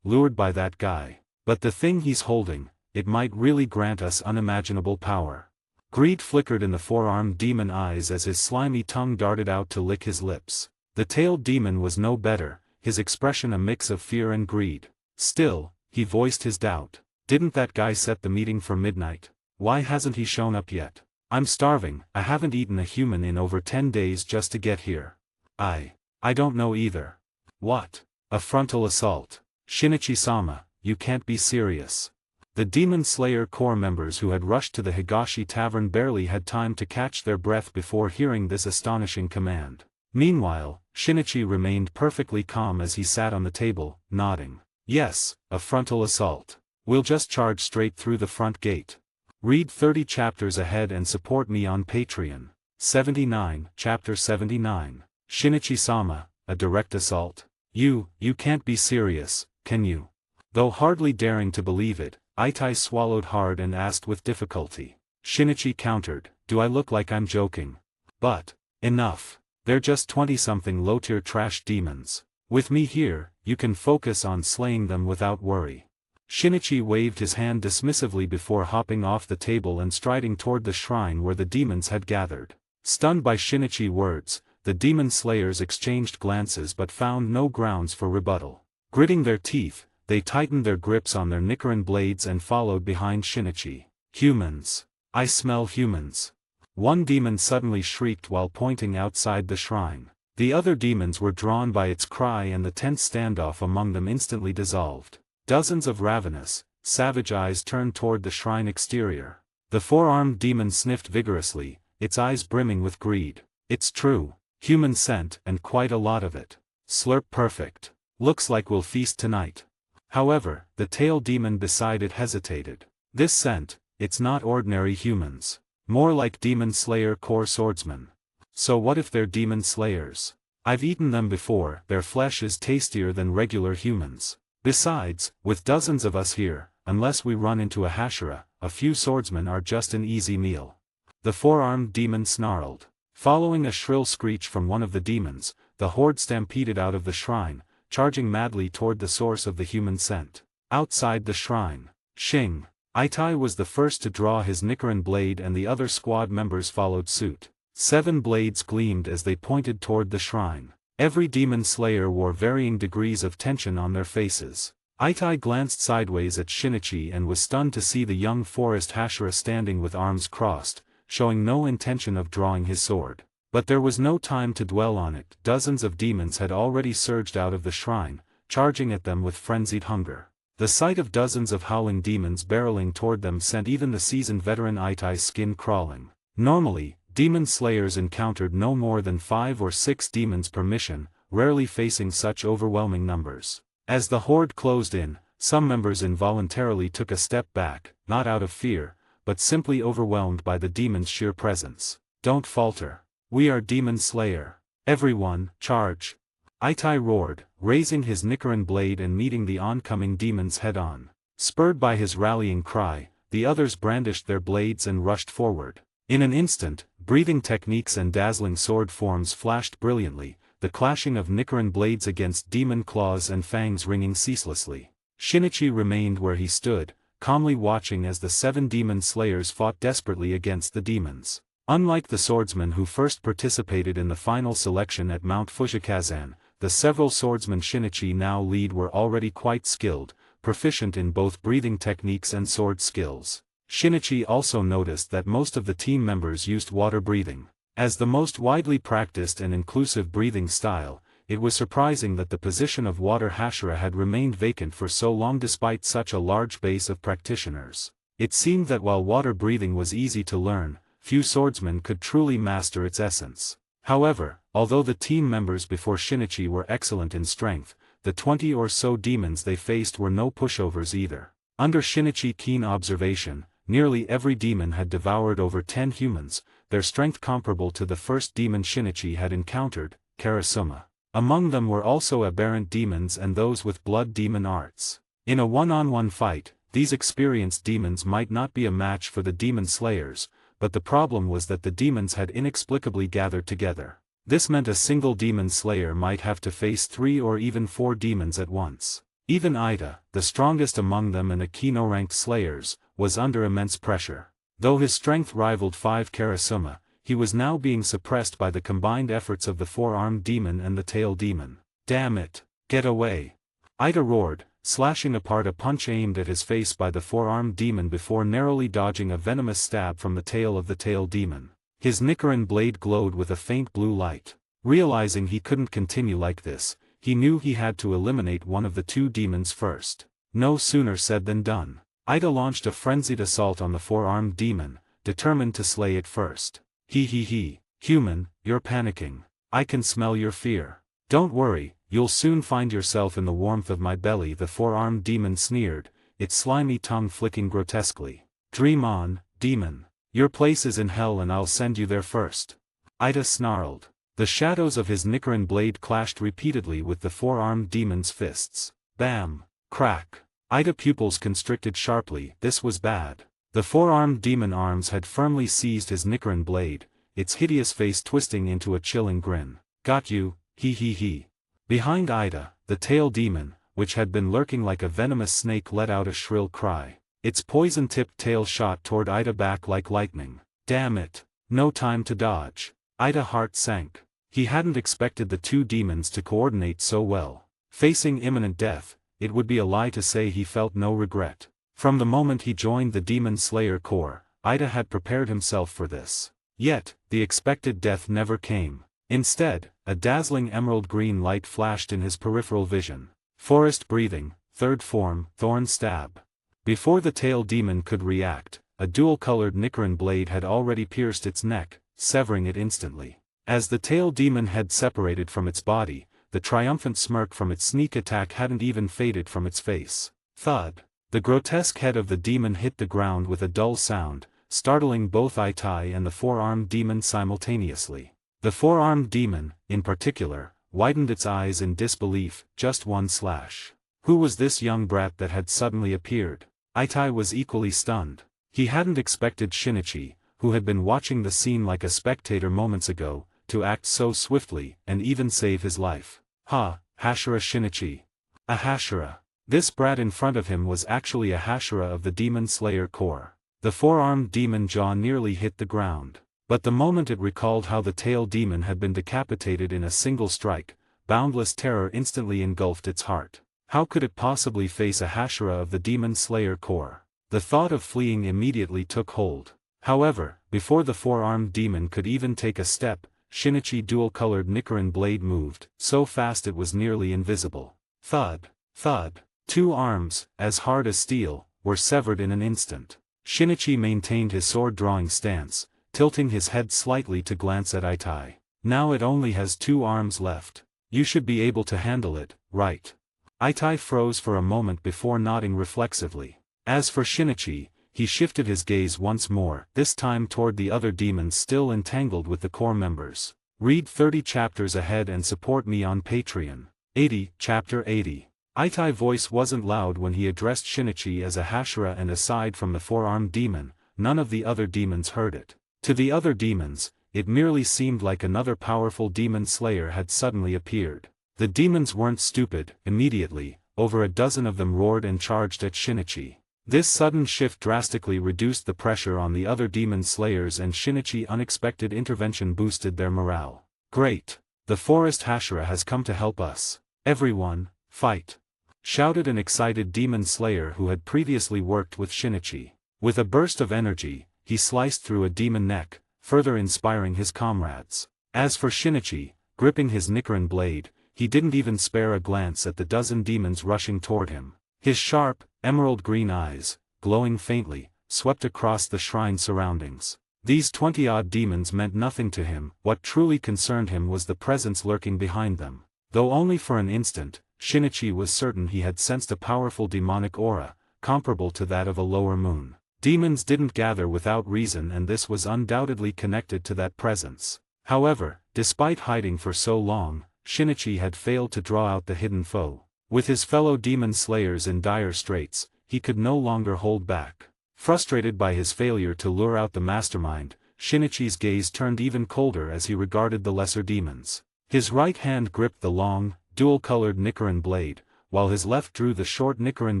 lured by that guy. But the thing he's holding, it might really grant us unimaginable power." Greed flickered in the four-armed demon eyes as his slimy tongue darted out to lick his lips. The tailed demon was no better, his expression a mix of fear and greed. Still, he voiced his doubt. "Didn't that guy set the meeting for midnight? Why hasn't he shown up yet? I'm starving, I haven't eaten a human in over 10 days just to get here." I don't know either." "What? A frontal assault? Shinichi-sama, you can't be serious." The Demon Slayer Corps members who had rushed to the Higashi Tavern barely had time to catch their breath before hearing this astonishing command. Meanwhile, Shinichi remained perfectly calm as he sat on the table, nodding. "Yes, a frontal assault. We'll just charge straight through the front gate. Read 30 chapters ahead and support me on Patreon." 79, Chapter 79. "Shinichi-sama, a direct assault? You can't be serious, can you?" Though hardly daring to believe it, Itai swallowed hard and asked with difficulty. Shinichi countered, "Do I look like I'm joking? But, enough. They're just 20-something low-tier trash demons. With me here, you can focus on slaying them without worry." Shinichi waved his hand dismissively before hopping off the table and striding toward the shrine where the demons had gathered. Stunned by Shinichi's words, the demon slayers exchanged glances but found no grounds for rebuttal. Gritting their teeth, they tightened their grips on their Nichiren blades and followed behind Shinichi. "Humans. I smell humans." One demon suddenly shrieked while pointing outside the shrine. The other demons were drawn by its cry and the tense standoff among them instantly dissolved. Dozens of ravenous, savage eyes turned toward the shrine exterior. The four-armed demon sniffed vigorously, its eyes brimming with greed. "It's true. Human scent, and quite a lot of it. Slurp perfect. Looks like we'll feast tonight." However, the tail demon beside it hesitated. "This scent, it's not ordinary humans. More like Demon Slayer Corps swordsmen." "So what if they're demon slayers? I've eaten them before, their flesh is tastier than regular humans. Besides, with dozens of us here, unless we run into a Hashira, a few swordsmen are just an easy meal." The four-armed demon snarled. Following a shrill screech from one of the demons, the horde stampeded out of the shrine, charging madly toward the source of the human scent. Outside the shrine, Shing. Itai was the first to draw his Nichiren blade and the other squad members followed suit. 7 blades gleamed as they pointed toward the shrine. Every demon slayer wore varying degrees of tension on their faces. Itai glanced sideways at Shinichi and was stunned to see the young forest Hashira standing with arms crossed, showing no intention of drawing his sword. But there was no time to dwell on it. Dozens of demons had already surged out of the shrine, charging at them with frenzied hunger. The sight of dozens of howling demons barreling toward them sent even the seasoned veteran Itai's skin crawling. Normally, demon slayers encountered no more than 5 or 6 demons per mission, rarely facing such overwhelming numbers. As the horde closed in, some members involuntarily took a step back, not out of fear, but simply overwhelmed by the demon's sheer presence. "Don't falter. We are Demon Slayer. Everyone, charge!" Itai roared, raising his Nichiren blade and meeting the oncoming demons head-on. Spurred by his rallying cry, the others brandished their blades and rushed forward. In an instant, breathing techniques and dazzling sword forms flashed brilliantly, the clashing of Nichiren blades against demon claws and fangs ringing ceaselessly. Shinichi remained where he stood, calmly watching as the 7 demon slayers fought desperately against the demons. Unlike the swordsmen who first participated in the final selection at Mount Fushikazan, the several swordsmen Shinichi now lead were already quite skilled, proficient in both breathing techniques and sword skills. Shinichi also noticed that most of the team members used water breathing. As the most widely practiced and inclusive breathing style, it was surprising that the position of water Hashira had remained vacant for so long despite such a large base of practitioners. It seemed that while water breathing was easy to learn, few swordsmen could truly master its essence. However, although the team members before Shinichi were excellent in strength, the 20 or so demons they faced were no pushovers either. Under Shinichi's keen observation, nearly every demon had devoured over 10 humans, their strength comparable to the first demon Shinichi had encountered, Karasuma. Among them were also aberrant demons and those with blood demon arts. In a one-on-one fight, these experienced demons might not be a match for the demon slayers, but the problem was that the demons had inexplicably gathered together. This meant a single demon slayer might have to face 3 or even 4 demons at once. Even Ida, the strongest among them and a Kino-ranked slayers, was under immense pressure. Though his strength rivaled 5 Karasuma, he was now being suppressed by the combined efforts of the 4-armed demon and the tail demon. "Damn it! Get away!" Ida roared, slashing apart a punch aimed at his face by the 4-armed demon before narrowly dodging a venomous stab from the tail of the tail demon. His Nichiren blade glowed with a faint blue light. Realizing he couldn't continue like this, he knew he had to eliminate one of the 2 demons first. No sooner said than done. Ida launched a frenzied assault on the 4-armed demon, determined to slay it first. He, human, you're panicking. I can smell your fear. Don't worry, you'll soon find yourself in the warmth of my belly, the 4-armed demon sneered, its slimy tongue flicking grotesquely. Dream on, demon. Your place is in hell and I'll send you there first. Ida snarled. The shadows of his Nichiren blade clashed repeatedly with the 4-armed demon's fists. Bam! Crack! Ida pupils constricted sharply. This was bad. The 4-armed demon arms had firmly seized his Nichiren blade, its hideous face twisting into a chilling grin. Got you, he. Behind Ida, the tail demon, which had been lurking like a venomous snake, let out a shrill cry. Its poison-tipped tail shot toward Ida back like lightning. Damn it! No time to dodge. Ida's heart sank. He hadn't expected the 2 demons to coordinate so well. Facing imminent death, it would be a lie to say he felt no regret. From the moment he joined the Demon Slayer Corps, Ida had prepared himself for this. Yet, the expected death never came. Instead, a dazzling emerald green light flashed in his peripheral vision. Forest breathing, 3rd form, thorn stab. Before the tail demon could react, a dual-colored Nichiren blade had already pierced its neck, severing it instantly. As the tail demon head separated from its body, the triumphant smirk from its sneak attack hadn't even faded from its face. Thud! The grotesque head of the demon hit the ground with a dull sound, startling both Itai and the 4-armed demon simultaneously. The 4-armed demon, in particular, widened its eyes in disbelief. Just one slash. Who was this young brat that had suddenly appeared? Itai was equally stunned. He hadn't expected Shinichi, who had been watching the scene like a spectator moments ago, to act so swiftly and even save his life. Hashira Shinichi. A Hashira. This brat in front of him was actually a Hashira of the Demon Slayer Corps. The 4-armed demon jaw nearly hit the ground. But the moment it recalled how the tail demon had been decapitated in a single strike, boundless terror instantly engulfed its heart. How could it possibly face a Hashira of the Demon Slayer Corps? The thought of fleeing immediately took hold. However, before the 4-armed demon could even take a step, Shinichi's dual-colored Nichiren blade moved, so fast it was nearly invisible. Thud! Thud! 2 arms, as hard as steel, were severed in an instant. Shinichi maintained his sword-drawing stance, tilting his head slightly to glance at Itai. Now it only has 2 arms left. You should be able to handle it, right? Itai froze for a moment before nodding reflexively. As for Shinichi, he shifted his gaze once more, this time toward the other demons still entangled with the core members. Read 30 chapters ahead and support me on Patreon. 80, Chapter 80. Itai's voice wasn't loud when he addressed Shinichi as a Hashira, and aside from the 4-armed demon, none of the other demons heard it. To the other demons, it merely seemed like another powerful demon slayer had suddenly appeared. The demons weren't stupid. Immediately, over a dozen of them roared and charged at Shinichi. This sudden shift drastically reduced the pressure on the other demon slayers, and Shinichi's unexpected intervention boosted their morale. Great! The Forest Hashira has come to help us. Everyone, fight! shouted an excited demon slayer who had previously worked with Shinichi. With a burst of energy, he sliced through a demon neck, further inspiring his comrades. As for Shinichi, gripping his Nichiren blade, he didn't even spare a glance at the dozen demons rushing toward him. His sharp, emerald-green eyes, glowing faintly, swept across the shrine surroundings. These 20-odd demons meant nothing to him. What truly concerned him was the presence lurking behind them. Though only for an instant, Shinichi was certain he had sensed a powerful demonic aura, comparable to that of a lower moon. Demons didn't gather without reason, and this was undoubtedly connected to that presence. However, despite hiding for so long, Shinichi had failed to draw out the hidden foe. With his fellow demon slayers in dire straits, he could no longer hold back. Frustrated by his failure to lure out the mastermind, Shinichi's gaze turned even colder as he regarded the lesser demons. His right hand gripped the long, dual-colored Nichiren blade, while his left drew the short Nichiren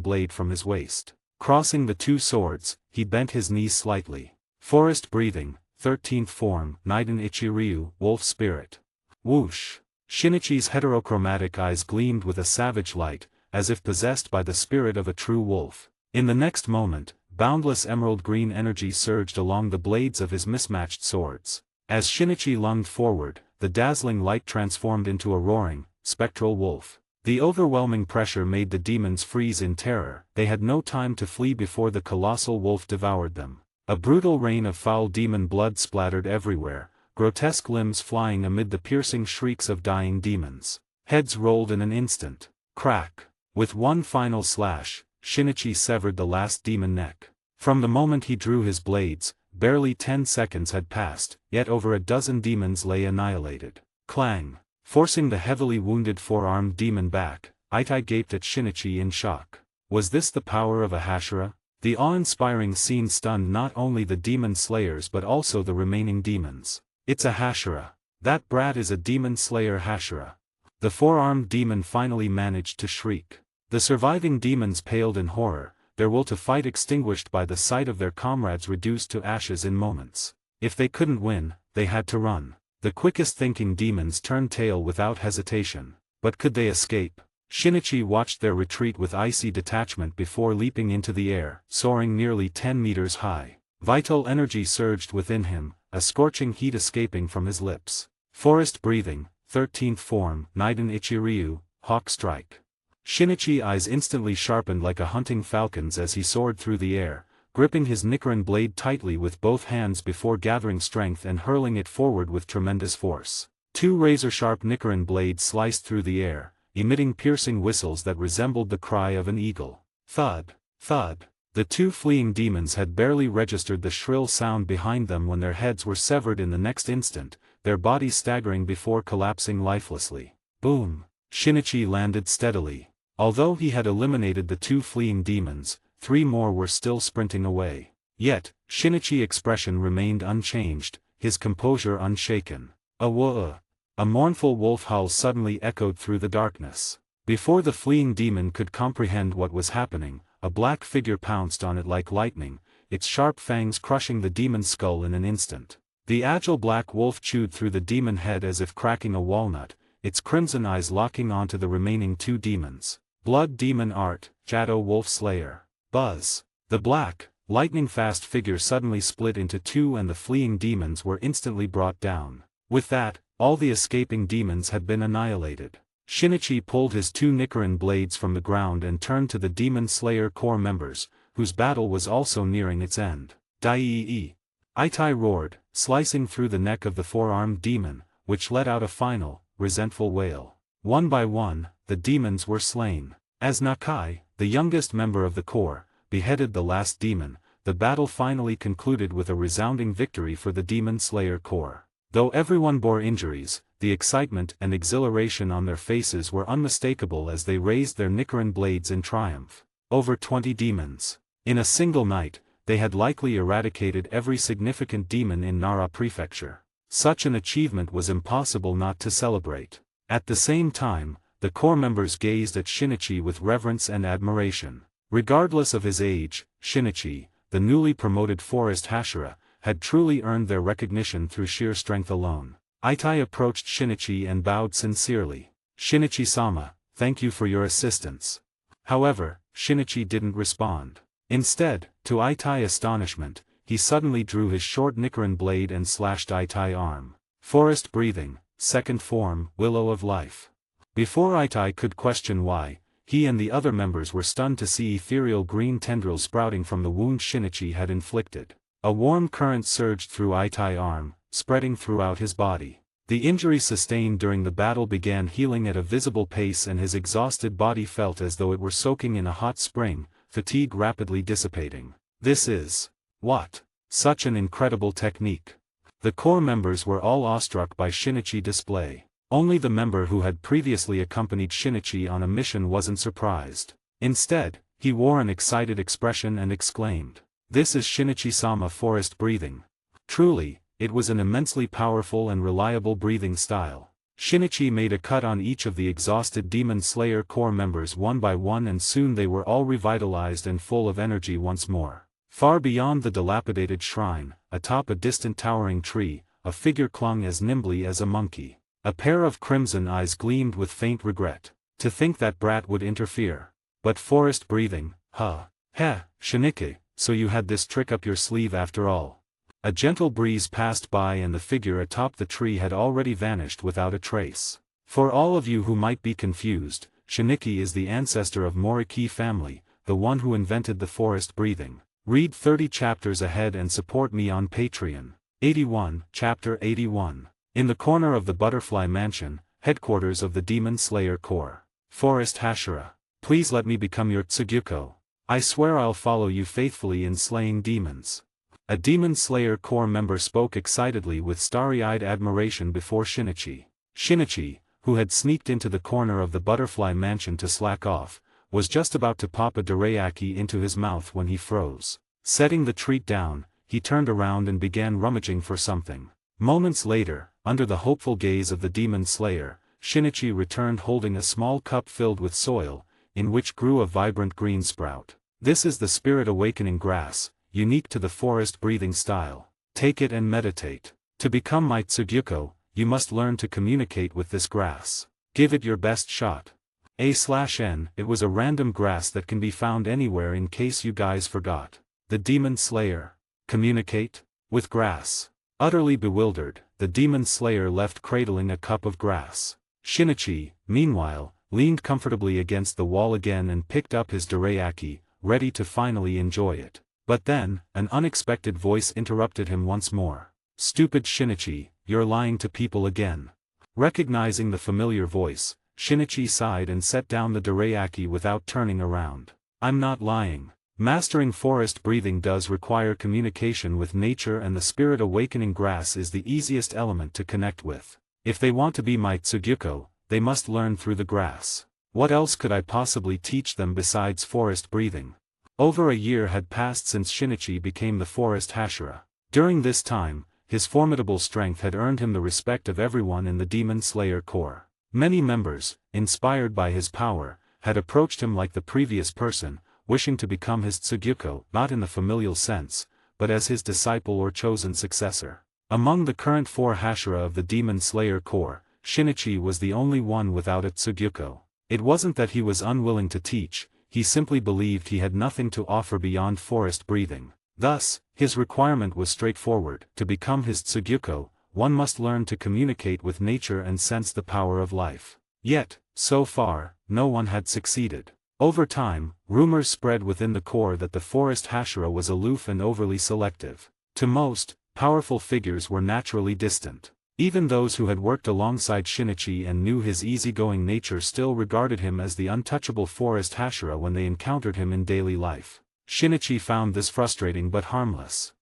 blade from his waist. Crossing the two swords, he bent his knees slightly. Forest breathing, 13th form, Naiden Ichiryu, wolf spirit. Whoosh! Shinichi's heterochromatic eyes gleamed with a savage light, as if possessed by the spirit of a true wolf. In the next moment, boundless emerald-green energy surged along the blades of his mismatched swords. As Shinichi lunged forward, the dazzling light transformed into a roaring, spectral wolf. The overwhelming pressure made the demons freeze in terror. They had no time to flee before the colossal wolf devoured them. A brutal rain of foul demon blood splattered everywhere, grotesque limbs flying amid the piercing shrieks of dying demons. Heads rolled in an instant. Crack! With one final slash, Shinichi severed the last demon neck. From the moment he drew his blades, barely 10 seconds had passed, yet over a dozen demons lay annihilated. Clang! Forcing the heavily wounded four-armed demon back, Itai gaped at Shinichi in shock. Was this the power of a Hashira? The awe-inspiring scene stunned not only the demon slayers but also the remaining demons. It's a Hashira. That brat is a demon slayer Hashira. The four-armed demon finally managed to shriek. The surviving demons paled in horror, their will to fight extinguished by the sight of their comrades reduced to ashes in moments. If they couldn't win, they had to run. The quickest-thinking demons turned tail without hesitation. But could they escape? Shinichi watched their retreat with icy detachment before leaping into the air, soaring nearly 10 meters high. Vital energy surged within him, a scorching heat escaping from his lips. Forest breathing, 13th form, Naiden Ichiryu, hawk strike. Shinichi's eyes instantly sharpened like a hunting falcon's as he soared through the air, gripping his Nichiren blade tightly with both hands before gathering strength and hurling it forward with tremendous force. Two razor-sharp Nichiren blades sliced through the air, emitting piercing whistles that resembled the cry of an eagle. Thud! Thud! The two fleeing demons had barely registered the shrill sound behind them when their heads were severed in the next instant, their bodies staggering before collapsing lifelessly. Boom! Shinichi landed steadily. Although he had eliminated the two fleeing demons, 3 more were still sprinting away. Yet, Shinichi's expression remained unchanged, his composure unshaken. A mournful wolf howl suddenly echoed through the darkness. Before the fleeing demon could comprehend what was happening, a black figure pounced on it like lightning, its sharp fangs crushing the demon's skull in an instant. The agile black wolf chewed through the demon head as if cracking a walnut, its crimson eyes locking onto the remaining 2 demons. Blood Demon Art, Shadow Wolf Slayer. Buzz. The black, lightning-fast figure suddenly split into 2 and the fleeing demons were instantly brought down. With that, all the escaping demons had been annihilated. Shinichi pulled his 2 Nichiren blades from the ground and turned to the Demon Slayer core members, whose battle was also nearing its end. Dai! Itai roared, slicing through the neck of the four-armed demon, which let out a final, resentful wail. One by one, the demons were slain. As Nakai, the youngest member of the core, beheaded the last demon, the battle finally concluded with a resounding victory for the Demon Slayer Corps. Though everyone bore injuries, the excitement and exhilaration on their faces were unmistakable as they raised their Nichiren blades in triumph. Over 20 demons. In a single night, they had likely eradicated every significant demon in Nara Prefecture. Such an achievement was impossible not to celebrate. At the same time, the core members gazed at Shinichi with reverence and admiration. Regardless of his age, Shinichi, the newly promoted Forest Hashira, had truly earned their recognition through sheer strength alone. Itai approached Shinichi and bowed sincerely. Shinichi-sama, thank you for your assistance. However, Shinichi didn't respond. Instead, to Itai's astonishment, he suddenly drew his short Nichiren blade and slashed Itai's arm. Forest breathing, second form, willow of life. Before Itai could question why, he and the other members were stunned to see ethereal green tendrils sprouting from the wound Shinichi had inflicted. A warm current surged through Itai's arm, spreading throughout his body. The injury sustained during the battle began healing at a visible pace, and his exhausted body felt as though it were soaking in a hot spring, fatigue rapidly dissipating. This is what? Such an incredible technique. The core members were all awestruck by Shinichi's display. Only the member who had previously accompanied Shinichi on a mission wasn't surprised. Instead, he wore an excited expression and exclaimed, "This is Shinichi-sama forest breathing." Truly, it was an immensely powerful and reliable breathing style. Shinichi made a cut on each of the exhausted Demon Slayer core members one by one, and soon they were all revitalized and full of energy once more. Far beyond the dilapidated shrine, atop a distant towering tree, a figure clung as nimbly as a monkey. A pair of crimson eyes gleamed with faint regret. To think that brat would interfere. But forest breathing, huh? Heh, Shinichi, so you had this trick up your sleeve after all. A gentle breeze passed by and the figure atop the tree had already vanished without a trace. For all of you who might be confused, Shinichi is the ancestor of Moriki family, the one who invented the forest breathing. Read 30 chapters ahead and support me on Patreon. 81, Chapter 81. In the corner of the Butterfly Mansion, headquarters of the Demon Slayer Corps. Forest Hashira. Please let me become your Tsugyuko. I swear I'll follow you faithfully in slaying demons. A Demon Slayer Corps member spoke excitedly with starry-eyed admiration before Shinichi. Shinichi, who had sneaked into the corner of the Butterfly Mansion to slack off, was just about to pop a dorayaki into his mouth when he froze. Setting the treat down, he turned around and began rummaging for something. Moments later, under the hopeful gaze of the Demon Slayer, Shinichi returned holding a small cup filled with soil, in which grew a vibrant green sprout. This is the Spirit Awakening grass, unique to the forest breathing style. Take it and meditate. To become my Tsugyuko, you must learn to communicate with this grass. Give it your best shot. A/N, it was a random grass that can be found anywhere in case you guys forgot. The Demon Slayer. Communicate? With grass. Utterly bewildered, the Demon Slayer left cradling a cup of grass. Shinichi, meanwhile, leaned comfortably against the wall again and picked up his dorayaki, ready to finally enjoy it. But then, an unexpected voice interrupted him once more. Stupid Shinichi, you're lying to people again. Recognizing the familiar voice, Shinichi sighed and set down the dorayaki without turning around. I'm not lying. Mastering forest breathing does require communication with nature, and the Spirit Awakening grass is the easiest element to connect with. If they want to be my Tsugyuko, they must learn through the grass. What else could I possibly teach them besides forest breathing? Over a year had passed since Shinichi became the Forest Hashira. During this time, his formidable strength had earned him the respect of everyone in the Demon Slayer Corps. Many members, inspired by his power, had approached him like the previous person, wishing to become his Tsugyuko, not in the familial sense, but as his disciple or chosen successor. Among the current 4 Hashira of the Demon Slayer Corps, Shinichi was the only one without a Tsugyuko. It wasn't that he was unwilling to teach, he simply believed he had nothing to offer beyond forest breathing. Thus, his requirement was straightforward: to become his Tsugyuko, one must learn to communicate with nature and sense the power of life. Yet, so far, no one had succeeded. Over time, rumors spread within the Corps that the Forest Hashira was aloof and overly selective. To most, powerful figures were naturally distant. Even those who had worked alongside Shinichi and knew his easygoing nature still regarded him as the untouchable Forest Hashira when they encountered him in daily life. Shinichi found this frustrating but harmless.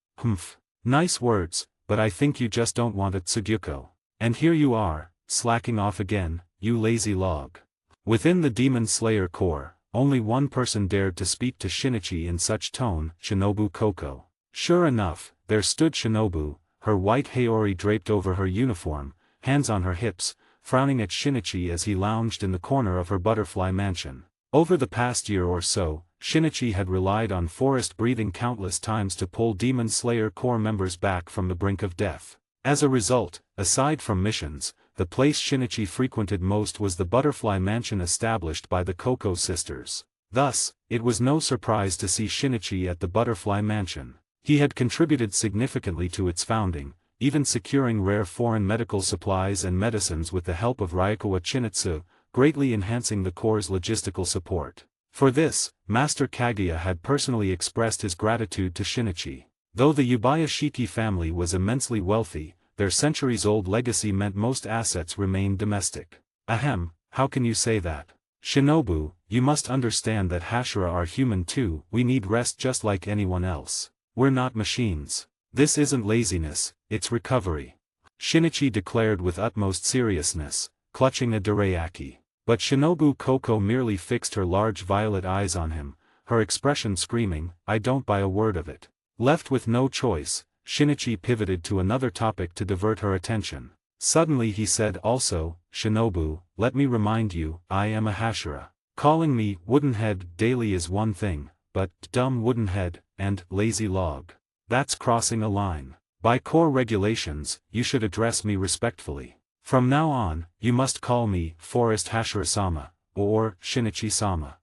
Nice words, but I think you just don't want a Tsugyuko. And here you are, slacking off again, you lazy log. Within the Demon Slayer Corps, only one person dared to speak to Shinichi in such tone: Shinobu Koko. Sure enough, there stood Shinobu, her white haori draped over her uniform, hands on her hips, frowning at Shinichi as he lounged in the corner of her butterfly mansion. Over the past year or so, Shinichi had relied on forest breathing countless times to pull Demon Slayer Corps members back from the brink of death. As a result, aside from missions, the place Shinichi frequented most was the butterfly mansion established by the Koko sisters. Thus, it was no surprise to see Shinichi at the Butterfly Mansion. He had contributed significantly to its founding, even securing rare foreign medical supplies and medicines with the help of Ryakawa Chinatsu, greatly enhancing the Corps' logistical support. For this, Master Kaguya had personally expressed his gratitude to Shinichi. Though the Yubayashiki family was immensely wealthy, their centuries-old legacy meant most assets remained domestic. Ahem, how can you say that? Shinobu, you must understand that Hashira are human too. We need rest just like anyone else. We're not machines. This isn't laziness, it's recovery. Shinichi declared with utmost seriousness, clutching a dorayaki. But Shinobu Koko merely fixed her large violet eyes on him, her expression screaming, I don't buy a word of it. Left with no choice, Shinichi pivoted to another topic to divert her attention. Suddenly he said also, Shinobu, let me remind you, I am a Hashira. Calling me woodenhead daily is one thing, but dumb woodenhead and lazy log. That's crossing a line. By Corps regulations, you should address me respectfully. From now on, you must call me Forest Hashira-sama, or Shinichi-sama.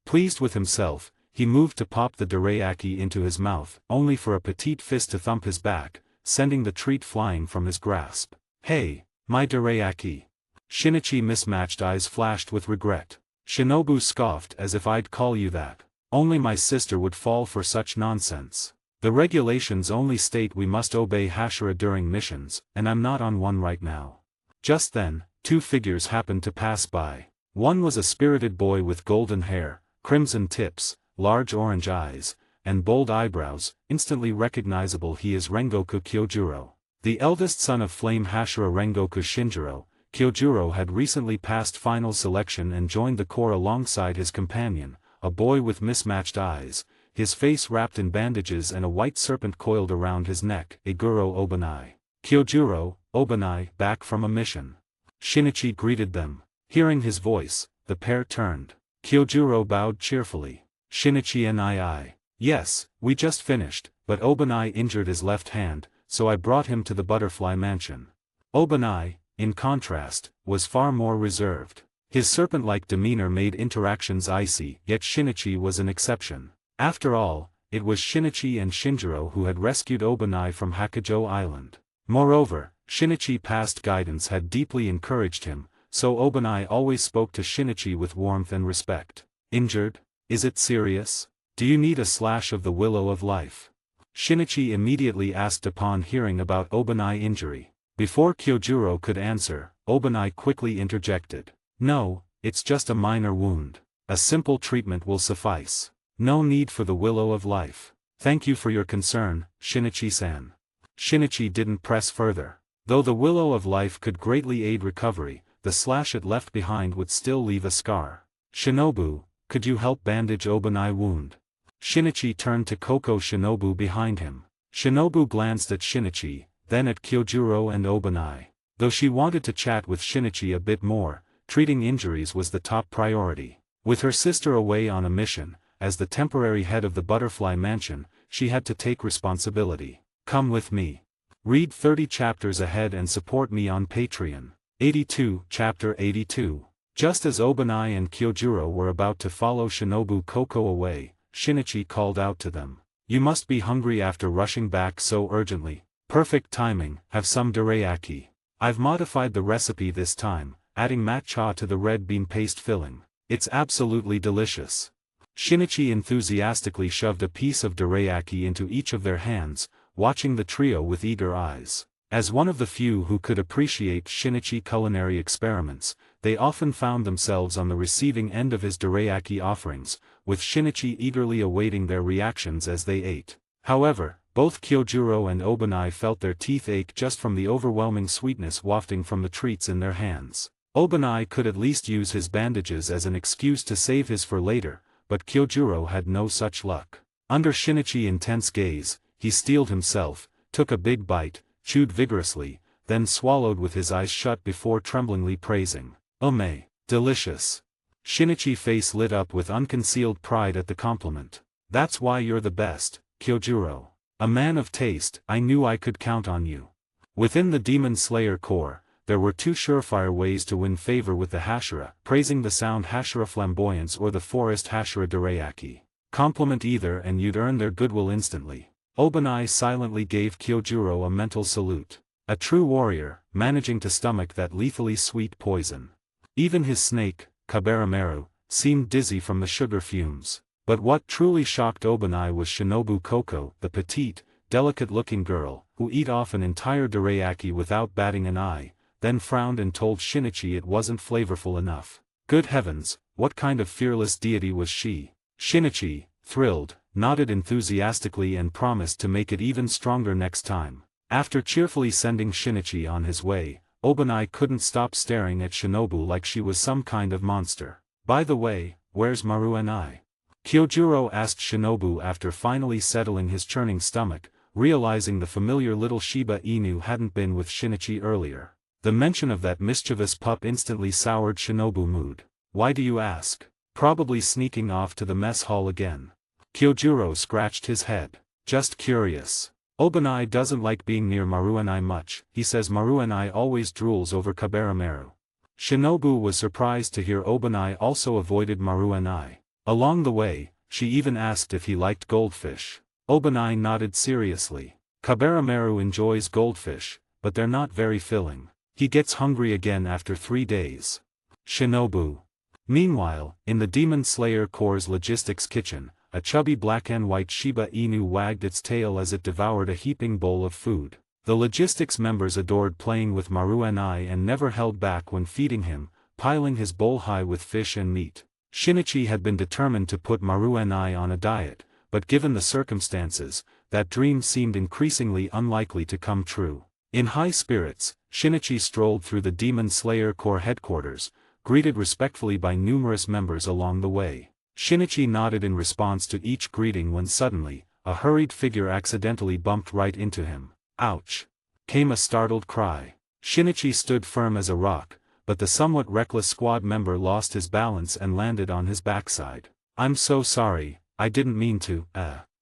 Pleased with himself, he moved to pop the dorayaki into his mouth, only for a petite fist to thump his back, sending the treat flying from his grasp. Hey, my dorayaki. Shinichi mismatched eyes flashed with regret. Shinobu scoffed as if I'd call you that. Only my sister would fall for such nonsense. The regulations only state we must obey Hashira during missions, and I'm not on one right now. Just then, two figures happened to pass by. One was a spirited boy with golden hair, crimson tips, large orange eyes, and bold eyebrows. Instantly recognizable, he is Rengoku Kyojuro. The eldest son of Flame Hashira Rengoku Shinjiro, Kyojuro had recently passed final selection and joined the Corps alongside his companion, a boy with mismatched eyes, his face wrapped in bandages and a white serpent coiled around his neck, Iguro Obanai. Kyojuro, Obanai, back from a mission. Shinichi greeted them. Hearing his voice, the pair turned. Kyojuro bowed cheerfully. Shinichi and I. Yes, we just finished, but Obanai injured his left hand, so I brought him to the Butterfly Mansion. Obanai, in contrast, was far more reserved. His serpent-like demeanor made interactions icy, yet Shinichi was an exception. After all, it was Shinichi and Shinjiro who had rescued Obanai from Hakujo Island. Moreover, Shinichi's past guidance had deeply encouraged him, so Obanai always spoke to Shinichi with warmth and respect. Injured? Is it serious? Do you need a slash of the willow of life? Shinichi immediately asked upon hearing about Obanai's injury. Before Kyojuro could answer, Obanai quickly interjected. No, it's just a minor wound. A simple treatment will suffice. No need for the willow of life. Thank you for your concern, Shinichi-san. Shinichi didn't press further. Though the willow of life could greatly aid recovery, the slash it left behind would still leave a scar. Shinobu, could you help bandage Obanai's wound? Shinichi turned to Koko Shinobu behind him. Shinobu glanced at Shinichi, then at Kyojuro and Obanai. Though she wanted to chat with Shinichi a bit more, treating injuries was the top priority. With her sister away on a mission, as the temporary head of the Butterfly Mansion, she had to take responsibility. Come with me. Read 30 chapters ahead and support me on Patreon. 82 Chapter 82. Just as Obanai and Kyojuro were about to follow Shinobu Koko away, Shinichi called out to them. You must be hungry after rushing back so urgently. Perfect timing, have some dorayaki. I've modified the recipe this time, adding matcha to the red bean paste filling. It's absolutely delicious. Shinichi enthusiastically shoved a piece of dorayaki into each of their hands, watching the trio with eager eyes. As one of the few who could appreciate Shinichi culinary experiments, they often found themselves on the receiving end of his dorayaki offerings, with Shinichi eagerly awaiting their reactions as they ate. However, both Kyojuro and Obanai felt their teeth ache just from the overwhelming sweetness wafting from the treats in their hands. Obanai could at least use his bandages as an excuse to save his for later, but Kyojuro had no such luck. Under Shinichi's intense gaze, he steeled himself, took a big bite, chewed vigorously, then swallowed with his eyes shut before tremblingly praising. "Ome, delicious." Shinichi's face lit up with unconcealed pride at the compliment. "That's why you're the best, Kyojuro. A man of taste, I knew I could count on you." Within the Demon Slayer Corps, there were two surefire ways to win favor with the Hashira: praising the sound Hashira flamboyance or the forest Hashira dorayaki. Compliment either and you'd earn their goodwill instantly. Obanai silently gave Kyojuro a mental salute. A true warrior, managing to stomach that lethally sweet poison. Even his snake, Kabarameru, seemed dizzy from the sugar fumes. But what truly shocked Obanai was Shinobu Koko, the petite, delicate-looking girl, who ate off an entire dorayaki without batting an eye, then frowned and told Shinichi it wasn't flavorful enough. Good heavens, what kind of fearless deity was she? Shinichi, thrilled, nodded enthusiastically and promised to make it even stronger next time. After cheerfully sending Shinichi on his way, Obanai couldn't stop staring at Shinobu like she was some kind of monster. By the way, where's Maru and I? Kyojuro asked Shinobu after finally settling his churning stomach, realizing the familiar little Shiba Inu hadn't been with Shinichi earlier. The mention of that mischievous pup instantly soured Shinobu's mood. Why do you ask? Probably sneaking off to the mess hall again. Kyojuro scratched his head. Just curious. Obanai doesn't like being near Maruanai much. He says Maruanai always drools over Kabarameru. Shinobu was surprised to hear Obanai also avoided Maruanai. Along the way, she even asked if he liked goldfish. Obanai nodded seriously. Kabarameru enjoys goldfish, but they're not very filling. He gets hungry again after 3 days. Shinobu. Meanwhile, in the Demon Slayer Corps' logistics kitchen, a chubby black and white Shiba Inu wagged its tail as it devoured a heaping bowl of food. The logistics members adored playing with Maruanai and never held back when feeding him, piling his bowl high with fish and meat. Shinichi had been determined to put Maruanai on a diet, but given the circumstances, that dream seemed increasingly unlikely to come true. In high spirits, Shinichi strolled through the Demon Slayer Corps headquarters, greeted respectfully by numerous members along the way. Shinichi nodded in response to each greeting when suddenly, a hurried figure accidentally bumped right into him. Ouch! Came a startled cry. Shinichi stood firm as a rock, but the somewhat reckless squad member lost his balance and landed on his backside. I'm so sorry, I didn't mean to,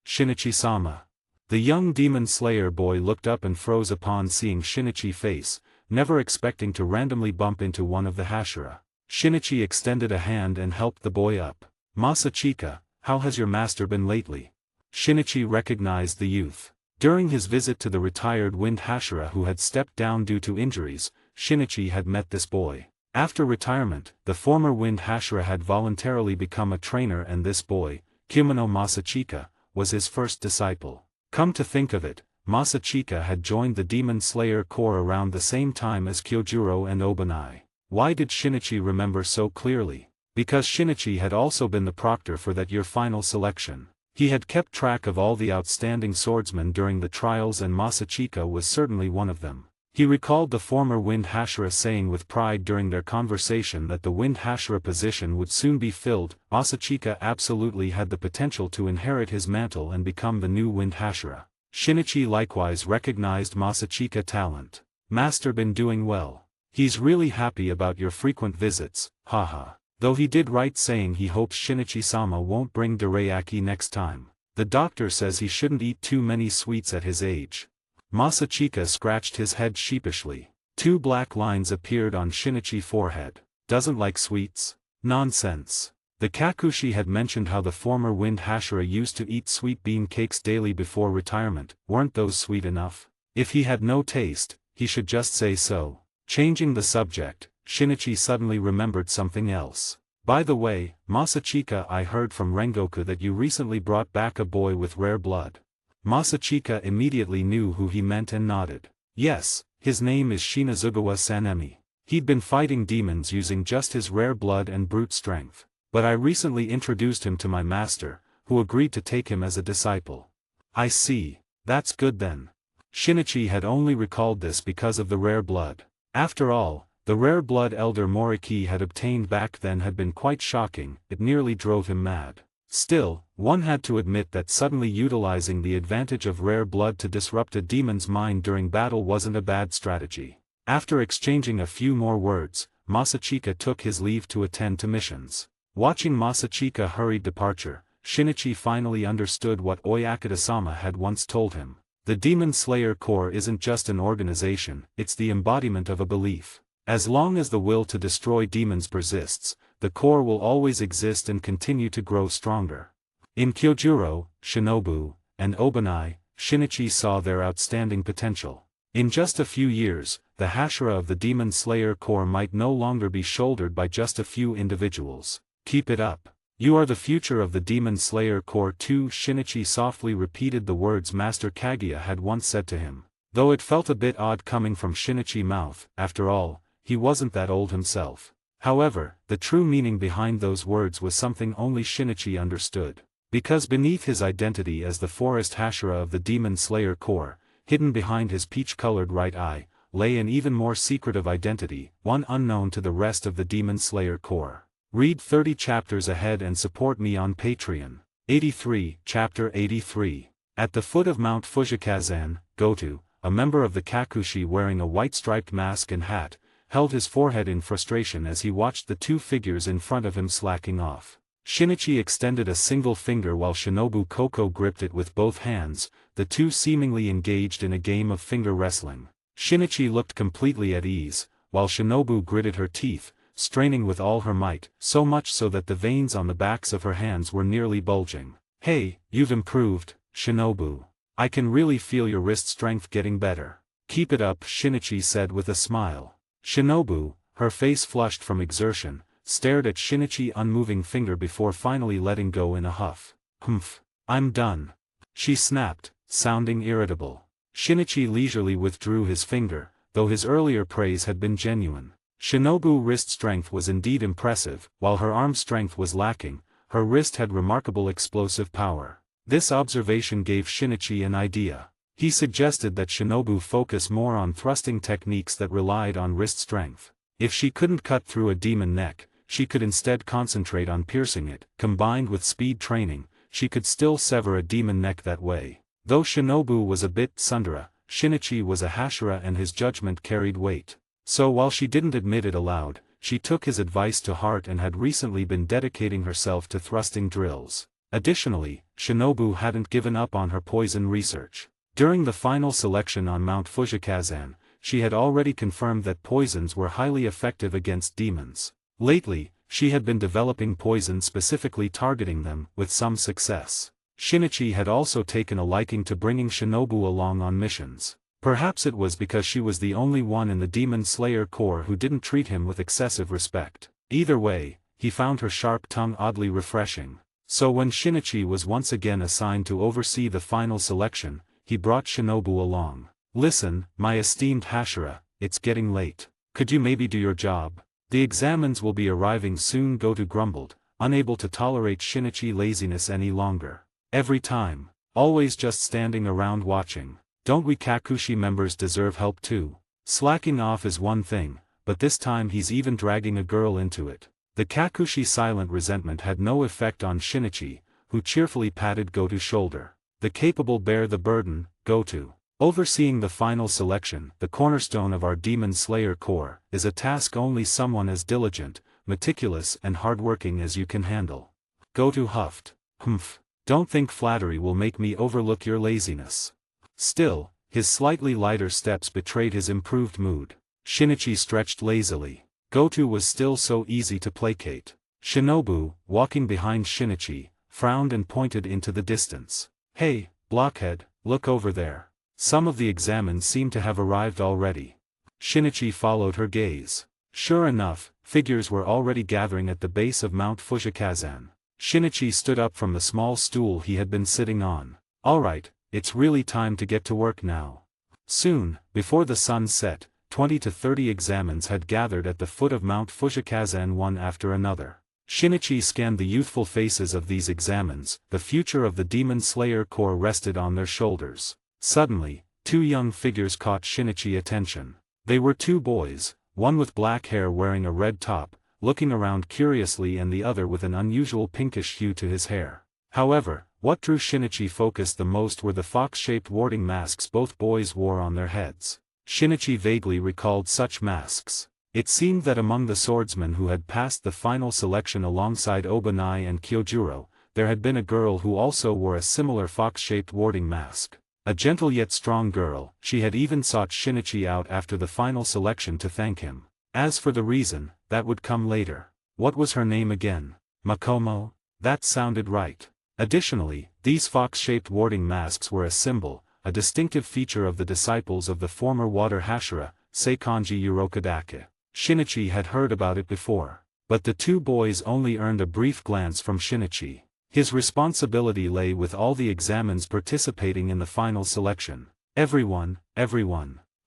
Shinichi-sama. The young demon slayer boy looked up and froze upon seeing Shinichi's face, never expecting to randomly bump into one of the Hashira. Shinichi extended a hand and helped the boy up. Masachika, how has your master been lately? Shinichi recognized the youth. During his visit to the retired Wind Hashira who had stepped down due to injuries, Shinichi had met this boy. After retirement, the former Wind Hashira had voluntarily become a trainer and this boy, Kimono Masachika, was his first disciple. Come to think of it, Masachika had joined the Demon Slayer Corps around the same time as Kyojuro and Obanai. Why did Shinichi remember so clearly? Because Shinichi had also been the proctor for that year's final selection. He had kept track of all the outstanding swordsmen during the trials and Masachika was certainly one of them. He recalled the former Wind Hashira saying with pride during their conversation that the Wind Hashira position would soon be filled. Masachika absolutely had the potential to inherit his mantle and become the new Wind Hashira. Shinichi likewise recognized Masachika's talent. Master been doing well. He's really happy about your frequent visits, haha. Though he did right saying he hopes Shinichi-sama won't bring dorayaki next time. The doctor says he shouldn't eat too many sweets at his age. Masachika scratched his head sheepishly. 2 black lines appeared on Shinichi's forehead. Doesn't like sweets? Nonsense. The Kakushi had mentioned how the former Wind Hashira used to eat sweet bean cakes daily before retirement. Weren't those sweet enough? If he had no taste, he should just say so. Changing the subject, Shinichi suddenly remembered something else. By the way, Masachika, I heard from Rengoku that you recently brought back a boy with rare blood. Masachika immediately knew who he meant and nodded. Yes, his name is Shinazugawa Sanemi. He'd been fighting demons using just his rare blood and brute strength. But I recently introduced him to my master, who agreed to take him as a disciple. I see, that's good then. Shinichi had only recalled this because of the rare blood. After all, the rare blood Elder Moriki had obtained back then had been quite shocking, it nearly drove him mad. Still, one had to admit that suddenly utilizing the advantage of rare blood to disrupt a demon's mind during battle wasn't a bad strategy. After exchanging a few more words, Masachika took his leave to attend to missions. Watching Masachika's hurried departure, Shinichi finally understood what Oyakata-sama had once told him. The Demon Slayer Corps isn't just an organization, it's the embodiment of a belief. As long as the will to destroy demons persists, the Corps will always exist and continue to grow stronger. In Kyojuro, Shinobu, and Obanai, Shinichi saw their outstanding potential. In just a few years, the Hashira of the Demon Slayer Corps might no longer be shouldered by just a few individuals. Keep it up. You are the future of the Demon Slayer Corps too. Shinichi softly repeated the words Master Kaguya had once said to him. Though it felt a bit odd coming from Shinichi's mouth, after all, he wasn't that old himself. However, the true meaning behind those words was something only Shinichi understood. Because beneath his identity as the Forest Hashira of the Demon Slayer Corps, hidden behind his peach-colored right eye, lay an even more secretive identity, one unknown to the rest of the Demon Slayer Corps. Read 30 chapters ahead and support me on Patreon. 83, Chapter 83. At the foot of Mount Fujikazan, Goto, a member of the Kakushi wearing a white striped mask and hat, held his forehead in frustration as he watched the two figures in front of him slacking off. Shinichi extended a single finger while Shinobu Koko gripped it with both hands, the two seemingly engaged in a game of finger wrestling. Shinichi looked completely at ease, while Shinobu gritted her teeth, straining with all her might, so much so that the veins on the backs of her hands were nearly bulging. Hey, you've improved, Shinobu. I can really feel your wrist strength getting better. Keep it up, Shinichi said with a smile. Shinobu, her face flushed from exertion, stared at Shinichi's unmoving finger before finally letting go in a huff. Humph. I'm done. She snapped, sounding irritable. Shinichi leisurely withdrew his finger, though his earlier praise had been genuine. Shinobu's wrist strength was indeed impressive, while her arm strength was lacking, her wrist had remarkable explosive power. This observation gave Shinichi an idea. He suggested that Shinobu focus more on thrusting techniques that relied on wrist strength. If she couldn't cut through a demon neck, she could instead concentrate on piercing it. Combined with speed training, she could still sever a demon neck that way. Though Shinobu was a bit tsundere, Shinichi was a Hashira and his judgment carried weight. So while she didn't admit it aloud, she took his advice to heart and had recently been dedicating herself to thrusting drills. Additionally, Shinobu hadn't given up on her poison research. During the final selection on Mount Fujikazan, she had already confirmed that poisons were highly effective against demons. Lately, she had been developing poisons specifically targeting them, with some success. Shinichi had also taken a liking to bringing Shinobu along on missions. Perhaps it was because she was the only one in the Demon Slayer Corps who didn't treat him with excessive respect. Either way, he found her sharp tongue oddly refreshing. So when Shinichi was once again assigned to oversee the final selection, he brought Shinobu along. Listen, my esteemed Hashira, it's getting late. Could you maybe do your job? The examens will be arriving soon. Goto grumbled, unable to tolerate Shinichi's laziness any longer. Every time. Always just standing around watching. Don't we Kakushi members deserve help too? Slacking off is one thing, but this time he's even dragging a girl into it. The Kakushi's silent resentment had no effect on Shinichi, who cheerfully patted Goto's shoulder. The capable bear the burden, Goto. Overseeing the final selection, the cornerstone of our Demon Slayer Corps, is a task only someone as diligent, meticulous and hardworking as you can handle. Goto huffed. Humph. Don't think flattery will make me overlook your laziness. Still, his slightly lighter steps betrayed his improved mood. Shinichi stretched lazily. Goto was still so easy to placate. Shinobu, walking behind Shinichi, frowned and pointed into the distance. Hey, blockhead, look over there. Some of the examens seem to have arrived already. Shinichi followed her gaze. Sure enough, figures were already gathering at the base of Mount Fujikazan. Shinichi stood up from the small stool he had been sitting on. Alright, it's really time to get to work now. Soon, before the sun set, 20 to 30 examens had gathered at the foot of Mount Fujikazan one after another. Shinichi scanned the youthful faces of these examens. The future of the Demon Slayer Corps rested on their shoulders. Suddenly, two young figures caught Shinichi's attention. They were two boys, one with black hair wearing a red top, looking around curiously, and the other with an unusual pinkish hue to his hair. However, what drew Shinichi focused the most were the fox-shaped warding masks both boys wore on their heads. Shinichi vaguely recalled such masks. It seemed that among the swordsmen who had passed the final selection alongside Obanai and Kyojuro, there had been a girl who also wore a similar fox-shaped warding mask. A gentle yet strong girl, she had even sought Shinichi out after the final selection to thank him. As for the reason, that would come later. What was her name again? Makomo? That sounded right. Additionally, these fox-shaped warding masks were a symbol, a distinctive feature of the disciples of the former water Hashira, Seikanji Urokadake. Shinichi had heard about it before. But the two boys only earned a brief glance from Shinichi. His responsibility lay with all the examines participating in the final selection. Everyone,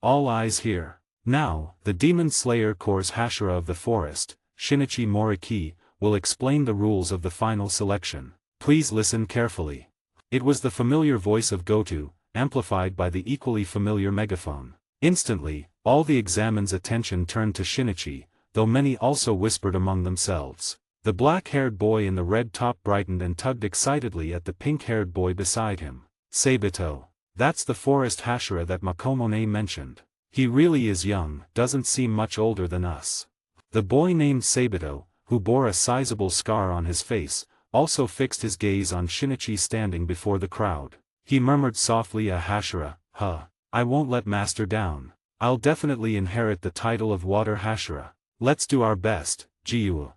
all eyes here. Now, the Demon Slayer Corps Hashira of the forest, Shinichi Moriki, will explain the rules of the final selection. Please listen carefully. It was the familiar voice of Goto, amplified by the equally familiar megaphone. Instantly, all the examine's attention turned to Shinichi, though many also whispered among themselves. The black-haired boy in the red top brightened and tugged excitedly at the pink-haired boy beside him. Sabito. That's the forest Hashira that Makomone mentioned. He really is young, doesn't seem much older than us. The boy named Sabito, who bore a sizable scar on his face, also fixed his gaze on Shinichi standing before the crowd. He murmured softly, a Hashira, huh. I won't let master down. I'll definitely inherit the title of Water Hashira. Let's do our best, Jiyu.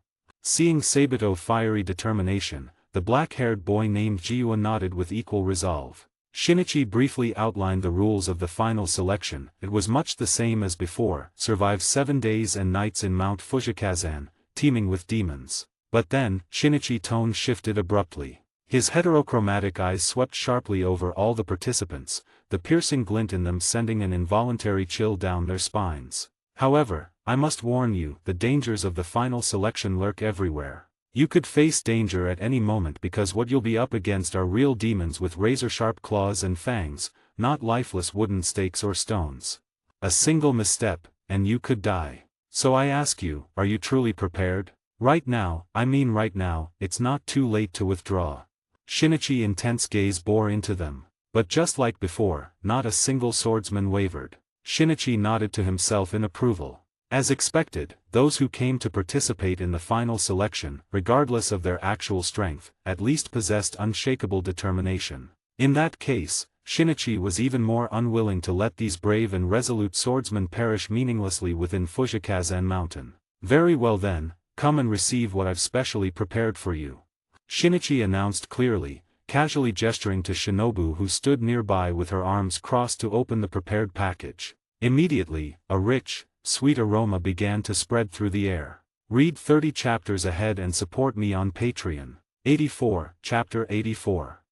Seeing Sabito's fiery determination, the black-haired boy named Jiyu nodded with equal resolve. Shinichi briefly outlined the rules of the final selection. It was much the same as before: survive 7 days and nights in Mount Fujikazan, teeming with demons. But then, Shinichi's tone shifted abruptly. His heterochromatic eyes swept sharply over all the participants, the piercing glint in them sending an involuntary chill down their spines. However, I must warn you, the dangers of the final selection lurk everywhere. You could face danger at any moment because what you'll be up against are real demons with razor-sharp claws and fangs, not lifeless wooden stakes or stones. A single misstep, and you could die. So I ask you, are you truly prepared? Right now, it's not too late to withdraw. Shinichi's intense gaze bore into them. But just like before, not a single swordsman wavered. Shinichi nodded to himself in approval. As expected, those who came to participate in the final selection, regardless of their actual strength, at least possessed unshakable determination. In that case, Shinichi was even more unwilling to let these brave and resolute swordsmen perish meaninglessly within Fujikazan Mountain. Very well then, come and receive what I've specially prepared for you. Shinichi announced clearly, casually gesturing to Shinobu, who stood nearby with her arms crossed to open the prepared package. Immediately, a rich, sweet aroma began to spread through the air. Read 30 chapters ahead and support me on Patreon. 84, Chapter 84.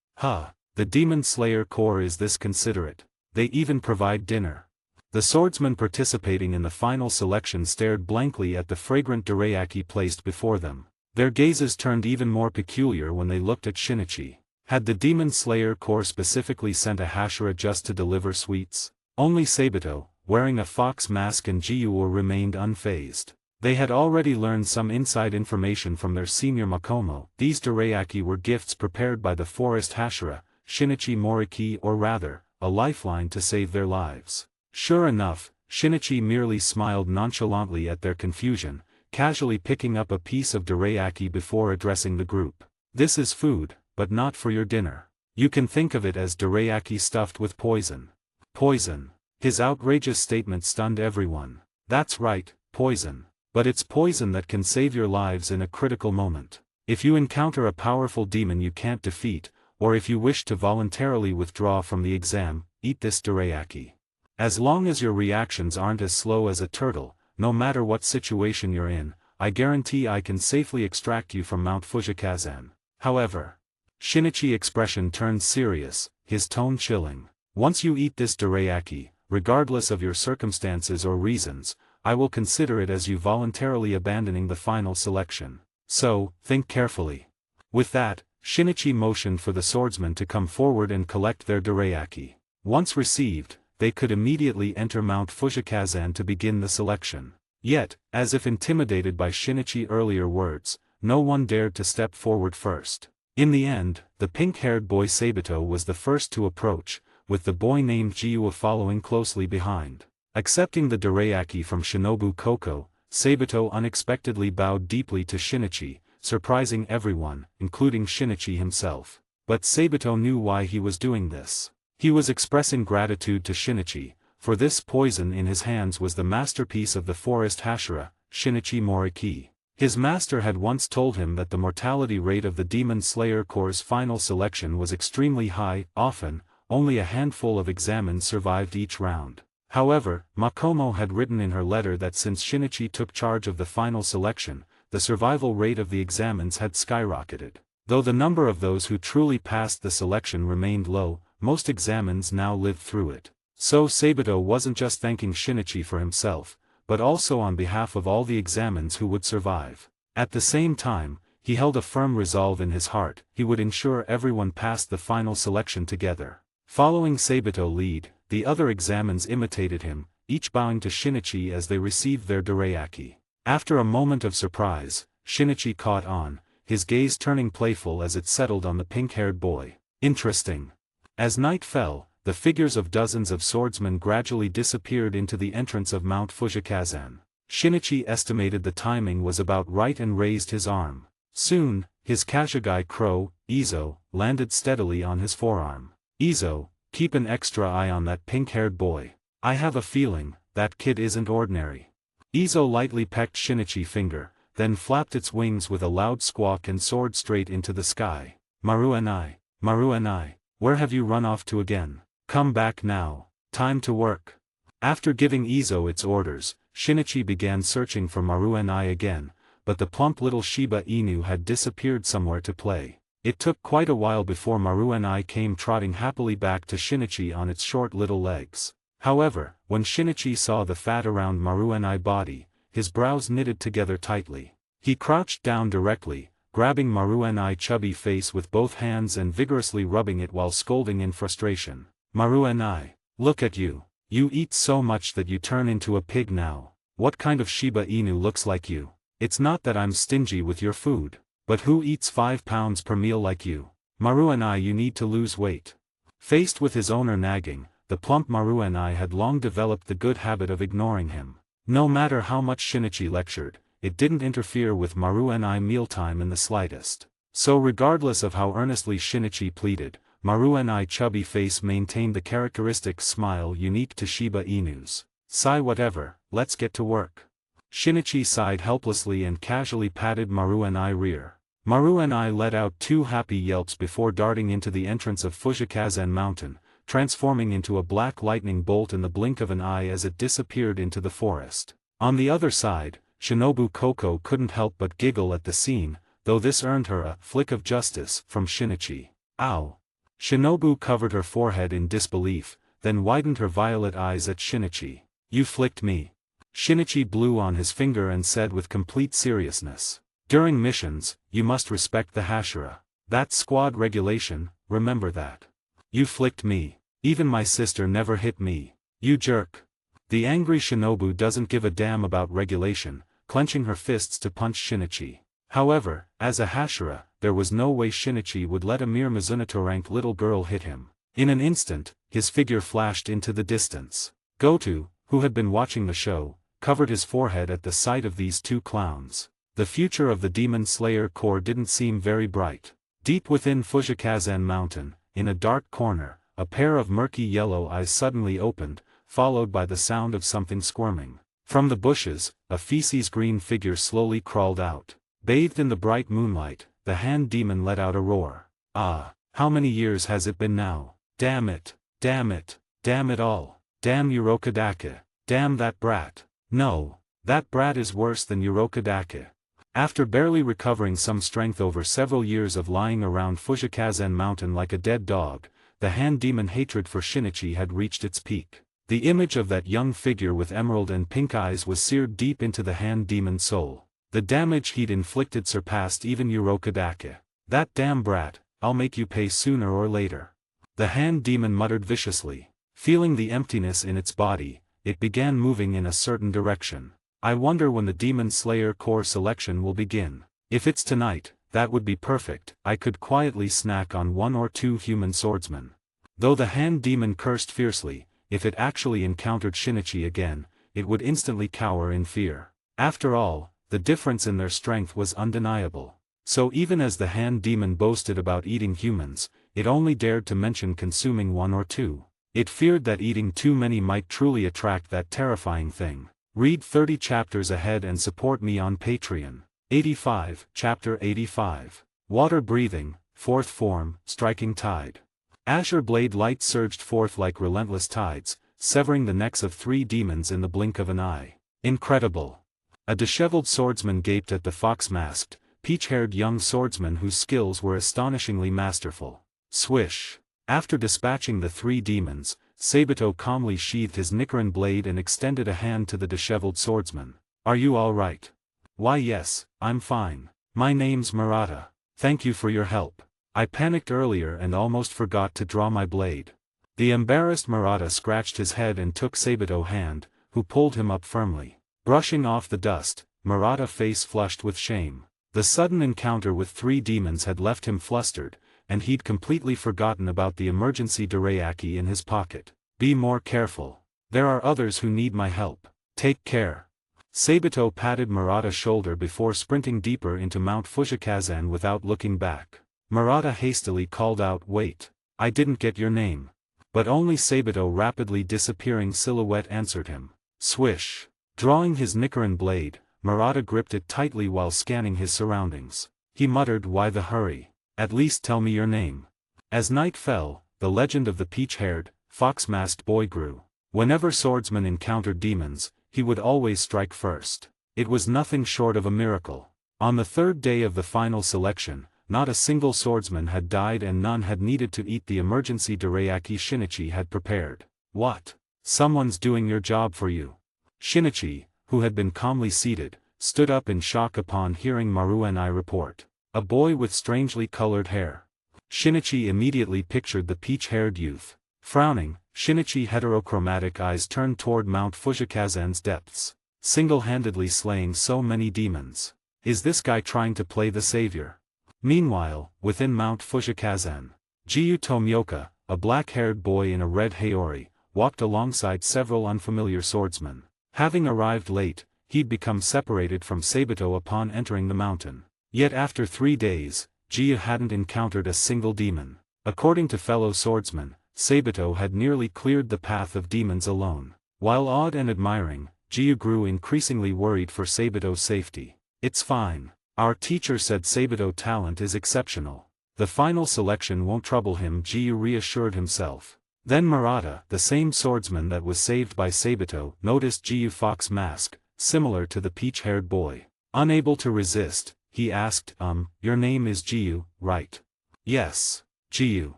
The Demon Slayer Corps is this considerate. They even provide dinner. The swordsmen participating in the final selection stared blankly at the fragrant dorayaki placed before them. Their gazes turned even more peculiar when they looked at Shinichi. Had the Demon Slayer Corps specifically sent a Hashira just to deliver sweets? Only Sabito, wearing a fox mask, and Jiyu remained unfazed. They had already learned some inside information from their senior Makomo. These dorayaki were gifts prepared by the forest Hashira, Shinichi Moriki, or rather, a lifeline to save their lives. Sure enough, Shinichi merely smiled nonchalantly at their confusion, casually picking up a piece of dorayaki before addressing the group. This is food, but not for your dinner. You can think of it as dorayaki stuffed with poison. Poison. His outrageous statement stunned everyone. That's right, poison. But it's poison that can save your lives in a critical moment. If you encounter a powerful demon you can't defeat, or if you wish to voluntarily withdraw from the exam, eat this dorayaki. As long as your reactions aren't as slow as a turtle, no matter what situation you're in, I guarantee I can safely extract you from Mount Fujikazan. However, Shinichi's expression turned serious, his tone chilling. Once you eat this dorayaki, regardless of your circumstances or reasons, I will consider it as you voluntarily abandoning the final selection. So, think carefully. With that, Shinichi motioned for the swordsmen to come forward and collect their dorayaki. Once received, they could immediately enter Mount Fujikazan to begin the selection. Yet, as if intimidated by Shinichi's earlier words, no one dared to step forward first. In the end, the pink-haired boy Sabito was the first to approach, with the boy named Jiyu following closely behind. Accepting the dorayaki from Shinobu Koko, Sabito unexpectedly bowed deeply to Shinichi, surprising everyone, including Shinichi himself. But Sabito knew why he was doing this. He was expressing gratitude to Shinichi, for this poison in his hands was the masterpiece of the forest Hashira, Shinichi Moriki. His master had once told him that the mortality rate of the Demon Slayer Corps' final selection was extremely high. Often, only a handful of examines survived each round. However, Makomo had written in her letter that since Shinichi took charge of the final selection, the survival rate of the examines had skyrocketed. Though the number of those who truly passed the selection remained low, most examines now lived through it. So Sabito wasn't just thanking Shinichi for himself, but also on behalf of all the examines who would survive. At the same time, he held a firm resolve in his heart: he would ensure everyone passed the final selection together. Following Sabito's lead, the other examines imitated him, each bowing to Shinichi as they received their dorayaki. After a moment of surprise, Shinichi caught on, his gaze turning playful as it settled on the pink-haired boy. Interesting. As night fell, the figures of dozens of swordsmen gradually disappeared into the entrance of Mount Fujikazan. Shinichi estimated the timing was about right and raised his arm. Soon, his Kashagi crow, Izo, landed steadily on his forearm. Izo, keep an extra eye on that pink-haired boy. I have a feeling, that kid isn't ordinary. Izo lightly pecked Shinichi's finger, then flapped its wings with a loud squawk and soared straight into the sky. Maru and I, where have you run off to again? Come back now, time to work. After giving Izo its orders, Shinichi began searching for Maru and I again, but the plump little Shiba Inu had disappeared somewhere to play. It took quite a while before Maru and I came trotting happily back to Shinichi on its short little legs. However, when Shinichi saw the fat around Maru and I's body, his brows knitted together tightly. He crouched down directly, grabbing Maru and I's chubby face with both hands and vigorously rubbing it while scolding in frustration. Maru and I, look at you. You eat so much that you turn into a pig now. What kind of Shiba Inu looks like you? It's not that I'm stingy with your food. But who eats 5 pounds per meal like you? Maru and I, you need to lose weight. Faced with his owner nagging, the plump Maru and I had long developed the good habit of ignoring him. No matter how much Shinichi lectured, it didn't interfere with Maru and I mealtime in the slightest. So regardless of how earnestly Shinichi pleaded, Maru and I's chubby face maintained the characteristic smile unique to Shiba Inus. Sigh whatever, let's get to work. Shinichi sighed helplessly and casually patted Maru and I's rear. Maru and I let out 2 happy yelps before darting into the entrance of Fujikazan Mountain, transforming into a black lightning bolt in the blink of an eye as it disappeared into the forest. On the other side, Shinobu Koko couldn't help but giggle at the scene, though this earned her a flick of justice from Shinichi. Ow! Shinobu covered her forehead in disbelief, then widened her violet eyes at Shinichi. You flicked me. Shinichi blew on his finger and said with complete seriousness. During missions, you must respect the Hashira. That's squad regulation, remember that. You flicked me. Even my sister never hit me. You jerk. The angry Shinobu doesn't give a damn about regulation, clenching her fists to punch Shinichi. However, as a Hashira, there was no way Shinichi would let a mere Mizunato-ranked little girl hit him. In an instant, his figure flashed into the distance. Goto, who had been watching the show, covered his forehead at the sight of these 2 clowns. The future of the Demon Slayer Corps didn't seem very bright. Deep within Fujikazan Mountain, in a dark corner, a pair of murky yellow eyes suddenly opened, followed by the sound of something squirming. From the bushes, a feces-green figure slowly crawled out. Bathed in the bright moonlight, the hand demon let out a roar. Ah, how many years has it been now? Damn it, damn it, damn it all. Damn Urokodake. Damn that brat. No, that brat is worse than Urokodake. After barely recovering some strength over several years of lying around Fujikazan Mountain like a dead dog, the hand demon hatred for Shinichi had reached its peak. The image of that young figure with emerald and pink eyes was seared deep into the hand demon's soul. The damage he'd inflicted surpassed even Urokodake. That damn brat, I'll make you pay sooner or later. The hand demon muttered viciously. Feeling the emptiness in its body, it began moving in a certain direction. I wonder when the Demon Slayer Corps selection will begin. If it's tonight, that would be perfect. I could quietly snack on 1 or 2 human swordsmen. Though the hand demon cursed fiercely, if it actually encountered Shinichi again, it would instantly cower in fear. After all, the difference in their strength was undeniable. So even as the hand demon boasted about eating humans, it only dared to mention consuming one or two. It feared that eating too many might truly attract that terrifying thing. Read 30 chapters ahead and support me on Patreon. 85, Chapter 85. Water Breathing, Fourth Form, Striking Tide. Azure blade light surged forth like relentless tides, severing the necks of 3 demons in the blink of an eye. Incredible. A disheveled swordsman gaped at the fox-masked, peach-haired young swordsman whose skills were astonishingly masterful. Swish. After dispatching the 3 demons, Sabito calmly sheathed his Nicaran blade and extended a hand to the disheveled swordsman. "Are you all right?" "Why yes, I'm fine. My name's Murata. Thank you for your help. I panicked earlier and almost forgot to draw my blade." The embarrassed Murata scratched his head and took Sabito's hand, who pulled him up firmly. Brushing off the dust, Murata's face flushed with shame. The sudden encounter with 3 demons had left him flustered, and he'd completely forgotten about the emergency dorayaki in his pocket. "Be more careful. There are others who need my help. Take care." Sabito patted Murata's shoulder before sprinting deeper into Mount Fushikazan without looking back. Murata hastily called out, "Wait. I didn't get your name." But only Sabito's rapidly disappearing silhouette answered him. Swish. Drawing his Nicaran blade, Murata gripped it tightly while scanning his surroundings. He muttered, "Why the hurry? At least tell me your name." As night fell, the legend of the peach-haired, fox-masked boy grew. Whenever swordsmen encountered demons, he would always strike first. It was nothing short of a miracle. On the 3rd day of the final selection, not a single swordsman had died and none had needed to eat the emergency dorayaki Shinichi had prepared. "What? Someone's doing your job for you." Shinichi, who had been calmly seated, stood up in shock upon hearing Maruenai report. A boy with strangely colored hair. Shinichi immediately pictured the peach-haired youth. Frowning, Shinichi's heterochromatic eyes turned toward Mount Fushikazan's depths. Single-handedly slaying so many demons. Is this guy trying to play the savior? Meanwhile, within Mount Fushikazan, Jiyu Tomioka, a black-haired boy in a red haori, walked alongside several unfamiliar swordsmen. Having arrived late, he'd become separated from Sabito upon entering the mountain. Yet after 3 days, Jiyu hadn't encountered a single demon. According to fellow swordsmen, Sabito had nearly cleared the path of demons alone. While awed and admiring, Jiyu grew increasingly worried for Sabito's safety. "It's fine. Our teacher said Sabito's talent is exceptional. The final selection won't trouble him," Jiyu reassured himself. Then Murata, the same swordsman that was saved by Sabito, noticed Jiyu's fox mask, similar to the peach-haired boy. Unable to resist, he asked, "Your name is Jiyu, right?" "Yes. Jiyu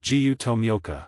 Tomioka.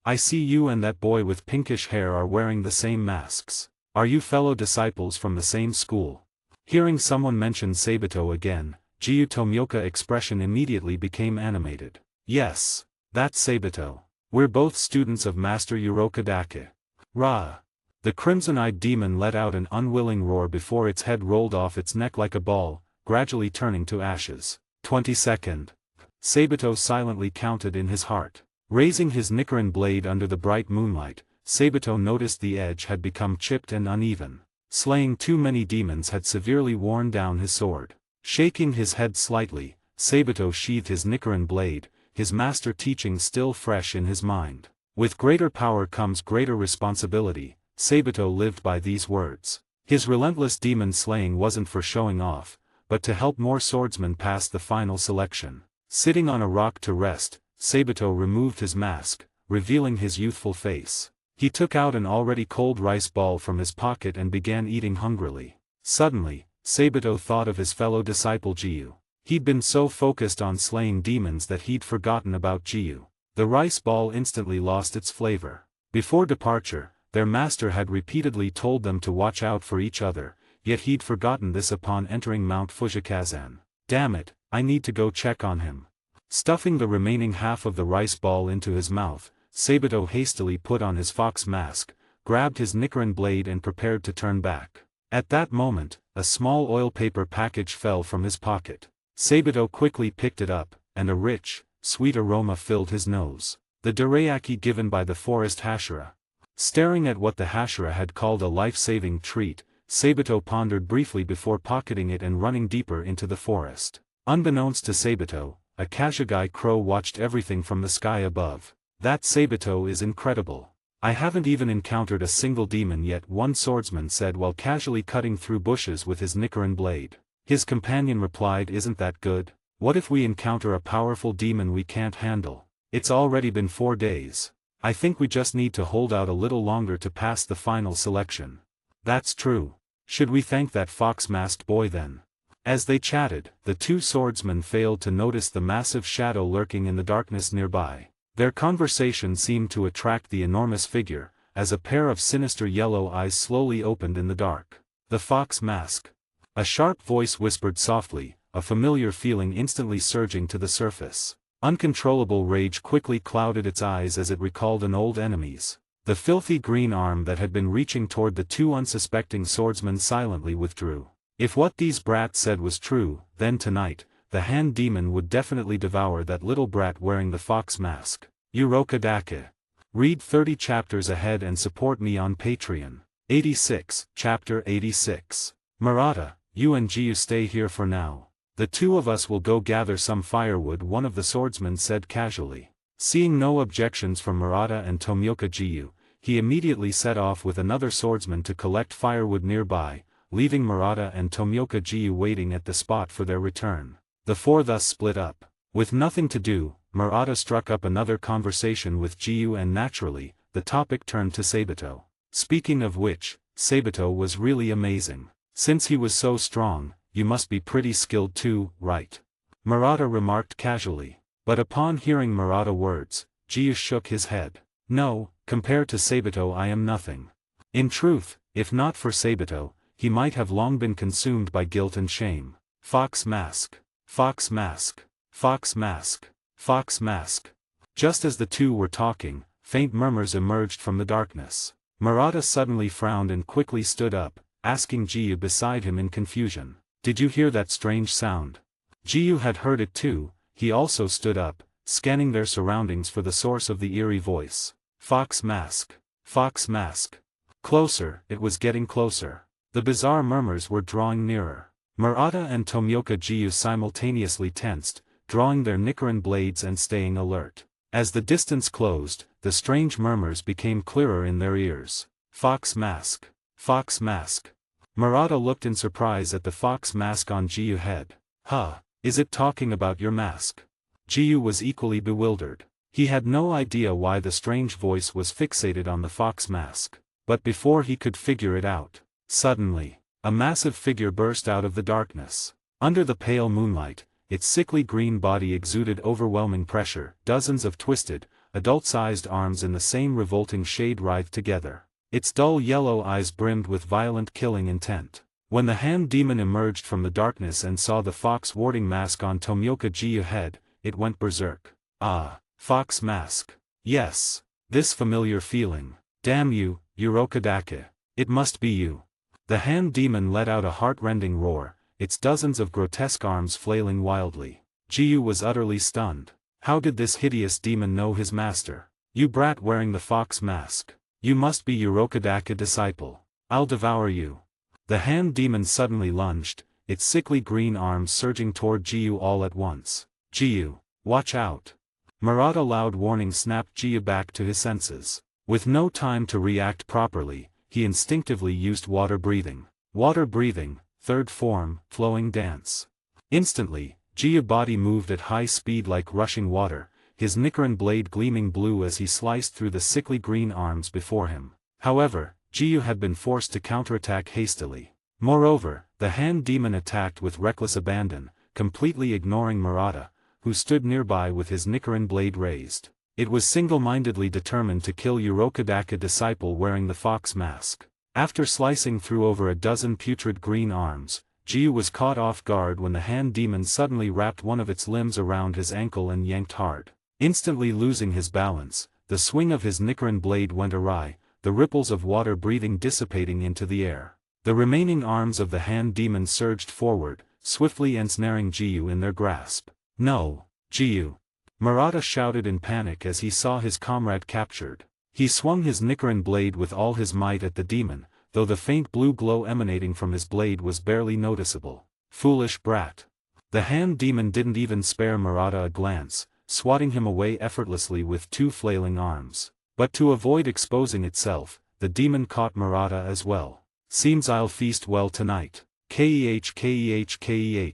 I see you and that boy with pinkish hair are wearing the same masks. Are you fellow disciples from the same school?" Hearing someone mention Sabito again, Jiyu Tomioka's expression immediately became animated. "Yes. That's Sabito. We're both students of Master Uroka Dake." "Ra!" The crimson-eyed demon let out an unwilling roar before its head rolled off its neck like a ball, gradually turning to ashes. 22nd. Sabito silently counted in his heart. Raising his Nicaran blade under the bright moonlight, Sabito noticed the edge had become chipped and uneven. Slaying too many demons had severely worn down his sword. Shaking his head slightly, Sabito sheathed his Nicaran blade, his master teaching still fresh in his mind. With greater power comes greater responsibility, Sabito lived by these words. His relentless demon slaying wasn't for showing off, but to help more swordsmen pass the final selection. Sitting on a rock to rest, Sabito removed his mask, revealing his youthful face. He took out an already cold rice ball from his pocket and began eating hungrily. Suddenly, Sabito thought of his fellow disciple Jiyu. He'd been so focused on slaying demons that he'd forgotten about Jiyu. The rice ball instantly lost its flavor. Before departure, their master had repeatedly told them to watch out for each other, yet he'd forgotten this upon entering Mount Fushikazan. "Damn it, I need to go check on him." Stuffing the remaining half of the rice ball into his mouth, Sabito hastily put on his fox mask, grabbed his Nicaran blade and prepared to turn back. At that moment, a small oil paper package fell from his pocket. Sabito quickly picked it up, and a rich, sweet aroma filled his nose. The dorayaki given by the forest Hashira. Staring at what the Hashira had called a life-saving treat, Sabito pondered briefly before pocketing it and running deeper into the forest. Unbeknownst to Sabito, a Kashagi crow watched everything from the sky above. That Sabito is incredible. I haven't even encountered a single demon yet, one swordsman said while casually cutting through bushes with his Nichiren blade. His companion replied, isn't that good? What if we encounter a powerful demon we can't handle? It's already been 4 days. I think we just need to hold out a little longer to pass the final selection. That's true. Should we thank that fox-masked boy then? As they chatted, the two swordsmen failed to notice the massive shadow lurking in the darkness nearby. Their conversation seemed to attract the enormous figure, as a pair of sinister yellow eyes slowly opened in the dark. The fox mask. A sharp voice whispered softly, a familiar feeling instantly surging to the surface. Uncontrollable rage quickly clouded its eyes as it recalled an old enemy's. The filthy green arm that had been reaching toward the two unsuspecting swordsmen silently withdrew. If what these brats said was true, then tonight, the hand demon would definitely devour that little brat wearing the fox mask. Uroka Dake. Read 30 chapters ahead and support me on Patreon. 86, Chapter 86. Murata, you and Jiyu stay here for now. The two of us will go gather some firewood, one of the swordsmen said casually. Seeing no objections from Murata and Tomioka Jiyu, he immediately set off with another swordsman to collect firewood nearby, leaving Murata and Tomioka Jiyu waiting at the spot for their return. The four thus split up. With nothing to do, Murata struck up another conversation with Jiyu and naturally, the topic turned to Sabito. Speaking of which, Sabito was really amazing. Since he was so strong, you must be pretty skilled too, right? Murata remarked casually. But upon hearing Murata words, Jiyu shook his head. No, compared to Sabito I am nothing. In truth, if not for Sabito, he might have long been consumed by guilt and shame. Fox mask. Fox mask. Fox mask. Fox mask. Just as the two were talking, faint murmurs emerged from the darkness. Murata suddenly frowned and quickly stood up, asking Jiyu beside him in confusion. Did you hear that strange sound? Jiyu had heard it too. He also stood up, scanning their surroundings for the source of the eerie voice. Fox mask. Fox mask. Closer, it was getting closer. The bizarre murmurs were drawing nearer. Murata and Tomioka Jiyu simultaneously tensed, drawing their Nichiren blades and staying alert. As the distance closed, the strange murmurs became clearer in their ears. Fox mask. Fox mask. Murata looked in surprise at the fox mask on Jiyu's head. Huh, is it talking about your mask? Jiyu was equally bewildered. He had no idea why the strange voice was fixated on the fox mask. But before he could figure it out, suddenly, a massive figure burst out of the darkness. Under the pale moonlight, its sickly green body exuded overwhelming pressure. Dozens of twisted, adult-sized arms in the same revolting shade writhed together. Its dull yellow eyes brimmed with violent killing intent. When the hand demon emerged from the darkness and saw the fox warding mask on Tomioka Jiyu's head, it went berserk. Ah, fox mask. Yes. This familiar feeling. Damn you, Uroka Dake. It must be you. The hand demon let out a heart-rending roar, its dozens of grotesque arms flailing wildly. Jiyu was utterly stunned. How did this hideous demon know his master? You brat wearing the fox mask. You must be Uroka Dake disciple. I'll devour you. The hand demon suddenly lunged, its sickly green arms surging toward Jiyu all at once. Jiyu, watch out. Murata's loud warning snapped Jiyu back to his senses. With no time to react properly, he instinctively used water breathing. Water breathing, third form, flowing dance. Instantly, Jiyu's body moved at high speed like rushing water, his Nichiren blade gleaming blue as he sliced through the sickly green arms before him. However, Jiyu had been forced to counterattack hastily. Moreover, the hand demon attacked with reckless abandon, completely ignoring Murata, who stood nearby with his Nichiren blade raised. It was single-mindedly determined to kill Uroka Dake disciple wearing the fox mask. After slicing through over a dozen putrid green arms, Jiyu was caught off guard when the hand demon suddenly wrapped one of its limbs around his ankle and yanked hard. Instantly losing his balance, the swing of his Nichiren blade went awry, the ripples of water breathing dissipating into the air. The remaining arms of the hand demon surged forward, swiftly ensnaring Jiyu in their grasp. No, Jiyu! Murata shouted in panic as he saw his comrade captured. He swung his Nichiren blade with all his might at the demon, though the faint blue glow emanating from his blade was barely noticeable. Foolish brat! The hand demon didn't even spare Murata a glance, swatting him away effortlessly with two flailing arms. But to avoid exposing itself, the demon caught Murata as well. Seems I'll feast well tonight. Keh keh keh.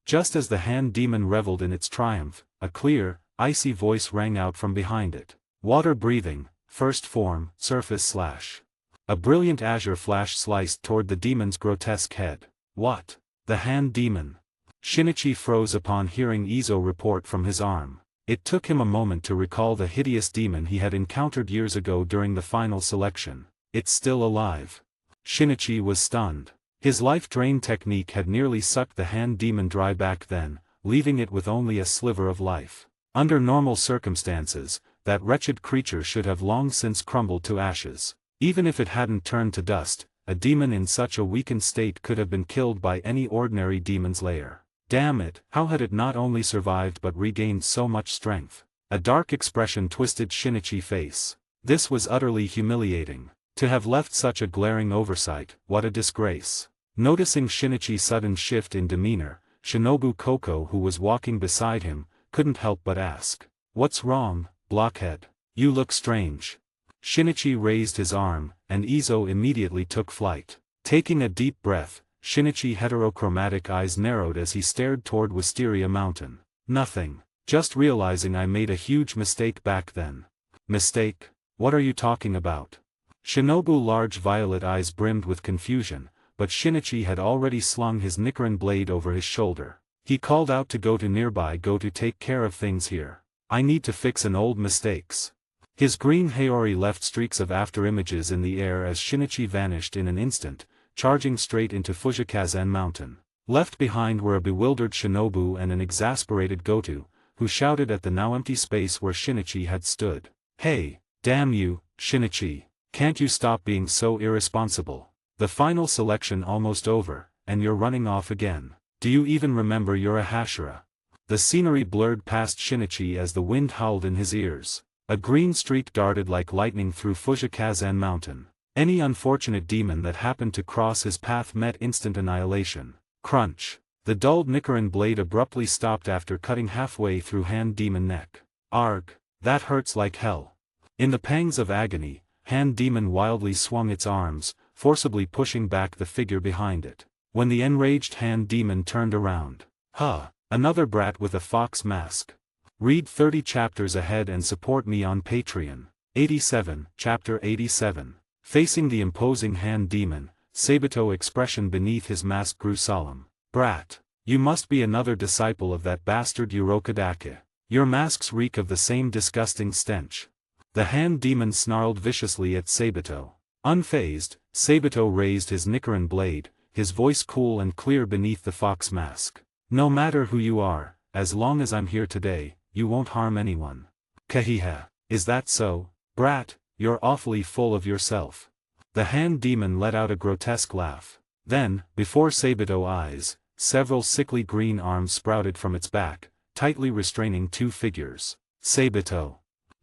Just as the hand demon reveled in its triumph, a clear, icy voice rang out from behind it. Water breathing, first form, surface slash. A brilliant azure flash sliced toward the demon's grotesque head. What? The hand demon. Shinichi froze upon hearing Izo report from his arm. It took him a moment to recall the hideous demon he had encountered years ago during the final selection. It's still alive. Shinichi was stunned. His life drain technique had nearly sucked the hand demon dry back then, leaving it with only a sliver of life. Under normal circumstances, that wretched creature should have long since crumbled to ashes. Even if it hadn't turned to dust, a demon in such a weakened state could have been killed by any ordinary demon's lair. Damn it, how had it not only survived but regained so much strength? A dark expression twisted Shinichi's face. This was utterly humiliating. To have left such a glaring oversight, what a disgrace. Noticing Shinichi's sudden shift in demeanor, Shinobu Koko, who was walking beside him, couldn't help but ask. What's wrong, blockhead? You look strange. Shinichi raised his arm, and Izo immediately took flight. Taking a deep breath, Shinichi's heterochromatic eyes narrowed as he stared toward Wisteria Mountain. Nothing. Just realizing I made a huge mistake back then. Mistake? What are you talking about? Shinobu's large violet eyes brimmed with confusion, but Shinichi had already slung his Nichiren blade over his shoulder. He called out to go to take care of things here. I need to fix an old mistakes. His green Haori left streaks of afterimages in the air as Shinichi vanished in an instant, charging straight into Fujikazen Mountain. Left behind were a bewildered Shinobu and an exasperated Goto, who shouted at the now empty space where Shinichi had stood. Hey, damn you, Shinichi, can't you stop being so irresponsible? The final selection almost over, and you're running off again. Do you even remember you're a Hashira? The scenery blurred past Shinichi as the wind howled in his ears. A green streak darted like lightning through Fujikazen Mountain. Any unfortunate demon that happened to cross his path met instant annihilation. Crunch. The dulled Nichiren blade abruptly stopped after cutting halfway through hand demon neck. Arg. That hurts like hell. In the pangs of agony, hand demon wildly swung its arms, forcibly pushing back the figure behind it. When the enraged hand demon turned around. Huh. Another brat with a fox mask. Read 30 chapters ahead and support me on Patreon. 87, Chapter 87. Facing the imposing hand demon, Sabato's expression beneath his mask grew solemn. Brat. You must be another disciple of that bastard Urokadake. Your masks reek of the same disgusting stench. The hand demon snarled viciously at Sabato. Unfazed, Sabato raised his Nichiren blade, his voice cool and clear beneath the fox mask. No matter who you are, as long as I'm here today, you won't harm anyone. Kahiha. Is that so? Brat, you're awfully full of yourself. The hand demon let out a grotesque laugh. Then, before Sabato's eyes, several sickly green arms sprouted from its back, tightly restraining two figures. Sabato.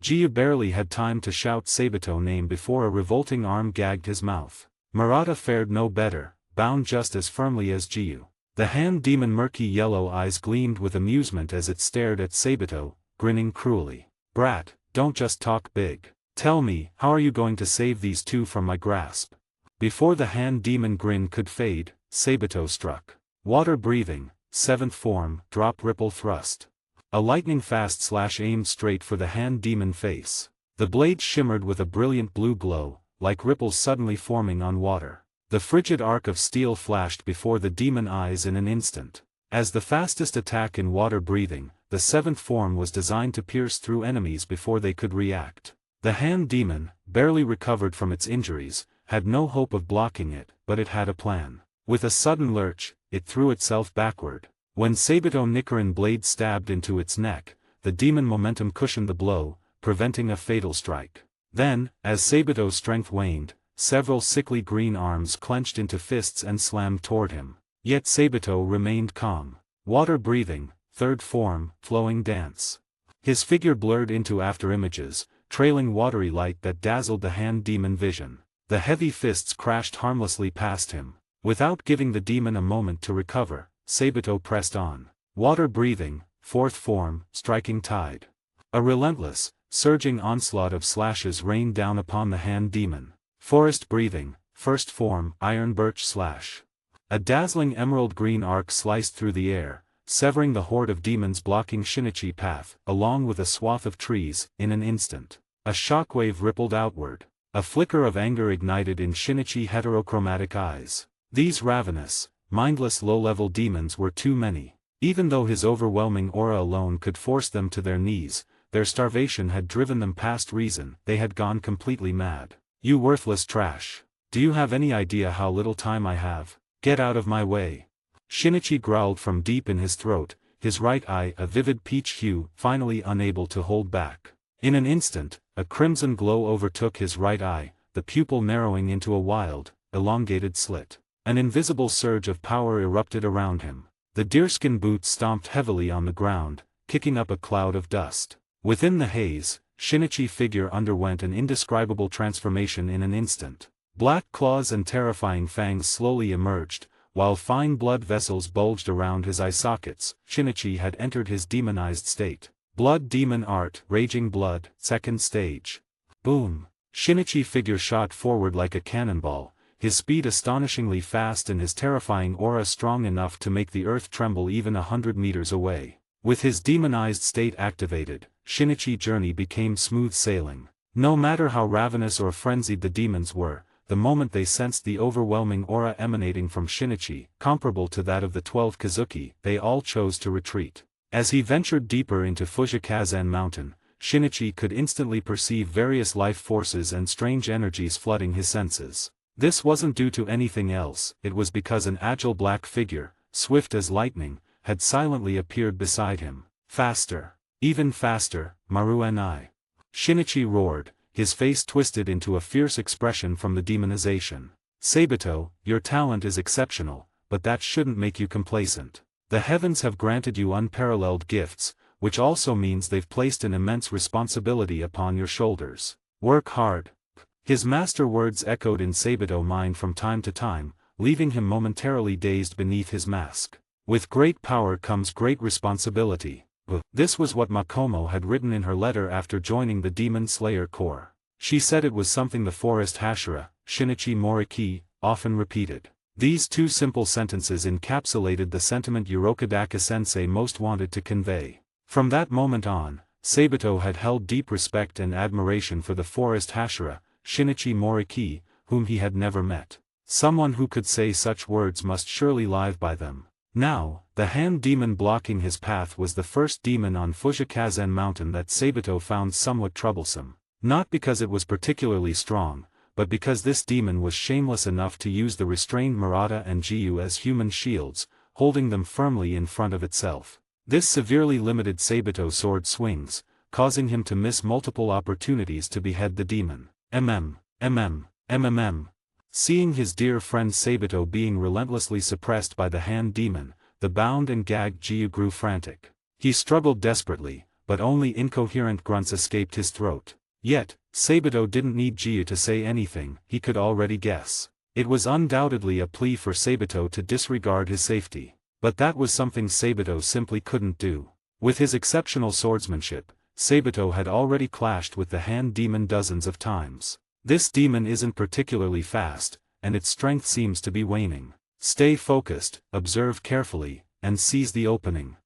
Jiyu barely had time to shout Sabato's name before a revolting arm gagged his mouth. Murata fared no better, bound just as firmly as Jiyu. The hand demon murky yellow eyes gleamed with amusement as it stared at Sabato, grinning cruelly. Brat, don't just talk big. Tell me, how are you going to save these two from my grasp? Before the hand demon grin could fade, Sabato struck. Water breathing, 7th form, drop ripple thrust. A lightning-fast slash aimed straight for the hand demon face. The blade shimmered with a brilliant blue glow, like ripples suddenly forming on water. The frigid arc of steel flashed before the demon eyes in an instant. As the fastest attack in water breathing, the 7th form was designed to pierce through enemies before they could react. The hand demon, barely recovered from its injuries, had no hope of blocking it, but it had a plan. With a sudden lurch, it threw itself backward. When Sabato's Nichiren blade stabbed into its neck, the demon momentum cushioned the blow, preventing a fatal strike. Then, as Sabato's strength waned, several sickly green arms clenched into fists and slammed toward him. Yet Sabato remained calm. Water breathing, 3rd form, flowing dance. His figure blurred into afterimages, trailing watery light that dazzled the hand demon vision. The heavy fists crashed harmlessly past him. Without giving the demon a moment to recover, Sabato pressed on. Water breathing, fourth form, striking tide. A relentless, surging onslaught of slashes rained down upon the hand demon. Forest breathing, first form, iron birch slash. A dazzling emerald green arc sliced through the air, severing the horde of demons blocking Shinichi path, along with a swath of trees, in an instant. A shockwave rippled outward. A flicker of anger ignited in Shinichi heterochromatic eyes. These ravenous, mindless low-level demons were too many. Even though his overwhelming aura alone could force them to their knees, their starvation had driven them past reason. They had gone completely mad. You worthless trash. Do you have any idea how little time I have? Get out of my way. Shinichi growled from deep in his throat, his right eye a vivid peach hue, finally unable to hold back. In an instant, a crimson glow overtook his right eye, the pupil narrowing into a wild, elongated slit. An invisible surge of power erupted around him. The deerskin boots stomped heavily on the ground, kicking up a cloud of dust. Within the haze, Shinichi's figure underwent an indescribable transformation in an instant. Black claws and terrifying fangs slowly emerged, while fine blood vessels bulged around his eye sockets. Shinichi had entered his demonized state. Blood demon art, raging blood, second stage. Boom! Shinichi's figure shot forward like a cannonball, his speed astonishingly fast and his terrifying aura strong enough to make the earth tremble even 100 meters away. With his demonized state activated, Shinichi's journey became smooth sailing. No matter how ravenous or frenzied the demons were, the moment they sensed the overwhelming aura emanating from Shinichi, comparable to that of the 12 Kazuki, they all chose to retreat. As he ventured deeper into Fujikazen Mountain, Shinichi could instantly perceive various life forces and strange energies flooding his senses. This wasn't due to anything else, it was because an agile black figure, swift as lightning, had silently appeared beside him. Faster! Even faster, Maru and I. Shinichi roared, his face twisted into a fierce expression from the demonization. Sabito, your talent is exceptional, but that shouldn't make you complacent. The heavens have granted you unparalleled gifts, which also means they've placed an immense responsibility upon your shoulders. Work hard. His master words echoed in Sabito's mind from time to time, leaving him momentarily dazed beneath his mask. With great power comes great responsibility. This was what Makomo had written in her letter after joining the Demon Slayer Corps. She said it was something the forest Hashira, Shinichi Moriki, often repeated. These two simple sentences encapsulated the sentiment Urokodaka-sensei most wanted to convey. From that moment on, Sabito had held deep respect and admiration for the forest Hashira, Shinichi Moriki, whom he had never met. Someone who could say such words must surely live by them. Now, the hand demon blocking his path was the first demon on Fujikazen Mountain that Sabito found somewhat troublesome. Not because it was particularly strong, but because this demon was shameless enough to use the restrained Murata and Jiu as human shields, holding them firmly in front of itself. This severely limited Sabito's sword swings, causing him to miss multiple opportunities to behead the demon. Seeing his dear friend Sabito being relentlessly suppressed by the hand demon, the bound and gagged Jiu grew frantic. He struggled desperately, but only incoherent grunts escaped his throat. Yet, Sabito didn't need Jiu to say anything, he could already guess. It was undoubtedly a plea for Sabito to disregard his safety. But that was something Sabito simply couldn't do. With his exceptional swordsmanship, Sabito had already clashed with the hand demon dozens of times. This demon isn't particularly fast, and its strength seems to be waning. Stay focused, observe carefully, and seize the opening.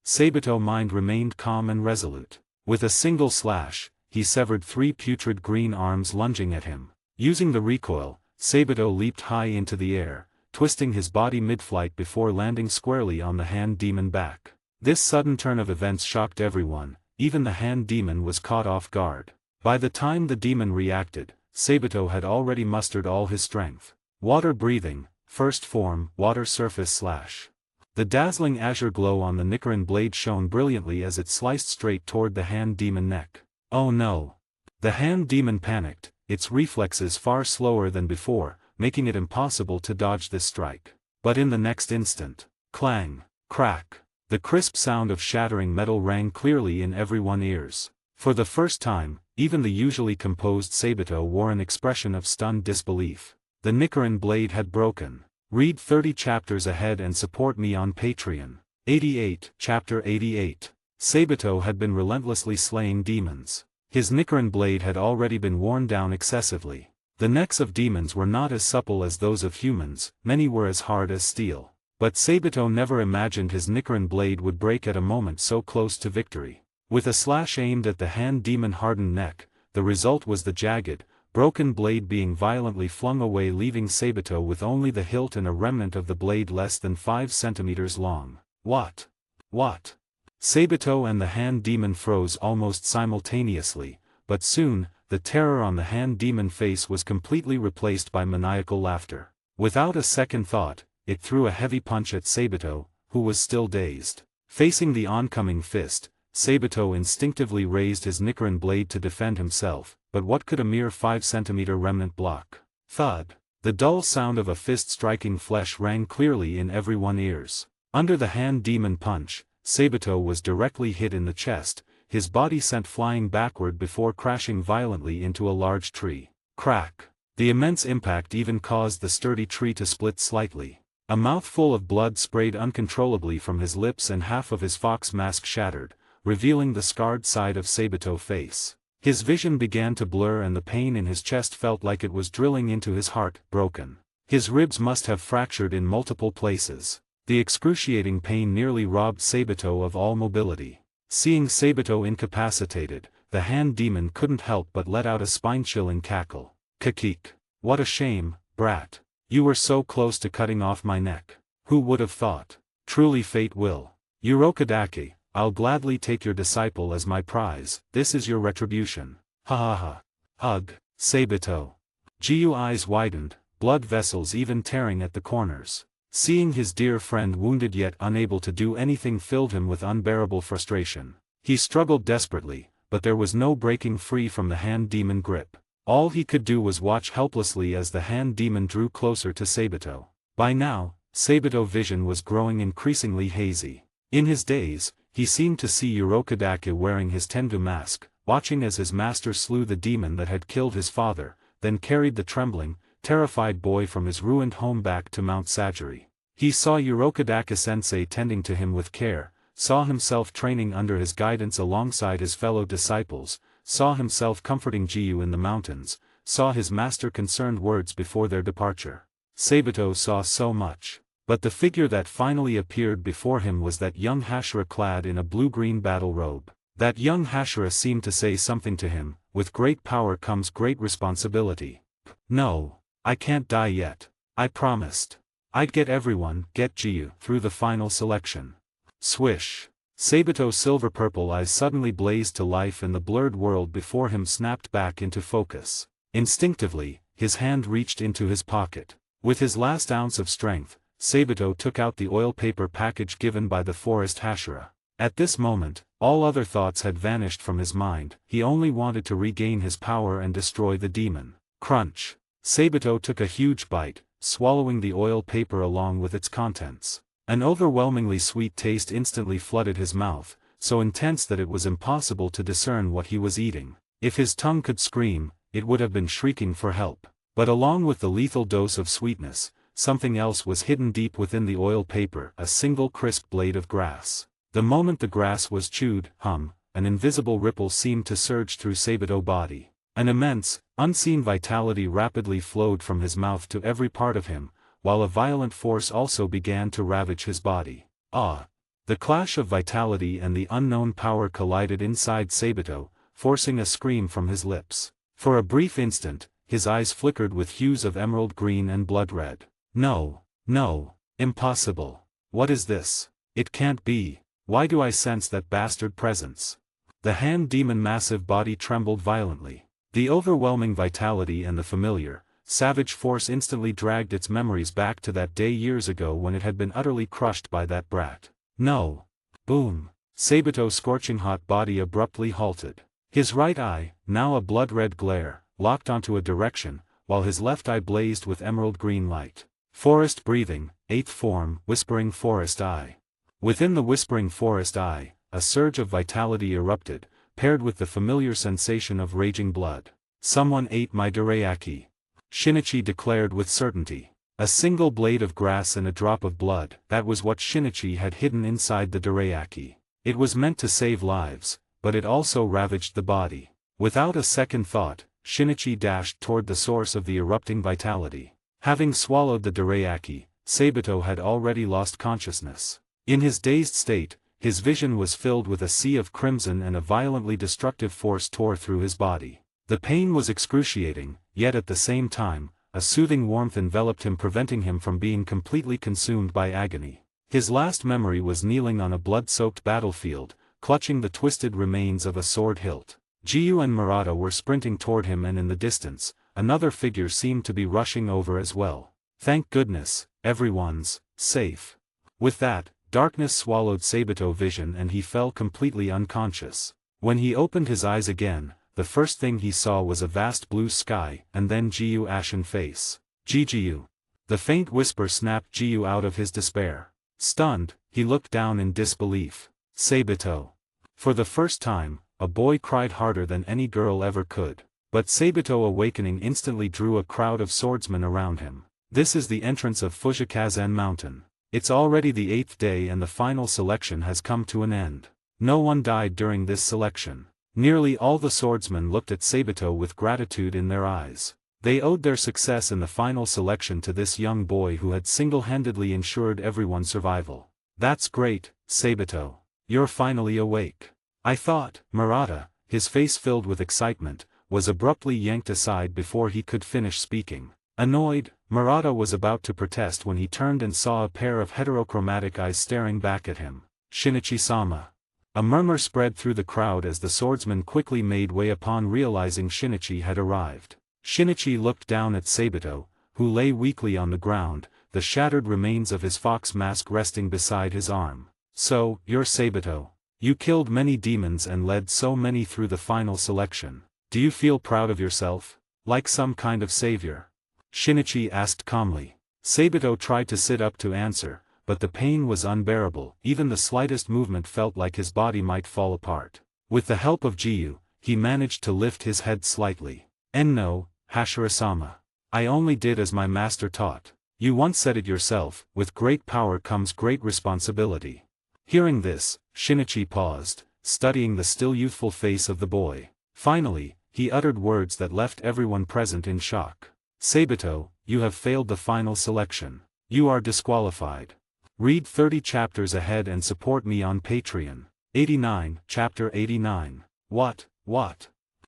Sabito's mind remained calm and resolute. With a single slash, he severed 3 putrid green arms lunging at him. Using the recoil, Sabito leaped high into the air, twisting his body mid-flight before landing squarely on the hand demon back. This sudden turn of events shocked everyone, even the hand demon was caught off guard. By the time the demon reacted, Sabito had already mustered all his strength. Water breathing, first form, water surface slash. The dazzling azure glow on the Nichiren blade shone brilliantly as it sliced straight toward the hand demon neck. Oh no! The hand demon panicked, its reflexes far slower than before, making it impossible to dodge this strike. But in the next instant, clang, crack, the crisp sound of shattering metal rang clearly in everyone's ears. For the first time, even the usually composed Sabito wore an expression of stunned disbelief. The Nichiren blade had broken. Read 30 chapters ahead and support me on Patreon. 88, Chapter 88. Sabito had been relentlessly slaying demons. His Nichiren blade had already been worn down excessively. The necks of demons were not as supple as those of humans, many were as hard as steel. But Sabito never imagined his Nichiren blade would break at a moment so close to victory. With a slash aimed at the hand demon-hardened neck, the result was the jagged, broken blade being violently flung away, leaving Sabito with only the hilt and a remnant of the blade less than 5 centimeters long. What? What? Sabito and the hand demon froze almost simultaneously, but soon, the terror on the hand demon face was completely replaced by maniacal laughter. Without a second thought, it threw a heavy punch at Sabito, who was still dazed. Facing the oncoming fist, Sabito instinctively raised his Nichiren blade to defend himself, but what could a mere 5-centimeter remnant block? Thud! The dull sound of a fist striking flesh rang clearly in everyone's ears. Under the hand demon punch, Sabito was directly hit in the chest, his body sent flying backward before crashing violently into a large tree. Crack! The immense impact even caused the sturdy tree to split slightly. A mouthful of blood sprayed uncontrollably from his lips and half of his fox mask shattered, revealing the scarred side of Sabito's face. His vision began to blur and the pain in his chest felt like it was drilling into his heart. Broken. His ribs must have fractured in multiple places. The excruciating pain nearly robbed Sabito of all mobility. Seeing Sabito incapacitated, the hand demon couldn't help but let out a spine-chilling cackle. Kakik. What a shame, brat. You were so close to cutting off my neck. Who would have thought? Truly fate will. Urokodake, I'll gladly take your disciple as my prize, this is your retribution. Ha ha ha. Ugh, Sabito. Jiu eyes widened, blood vessels even tearing at the corners. Seeing his dear friend wounded yet unable to do anything filled him with unbearable frustration. He struggled desperately, but there was no breaking free from the hand demon grip. All he could do was watch helplessly as the hand demon drew closer to Sabito. By now, Sabito's vision was growing increasingly hazy. In his daze, he seemed to see Urokodake wearing his Tengu mask, watching as his master slew the demon that had killed his father, then carried the trembling, terrified boy from his ruined home back to Mount Sajiri. He saw Urokodake-sensei tending to him with care, saw himself training under his guidance alongside his fellow disciples, saw himself comforting Jiu in the mountains, saw his master concerned words before their departure. Sabito saw so much. But the figure that finally appeared before him was that young Hashira clad in a blue-green battle robe. That young Hashira seemed to say something to him, with great power comes great responsibility. No, I can't die yet. I promised. I'd get everyone, get Jiu, through the final selection. Swish. Sabito's silver-purple eyes suddenly blazed to life and the blurred world before him snapped back into focus. Instinctively, his hand reached into his pocket. With his last ounce of strength, Sabito took out the oil paper package given by the forest Hashira. At this moment, all other thoughts had vanished from his mind, he only wanted to regain his power and destroy the demon. Crunch. Sabito took a huge bite, swallowing the oil paper along with its contents. An overwhelmingly sweet taste instantly flooded his mouth, so intense that it was impossible to discern what he was eating. If his tongue could scream, it would have been shrieking for help. But along with the lethal dose of sweetness, something else was hidden deep within the oil paper, a single crisp blade of grass. The moment the grass was chewed, an invisible ripple seemed to surge through Sabito's body. An immense, unseen vitality rapidly flowed from his mouth to every part of him, while a violent force also began to ravage his body. Ah! The clash of vitality and the unknown power collided inside Sabito, forcing a scream from his lips. For a brief instant, his eyes flickered with hues of emerald green and blood red. No, no, impossible. What is this? It can't be. Why do I sense that bastard presence? The hand demon massive body trembled violently. The overwhelming vitality and the familiar, savage force instantly dragged its memories back to that day years ago when it had been utterly crushed by that brat. No. Boom. Sabito's scorching hot body abruptly halted. His right eye, now a blood-red glare, locked onto a direction, while his left eye blazed with emerald green light. Forest breathing, 8th form, whispering forest eye. Within the whispering forest eye, a surge of vitality erupted, paired with the familiar sensation of raging blood. Someone ate my dorayaki. Shinichi declared with certainty. A single blade of grass and a drop of blood, that was what Shinichi had hidden inside the dorayaki. It was meant to save lives, but it also ravaged the body. Without a second thought, Shinichi dashed toward the source of the erupting vitality. Having swallowed the dorayaki, Sabito had already lost consciousness. In his dazed state, his vision was filled with a sea of crimson and a violently destructive force tore through his body. The pain was excruciating, yet at the same time, a soothing warmth enveloped him, preventing him from being completely consumed by agony. His last memory was kneeling on a blood-soaked battlefield, clutching the twisted remains of a sword hilt. Jiyu and Murata were sprinting toward him, and in the distance, another figure seemed to be rushing over as well. Thank goodness, everyone's safe. With that, darkness swallowed Sabito's vision and he fell completely unconscious. When he opened his eyes again, the first thing he saw was a vast blue sky, and then Jiyu's ashen face. Jiyu. The faint whisper snapped Jiyu out of his despair. Stunned, he looked down in disbelief. Sabito. For the first time, a boy cried harder than any girl ever could. But Sabito, awakening, instantly drew a crowd of swordsmen around him. This is the entrance of Fujikazan Mountain. It's already the 8th day and the final selection has come to an end. No one died during this selection. Nearly all the swordsmen looked at Sabito with gratitude in their eyes. They owed their success in the final selection to this young boy who had single-handedly ensured everyone's survival. That's great, Sabito. You're finally awake. I thought. Murata, his face filled with excitement, was abruptly yanked aside before he could finish speaking. Annoyed, Murata was about to protest when he turned and saw a pair of heterochromatic eyes staring back at him. Shinichi-sama. A murmur spread through the crowd as the swordsman quickly made way upon realizing Shinichi had arrived. Shinichi looked down at Sabito, who lay weakly on the ground, the shattered remains of his fox mask resting beside his arm. So, you're Sabito. You killed many demons and led so many through the final selection. Do you feel proud of yourself? Like some kind of savior? Shinichi asked calmly. Sabito tried to sit up to answer, but the pain was unbearable. Even the slightest movement felt like his body might fall apart. With the help of Jiyu, he managed to lift his head slightly. No, Hashira-sama. I only did as my master taught. You once said it yourself, with great power comes great responsibility. Hearing this, Shinichi paused, studying the still youthful face of the boy. Finally, he uttered words that left everyone present in shock. Sabito, you have failed the final selection. You are disqualified. Read 30 chapters ahead and support me on Patreon. 89, Chapter 89. What?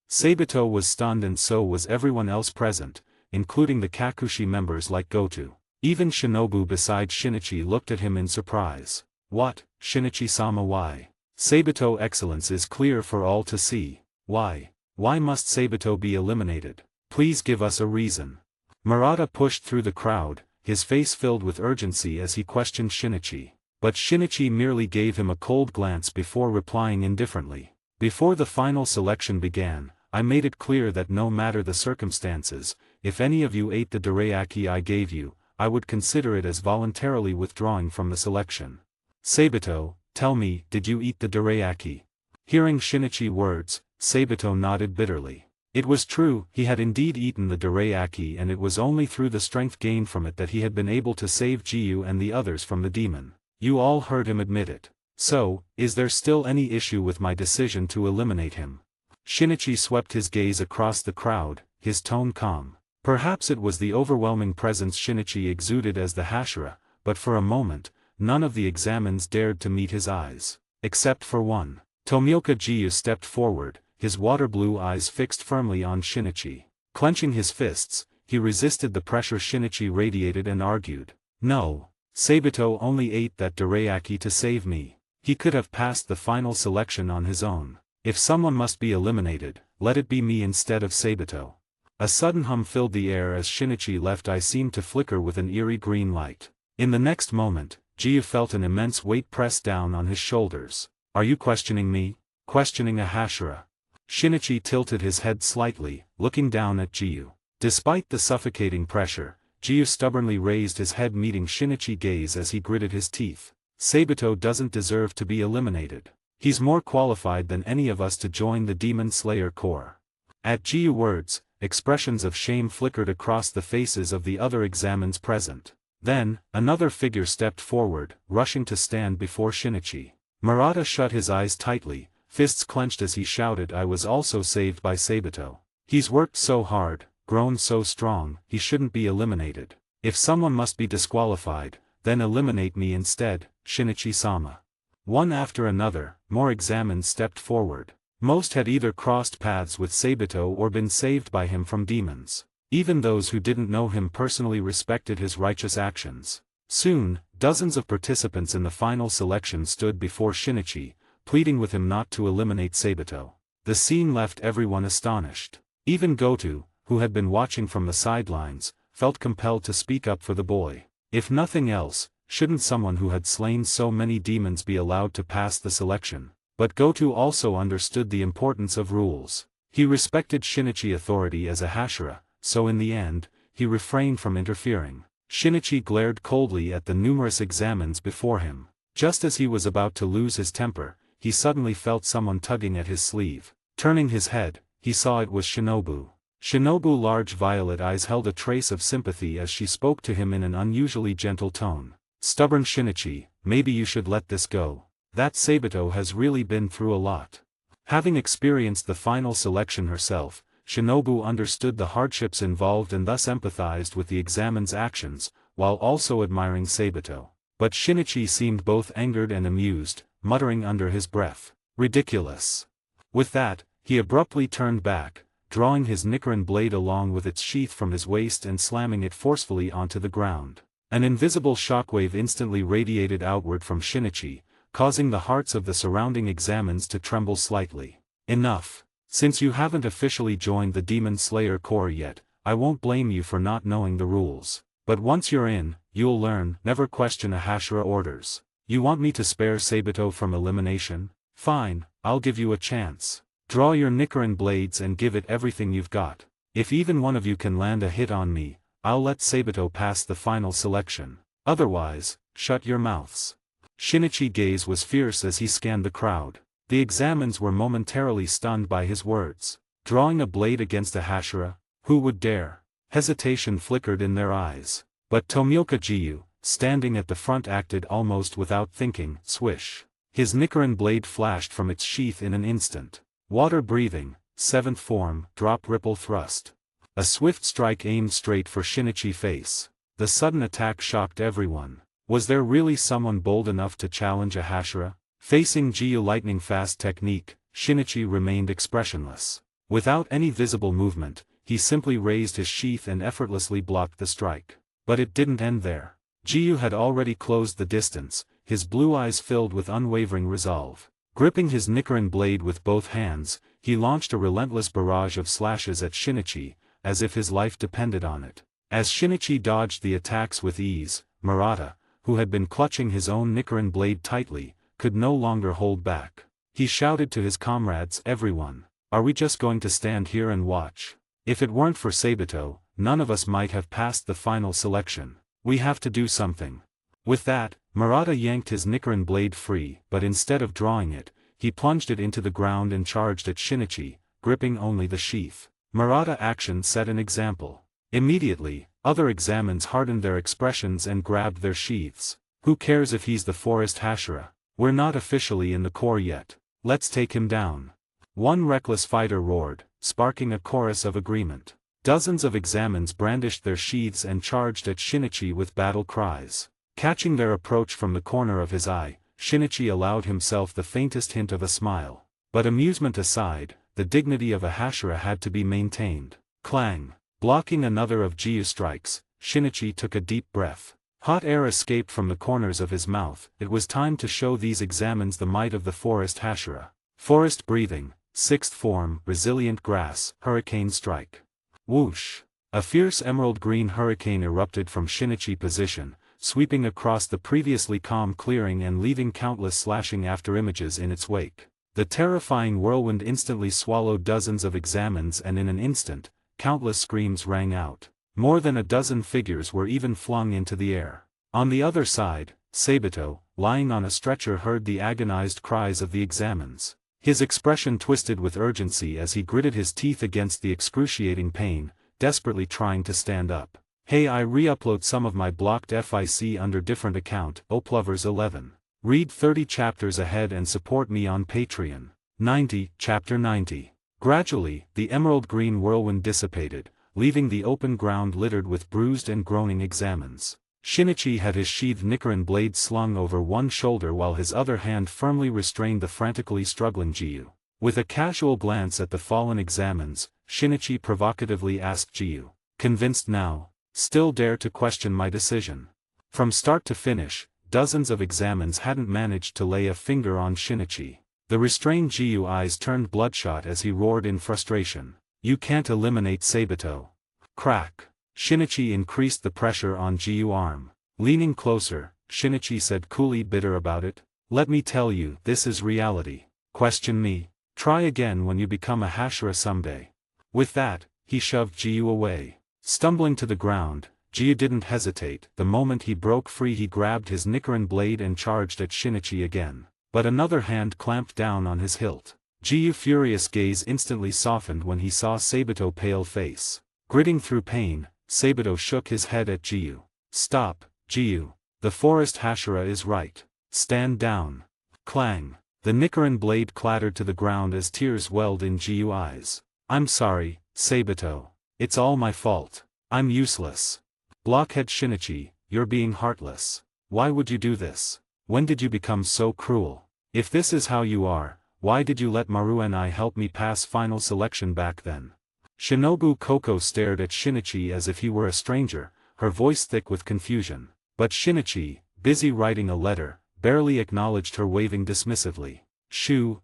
Sabito was stunned and so was everyone else present, including the Kakushi members like Goto. Even Shinobu beside Shinichi looked at him in surprise. What, Shinichi-sama, why? Sabito excellence is clear for all to see. Why? Why must Sabito be eliminated? Please give us a reason. Murata pushed through the crowd, his face filled with urgency as he questioned Shinichi. But Shinichi merely gave him a cold glance before replying indifferently. Before the final selection began, I made it clear that no matter the circumstances, if any of you ate the dorayaki I gave you, I would consider it as voluntarily withdrawing from the selection. Sabito, tell me, did you eat the dorayaki? Hearing Shinichi's words, Sabito nodded bitterly. It was true, he had indeed eaten the dorayaki, and it was only through the strength gained from it that he had been able to save Jiyu and the others from the demon. You all heard him admit it. So, is there still any issue with my decision to eliminate him? Shinichi swept his gaze across the crowd, his tone calm. Perhaps it was the overwhelming presence Shinichi exuded as the Hashira, but for a moment, none of the examines dared to meet his eyes. Except for one. Tomioka Jiyu stepped forward, his water-blue eyes fixed firmly on Shinichi. Clenching his fists, he resisted the pressure Shinichi radiated and argued. No, Sabito only ate that dorayaki to save me. He could have passed the final selection on his own. If someone must be eliminated, let it be me instead of Sabito. A sudden hum filled the air as Shinichi left eye seemed to flicker with an eerie green light. In the next moment, Jiyu felt an immense weight press down on his shoulders. Are you questioning me? Questioning a Hashira? Shinichi tilted his head slightly, looking down at Jiyu. Despite the suffocating pressure, Jiyu stubbornly raised his head meeting Shinichi's gaze as he gritted his teeth. Sabito doesn't deserve to be eliminated. He's more qualified than any of us to join the Demon Slayer Corps. At Jiyu's words, expressions of shame flickered across the faces of the other examines present. Then, another figure stepped forward, rushing to stand before Shinichi. Murata shut his eyes tightly, fists clenched as he shouted, "I was also saved by Sabito. He's worked so hard, grown so strong, he shouldn't be eliminated. If someone must be disqualified, then eliminate me instead, Shinichi-sama." One after another, more examines stepped forward. Most had either crossed paths with Sabito or been saved by him from demons. Even those who didn't know him personally respected his righteous actions. Soon, dozens of participants in the final selection stood before Shinichi, pleading with him not to eliminate Sabito. The scene left everyone astonished. Even Goto, who had been watching from the sidelines, felt compelled to speak up for the boy. If nothing else, shouldn't someone who had slain so many demons be allowed to pass the selection? But Goto also understood the importance of rules. He respected Shinichi's authority as a Hashira, so in the end, he refrained from interfering. Shinichi glared coldly at the numerous examines before him. Just as he was about to lose his temper, he suddenly felt someone tugging at his sleeve. Turning his head, he saw it was Shinobu. Shinobu's large violet eyes held a trace of sympathy as she spoke to him in an unusually gentle tone. "Stubborn Shinichi, maybe you should let this go. That Sabito has really been through a lot." Having experienced the final selection herself, Shinobu understood the hardships involved and thus empathized with the examine's actions, while also admiring Sabito. But Shinichi seemed both angered and amused, muttering under his breath, "Ridiculous." With that, he abruptly turned back, drawing his Nichiren blade along with its sheath from his waist and slamming it forcefully onto the ground. An invisible shockwave instantly radiated outward from Shinichi, causing the hearts of the surrounding examines to tremble slightly. "Enough. Since you haven't officially joined the Demon Slayer Corps yet, I won't blame you for not knowing the rules. But once you're in, you'll learn, never question a Hashira orders. You want me to spare Sabito from elimination? Fine, I'll give you a chance. Draw your Nichiren blades and give it everything you've got. If even one of you can land a hit on me, I'll let Sabito pass the final selection. Otherwise, shut your mouths." Shinichi's gaze was fierce as he scanned the crowd. The examines were momentarily stunned by his words. Drawing a blade against a Hashira? Who would dare? Hesitation flickered in their eyes. But Tomioka Jiyu, standing at the front, acted almost without thinking. Swish. His Nichiren blade flashed from its sheath in an instant. Water breathing, 7th form, drop ripple thrust. A swift strike aimed straight for Shinichi's face. The sudden attack shocked everyone. Was there really someone bold enough to challenge a Hashira? Facing Jiyu lightning-fast technique, Shinichi remained expressionless. Without any visible movement, he simply raised his sheath and effortlessly blocked the strike. But it didn't end there. Jiyu had already closed the distance, his blue eyes filled with unwavering resolve. Gripping his Nichiren blade with both hands, he launched a relentless barrage of slashes at Shinichi, as if his life depended on it. As Shinichi dodged the attacks with ease, Murata, who had been clutching his own Nichiren blade tightly, could no longer hold back. He shouted to his comrades, "Everyone, are we just going to stand here and watch? If it weren't for Sabito, none of us might have passed the final selection. We have to do something." With that, Murata yanked his Nichiren blade free, but instead of drawing it, he plunged it into the ground and charged at Shinichi, gripping only the sheath. Murata's action set an example. Immediately, other examines hardened their expressions and grabbed their sheaths. "Who cares if he's the Forest Hashira? We're not officially in the Corps yet. Let's take him down." One reckless fighter roared, sparking a chorus of agreement. Dozens of examines brandished their sheaths and charged at Shinichi with battle cries. Catching their approach from the corner of his eye, Shinichi allowed himself the faintest hint of a smile. But amusement aside, the dignity of a Hashira had to be maintained. Clang! Blocking another of Jiyu's strikes, Shinichi took a deep breath. Hot air escaped from the corners of his mouth. It was time to show these examines the might of the Forest Hashira. Forest breathing, 6th form, resilient grass, hurricane strike. Whoosh! A fierce emerald-green hurricane erupted from Shinichi's position, sweeping across the previously calm clearing and leaving countless slashing afterimages in its wake. The terrifying whirlwind instantly swallowed dozens of examines, and in an instant, countless screams rang out. More than a dozen figures were even flung into the air. On the other side, Sabito, lying on a stretcher, heard the agonized cries of the examines. His expression twisted with urgency as he gritted his teeth against the excruciating pain, desperately trying to stand up. Hey, I re-upload some of my blocked FIC under different account, Oplovers 11. Read 30 chapters ahead and support me on Patreon. 90, Chapter 90. Gradually, the emerald green whirlwind dissipated, leaving the open ground littered with bruised and groaning examines. Shinichi had his sheathed Nichiren blade slung over one shoulder while his other hand firmly restrained the frantically struggling Jiyu. With a casual glance at the fallen examines, Shinichi provocatively asked Jiyu, "Convinced now? Still dare to question my decision?" From start to finish, dozens of examines hadn't managed to lay a finger on Shinichi. The restrained Jiyu eyes turned bloodshot as he roared in frustration. "You can't eliminate Sabito." Crack. Shinichi increased the pressure on Jiyu arm. Leaning closer, Shinichi said coolly, bitter about it, "Let me tell you, this is reality. Question me. Try again when you become a Hashira someday." With that, he shoved Jiyu away. Stumbling to the ground, Jiyu didn't hesitate. The moment he broke free, he grabbed his Nichiren blade and charged at Shinichi again. But another hand clamped down on his hilt. Jiyu's furious gaze instantly softened when he saw Sabito's pale face. Gritting through pain, Sabito shook his head at Jiyu. "Stop, Jiyu. The forest Hashira is right. Stand down." Clang. The Nichiren blade clattered to the ground as tears welled in Jiyu's eyes. "I'm sorry, Sabito. It's all my fault. I'm useless." Blockhead Shinichi, you're being heartless. Why would you do this? When did you become so cruel? If this is how you are, why did you let Maru and I help me pass final selection back then? Shinobu Koko stared at Shinichi as if he were a stranger, her voice thick with confusion. But Shinichi, busy writing a letter, barely acknowledged her, waving dismissively. Shoo,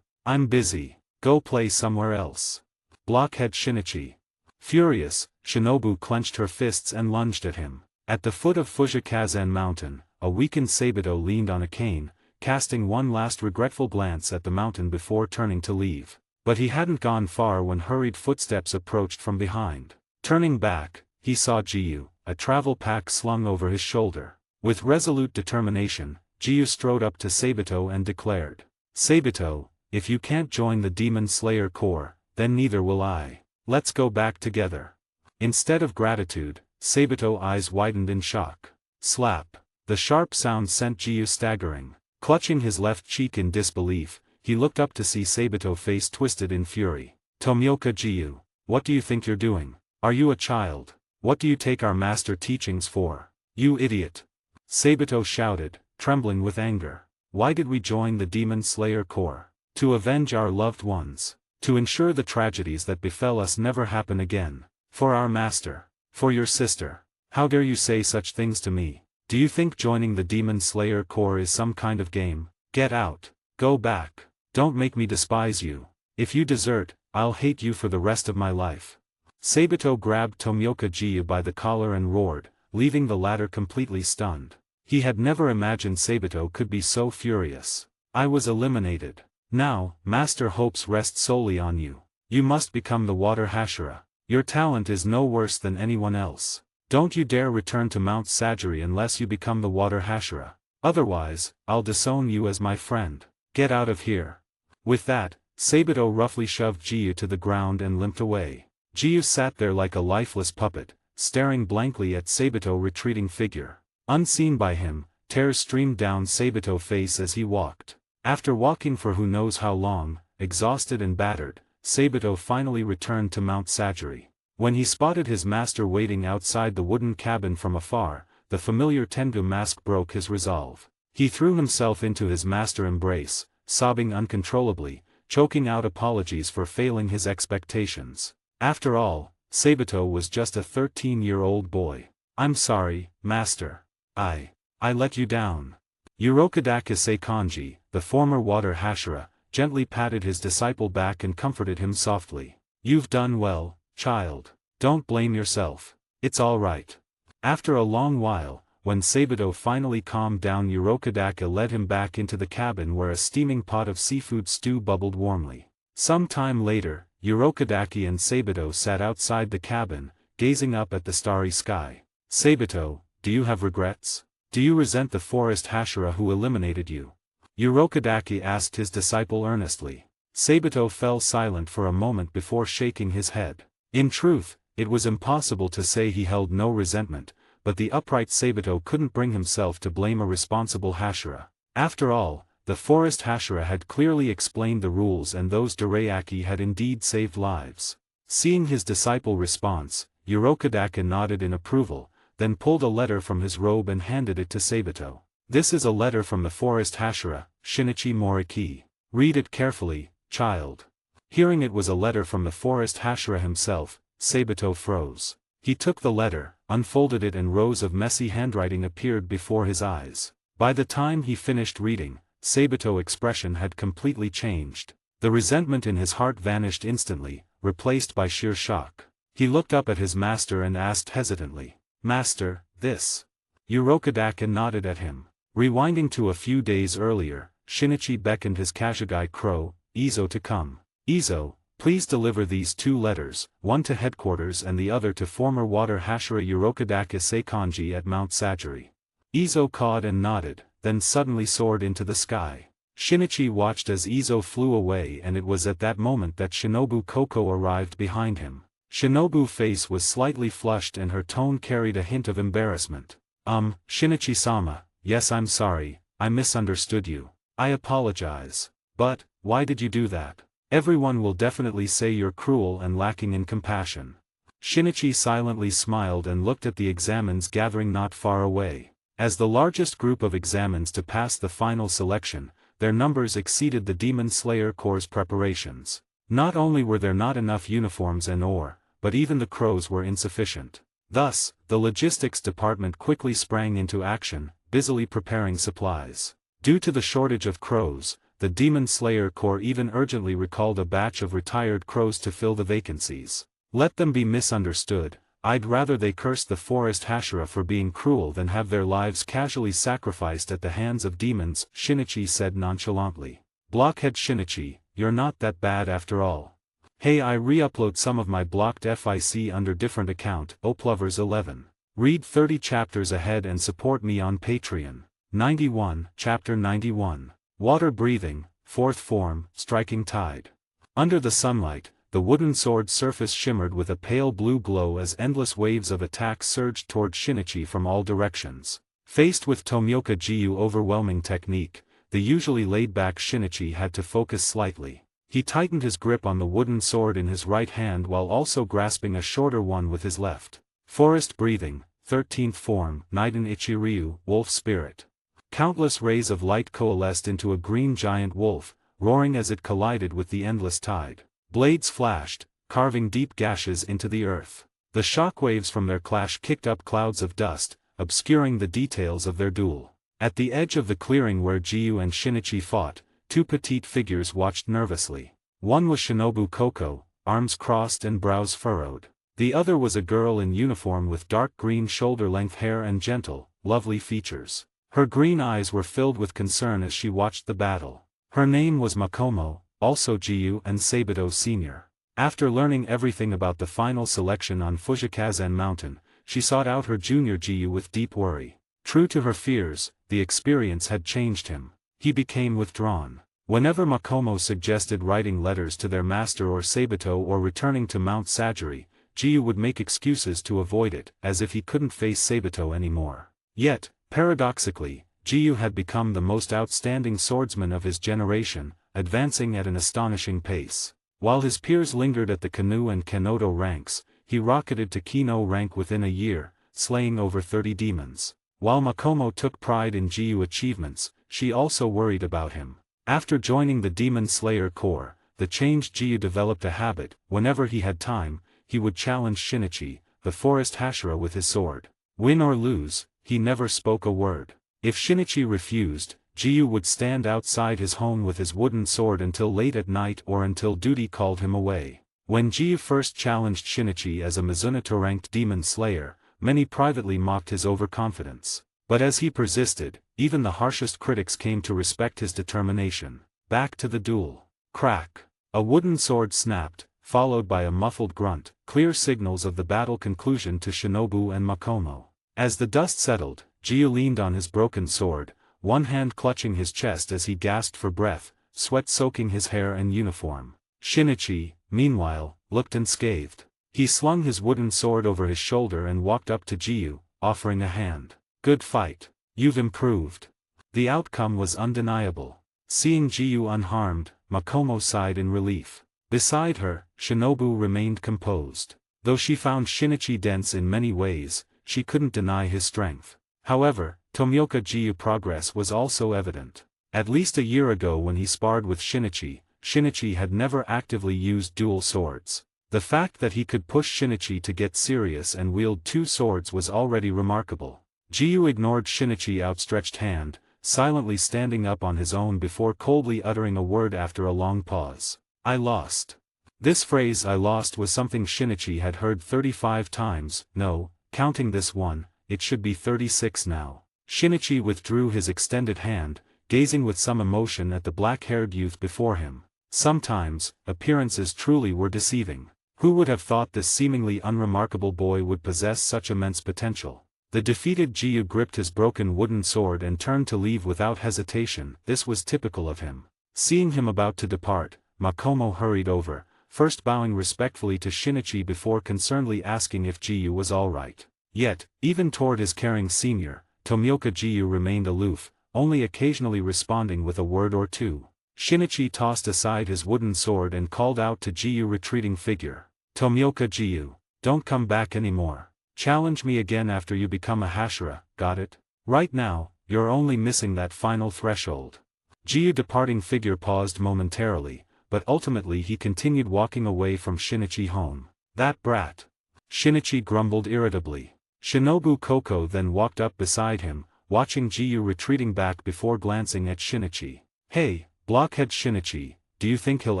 I'm busy. Go play somewhere else." Blockhead Shinichi. Furious, Shinobu clenched her fists and lunged at him. At the foot of Fujikazen Mountain, a weakened Sabito leaned on a cane, casting one last regretful glance at the mountain before turning to leave. But he hadn't gone far when hurried footsteps approached from behind. Turning back, he saw Jiyu, a travel pack slung over his shoulder. With resolute determination, Jiyu strode up to Sabito and declared, "Sabito, if you can't join the Demon Slayer Corps, then neither will I. Let's go back together." Instead of gratitude, Sabito's eyes widened in shock. Slap. The sharp sound sent Jiyu staggering. Clutching his left cheek in disbelief, he looked up to see Sabito's face twisted in fury. "Tomioka Jiyu, what do you think you're doing? Are you a child? What do you take our master teachings for? You idiot!" Sabito shouted, trembling with anger. "Why did we join the Demon Slayer Corps? To avenge our loved ones. To ensure the tragedies that befell us never happen again. For our master. For your sister. How dare you say such things to me? Do you think joining the Demon Slayer Corps is some kind of game? Get out. Go back. Don't make me despise you. If you desert, I'll hate you for the rest of my life." Sabito grabbed Tomioka Jiyu by the collar and roared, leaving the latter completely stunned. He had never imagined Sabito could be so furious. "I was eliminated. Now, master hopes rest solely on you. You must become the Water Hashira. Your talent is no worse than anyone else. Don't you dare return to Mount Sajiri unless you become the Water Hashira. Otherwise, I'll disown you as my friend. Get out of here." With that, Sabito roughly shoved Jiyu to the ground and limped away. Jiyu sat there like a lifeless puppet, staring blankly at Sabito's retreating figure. Unseen by him, tears streamed down Sabito's face as he walked. After walking for who knows how long, exhausted and battered, Sabito finally returned to Mount Sajiri. When he spotted his master waiting outside the wooden cabin from afar, the familiar Tengu mask broke his resolve. He threw himself into his master's embrace, sobbing uncontrollably, choking out apologies for failing his expectations. After all, Sabito was just a 13-year-old boy. "I'm sorry, master. I let you down." Urokadake Seikanji, the former Water Hashira, gently patted his disciple back and comforted him softly. "You've done well, child. Don't blame yourself. It's all right." After a long while, when Sabito finally calmed down, Urokadake led him back into the cabin where a steaming pot of seafood stew bubbled warmly. Some time later, Urokadake and Sabito sat outside the cabin, gazing up at the starry sky. "Sabito, do you have regrets? Do you resent the forest Hashira who eliminated you?" Urokodaki asked his disciple earnestly. Sabito fell silent for a moment before shaking his head. In truth, it was impossible to say he held no resentment, but the upright Sabito couldn't bring himself to blame a responsible Hashira. After all, the forest Hashira had clearly explained the rules and those Dorayaki had indeed saved lives. Seeing his disciple response, Urokodaki nodded in approval, then pulled a letter from his robe and handed it to Sabito. This is a letter from the forest Hashira, Shinichi Moriki. Read it carefully, child. Hearing it was a letter from the forest Hashira himself, Sabito froze. He took the letter, unfolded it and rows of messy handwriting appeared before his eyes. By the time he finished reading, Sabito's expression had completely changed. The resentment in his heart vanished instantly, replaced by sheer shock. He looked up at his master and asked hesitantly, "Master, this?" Urokodaki nodded at him. Rewinding to a few days earlier, Shinichi beckoned his Kashgai crow, Izo, to come. "Izo, please deliver these 2 letters, one to headquarters and the other to former water Hashira Urokodaki Seikanji at Mount Sajiri." Izo cawed and nodded, then suddenly soared into the sky. Shinichi watched as Izo flew away, and it was at that moment that Shinobu Koko arrived behind him. Shinobu's face was slightly flushed and her tone carried a hint of embarrassment. Shinichi-sama, yes, I'm sorry, I misunderstood you. I apologize. But, why did you do that? Everyone will definitely say you're cruel and lacking in compassion." Shinichi silently smiled and looked at the examines gathering not far away. As the largest group of examines to pass the final selection, their numbers exceeded the Demon Slayer Corps' preparations. Not only were there not enough uniforms and ore, but even the crows were insufficient. Thus, the logistics department quickly sprang into action, busily preparing supplies. Due to the shortage of crows, the Demon Slayer Corps even urgently recalled a batch of retired crows to fill the vacancies. Let them be misunderstood, I'd rather they curse the forest Hashira for being cruel than have their lives casually sacrificed at the hands of demons, Shinichi said nonchalantly. Blockhead Shinichi, you're not that bad after all. Hey, I re-upload some of my blocked FIC under different account, Oplovers 11. Read 30 chapters ahead and support me on Patreon. 91, Chapter 91. Water Breathing, 4th Form, Striking Tide. Under the sunlight, the wooden sword surface shimmered with a pale blue glow as endless waves of attack surged toward Shinichi from all directions. Faced with Tomioka Jiu's overwhelming technique, the usually laid-back Shinichi had to focus slightly. He tightened his grip on the wooden sword in his right hand while also grasping a shorter one with his left. Forest Breathing, 13th Form, Naiden Ichiryu, Wolf Spirit. Countless rays of light coalesced into a green giant wolf, roaring as it collided with the endless tide. Blades flashed, carving deep gashes into the earth. The shockwaves from their clash kicked up clouds of dust, obscuring the details of their duel. At the edge of the clearing where Jiu and Shinichi fought, 2 petite figures watched nervously. One was Shinobu Koko, arms crossed and brows furrowed. The other was a girl in uniform with dark green shoulder-length hair and gentle, lovely features. Her green eyes were filled with concern as she watched the battle. Her name was Makomo, also Jiu and Sabito Sr. After learning everything about the final selection on Fujikazen Mountain, she sought out her junior Jiu with deep worry. True to her fears, the experience had changed him. He became withdrawn. Whenever Makomo suggested writing letters to their master or Sabito or returning to Mount Sajiri, Jiu would make excuses to avoid it, as if he couldn't face Sabito anymore. Yet, paradoxically, Jiu had become the most outstanding swordsman of his generation, advancing at an astonishing pace. While his peers lingered at the Kanu and Kanoto ranks, he rocketed to Kino rank within a year, slaying over 30 demons. While Makomo took pride in Jiu's achievements, she also worried about him. After joining the Demon Slayer Corps, the changed Jiu developed a habit. Whenever he had time, he would challenge Shinichi, the forest Hashira, with his sword. Win or lose, he never spoke a word. If Shinichi refused, Jiu would stand outside his home with his wooden sword until late at night or until duty called him away. When Jiu first challenged Shinichi as a Mizunato-ranked demon slayer, many privately mocked his overconfidence. But as he persisted, even the harshest critics came to respect his determination. Back to the duel. Crack. A wooden sword snapped, followed by a muffled grunt, clear signals of the battle conclusion to Shinobu and Makomo. As the dust settled, Jiu leaned on his broken sword, one hand clutching his chest as he gasped for breath, sweat soaking his hair and uniform. Shinichi, meanwhile, looked unscathed. He slung his wooden sword over his shoulder and walked up to Jiyu, offering a hand. Good fight. You've improved. The outcome was undeniable. Seeing Jiyu unharmed, Makomo sighed in relief. Beside her, Shinobu remained composed. Though she found Shinichi dense in many ways, she couldn't deny his strength. However, Tomioka Jiyu's progress was also evident. At least a year ago when he sparred with Shinichi, Shinichi had never actively used dual swords. The fact that he could push Shinichi to get serious and wield two swords was already remarkable. Jiyu ignored Shinichi's outstretched hand, silently standing up on his own before coldly uttering a word after a long pause. I lost. This phrase I lost was something Shinichi had heard 35 times, no, counting this one, it should be 36 now. Shinichi withdrew his extended hand, gazing with some emotion at the black-haired youth before him. Sometimes, appearances truly were deceiving. Who would have thought this seemingly unremarkable boy would possess such immense potential? The defeated Jiyu gripped his broken wooden sword and turned to leave without hesitation. This was typical of him. Seeing him about to depart, Makomo hurried over, first bowing respectfully to Shinichi before concernedly asking if Jiyu was all right. Yet, even toward his caring senior, Tomioka Jiyu remained aloof, only occasionally responding with a word or two. Shinichi tossed aside his wooden sword and called out to Jiyu's retreating figure. Tomioka Jiyu, don't come back anymore. Challenge me again after you become a Hashira, got it? Right now, you're only missing that final threshold. Jiyu's departing figure paused momentarily, but ultimately he continued walking away from Shinichi home. That brat. Shinichi grumbled irritably. Shinobu Koko then walked up beside him, watching Jiyu retreating back before glancing at Shinichi. Hey, blockhead Shinichi, do you think he'll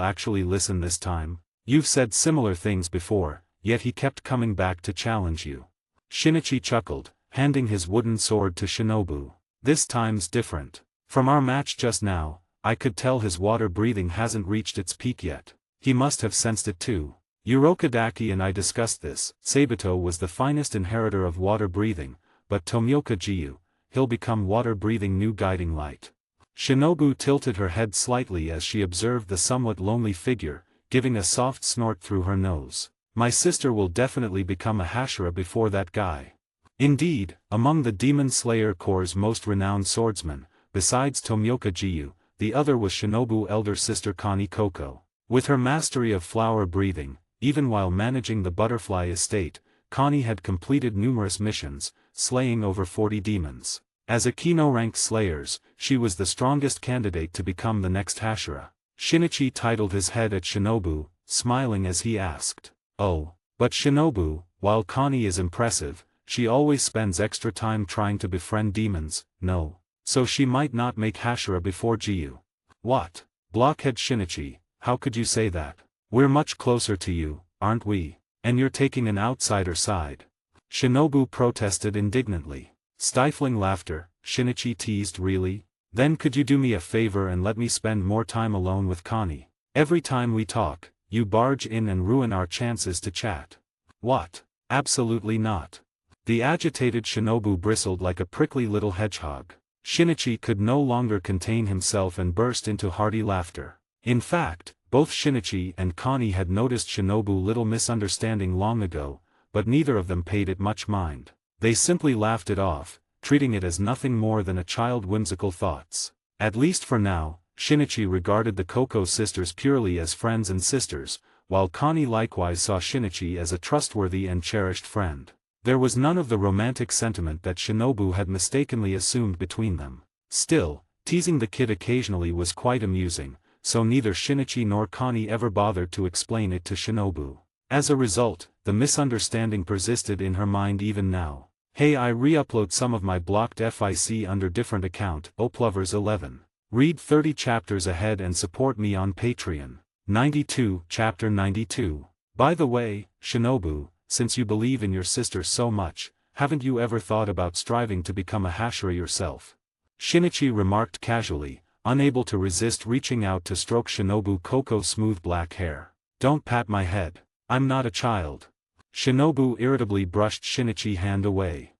actually listen this time? You've said similar things before, yet he kept coming back to challenge you. Shinichi chuckled, handing his wooden sword to Shinobu. This time's different. From our match just now, I could tell his water breathing hasn't reached its peak yet. He must have sensed it too. Urokadaki and I discussed this. Sabuto was the finest inheritor of water breathing, but Tomioka Jiyu, he'll become water breathing new guiding light. Shinobu tilted her head slightly as she observed the somewhat lonely figure, giving a soft snort through her nose. My sister will definitely become a Hashira before that guy. Indeed, among the Demon Slayer Corps' most renowned swordsmen, besides Tomioka Jiyu, the other was Shinobu's elder sister Kani Koko. With her mastery of flower breathing, even while managing the butterfly estate, Kani had completed numerous missions, slaying over 40 demons. As a Kino-ranked slayers, she was the strongest candidate to become the next Hashira. Shinichi titled his head at Shinobu, smiling as he asked. Oh, but Shinobu, while Kani is impressive, she always spends extra time trying to befriend demons, no. So she might not make Hashira before Jiyu. What? Blockhead Shinichi, how could you say that? We're much closer to you, aren't we? And you're taking an outsider side. Shinobu protested indignantly. Stifling laughter, Shinichi teased. Really? Then could you do me a favor and let me spend more time alone with Kani? Every time we talk, you barge in and ruin our chances to chat. What? Absolutely not. The agitated Shinobu bristled like a prickly little hedgehog. Shinichi could no longer contain himself and burst into hearty laughter. In fact, both Shinichi and Kani had noticed Shinobu's little misunderstanding long ago, but neither of them paid it much mind. They simply laughed it off, treating it as nothing more than a child's whimsical thoughts. At least for now, Shinichi regarded the Koko sisters purely as friends and sisters, while Kani likewise saw Shinichi as a trustworthy and cherished friend. There was none of the romantic sentiment that Shinobu had mistakenly assumed between them. Still, teasing the kid occasionally was quite amusing, so neither Shinichi nor Kani ever bothered to explain it to Shinobu. As a result, the misunderstanding persisted in her mind even now. Hey, I re-upload some of my blocked FIC under different account, Oplovers 11. Read 30 chapters ahead and support me on Patreon. 92, Chapter 92. By the way, Shinobu, since you believe in your sister so much, haven't you ever thought about striving to become a Hashira yourself? Shinichi remarked casually, unable to resist reaching out to stroke Shinobu Koko's smooth black hair. Don't pat my head. I'm not a child. Shinobu irritably brushed Shinichi's hand away.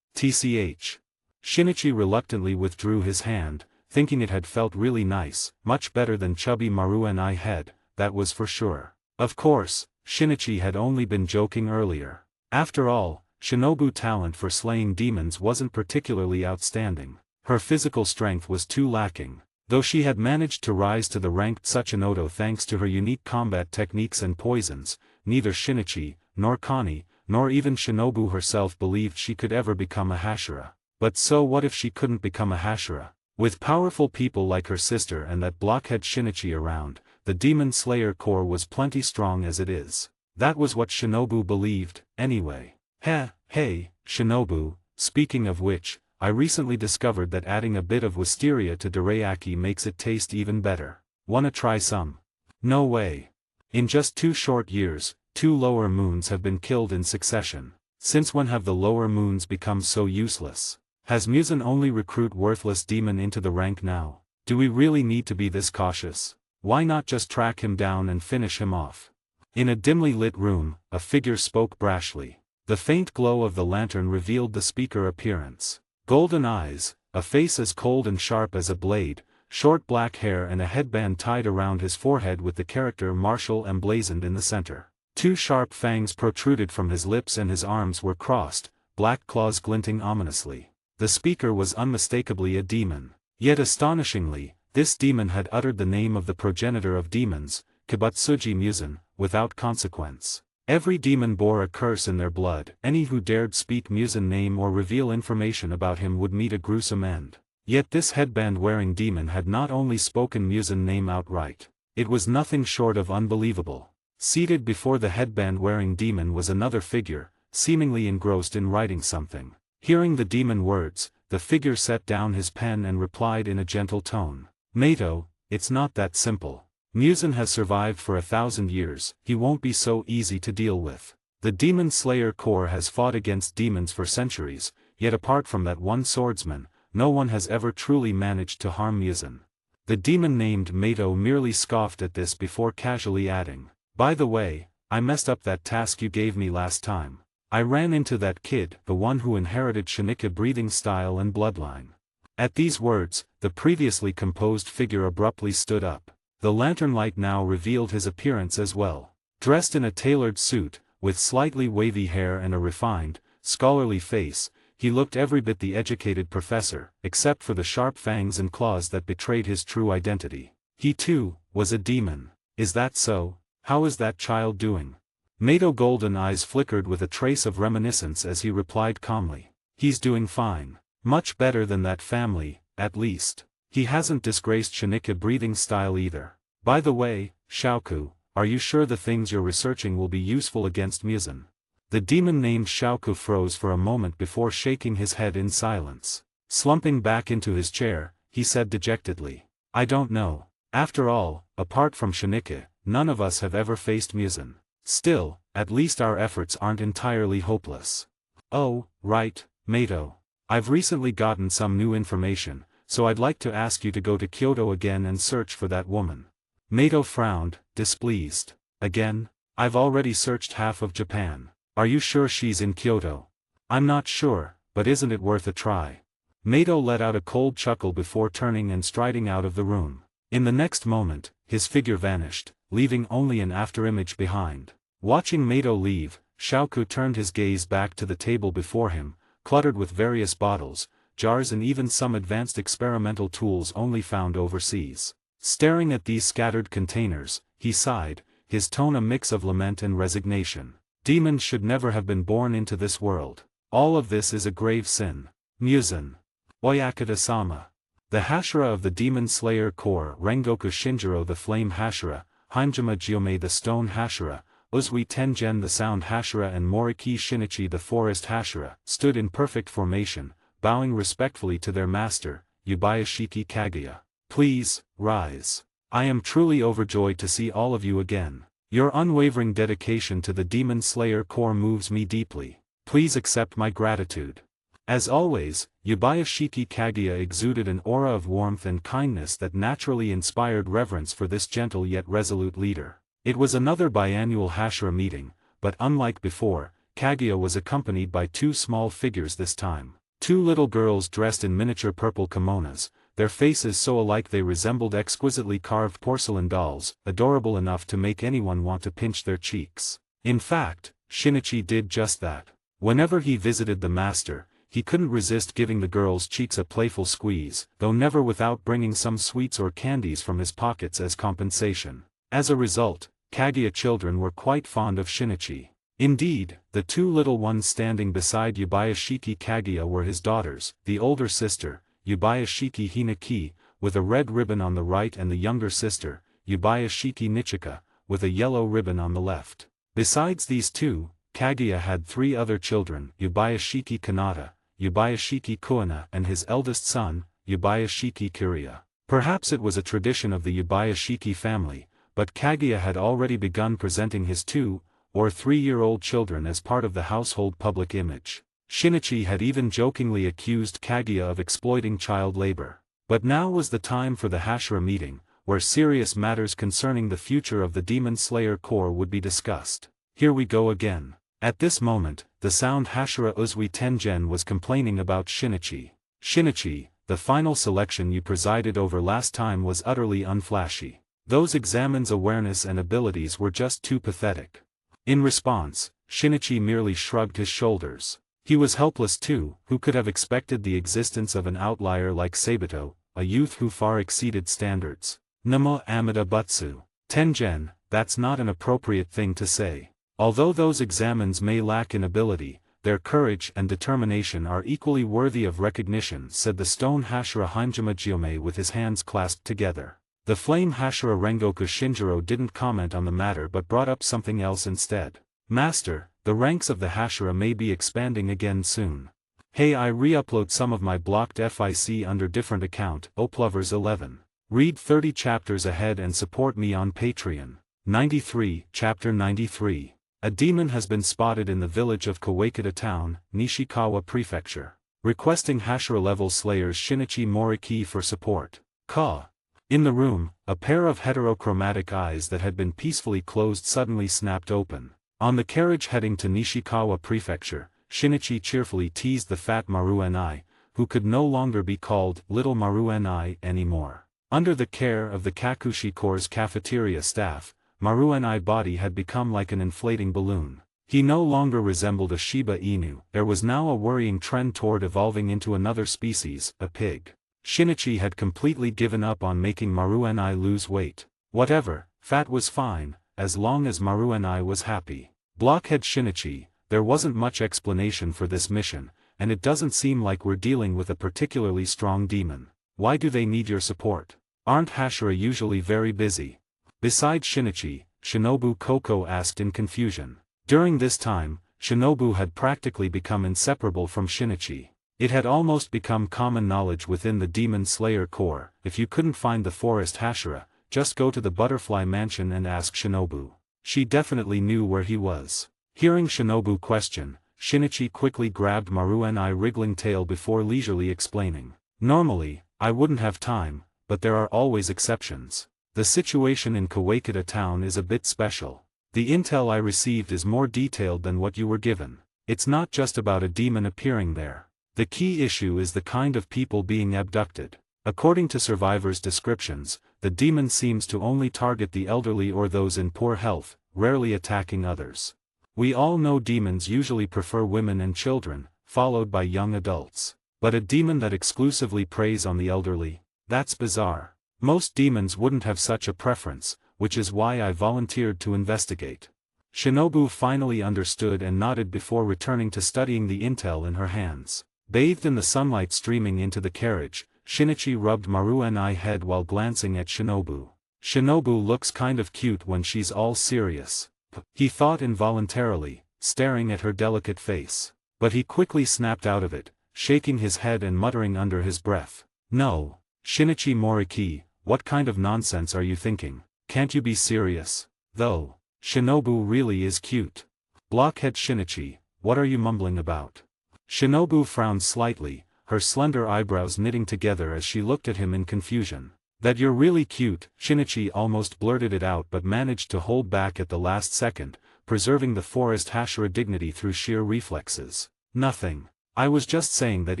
TCH. Shinichi reluctantly withdrew his hand, thinking it had felt really nice, much better than chubby Maru and I had, that was for sure. Of course, Shinichi had only been joking earlier. After all, Shinobu's talent for slaying demons wasn't particularly outstanding. Her physical strength was too lacking. Though she had managed to rise to the ranked Tsuchinoto thanks to her unique combat techniques and poisons, neither Shinichi, nor Connie, nor even Shinobu herself believed she could ever become a Hashira. But so what if she couldn't become a Hashira? With powerful people like her sister and that blockhead Shinichi around, the Demon Slayer Corps was plenty strong as it is. That was what Shinobu believed, anyway. Hey, Shinobu, speaking of which, I recently discovered that adding a bit of wisteria to dorayaki makes it taste even better. Wanna try some? No way. In just 2 short years, 2 lower moons have been killed in succession. Since when have the lower moons become so useless? Has Muzan only recruit worthless demon into the rank now? Do we really need to be this cautious? Why not just track him down and finish him off? In a dimly lit room, a figure spoke brashly. The faint glow of the lantern revealed the speaker appearance. Golden eyes, a face as cold and sharp as a blade, short black hair and a headband tied around his forehead with the character Martial emblazoned in the center. 2 sharp fangs protruded from his lips and his arms were crossed, black claws glinting ominously. The speaker was unmistakably a demon. Yet astonishingly, this demon had uttered the name of the progenitor of demons, Kibutsuji Muzan, without consequence. Every demon bore a curse in their blood. Any who dared speak Muzan name or reveal information about him would meet a gruesome end. Yet this headband-wearing demon had not only spoken Muzan name outright. It was nothing short of unbelievable. Seated before the headband-wearing demon was another figure, seemingly engrossed in writing something. Hearing the demon words, the figure set down his pen and replied in a gentle tone. Mato, it's not that simple. Muzan has survived for 1,000 years, he won't be so easy to deal with. The Demon Slayer Corps has fought against demons for centuries, yet apart from that one swordsman, no one has ever truly managed to harm Muzan. The demon named Mato merely scoffed at this before casually adding, "By the way, I messed up that task you gave me last time. I ran into that kid, the one who inherited Shinika breathing style and bloodline." At these words, the previously composed figure abruptly stood up. The lantern light now revealed his appearance as well. Dressed in a tailored suit, with slightly wavy hair and a refined, scholarly face, he looked every bit the educated professor, except for the sharp fangs and claws that betrayed his true identity. He too, was a demon. Is that so? How is that child doing? Mato golden eyes flickered with a trace of reminiscence as he replied calmly. He's doing fine. Much better than that family, at least. He hasn't disgraced Shinika breathing style either. By the way, Shaoku, are you sure the things you're researching will be useful against Muzan? The demon named Shaoku froze for a moment before shaking his head in silence. Slumping back into his chair, he said dejectedly, "I don't know. After all, apart from Shinika, none of us have ever faced Muzan. Still, at least our efforts aren't entirely hopeless." "Oh, right, Mato. I've recently gotten some new information, so I'd like to ask you to go to Kyoto again and search for that woman." Mato frowned, displeased. "Again? I've already searched half of Japan. Are you sure she's in Kyoto?" "I'm not sure, but isn't it worth a try?" Mato let out a cold chuckle before turning and striding out of the room. In the next moment, his figure vanished, leaving only an afterimage behind. Watching Mato leave, Shaoku turned his gaze back to the table before him, cluttered with various bottles, jars and even some advanced experimental tools only found overseas. Staring at these scattered containers, he sighed, his tone a mix of lament and resignation. Demons should never have been born into this world. All of this is a grave sin. Muzan. Oyakata-sama. The Hashira of the Demon Slayer Corps, Rengoku Shinjiro the Flame Hashira, Haimjima Gyomei the Stone Hashira, Uzui Tengen the Sound Hashira and Moriki Shinichi the Forest Hashira, stood in perfect formation, bowing respectfully to their master, Yubayashiki Kaguya. "Please, rise. I am truly overjoyed to see all of you again. Your unwavering dedication to the Demon Slayer Corps moves me deeply. Please accept my gratitude." As always, Yubayashiki Kaguya exuded an aura of warmth and kindness that naturally inspired reverence for this gentle yet resolute leader. It was another biannual Hashira meeting, but unlike before, Kaguya was accompanied by 2 small figures this time. Two little girls dressed in miniature purple kimonos, their faces so alike they resembled exquisitely carved porcelain dolls, adorable enough to make anyone want to pinch their cheeks. In fact, Shinichi did just that. Whenever he visited the master, he couldn't resist giving the girls' cheeks a playful squeeze, though never without bringing some sweets or candies from his pockets as compensation. As a result, Kaguya children were quite fond of Shinichi. Indeed, the two little ones standing beside Yubayashiki Kaguya were his daughters, the older sister, Yubayashiki Hinaki, with a red ribbon on the right, and the younger sister, Yubayashiki Nichika, with a yellow ribbon on the left. Besides these two, Kaguya had three other children, Yubayashiki Kanata, Yubayashiki Kuina, and his eldest son, Yubayashiki Kiriya. Perhaps it was a tradition of the Yubayashiki family, but Kaguya had already begun presenting his 2- or 3-year-old children as part of the household public image. Shinichi had even jokingly accused Kaguya of exploiting child labor. But now was the time for the Hashira meeting, where serious matters concerning the future of the Demon Slayer Corps would be discussed. Here we go again. At this moment, the sound Hashira Uzui Tengen was complaining about Shinichi. Shinichi, the final selection you presided over last time was utterly unflashy. Those examines' awareness and abilities were just too pathetic. In response, Shinichi merely shrugged his shoulders. He was helpless too. Who could have expected the existence of an outlier like Sabito, a youth who far exceeded standards? Namo Amida Butsu. Tengen, that's not an appropriate thing to say. Although those examines may lack in ability, their courage and determination are equally worthy of recognition, said the stone Hashira Himejima Jiome with his hands clasped together. The flame Hashira Rengoku Shinjiro didn't comment on the matter but brought up something else instead. Master, the ranks of the Hashira may be expanding again soon. Hey, I re-upload some of my blocked FIC under different account, Oplovers 11. Read 30 chapters ahead and support me on Patreon. 93, Chapter 93. A demon has been spotted in the village of Kawakita Town, Nishikawa Prefecture, requesting Hashira-level slayers Shinichi Moriki for support. Ka. In the room, a pair of heterochromatic eyes that had been peacefully closed suddenly snapped open. On the carriage heading to Nishikawa Prefecture, Shinichi cheerfully teased the fat Maruenai, who could no longer be called Little Maruenai anymore. Under the care of the Kakushi Corps' cafeteria staff, Maruenai's body had become like an inflating balloon. He no longer resembled a Shiba Inu. There was now a worrying trend toward evolving into another species, a pig. Shinichi had completely given up on making Maruenai lose weight. Whatever, fat was fine, as long as Maruenai was happy. Blockhead Shinichi, there wasn't much explanation for this mission, and it doesn't seem like we're dealing with a particularly strong demon. Why do they need your support? Aren't Hashira usually very busy? Besides Shinichi, Shinobu Koko asked in confusion. During this time, Shinobu had practically become inseparable from Shinichi. It had almost become common knowledge within the Demon Slayer Corps, if you couldn't find the forest Hashira, just go to the Butterfly Mansion and ask Shinobu. She definitely knew where he was. Hearing Shinobu question, Shinichi quickly grabbed Maruenai's wriggling tail before leisurely explaining. Normally, I wouldn't have time, but there are always exceptions. The situation in Kawakita Town is a bit special. The intel I received is more detailed than what you were given. It's not just about a demon appearing there. The key issue is the kind of people being abducted. According to survivors' descriptions, the demon seems to only target the elderly or those in poor health, rarely attacking others. We all know demons usually prefer women and children, followed by young adults. But a demon that exclusively preys on the elderly? That's bizarre. Most demons wouldn't have such a preference, which is why I volunteered to investigate. Shinobu finally understood and nodded before returning to studying the intel in her hands. Bathed in the sunlight streaming into the carriage, Shinichi rubbed Maruenai's head while glancing at Shinobu. Shinobu looks kind of cute when she's all serious. He thought involuntarily, staring at her delicate face. But he quickly snapped out of it, shaking his head and muttering under his breath. No, Shinichi Moriki, what kind of nonsense are you thinking? Can't you be serious? Though, Shinobu really is cute. Blockhead Shinichi, what are you mumbling about? Shinobu frowned slightly, her slender eyebrows knitting together as she looked at him in confusion. That you're really cute, Shinichi almost blurted it out but managed to hold back at the last second, preserving the forest Hashira dignity through sheer reflexes. Nothing. I was just saying that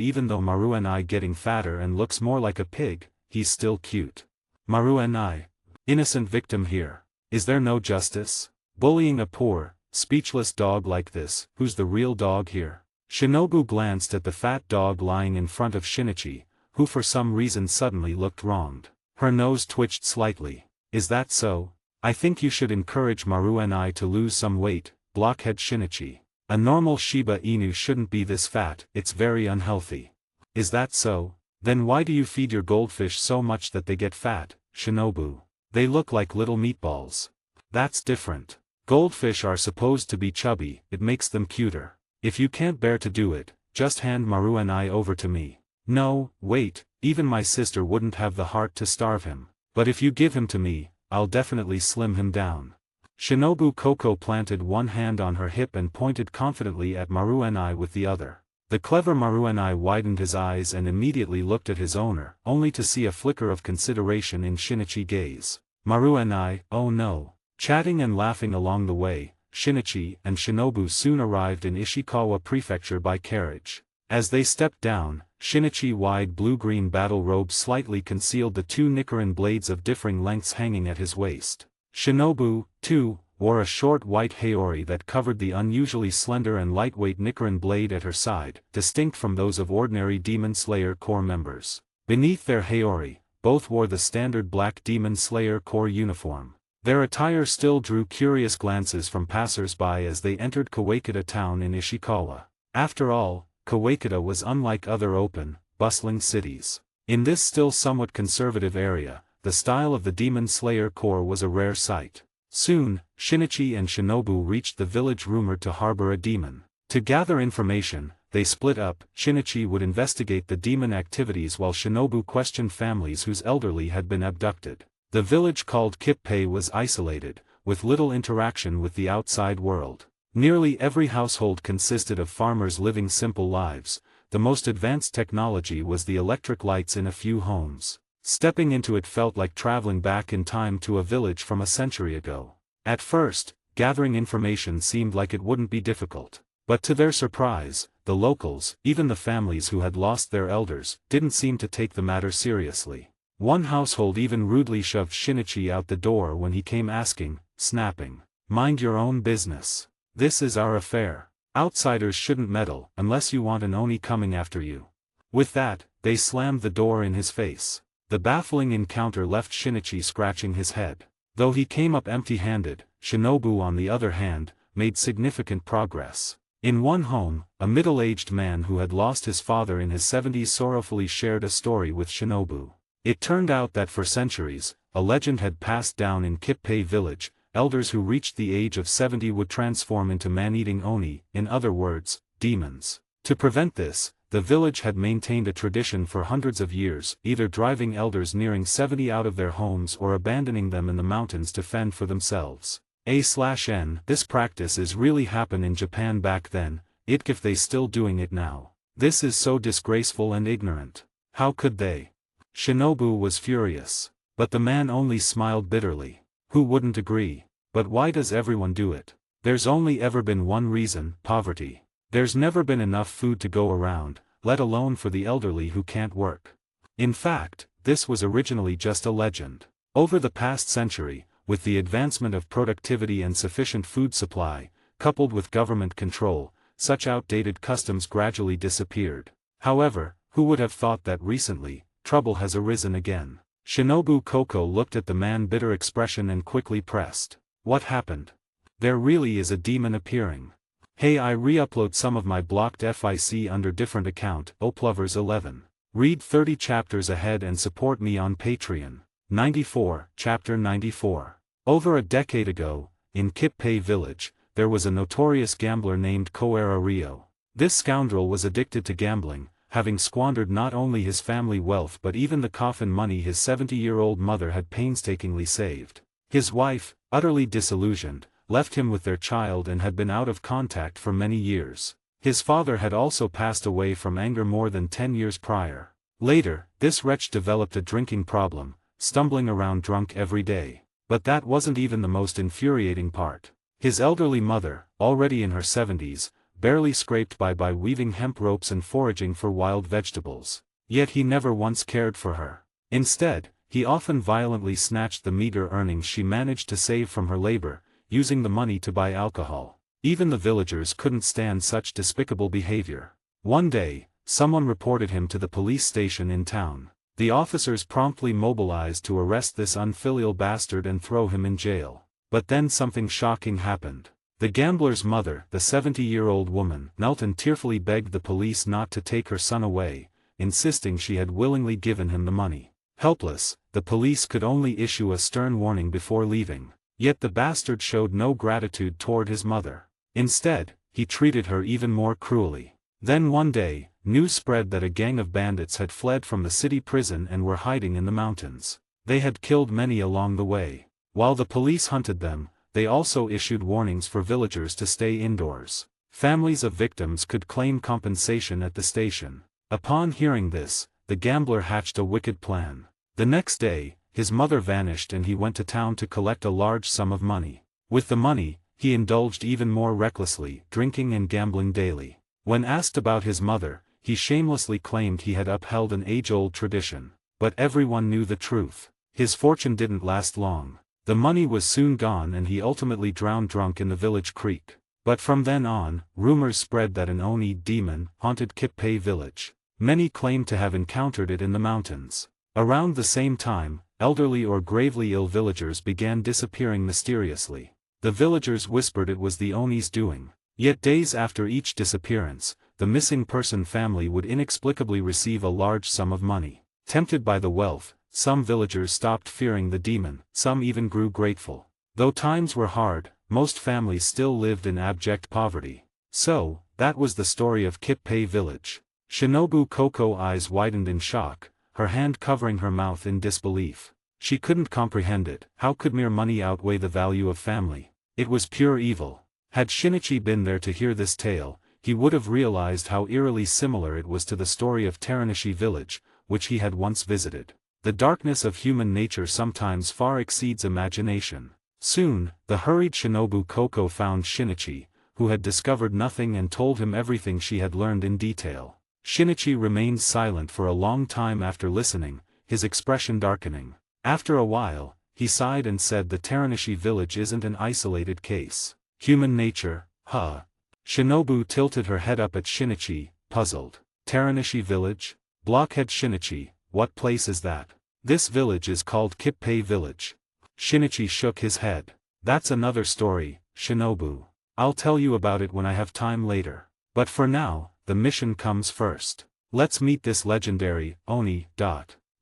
even though Maruenai getting fatter and looks more like a pig, he's still cute. Maruenai. Innocent victim here. Is there no justice? Bullying a poor, speechless dog like this, who's the real dog here? Shinobu glanced at the fat dog lying in front of Shinichi, who for some reason suddenly looked wronged. Her nose twitched slightly. Is that so? I think you should encourage Maruenai to lose some weight, blockhead Shinichi. A normal Shiba Inu shouldn't be this fat, it's very unhealthy. Is that so? Then why do you feed your goldfish so much that they get fat, Shinobu? They look like little meatballs. That's different. Goldfish are supposed to be chubby, it makes them cuter. If you can't bear to do it, just hand Maruenai over to me. No, wait, even my sister wouldn't have the heart to starve him. But if you give him to me, I'll definitely slim him down. Shinobu Koko planted one hand on her hip and pointed confidently at Maruenai with the other. The clever Maruenai widened his eyes and immediately looked at his owner, only to see a flicker of consideration in Shinichi's gaze. Maruenai, oh no. Chatting and laughing along the way, Shinichi and Shinobu soon arrived in Ishikawa Prefecture by carriage. As they stepped down, Shinichi's wide blue-green battle robe slightly concealed the two Nichiren blades of differing lengths hanging at his waist. Shinobu, too, wore a short white haori that covered the unusually slender and lightweight Nichiren blade at her side, distinct from those of ordinary Demon Slayer Corps members. Beneath their haori, both wore the standard black Demon Slayer Corps uniform. Their attire still drew curious glances from passers-by as they entered Kawakita town in Ishikawa. After all, Kawakita was unlike other open, bustling cities. In this still somewhat conservative area, the style of the Demon Slayer Corps was a rare sight. Soon, Shinichi and Shinobu reached the village rumored to harbor a demon. To gather information, they split up. Shinichi would investigate the demon activities while Shinobu questioned families whose elderly had been abducted. The village called Kippei was isolated, with little interaction with the outside world. Nearly every household consisted of farmers living simple lives. The most advanced technology was the electric lights in a few homes. Stepping into it felt like traveling back in time to a village from a century ago. At first, gathering information seemed like it wouldn't be difficult. But to their surprise, the locals, even the families who had lost their elders, didn't seem to take the matter seriously. One household even rudely shoved Shinichi out the door when he came asking, snapping, "Mind your own business. This is our affair. Outsiders shouldn't meddle unless you want an Oni coming after you." With that, they slammed the door in his face. The baffling encounter left Shinichi scratching his head. Though he came up empty-handed, Shinobu on the other hand, made significant progress. In one home, a middle-aged man who had lost his father in his 70s sorrowfully shared a story with Shinobu. It turned out that for centuries, a legend had passed down in Kippei village. Elders who reached the age of 70 would transform into man-eating Oni, in other words, demons. To prevent this, the village had maintained a tradition for hundreds of years, either driving elders nearing 70 out of their homes or abandoning them in the mountains to fend for themselves. This practice is really happen in Japan back then, if they still doing it now. This is so disgraceful and ignorant. How could they? Shinobu was furious. But the man only smiled bitterly. Who wouldn't agree? But why does everyone do it? There's only ever been one reason, poverty. There's never been enough food to go around, let alone for the elderly who can't work. In fact, this was originally just a legend. Over the past century, with the advancement of productivity and sufficient food supply, coupled with government control, such outdated customs gradually disappeared. However, who would have thought that recently, trouble has arisen again? Shinobu Koko looked at the man's bitter expression and quickly pressed. What happened? There really is a demon appearing. Hey, I re-upload some of my blocked FIC under different account, Oplovers 11. Read 30 chapters ahead and support me on Patreon. 94, Chapter 94. Over a decade ago, in Kippei village, there was a notorious gambler named Koera Ryo. This scoundrel was addicted to gambling, having squandered not only his family wealth but even the coffin money his 70-year-old mother had painstakingly saved. His wife, utterly disillusioned, left him with their child and had been out of contact for many years. His father had also passed away from anger more than 10 years prior. Later, this wretch developed a drinking problem, stumbling around drunk every day. But that wasn't even the most infuriating part. His elderly mother, already in her 70s, barely scraped by weaving hemp ropes and foraging for wild vegetables. Yet he never once cared for her. Instead, he often violently snatched the meager earnings she managed to save from her labor, using the money to buy alcohol. Even the villagers couldn't stand such despicable behavior. One day, someone reported him to the police station in town. The officers promptly mobilized to arrest this unfilial bastard and throw him in jail. But then something shocking happened. The gambler's mother, the 70-year-old woman, knelt and tearfully begged the police not to take her son away, insisting she had willingly given him the money. Helpless, the police could only issue a stern warning before leaving. Yet the bastard showed no gratitude toward his mother. Instead, he treated her even more cruelly. Then one day, news spread that a gang of bandits had fled from the city prison and were hiding in the mountains. They had killed many along the way. While the police hunted them, they also issued warnings for villagers to stay indoors. Families of victims could claim compensation at the station. Upon hearing this, the gambler hatched a wicked plan. The next day, his mother vanished and he went to town to collect a large sum of money. With the money, he indulged even more recklessly, drinking and gambling daily. When asked about his mother, he shamelessly claimed he had upheld an age-old tradition. But everyone knew the truth. His fortune didn't last long. The money was soon gone and he ultimately drowned drunk in the village creek. But from then on, rumors spread that an Oni demon haunted Kippei village. Many claimed to have encountered it in the mountains. Around the same time, elderly or gravely ill villagers began disappearing mysteriously. The villagers whispered it was the Oni's doing. Yet days after each disappearance, the missing person family would inexplicably receive a large sum of money. Tempted by the wealth, some villagers stopped fearing the demon, some even grew grateful. Though times were hard, most families still lived in abject poverty. So, that was the story of Kippei village. Shinobu Coco's eyes widened in shock, her hand covering her mouth in disbelief. She couldn't comprehend it. How could mere money outweigh the value of family? It was pure evil. Had Shinichi been there to hear this tale, he would have realized how eerily similar it was to the story of Teranishi village, which he had once visited. The darkness of human nature sometimes far exceeds imagination. Soon, the hurried Shinobu Coco found Shinichi, who had discovered nothing and told him everything she had learned in detail. Shinichi remained silent for a long time after listening, his expression darkening. After a while, he sighed and said the Teranishi village isn't an isolated case. Human nature, huh? Shinobu tilted her head up at Shinichi, puzzled. Teranishi village? Blockhead Shinichi, what place is that? This village is called Kippei village. Shinichi shook his head. That's another story, Shinobu. I'll tell you about it when I have time later. But for now, the mission comes first. Let's meet this legendary Oni.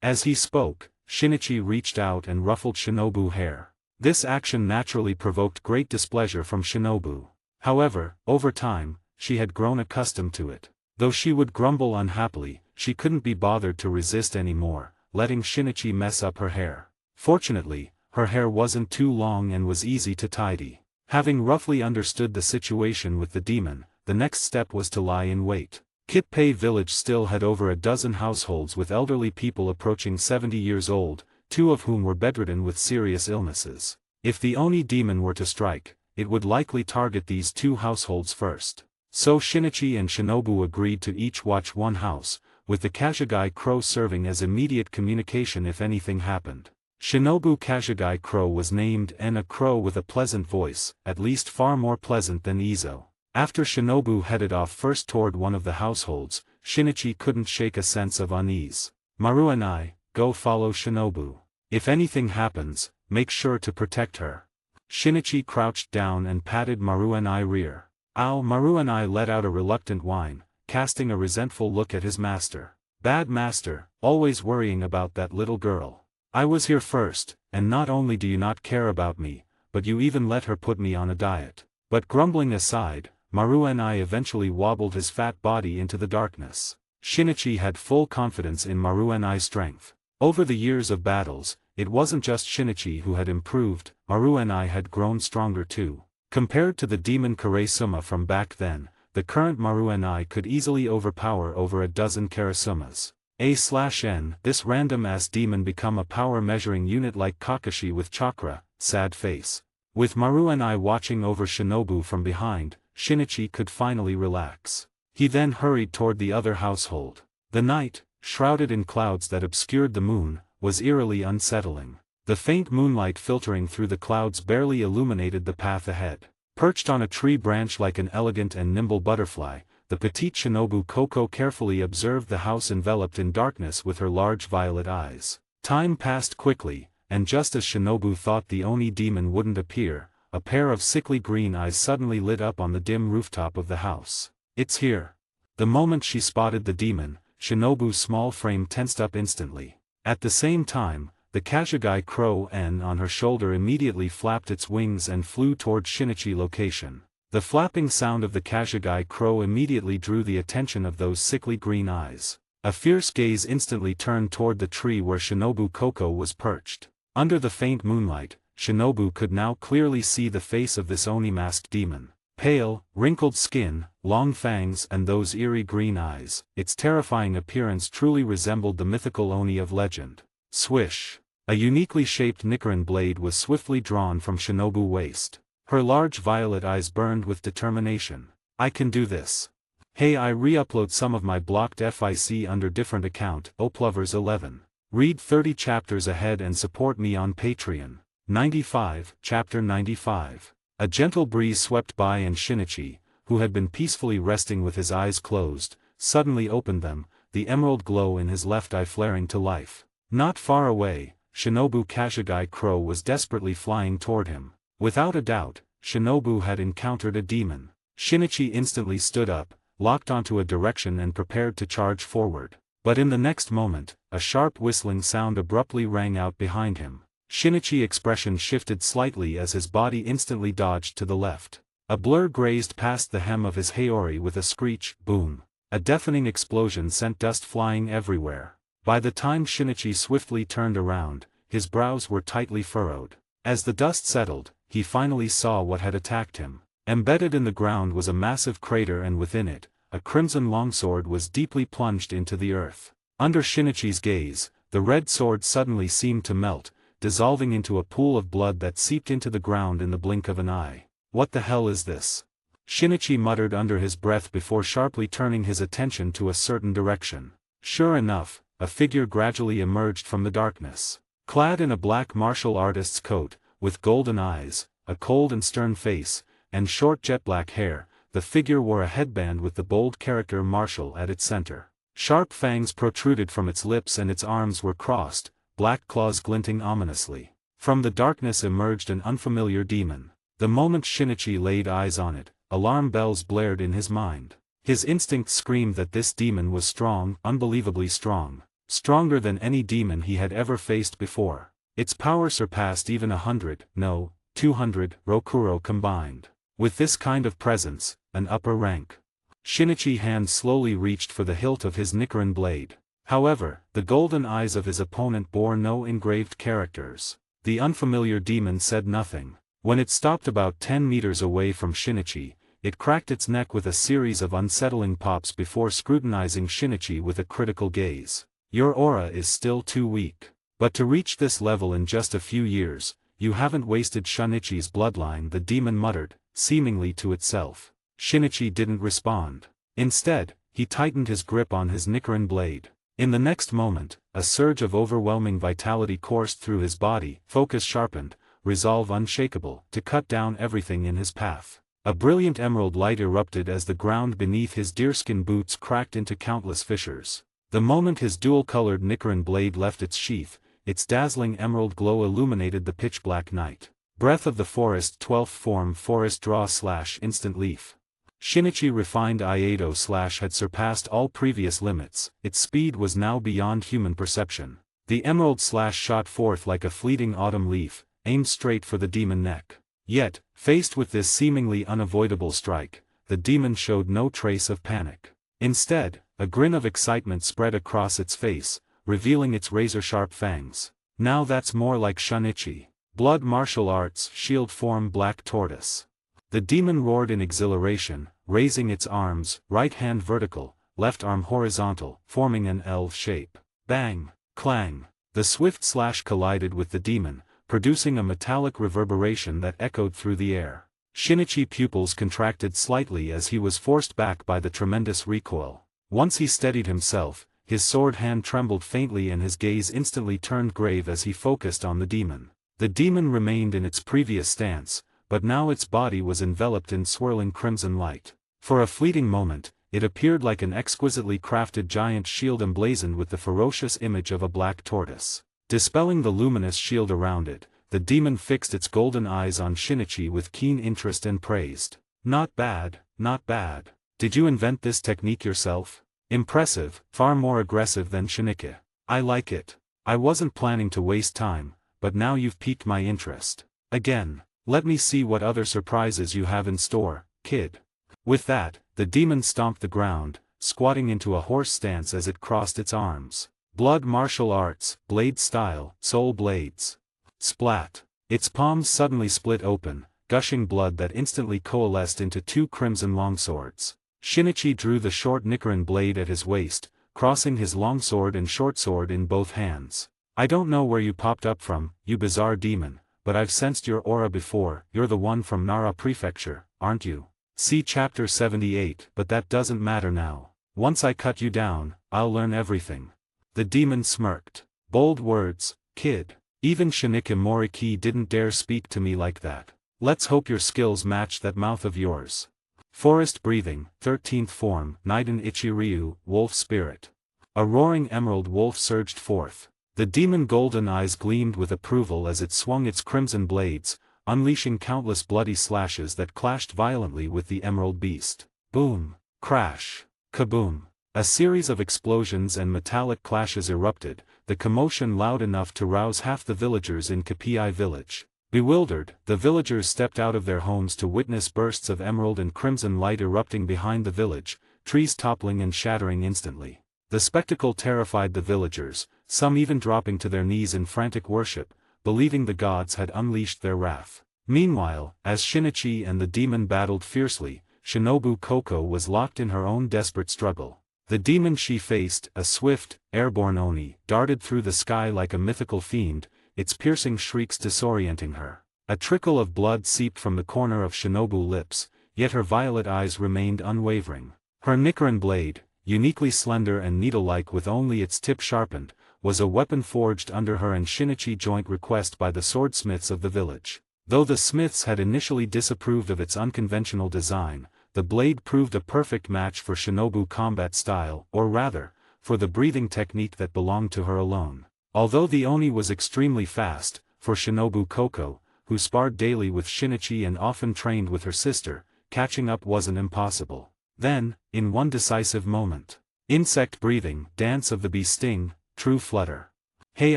As he spoke, Shinichi reached out and ruffled Shinobu's hair. This action naturally provoked great displeasure from Shinobu. However, over time, she had grown accustomed to it. Though she would grumble unhappily, she couldn't be bothered to resist anymore, letting Shinichi mess up her hair. Fortunately, her hair wasn't too long and was easy to tidy. Having roughly understood the situation with the demon, the next step was to lie in wait. Kippei village still had over a dozen households with elderly people approaching 70 years old, 2 of whom were bedridden with serious illnesses. If the Oni demon were to strike, it would likely target these 2 households first. So Shinichi and Shinobu agreed to each watch one house, with the Kashagi Crow serving as immediate communication if anything happened. Shinobu Kashagi Crow was named a crow with a pleasant voice, at least far more pleasant than Izo. After Shinobu headed off first toward one of the households, Shinichi couldn't shake a sense of unease. Maru and I, go follow Shinobu. If anything happens, make sure to protect her. Shinichi crouched down and patted Maru and I rear. Ow! Maru and I let out a reluctant whine, casting a resentful look at his master. Bad master, always worrying about that little girl. I was here first, and not only do you not care about me, but you even let her put me on a diet. But grumbling aside, Maru and I eventually wobbled his fat body into the darkness. Shinichi had full confidence in Maru and I's strength. Over the years of battles, it wasn't just Shinichi who had improved, Maru and I had grown stronger too. Compared to the demon Karasuma from back then, the current Maru and I could easily overpower over a dozen Karasumas. A/N, this random-ass demon become a power measuring unit like Kakashi with chakra, sad face. With Maru and I watching over Shinobu from behind, Shinichi could finally relax. He then hurried toward the other household. The night, shrouded in clouds that obscured the moon, was eerily unsettling. The faint moonlight filtering through the clouds barely illuminated the path ahead. Perched on a tree branch like an elegant and nimble butterfly, the petite Shinobu Koko carefully observed the house enveloped in darkness with her large violet eyes. Time passed quickly, and just as Shinobu thought the Oni demon wouldn't appear, a pair of sickly green eyes suddenly lit up on the dim rooftop of the house. "It's here." The moment she spotted the demon, Shinobu's small frame tensed up instantly. At the same time, the Kashagi crow N on her shoulder immediately flapped its wings and flew toward Shinichi's location. The flapping sound of the Kashagi crow immediately drew the attention of those sickly green eyes. A fierce gaze instantly turned toward the tree where Shinobu Koko was perched. Under the faint moonlight, Shinobu could now clearly see the face of this Oni-masked demon. Pale, wrinkled skin, long fangs and those eerie green eyes, its terrifying appearance truly resembled the mythical Oni of legend. Swish! A uniquely shaped Nichiren blade was swiftly drawn from Shinobu's waist. Her large violet eyes burned with determination. "I can do this. Hey, I re-upload some of my blocked FIC under different account, Oplovers 11. Read 30 chapters ahead and support me on Patreon." 95, Chapter 95. A gentle breeze swept by and Shinichi, who had been peacefully resting with his eyes closed, suddenly opened them, the emerald glow in his left eye flaring to life. Not far away, Shinobu Kashagi Crow was desperately flying toward him. Without a doubt, Shinobu had encountered a demon. Shinichi instantly stood up, locked onto a direction and prepared to charge forward. But in the next moment, a sharp whistling sound abruptly rang out behind him. Shinichi's expression shifted slightly as his body instantly dodged to the left. A blur grazed past the hem of his haori with a screech, boom. A deafening explosion sent dust flying everywhere. By the time Shinichi swiftly turned around, his brows were tightly furrowed. As the dust settled, he finally saw what had attacked him. Embedded in the ground was a massive crater and within it, a crimson longsword was deeply plunged into the earth. Under Shinichi's gaze, the red sword suddenly seemed to melt, dissolving into a pool of blood that seeped into the ground in the blink of an eye. "What the hell is this?" Shinichi muttered under his breath before sharply turning his attention to a certain direction. Sure enough, a figure gradually emerged from the darkness. Clad in a black martial artist's coat, with golden eyes, a cold and stern face, and short jet-black hair, the figure wore a headband with the bold character "Martial" at its center. Sharp fangs protruded from its lips and its arms were crossed, black claws glinting ominously. From the darkness emerged an unfamiliar demon. The moment Shinichi laid eyes on it, alarm bells blared in his mind. His instincts screamed that this demon was strong, unbelievably strong. Stronger than any demon he had ever faced before. Its power surpassed even 100, no, 200, Rokuro combined. With this kind of presence, an upper rank. Shinichi's hand slowly reached for the hilt of his Nichiren blade. However, the golden eyes of his opponent bore no engraved characters. The unfamiliar demon said nothing. When it stopped about 10 meters away from Shinichi, it cracked its neck with a series of unsettling pops before scrutinizing Shinichi with a critical gaze. "Your aura is still too weak. But to reach this level in just a few years, you haven't wasted Shinichi's bloodline," the demon muttered, seemingly to itself. Shinichi didn't respond. Instead, he tightened his grip on his Nichiren blade. In the next moment, a surge of overwhelming vitality coursed through his body, focus sharpened, resolve unshakable, to cut down everything in his path. A brilliant emerald light erupted as the ground beneath his deerskin boots cracked into countless fissures. The moment his dual-colored Nichiren blade left its sheath, its dazzling emerald glow illuminated the pitch-black night. Breath of the Forest, 12th form, forest draw / instant leaf. Shinichi refined Iaido / had surpassed all previous limits, its speed was now beyond human perception. The emerald / shot forth like a fleeting autumn leaf, aimed straight for the demon neck. Yet, faced with this seemingly unavoidable strike, the demon showed no trace of panic. Instead, a grin of excitement spread across its face, revealing its razor-sharp fangs. "Now that's more like Shinichi. Blood martial arts, shield form black tortoise." The demon roared in exhilaration, raising its arms, right hand vertical, left arm horizontal, forming an L shape. Bang! Clang! The swift slash collided with the demon, producing a metallic reverberation that echoed through the air. Shinichi pupils contracted slightly as he was forced back by the tremendous recoil. Once he steadied himself, his sword hand trembled faintly and his gaze instantly turned grave as he focused on the demon. The demon remained in its previous stance, but now its body was enveloped in swirling crimson light. For a fleeting moment, it appeared like an exquisitely crafted giant shield emblazoned with the ferocious image of a black tortoise. Dispelling the luminous shield around it, the demon fixed its golden eyes on Shinichi with keen interest and praised. "Not bad, not bad. Did you invent this technique yourself? Impressive, far more aggressive than Shinichi. I like it. I wasn't planning to waste time, but now you've piqued my interest. Again, let me see what other surprises you have in store, kid." With that, the demon stomped the ground, squatting into a horse stance as it crossed its arms. Blood martial arts, blade style, soul blades. Splat. Its palms suddenly split open, gushing blood that instantly coalesced into two crimson longswords. Shinichi drew the short Nichiren blade at his waist, crossing his longsword and shortsword in both hands. "I don't know where you popped up from, you bizarre demon, but I've sensed your aura before. You're the one from Nara Prefecture, aren't you? See chapter 78, but that doesn't matter now. Once I cut you down, I'll learn everything." The demon smirked. "Bold words, kid. Even Shinichi Moriki didn't dare speak to me like that. Let's hope your skills match that mouth of yours." Forest breathing, 13th form, Naiden Ichiryu, wolf spirit. A roaring emerald wolf surged forth. The demon golden eyes gleamed with approval as it swung its crimson blades, unleashing countless bloody slashes that clashed violently with the emerald beast. Boom! Crash! Kaboom! A series of explosions and metallic clashes erupted, the commotion loud enough to rouse half the villagers in Kapi village. Bewildered, the villagers stepped out of their homes to witness bursts of emerald and crimson light erupting behind the village, trees toppling and shattering instantly. The spectacle terrified the villagers, some even dropping to their knees in frantic worship, believing the gods had unleashed their wrath. Meanwhile, as Shinichi and the demon battled fiercely, Shinobu Koko was locked in her own desperate struggle. The demon she faced, a swift, airborne Oni, darted through the sky like a mythical fiend, its piercing shrieks disorienting her. A trickle of blood seeped from the corner of Shinobu's lips, yet her violet eyes remained unwavering. Her Nichiren blade, uniquely slender and needle-like with only its tip sharpened, was a weapon forged under her and Shinichi joint request by the swordsmiths of the village. Though the smiths had initially disapproved of its unconventional design, the blade proved a perfect match for Shinobu combat style, or rather, for the breathing technique that belonged to her alone. Although the Oni was extremely fast, for Shinobu Koko, who sparred daily with Shinichi and often trained with her sister, catching up wasn't impossible. Then, in one decisive moment, insect breathing, dance of the bee sting, true flutter. Hey,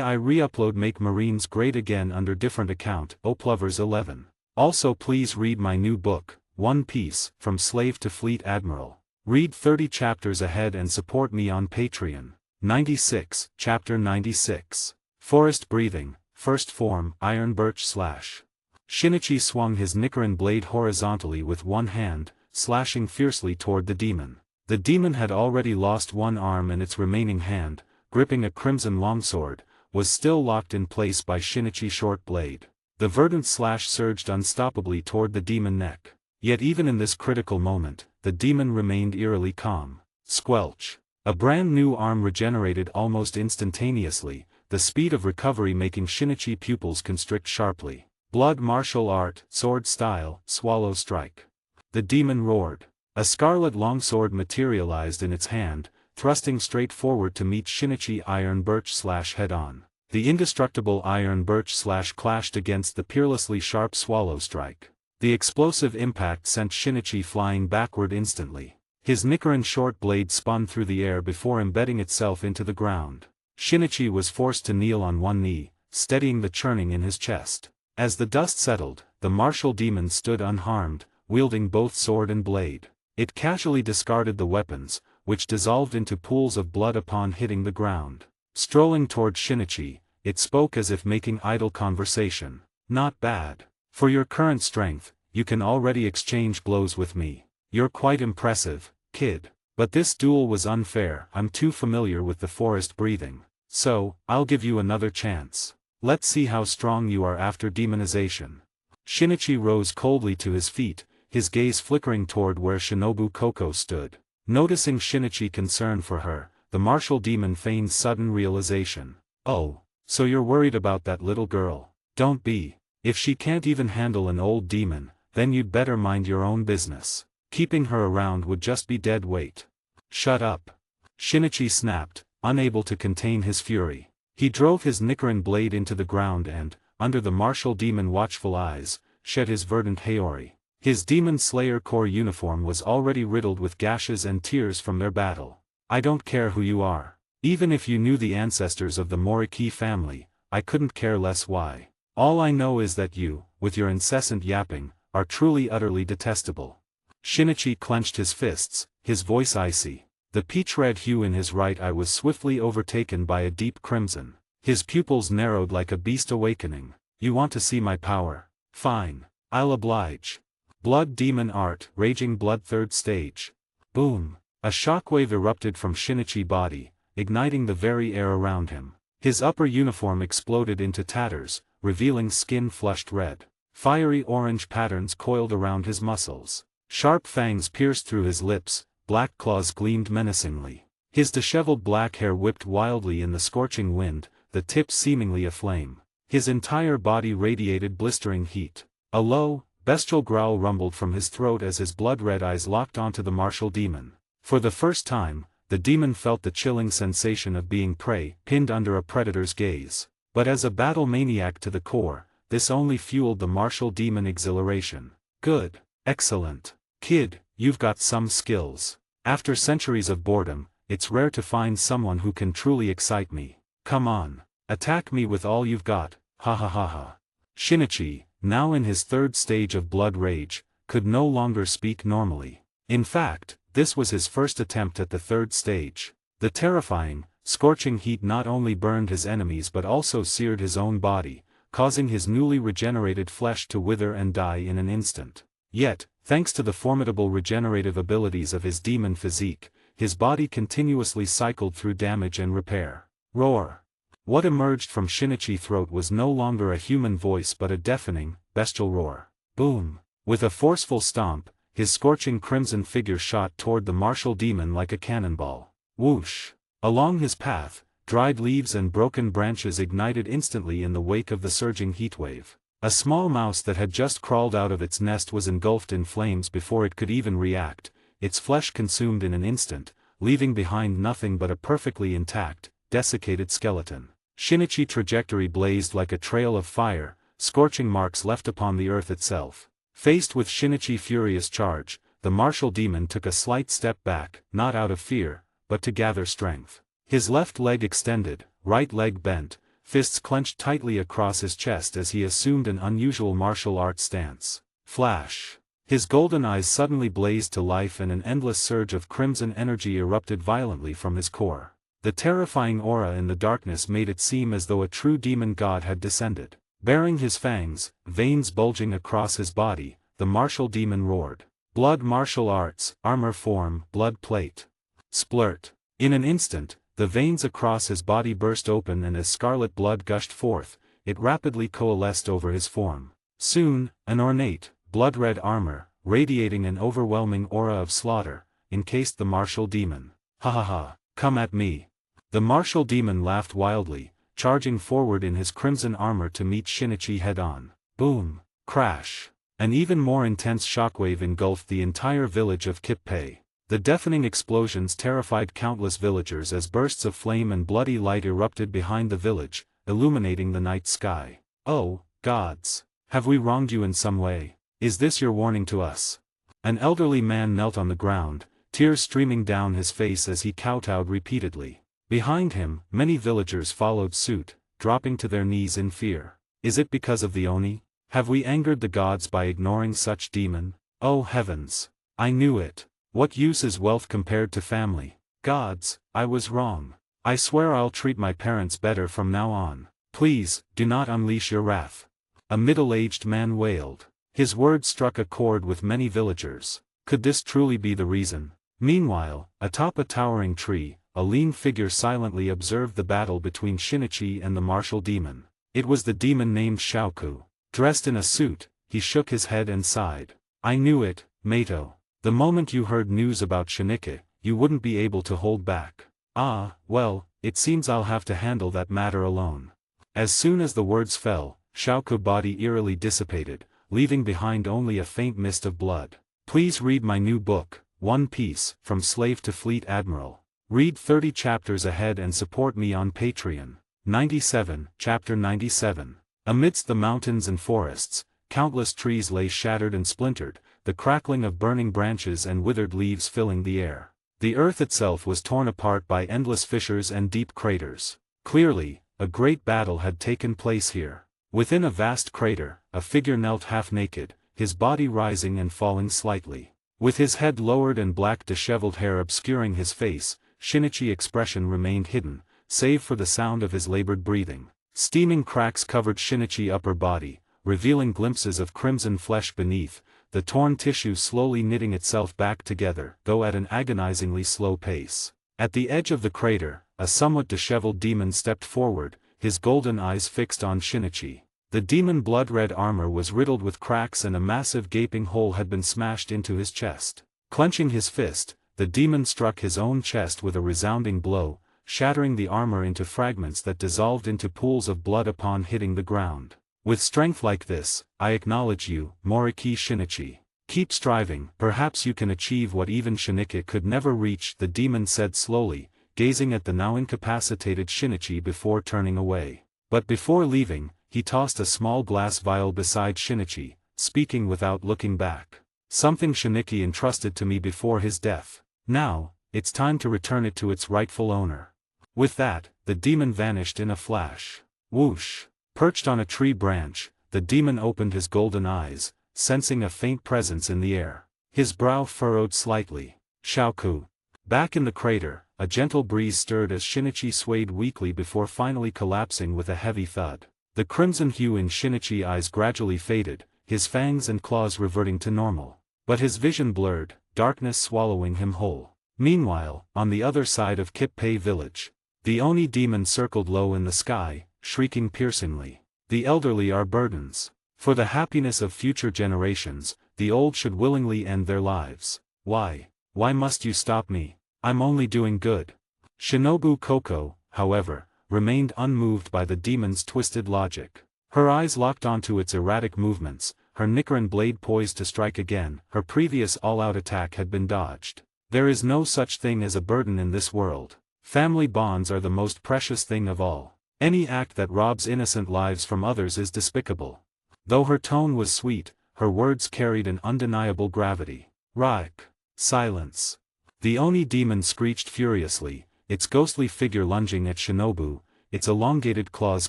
I re-upload Make Marines Great Again under different account, Oplovers 11. Also please read my new book, One Piece, From Slave to Fleet Admiral. Read 30 chapters ahead and support me on Patreon. 96, Chapter 96. Forest breathing, first form, iron birch slash. Shinichi swung his Nichiren blade horizontally with one hand, slashing fiercely toward the demon. The demon had already lost one arm and its remaining hand, gripping a crimson longsword, was still locked in place by Shinichi's short blade. The verdant slash surged unstoppably toward the demon neck. Yet even in this critical moment, the demon remained eerily calm. Squelch. A brand new arm regenerated almost instantaneously, the speed of recovery making Shinichi pupils constrict sharply. Blood martial art, sword style, swallow strike. The demon roared. A scarlet longsword materialized in its hand, thrusting straight forward to meet Shinichi iron birch slash head-on. The indestructible iron birch slash clashed against the peerlessly sharp swallow strike. The explosive impact sent Shinichi flying backward instantly. His Nichiren short blade spun through the air before embedding itself into the ground. Shinichi was forced to kneel on one knee, steadying the churning in his chest. As the dust settled, the martial demon stood unharmed, wielding both sword and blade. It casually discarded the weapons, which dissolved into pools of blood upon hitting the ground. Strolling toward Shinichi, it spoke as if making idle conversation. "Not bad. For your current strength, you can already exchange blows with me. You're quite impressive, kid. But this duel was unfair. I'm too familiar with the forest breathing. So, I'll give you another chance. Let's see how strong you are after demonization." Shinichi rose coldly to his feet, his gaze flickering toward where Shinobu Koko stood. Noticing Shinichi's concern for her, the martial demon feigned sudden realization. Oh, so you're worried about that little girl. Don't be. If she can't even handle an old demon, then you'd better mind your own business. Keeping her around would just be dead weight. Shut up. Shinichi snapped, unable to contain his fury. He drove his Nichiren blade into the ground and, under the martial demon watchful eyes, shed his verdant Haori. His demon slayer core uniform was already riddled with gashes and tears from their battle. I don't care who you are. Even if you knew the ancestors of the Moriki family, I couldn't care less why. All I know is that you, with your incessant yapping, are truly utterly detestable. Shinichi clenched his fists, his voice icy. The peach-red hue in his right eye was swiftly overtaken by a deep crimson. His pupils narrowed like a beast awakening. You want to see my power? Fine. I'll oblige. Blood Demon Art, Raging Blood 3rd Stage. Boom. A shockwave erupted from Shinichi's body, igniting the very air around him. His upper uniform exploded into tatters, revealing skin flushed red. Fiery orange patterns coiled around his muscles. Sharp fangs pierced through his lips, black claws gleamed menacingly. His disheveled black hair whipped wildly in the scorching wind, the tips seemingly aflame. His entire body radiated blistering heat. A low, bestial growl rumbled from his throat as his blood-red eyes locked onto the martial demon. For the first time, the demon felt the chilling sensation of being prey, pinned under a predator's gaze. But as a battle maniac to the core, this only fueled the martial demon exhilaration. Good. Excellent. Kid, you've got some skills. After centuries of boredom, it's rare to find someone who can truly excite me. Come on. Attack me with all you've got, ha ha ha ha. Shinichi, now in his 3rd stage of blood rage, could no longer speak normally. In fact, this was his first attempt at the 3rd stage. The terrifying, scorching heat not only burned his enemies but also seared his own body, causing his newly regenerated flesh to wither and die in an instant. Yet, thanks to the formidable regenerative abilities of his demon physique, his body continuously cycled through damage and repair. Roar! What emerged from Shinichi's throat was no longer a human voice but a deafening, bestial roar. Boom! With a forceful stomp, his scorching crimson figure shot toward the martial demon like a cannonball. Whoosh! Along his path, dried leaves and broken branches ignited instantly in the wake of the surging heatwave. A small mouse that had just crawled out of its nest was engulfed in flames before it could even react, its flesh consumed in an instant, leaving behind nothing but a perfectly intact, desiccated skeleton. Shinichi's trajectory blazed like a trail of fire, scorching marks left upon the earth itself. Faced with Shinichi's furious charge, the martial demon took a slight step back, not out of fear, but to gather strength. His left leg extended, right leg bent, fists clenched tightly across his chest as he assumed an unusual martial arts stance. Flash! His golden eyes suddenly blazed to life and an endless surge of crimson energy erupted violently from his core. The terrifying aura in the darkness made it seem as though a true demon god had descended. Bearing his fangs, veins bulging across his body, the martial demon roared. Blood martial arts, armor form, blood plate. Splurt. In an instant, the veins across his body burst open and as scarlet blood gushed forth, it rapidly coalesced over his form. Soon, an ornate, blood-red armor, radiating an overwhelming aura of slaughter, encased the martial demon. Ha ha ha, come at me. The martial demon laughed wildly, charging forward in his crimson armor to meet Shinichi head-on. Boom! Crash! An even more intense shockwave engulfed the entire village of Kippei. The deafening explosions terrified countless villagers as bursts of flame and bloody light erupted behind the village, illuminating the night sky. Oh, gods! Have we wronged you in some way? Is this your warning to us? An elderly man knelt on the ground, tears streaming down his face as he kowtowed repeatedly. Behind him, many villagers followed suit, dropping to their knees in fear. Is it because of the Oni? Have we angered the gods by ignoring such demon? Oh heavens! I knew it. What use is wealth compared to family? Gods, I was wrong. I swear I'll treat my parents better from now on. Please, do not unleash your wrath. A middle-aged man wailed. His words struck a chord with many villagers. Could this truly be the reason? Meanwhile, atop a towering tree, a lean figure silently observed the battle between Shinichi and the martial demon. It was the demon named Shaoku. Dressed in a suit, he shook his head and sighed. I knew it, Mato. The moment you heard news about Shinike, you wouldn't be able to hold back. Ah, well, it seems I'll have to handle that matter alone. As soon as the words fell, Shaoku's body eerily dissipated, leaving behind only a faint mist of blood. Please read my new book, One Piece, From Slave to Fleet Admiral. Read 30 chapters ahead and support me on Patreon. 97, Chapter 97. Amidst the mountains and forests, countless trees lay shattered and splintered, the crackling of burning branches and withered leaves filling the air. The earth itself was torn apart by endless fissures and deep craters. Clearly, a great battle had taken place here. Within a vast crater, a figure knelt half-naked, his body rising and falling slightly. With his head lowered and black disheveled hair obscuring his face, Shinichi's expression remained hidden, save for the sound of his labored breathing. Steaming cracks covered Shinichi's upper body, revealing glimpses of crimson flesh beneath, the torn tissue slowly knitting itself back together, though at an agonizingly slow pace. At the edge of the crater, a somewhat disheveled demon stepped forward, his golden eyes fixed on Shinichi. The demon blood-red armor was riddled with cracks and a massive gaping hole had been smashed into his chest. Clenching his fist, the demon struck his own chest with a resounding blow, shattering the armor into fragments that dissolved into pools of blood upon hitting the ground. With strength like this, I acknowledge you, Moriki Shinichi. Keep striving, perhaps you can achieve what even Shinike could never reach, the demon said slowly, gazing at the now incapacitated Shinichi before turning away. But before leaving, he tossed a small glass vial beside Shinichi, speaking without looking back. Something Shinike entrusted to me before his death. Now, it's time to return it to its rightful owner. With that, the demon vanished in a flash. Whoosh! Perched on a tree branch, the demon opened his golden eyes, sensing a faint presence in the air. His brow furrowed slightly. Shaoku. Back in the crater, a gentle breeze stirred as Shinichi swayed weakly before finally collapsing with a heavy thud. The crimson hue in Shinichi's eyes gradually faded, his fangs and claws reverting to normal. But his vision blurred, darkness swallowing him whole. Meanwhile, on the other side of Kippei village, the Oni demon circled low in the sky, shrieking piercingly. The elderly are burdens. For the happiness of future generations, the old should willingly end their lives. Why must you stop me? I'm only doing good. Shinobu Koko, however, remained unmoved by the demon's twisted logic. Her eyes locked onto its erratic movements, her Nichiren blade poised to strike again, her previous all-out attack had been dodged. There is no such thing as a burden in this world. Family bonds are the most precious thing of all. Any act that robs innocent lives from others is despicable. Though her tone was sweet, her words carried an undeniable gravity. Raik. Silence. The Oni demon screeched furiously, its ghostly figure lunging at Shinobu, its elongated claws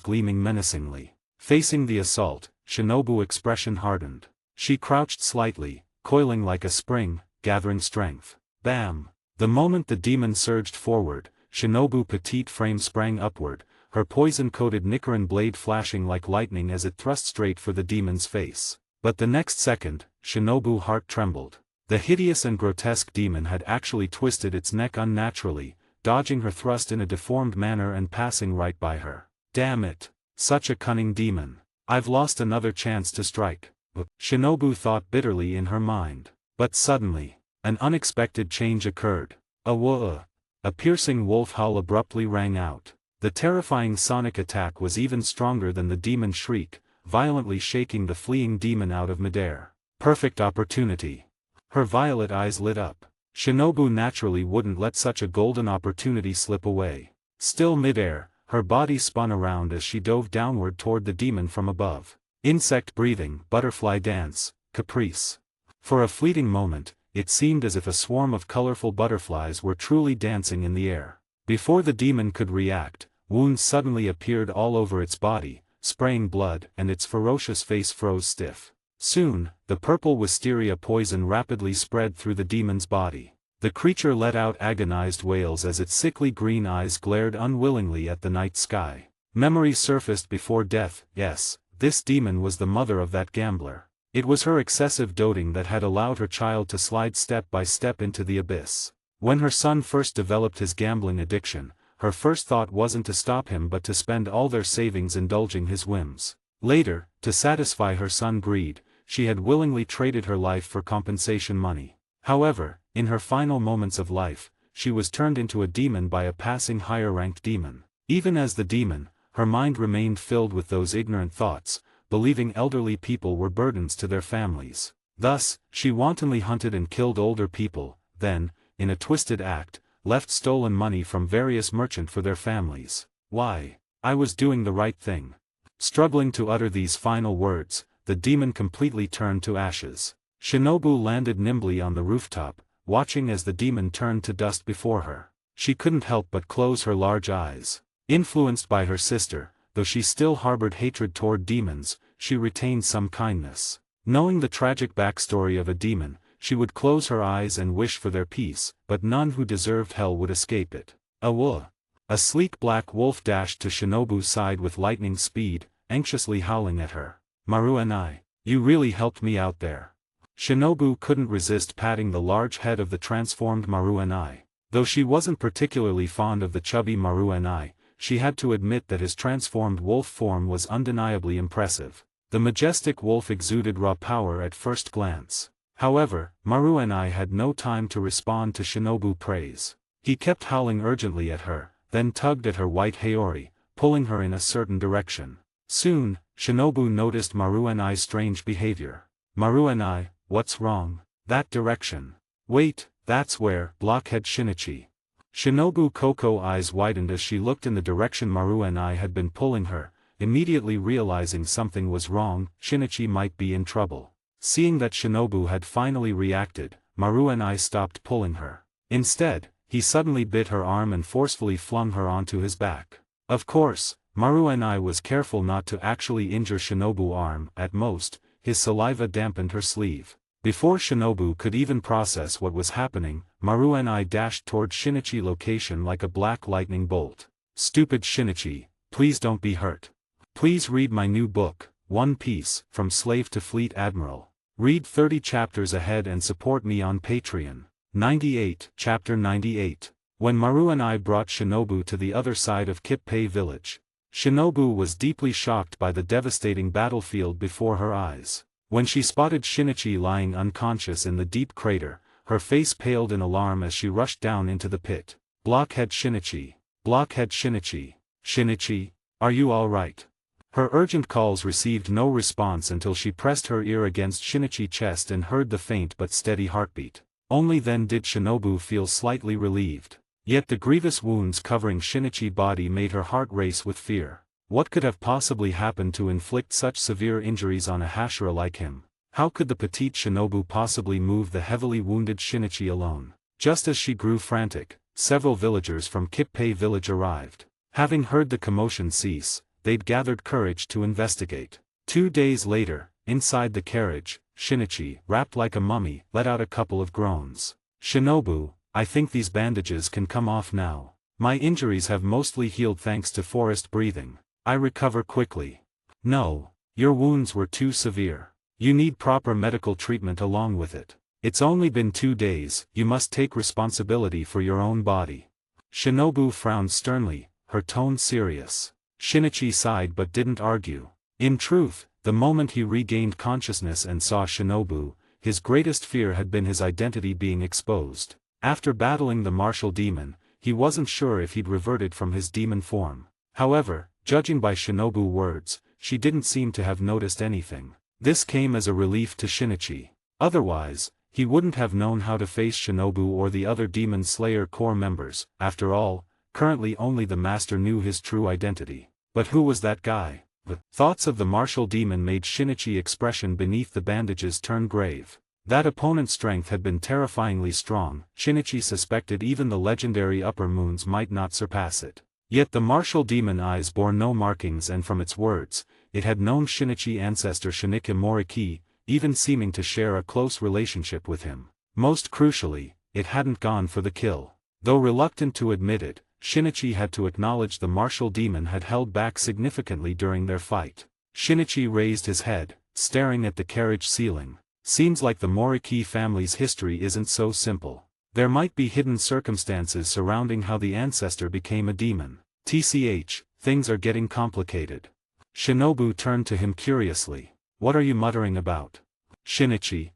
gleaming menacingly. Facing the assault, Shinobu's expression hardened. She crouched slightly, coiling like a spring, gathering strength. Bam! The moment the demon surged forward, Shinobu's petite frame sprang upward, her poison-coated Nichiren blade flashing like lightning as it thrust straight for the demon's face. But the next second, Shinobu's heart trembled. The hideous and grotesque demon had actually twisted its neck unnaturally, dodging her thrust in a deformed manner and passing right by her. Damn it! Such a cunning demon. I've lost another chance to strike. Shinobu thought bitterly in her mind. But suddenly, an unexpected change occurred. A piercing wolf howl abruptly rang out. The terrifying sonic attack was even stronger than the demon's shriek, violently shaking the fleeing demon out of midair. Perfect opportunity. Her violet eyes lit up. Shinobu naturally wouldn't let such a golden opportunity slip away. Still midair, her body spun around as she dove downward toward the demon from above. Insect breathing, butterfly dance, caprice. For a fleeting moment, it seemed as if a swarm of colorful butterflies were truly dancing in the air. Before the demon could react, wounds suddenly appeared all over its body, spraying blood, and its ferocious face froze stiff. Soon, the purple wisteria poison rapidly spread through the demon's body. The creature let out agonized wails as its sickly green eyes glared unwillingly at the night sky. Memory surfaced before death. Yes, this demon was the mother of that gambler. It was her excessive doting that had allowed her child to slide step by step into the abyss. When her son first developed his gambling addiction, her first thought wasn't to stop him but to spend all their savings indulging his whims. Later, to satisfy her son's greed, she had willingly traded her life for compensation money. However, in her final moments of life, she was turned into a demon by a passing higher-ranked demon. Even as the demon, her mind remained filled with those ignorant thoughts, believing elderly people were burdens to their families. Thus, she wantonly hunted and killed older people, then, in a twisted act, left stolen money from various merchants for their families. Why? I was doing the right thing. Struggling to utter these final words, the demon completely turned to ashes. Shinobu landed nimbly on the rooftop, watching as the demon turned to dust before her. She couldn't help but close her large eyes. Influenced by her sister, though she still harbored hatred toward demons, she retained some kindness. Knowing the tragic backstory of a demon, she would close her eyes and wish for their peace, but none who deserved hell would escape it. A sleek black wolf dashed to Shinobu's side with lightning speed, anxiously howling at her. Maru and I, you really helped me out there. Shinobu couldn't resist patting the large head of the transformed Maru and I. Though she wasn't particularly fond of the chubby Maru and I, she had to admit that his transformed wolf form was undeniably impressive. The majestic wolf exuded raw power at first glance. However, Maru and I had no time to respond to Shinobu's praise. He kept howling urgently at her, then tugged at her white haori, pulling her in a certain direction. Soon, Shinobu noticed Maru and I's strange behavior. Maru and I, what's wrong? That direction. Wait, that's where, blockhead Shinichi. Shinobu Koko eyes widened as she looked in the direction Maru and I had been pulling her, immediately realizing something was wrong, Shinichi might be in trouble. Seeing that Shinobu had finally reacted, Maru and I stopped pulling her. Instead, he suddenly bit her arm and forcefully flung her onto his back. Of course, Maru and I was careful not to actually injure Shinobu's arm. At most, his saliva dampened her sleeve. Before Shinobu could even process what was happening, Maru and I dashed toward Shinichi's location like a black lightning bolt. Stupid Shinichi, please don't be hurt. Please read my new book, One Piece, From Slave to Fleet Admiral. Read 30 chapters ahead and support me on Patreon. 98, Chapter 98. When Maru and I brought Shinobu to the other side of Kippei village, Shinobu was deeply shocked by the devastating battlefield before her eyes. When she spotted Shinichi lying unconscious in the deep crater, her face paled in alarm as she rushed down into the pit. Blockhead Shinichi. Blockhead Shinichi. Shinichi, are you all right? Her urgent calls received no response until she pressed her ear against Shinichi's chest and heard the faint but steady heartbeat. Only then did Shinobu feel slightly relieved. Yet the grievous wounds covering Shinichi's body made her heart race with fear. What could have possibly happened to inflict such severe injuries on a Hashira like him? How could the petite Shinobu possibly move the heavily wounded Shinichi alone? Just as she grew frantic, several villagers from Kippei village arrived. Having heard the commotion cease, they'd gathered courage to investigate. 2 days later, inside the carriage, Shinichi, wrapped like a mummy, let out a couple of groans. Shinobu, I think these bandages can come off now. My injuries have mostly healed thanks to forest breathing. I recover quickly. No, your wounds were too severe. You need proper medical treatment along with it. It's only been 2 days, you must take responsibility for your own body. Shinobu frowned sternly, her tone serious. Shinichi sighed but didn't argue. In truth, the moment he regained consciousness and saw Shinobu, his greatest fear had been his identity being exposed. After battling the martial demon, he wasn't sure if he'd reverted from his demon form. However, judging by Shinobu's words, she didn't seem to have noticed anything. This came as a relief to Shinichi. Otherwise, he wouldn't have known how to face Shinobu or the other Demon Slayer Corps members. After all, currently only the master knew his true identity. But who was that guy? The thoughts of the martial demon made Shinichi's expression beneath the bandages turn grave. That opponent's strength had been terrifyingly strong. Shinichi suspected even the legendary upper moons might not surpass it. Yet the martial demon eyes bore no markings, and from its words, it had known Shinichi's ancestor Shinika Moriki, even seeming to share a close relationship with him. Most crucially, it hadn't gone for the kill. Though reluctant to admit it, Shinichi had to acknowledge the martial demon had held back significantly during their fight. Shinichi raised his head, staring at the carriage ceiling. Seems like the Moriki family's history isn't so simple. There might be hidden circumstances surrounding how the ancestor became a demon. TCH, things are getting complicated. Shinobu turned to him curiously. What are you muttering about? Shinichi,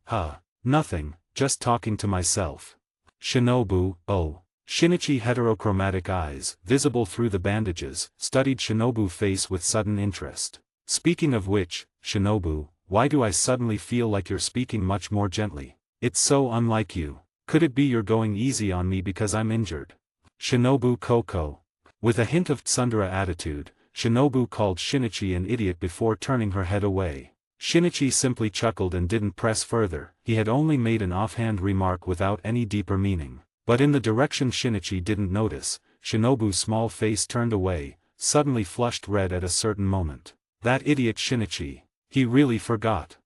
nothing, just talking to myself. Shinobu, oh. Shinichi heterochromatic eyes, visible through the bandages, studied Shinobu's face with sudden interest. Speaking of which, Shinobu, why do I suddenly feel like you're speaking much more gently? It's so unlike you. Could it be you're going easy on me because I'm injured? Shinobu Koko. With a hint of tsundere attitude, Shinobu called Shinichi an idiot before turning her head away. Shinichi simply chuckled and didn't press further. He had only made an offhand remark without any deeper meaning. But in the direction Shinichi didn't notice, Shinobu's small face turned away, suddenly flushed red at a certain moment. That idiot Shinichi. He really forgot.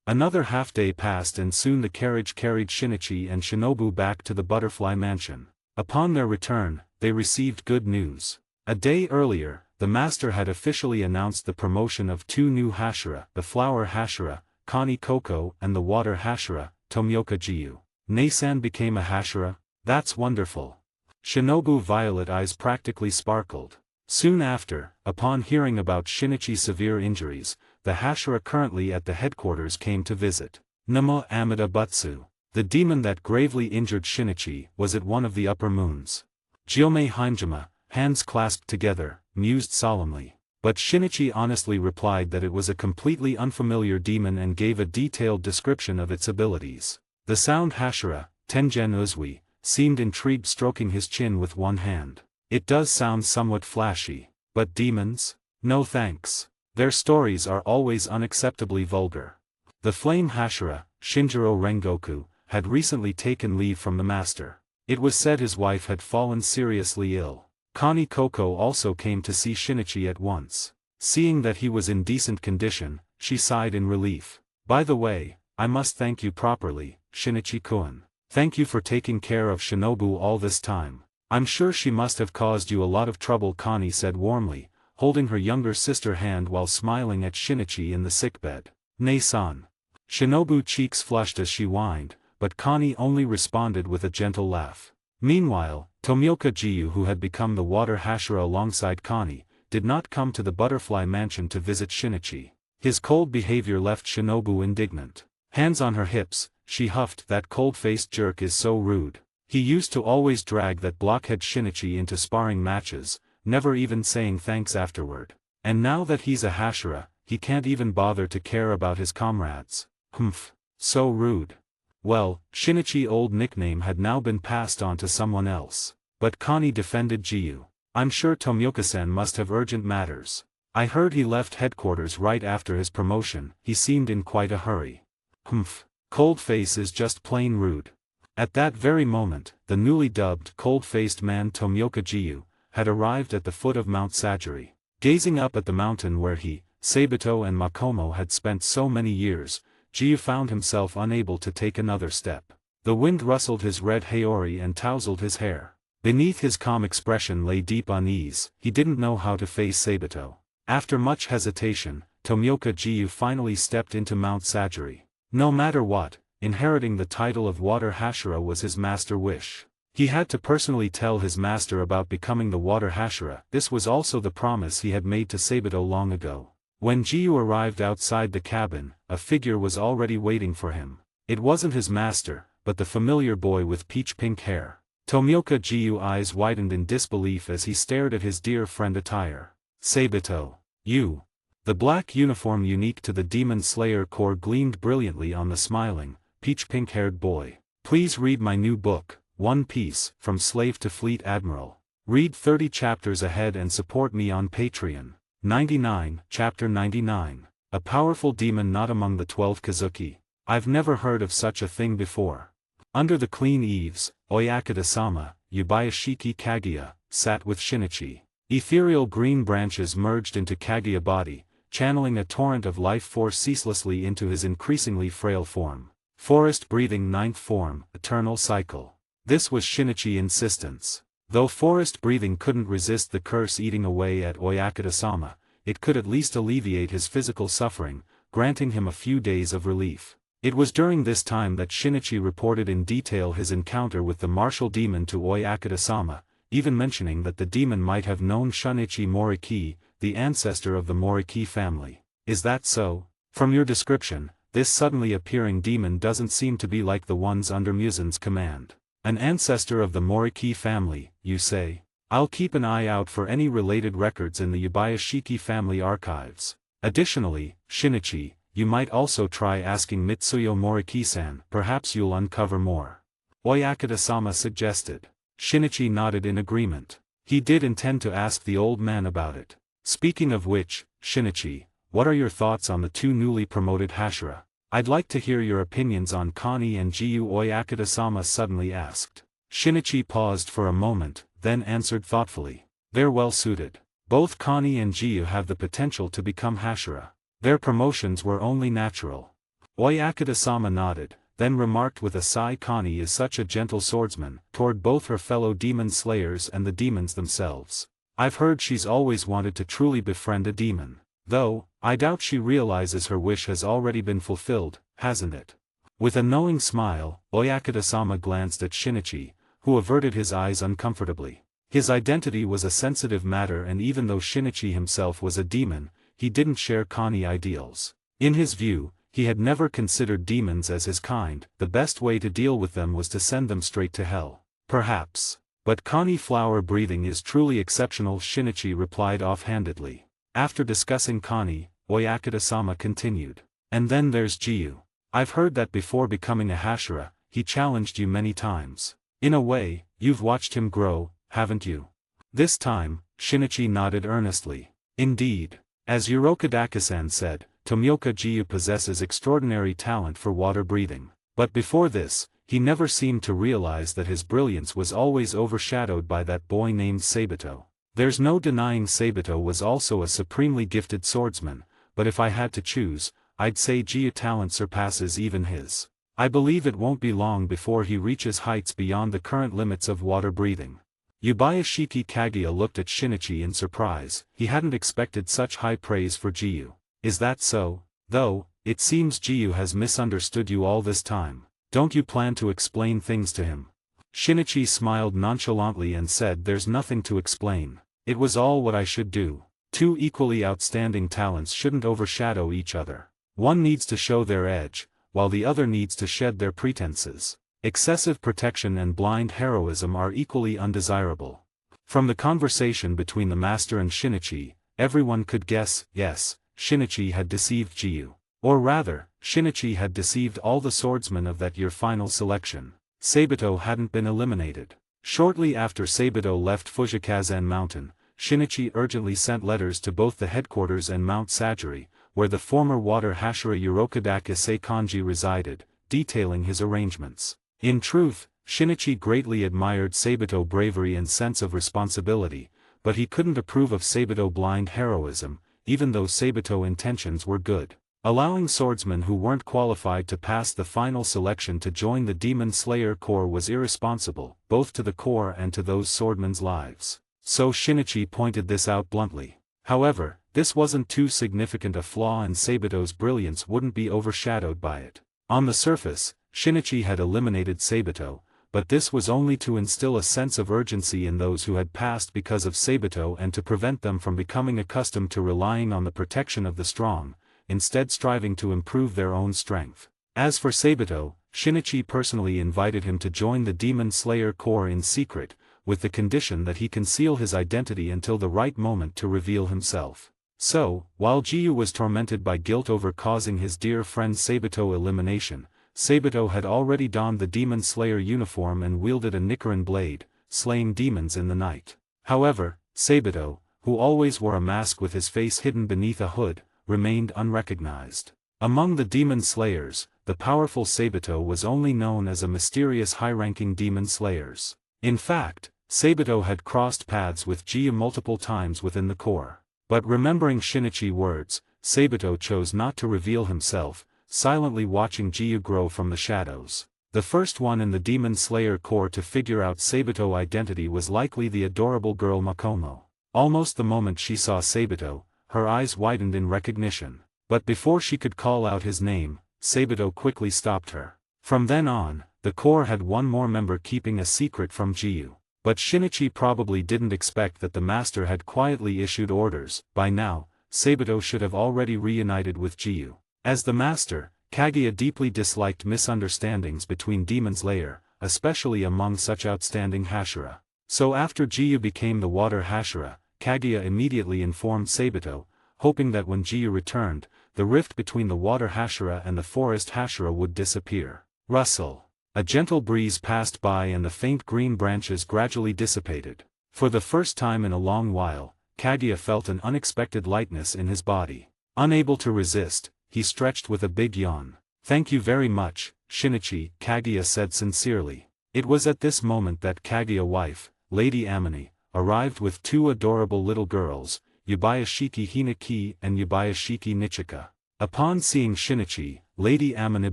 Another half-day passed and soon the carriage carried Shinichi and Shinobu back to the Butterfly Mansion. Upon their return, they received good news. A day earlier, the master had officially announced the promotion of 2 new Hashira, the Flower Hashira, Kani Koko, and the Water Hashira, Tomioka Jiyu. Nei-san became a Hashira? That's wonderful. Shinobu's violet eyes practically sparkled. Soon after, upon hearing about Shinichi's severe injuries, the Hashira currently at the headquarters came to visit. Namo Amida Butsu. The demon that gravely injured Shinichi was at one of the upper moons. Jiomei Haimjima, hands clasped together, mused solemnly. But Shinichi honestly replied that it was a completely unfamiliar demon and gave a detailed description of its abilities. The sound Hashira, Tengen Uzui, seemed intrigued, stroking his chin with one hand. It does sound somewhat flashy. But demons? No thanks. Their stories are always unacceptably vulgar. The flame Hashira, Shinjiro Rengoku, had recently taken leave from the master. It was said his wife had fallen seriously ill. Kani Koko also came to see Shinichi at once. Seeing that he was in decent condition, she sighed in relief. By the way, I must thank you properly, Shinichi-kun. Thank you for taking care of Shinobu all this time. I'm sure she must have caused you a lot of trouble, Kani said warmly, holding her younger sister's hand while smiling at Shinichi in the sickbed. Nei-san. Shinobu's cheeks flushed as she whined, but Kani only responded with a gentle laugh. Meanwhile, Tomioka Jiyu, who had become the Water Hashira alongside Kani, did not come to the Butterfly Mansion to visit Shinichi. His cold behavior left Shinobu indignant. Hands on her hips, she huffed, that cold-faced jerk is so rude. He used to always drag that blockhead Shinichi into sparring matches, never even saying thanks afterward. And now that he's a Hashira, he can't even bother to care about his comrades. Humph. So rude. Well, Shinichi's old nickname had now been passed on to someone else. But Kani defended Jiyu. I'm sure Tomioka-san must have urgent matters. I heard he left headquarters right after his promotion. He seemed in quite a hurry. Humph. Cold face is just plain rude. At that very moment, the newly dubbed cold-faced man Tomioka Jiyu had arrived at the foot of Mount Sajiri. Gazing up at the mountain where he, Sabito and Makomo had spent so many years, Jiyu found himself unable to take another step. The wind rustled his red haori and tousled his hair. Beneath his calm expression lay deep unease. He didn't know how to face Sabito. After much hesitation, Tomioka Jiyu finally stepped into Mount Sajiri. No matter what, inheriting the title of Water Hashira was his master wish. He had to personally tell his master about becoming the Water Hashira. This was also the promise he had made to Sabito long ago. When Jiyu arrived outside the cabin, a figure was already waiting for him. It wasn't his master, but the familiar boy with peach-pink hair. Tomioka Jiyu's eyes widened in disbelief as he stared at his dear friend attire. Sabito. You. The black uniform unique to the Demon Slayer Corps gleamed brilliantly on the smiling, peach-pink-haired boy. Please read my new book, One Piece, From Slave to Fleet Admiral. Read 30 chapters ahead and support me on Patreon. 99, Chapter 99. A powerful demon not among the 12 Kazuki. I've never heard of such a thing before. Under the clean eaves, Oyakata-sama, Yubayashiki Kaguya, sat with Shinichi. Ethereal green branches merged into Kaguya's body, channeling a torrent of life force ceaselessly into his increasingly frail form. Forest breathing ninth form, eternal cycle. This was Shinichi's insistence. Though forest breathing couldn't resist the curse eating away at Oyakata-sama, it could at least alleviate his physical suffering, granting him a few days of relief. It was during this time that Shinichi reported in detail his encounter with the martial demon to Oyakata-sama, even mentioning that the demon might have known Shunichi Moriki, the ancestor of the Moriki family. Is that so? From your description, this suddenly appearing demon doesn't seem to be like the ones under Muzen's command. An ancestor of the Moriki family, you say? I'll keep an eye out for any related records in the Yabayashiki family archives. Additionally, Shinichi, you might also try asking Mitsuyo Moriki-san, perhaps you'll uncover more. Oyakata-sama suggested. Shinichi nodded in agreement. He did intend to ask the old man about it. Speaking of which, Shinichi, what are your thoughts on the two newly promoted Hashira? I'd like to hear your opinions on Connie and Jiyu, Oyakata-sama suddenly asked. Shinichi paused for a moment, then answered thoughtfully. They're well suited. Both Connie and Jiyu have the potential to become Hashira. Their promotions were only natural. Oyakata-sama nodded, then remarked with a sigh, Connie is such a gentle swordsman, toward both her fellow demon slayers and the demons themselves. I've heard she's always wanted to truly befriend a demon. Though, I doubt she realizes her wish has already been fulfilled, hasn't it? With a knowing smile, Oyakata-sama glanced at Shinichi, who averted his eyes uncomfortably. His identity was a sensitive matter, and even though Shinichi himself was a demon, he didn't share Connie ideals. In his view, he had never considered demons as his kind. The best way to deal with them was to send them straight to hell. Perhaps. But Connie flower breathing is truly exceptional, Shinichi replied offhandedly. After discussing Connie, Oyakata-sama continued. And then there's Jiyu. I've heard that before becoming a Hashira, he challenged you many times. In a way, you've watched him grow, haven't you? This time, Shinichi nodded earnestly. Indeed. As Urokodaka-san said, Tomioka Jiyu possesses extraordinary talent for water breathing. But before this, he never seemed to realize that his brilliance was always overshadowed by that boy named Sabito. There's no denying Sabito was also a supremely gifted swordsman, but if I had to choose, I'd say Jiyu talent surpasses even his. I believe it won't be long before he reaches heights beyond the current limits of water breathing. Yubayashiki Kaguya looked at Shinichi in surprise. He hadn't expected such high praise for Jiyu. Is that so? Though, it seems Jiyu has misunderstood you all this time. Don't you plan to explain things to him? Shinichi smiled nonchalantly and said, there's nothing to explain. It was all what I should do. Two equally outstanding talents shouldn't overshadow each other. One needs to show their edge, while the other needs to shed their pretenses. Excessive protection and blind heroism are equally undesirable. From the conversation between the master and Shinichi, everyone could guess, yes, Shinichi had deceived Jiyu. Or rather, Shinichi had deceived all the swordsmen of that year's final selection. Sabito hadn't been eliminated. Shortly after Sabito left Fujikazan Mountain, Shinichi urgently sent letters to both the headquarters and Mount Sajiri, where the former water Hashira Urokodaka Seikanji resided, detailing his arrangements. In truth, Shinichi greatly admired Sabito's bravery and sense of responsibility, but he couldn't approve of Sabito's blind heroism, even though Sabito's intentions were good. Allowing swordsmen who weren't qualified to pass the final selection to join the Demon Slayer Corps was irresponsible, both to the Corps and to those swordmen's lives. So Shinichi pointed this out bluntly. However, this wasn't too significant a flaw, and Sabito's brilliance wouldn't be overshadowed by it. On the surface, Shinichi had eliminated Sabito, but this was only to instill a sense of urgency in those who had passed because of Sabito and to prevent them from becoming accustomed to relying on the protection of the strong, instead striving to improve their own strength. As for Sabito, Shinichi personally invited him to join the Demon Slayer Corps in secret, with the condition that he conceal his identity until the right moment to reveal himself. So, while Jiyu was tormented by guilt over causing his dear friend Sabito elimination, Sabito had already donned the Demon Slayer uniform and wielded a Nichiren blade, slaying demons in the night. However, Sabito, who always wore a mask with his face hidden beneath a hood, remained unrecognized. Among the demon slayers, the powerful Sabito was only known as a mysterious high-ranking demon slayers. In fact, Sabito had crossed paths with Jiyu multiple times within the Corps. But remembering Shinichi's words, Sabito chose not to reveal himself, silently watching Jiyu grow from the shadows. The first one in the Demon Slayer Corps to figure out Sabito's identity was likely the adorable girl Makomo. Almost the moment she saw Sabito, her eyes widened in recognition. But before she could call out his name, Sabito quickly stopped her. From then on, the Corps had one more member keeping a secret from Jiyu. But Shinichi probably didn't expect that the master had quietly issued orders. By now, Sabito should have already reunited with Jiyu. As the master, Kaguya deeply disliked misunderstandings between Demon Slayer, especially among such outstanding Hashira. So after Jiyu became the water Hashira, Kaguya immediately informed Sabito, hoping that when Jiyu returned, the rift between the water Hashira and the forest Hashira would disappear. Rustle. A gentle breeze passed by and the faint green branches gradually dissipated. For the first time in a long while, Kaguya felt an unexpected lightness in his body. Unable to resist, he stretched with a big yawn. "Thank you very much, Shinichi," Kaguya said sincerely. It was at this moment that Kaguya's wife, Lady Amine, arrived with two adorable little girls, Yubayashiki Hinaki and Yubayashiki Nichika. Upon seeing Shinichi, Lady Amine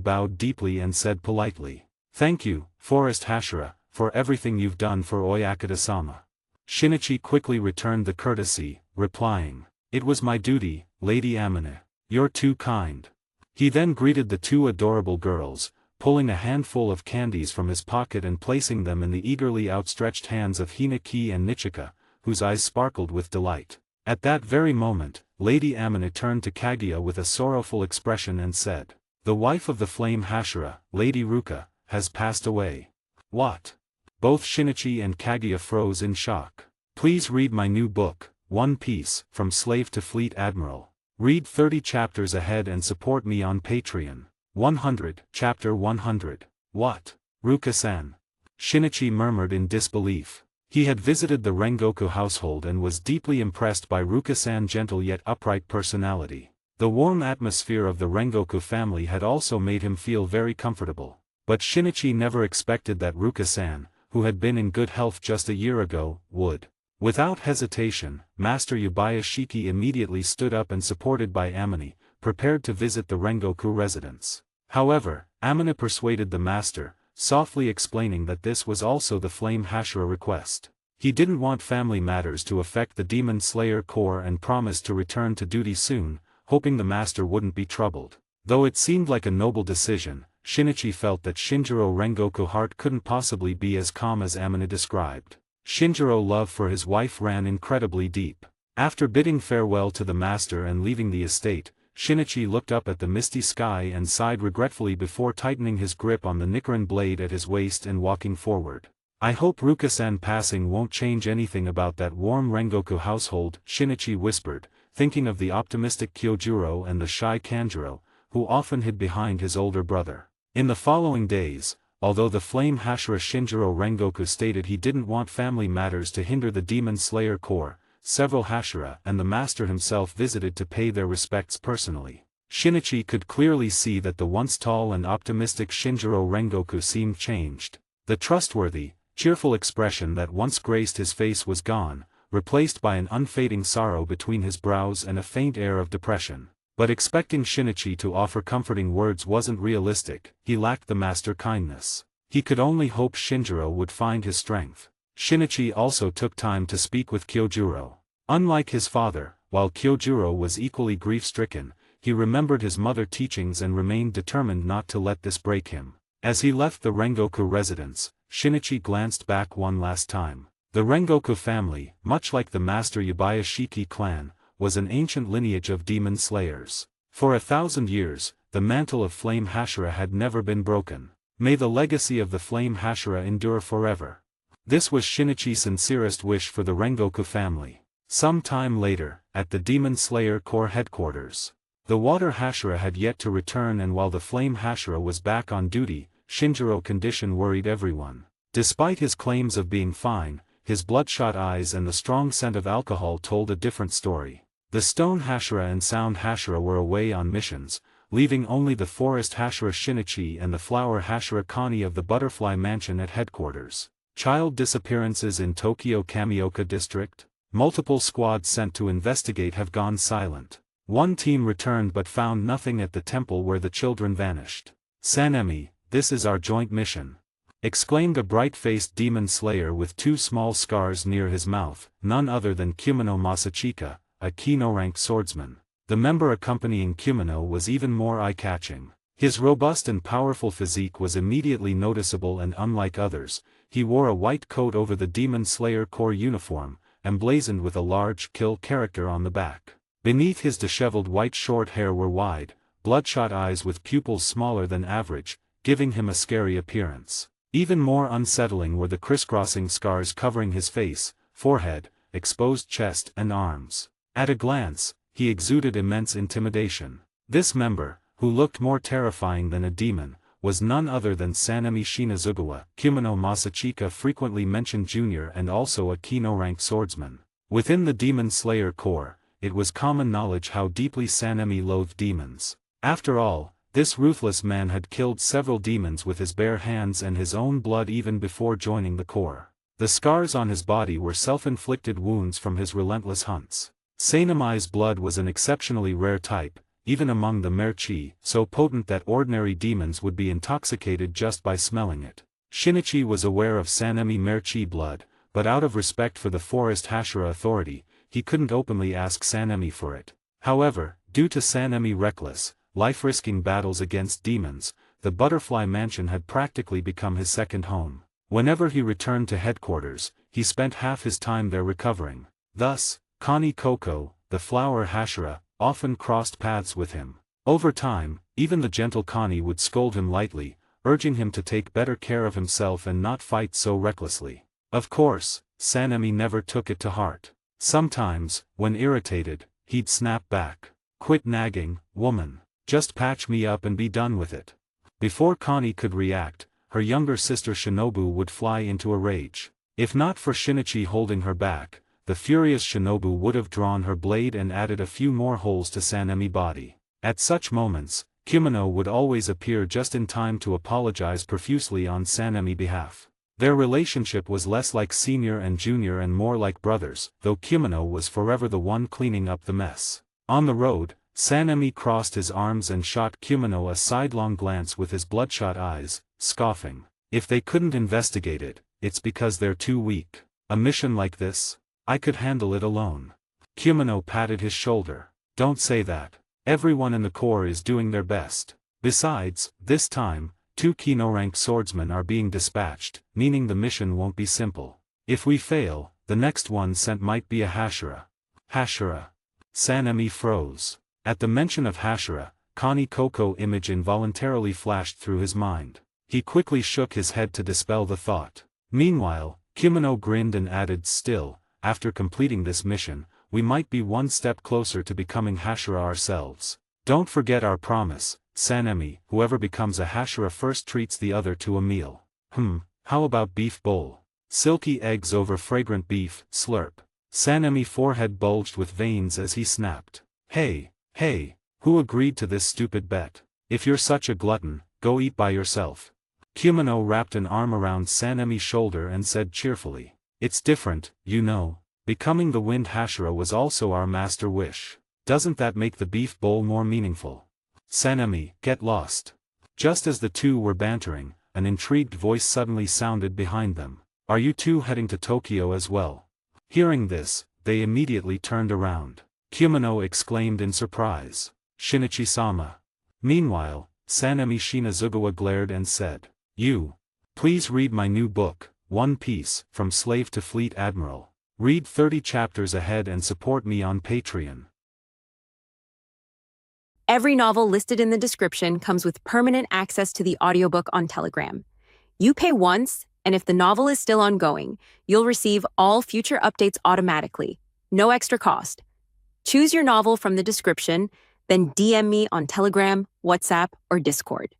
bowed deeply and said politely, "Thank you, Forest Hashira, for everything you've done for Oyakata-sama." Shinichi quickly returned the courtesy, replying, "It was my duty, Lady Amine. You're too kind." He then greeted the two adorable girls, pulling a handful of candies from his pocket and placing them in the eagerly outstretched hands of Hinaki and Nichika, whose eyes sparkled with delight. At that very moment, Lady Amine turned to Kaguya with a sorrowful expression and said, "The wife of the flame Hashira, Lady Ruka, has passed away." "What?" Both Shinichi and Kaguya froze in shock. Please read my new book, One Piece, From Slave to Fleet Admiral. Read 30 chapters ahead and support me on Patreon. 100, Chapter 100. What? Ruka-san. Shinichi murmured in disbelief. He had visited the Rengoku household and was deeply impressed by Ruka-san's gentle yet upright personality. The warm atmosphere of the Rengoku family had also made him feel very comfortable. But Shinichi never expected that Ruka-san, who had been in good health just a year ago, would. Without hesitation, Master Yubayashiki immediately stood up and supported by Amine, prepared to visit the Rengoku residence. However, Amine persuaded the master, softly explaining that this was also the Flame Hashira request. He didn't want family matters to affect the Demon Slayer Corps and promised to return to duty soon, hoping the master wouldn't be troubled. Though it seemed like a noble decision, Shinichi felt that Shinjiro Rengoku's heart couldn't possibly be as calm as Amine described. Shinjiro's love for his wife ran incredibly deep. After bidding farewell to the master and leaving the estate, Shinichi looked up at the misty sky and sighed regretfully before tightening his grip on the Nichiren blade at his waist and walking forward. "I hope Ruka-san passing won't change anything about that warm Rengoku household," Shinichi whispered, thinking of the optimistic Kyojuro and the shy Kanjuro, who often hid behind his older brother. In the following days, although the Flame Hashira Shinjiro Rengoku stated he didn't want family matters to hinder the Demon Slayer Corps, several Hashira and the master himself visited to pay their respects personally. Shinichi could clearly see that the once tall and optimistic Shinjiro Rengoku seemed changed. The trustworthy, cheerful expression that once graced his face was gone, replaced by an unfading sorrow between his brows and a faint air of depression. But expecting Shinichi to offer comforting words wasn't realistic. He lacked the master kindness. He could only hope Shinjiro would find his strength. Shinichi also took time to speak with Kyojuro. Unlike his father, while Kyojuro was equally grief-stricken, he remembered his mother's teachings and remained determined not to let this break him. As he left the Rengoku residence, Shinichi glanced back one last time. The Rengoku family, much like the Master Yubayashiki clan, was an ancient lineage of demon slayers. For 1,000 years, the mantle of Flame Hashira had never been broken. May the legacy of the Flame Hashira endure forever. This was Shinichi's sincerest wish for the Rengoku family. Some time later, at the Demon Slayer Corps headquarters, the Water Hashira had yet to return, and while the Flame Hashira was back on duty, Shinjiro's condition worried everyone. Despite his claims of being fine, his bloodshot eyes and the strong scent of alcohol told a different story. The Stone Hashira and Sound Hashira were away on missions, leaving only the Forest Hashira Shinichi and the Flower Hashira Kani of the Butterfly Mansion at headquarters. Child disappearances in Tokyo Kamioka district. Multiple squads sent to investigate have gone silent. One team returned but found nothing at the temple where the children vanished. "Sanemi, this is our joint mission," exclaimed a bright-faced demon slayer with two small scars near his mouth, none other than Kumino Masachika, a Kino-ranked swordsman. The member accompanying Kumino was even more eye-catching. His robust and powerful physique was immediately noticeable, and unlike others, he wore a white coat over the Demon Slayer Corps uniform, emblazoned with a large kill character on the back. Beneath his disheveled white short hair were wide, bloodshot eyes with pupils smaller than average, giving him a scary appearance. Even more unsettling were the crisscrossing scars covering his face, forehead, exposed chest and arms. At a glance, he exuded immense intimidation. This member, who looked more terrifying than a demon, was none other than Sanemi Shinazugawa, Kumino Masachika frequently mentioned Jr. and also a Kino-rank swordsman. Within the Demon Slayer Corps, it was common knowledge how deeply Sanemi loathed demons. After all, this ruthless man had killed several demons with his bare hands and his own blood even before joining the Corps. The scars on his body were self-inflicted wounds from his relentless hunts. Sanemi's blood was an exceptionally rare type, even among the Merchi, so potent that ordinary demons would be intoxicated just by smelling it. Shinichi was aware of Sanemi Merchi blood, but out of respect for the Forest Hashira authority, he couldn't openly ask Sanemi for it. However, due to Sanemi reckless, life-risking battles against demons, the Butterfly Mansion had practically become his second home. Whenever he returned to headquarters, he spent half his time there recovering. Thus, Kani Koko, the flower Hashira, often crossed paths with him. Over time, even the gentle Kani would scold him lightly, urging him to take better care of himself and not fight so recklessly. Of course, Sanemi never took it to heart. Sometimes, when irritated, he'd snap back. "Quit nagging, woman. Just patch me up and be done with it." Before Kani could react, her younger sister Shinobu would fly into a rage. If not for Shinichi holding her back, the furious Shinobu would have drawn her blade and added a few more holes to Sanemi's body. At such moments, Kumino would always appear just in time to apologize profusely on Sanemi's behalf. Their relationship was less like senior and junior and more like brothers, though Kumino was forever the one cleaning up the mess. On the road, Sanemi crossed his arms and shot Kumino a sidelong glance with his bloodshot eyes, scoffing. "If they couldn't investigate it, it's because they're too weak. A mission like this? I could handle it alone." Kumino patted his shoulder. "Don't say that. Everyone in the Corps is doing their best. Besides, this time, 2 Kino-rank swordsmen are being dispatched, meaning the mission won't be simple. If we fail, the next one sent might be a Hashira." Hashira. Sanemi froze. At the mention of Hashira, Kani Koko image involuntarily flashed through his mind. He quickly shook his head to dispel the thought. Meanwhile, Kumino grinned and added, "Still, after completing this mission, we might be one step closer to becoming Hashira ourselves. Don't forget our promise, Sanemi. Whoever becomes a Hashira first treats the other to a meal." How about beef bowl? Silky eggs over fragrant beef, slurp. Sanemi's forehead bulged with veins as he snapped. Hey, who agreed to this stupid bet? If you're such a glutton, go eat by yourself." Kumino wrapped an arm around Sanemi's shoulder and said cheerfully. "It's different, you know. Becoming the Wind Hashira was also our master wish. Doesn't that make the beef bowl more meaningful?" "Sanemi, get lost." Just as the two were bantering, an intrigued voice suddenly sounded behind them. "Are you two heading to Tokyo as well?" Hearing this, they immediately turned around. Kumino exclaimed in surprise. "Shinichi-sama." Meanwhile, Sanemi Shinazugawa glared and said, Please read my new book, One Piece, From Slave to Fleet Admiral. Read 30 chapters ahead and support me on Patreon." Every novel listed in the description comes with permanent access to the audiobook on Telegram. You pay once, and if the novel is still ongoing, you'll receive all future updates automatically. No extra cost. Choose your novel from the description, then DM me on Telegram, WhatsApp, or Discord.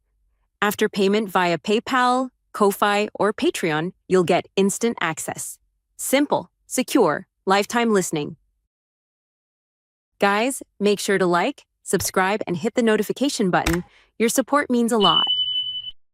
After payment via PayPal, Ko-Fi, or Patreon, you'll get instant access. Simple, secure, lifetime listening. Guys, make sure to like, subscribe, and hit the notification button. Your support means a lot.